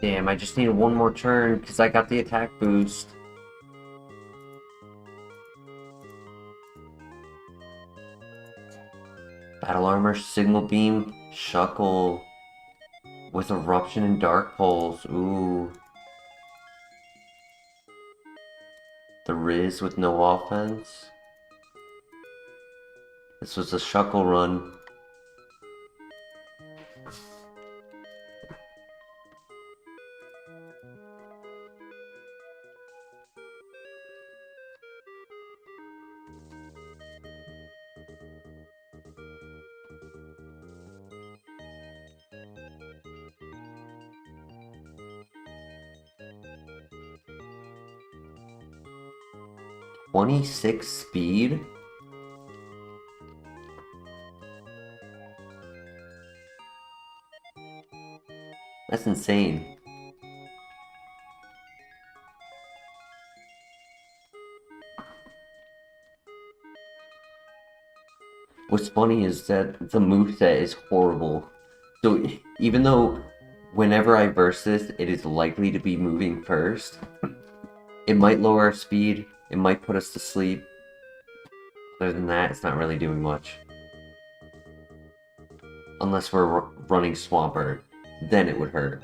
Damn, I just need one more turn because I got the attack boost. Battle Armor, Signal Beam, Shuckle with Eruption and Dark Pulse. Ooh. The Riz with no offense. This was a Shuckle run. .26 speed? That's insane. What's funny is that the moveset is horrible. So even though whenever I burst this, it is likely to be moving first, it might lower our speed, it might put us to sleep. Other than that, it's not really doing much. Unless we're running Swampert, then it would hurt.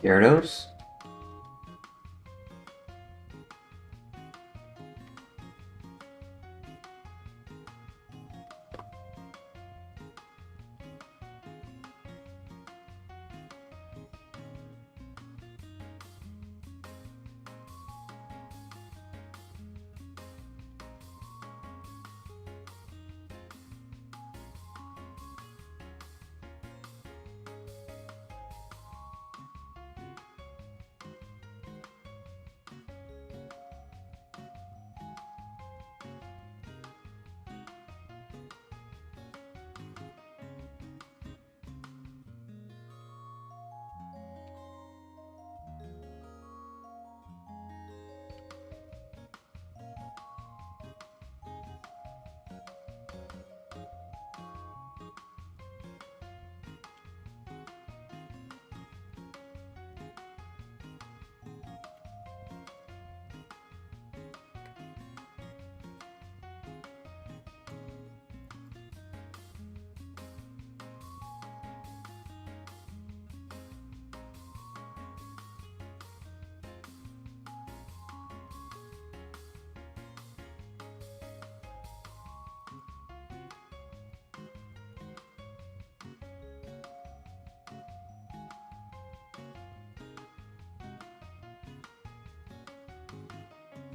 Gyarados?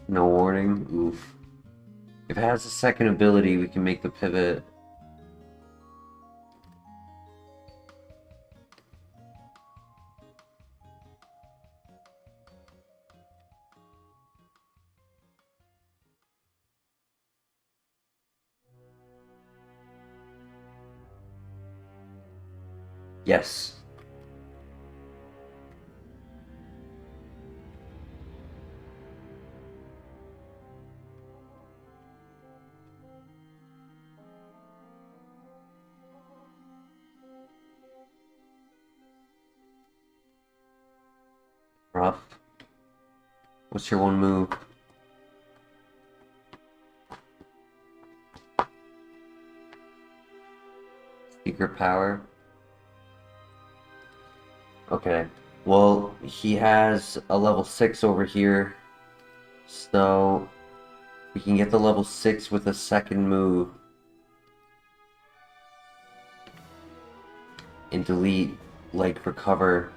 No warning? Oof. If it has a second ability, we can make the pivot. Yes. Rough. What's your one move? Secret power. Okay. Well, he has a level 6 over here. So we can get the level 6 with a second move. And delete, like, recover.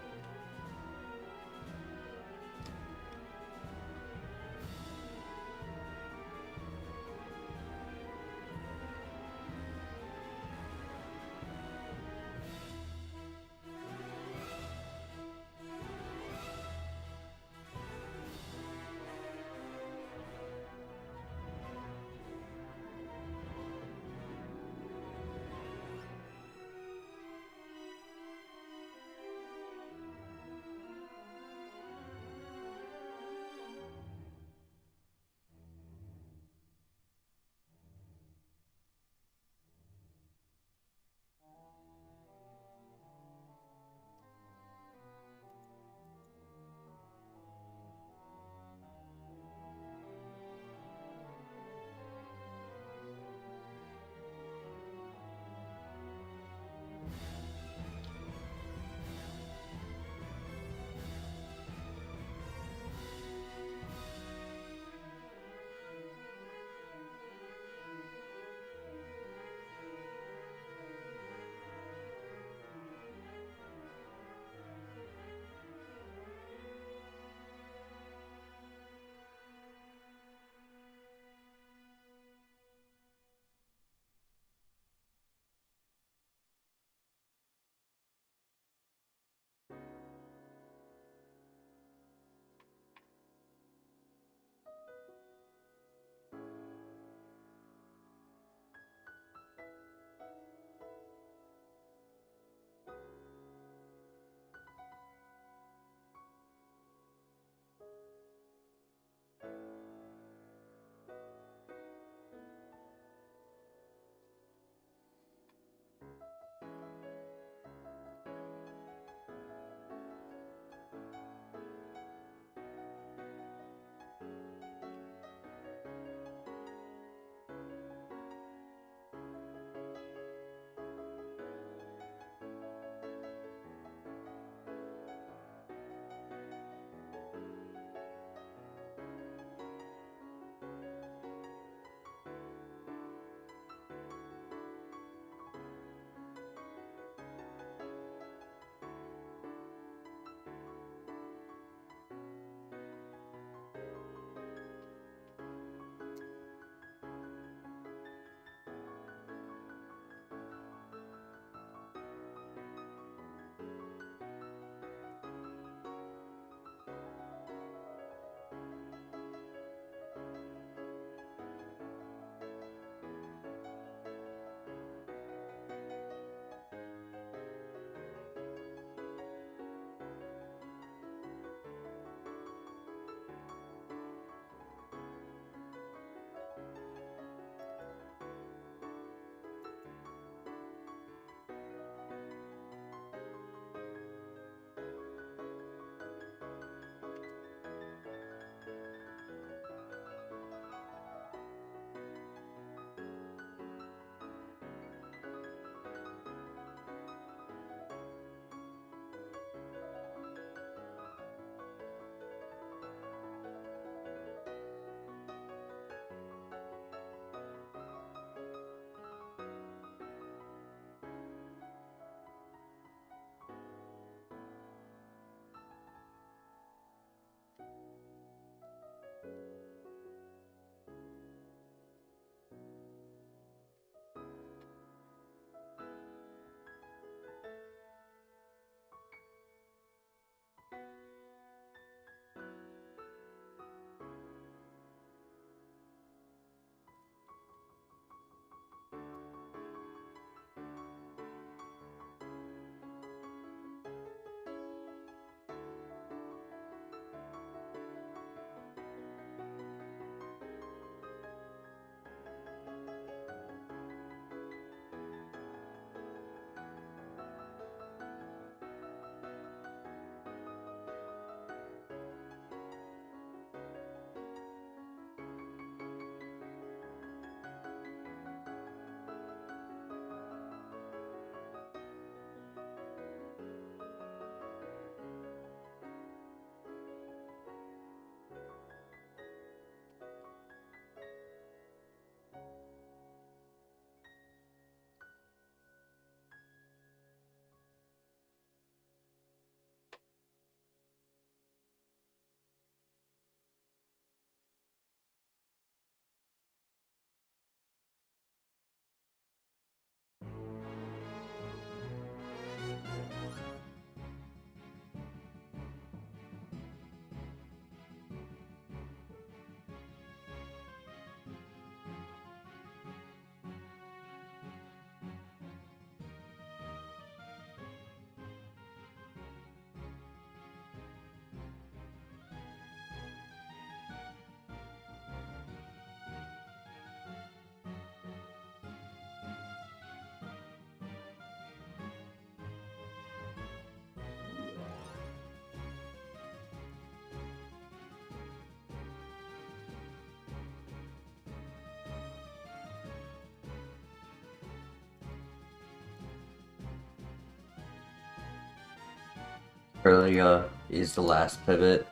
Earlier is the last pivot.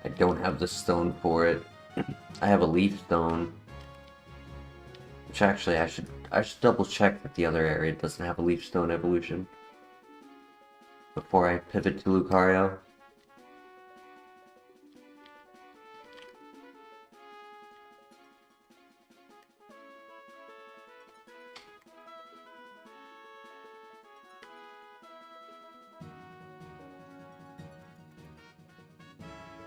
I don't have the stone for it. I have a leaf stone. Which actually I should double check that the other area doesn't have a leaf stone evolution before I pivot to Lucario.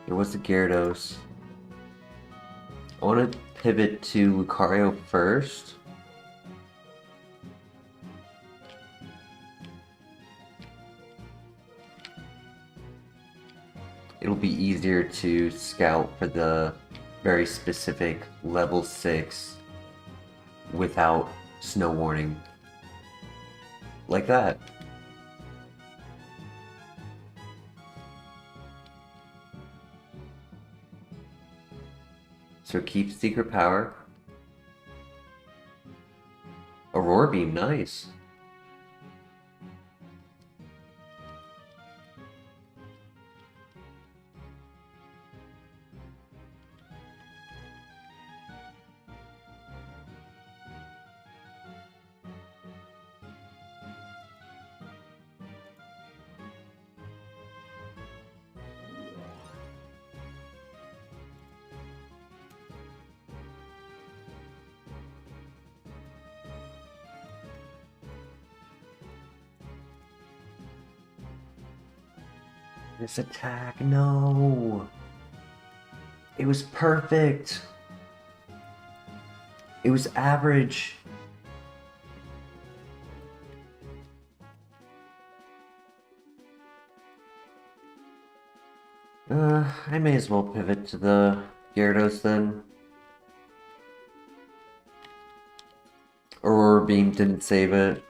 There was the Gyarados. I want to pivot to Lucario first. It'll be easier to scout for the very specific level 6 without snow warning. Like that. So keep Secret Power. Aurora Beam, nice. This attack, no! It was perfect! It was average! I may as well pivot to the Gyarados then. Aurora Beam didn't save it.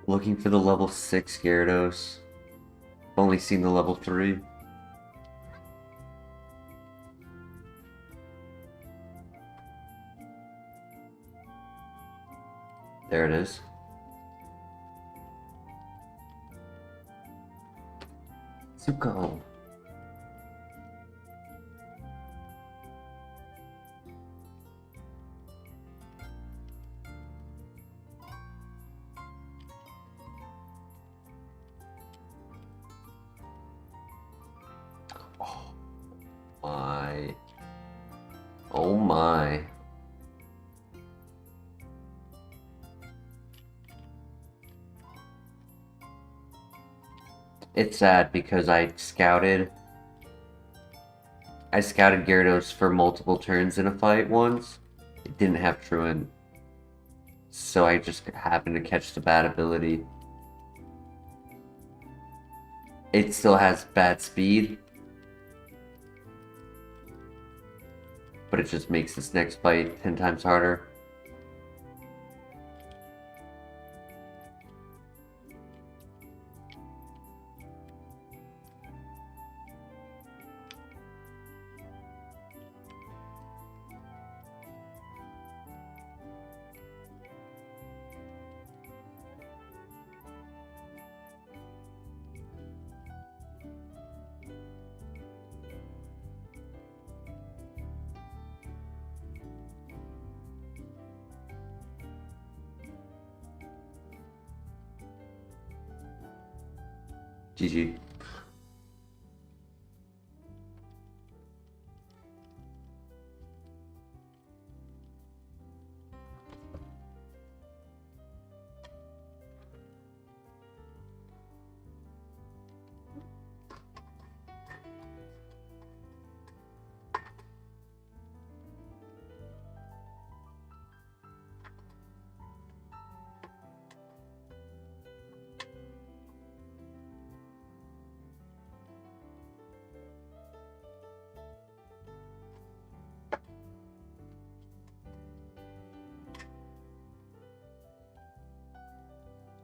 Looking for the level 6 Gyarados. Only seen the level 3. There it is. Zuko. Oh my. Oh my. It's sad because I scouted Gyarados for multiple turns in a fight once. It didn't have Truant, so I just happened to catch the bad ability. It still has bad speed, but it just makes this next fight 10 times harder. GG.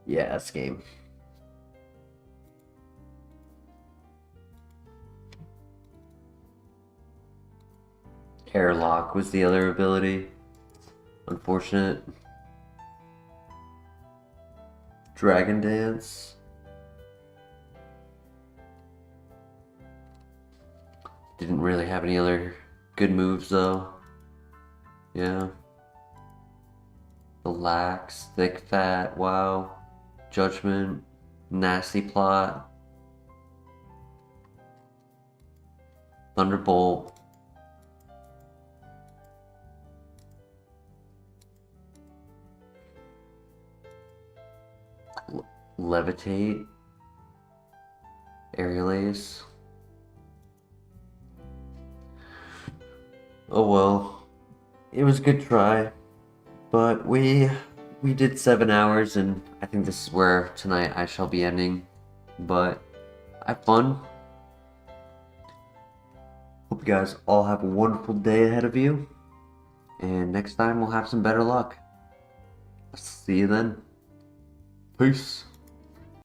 Yeah, that's game. Airlock was the other ability. Unfortunate. Dragon Dance. Didn't really have any other good moves though. Yeah. The Lax, Thick Fat, wow. Judgment, Nasty Plot. Thunderbolt. Levitate. Aerial Ace. Oh well. It was a good try. But we did 7 hours, and I think this is where tonight I shall be ending. But I had fun. Hope you guys all have a wonderful day ahead of you. And next time we'll have some better luck. I'll see you then. Peace.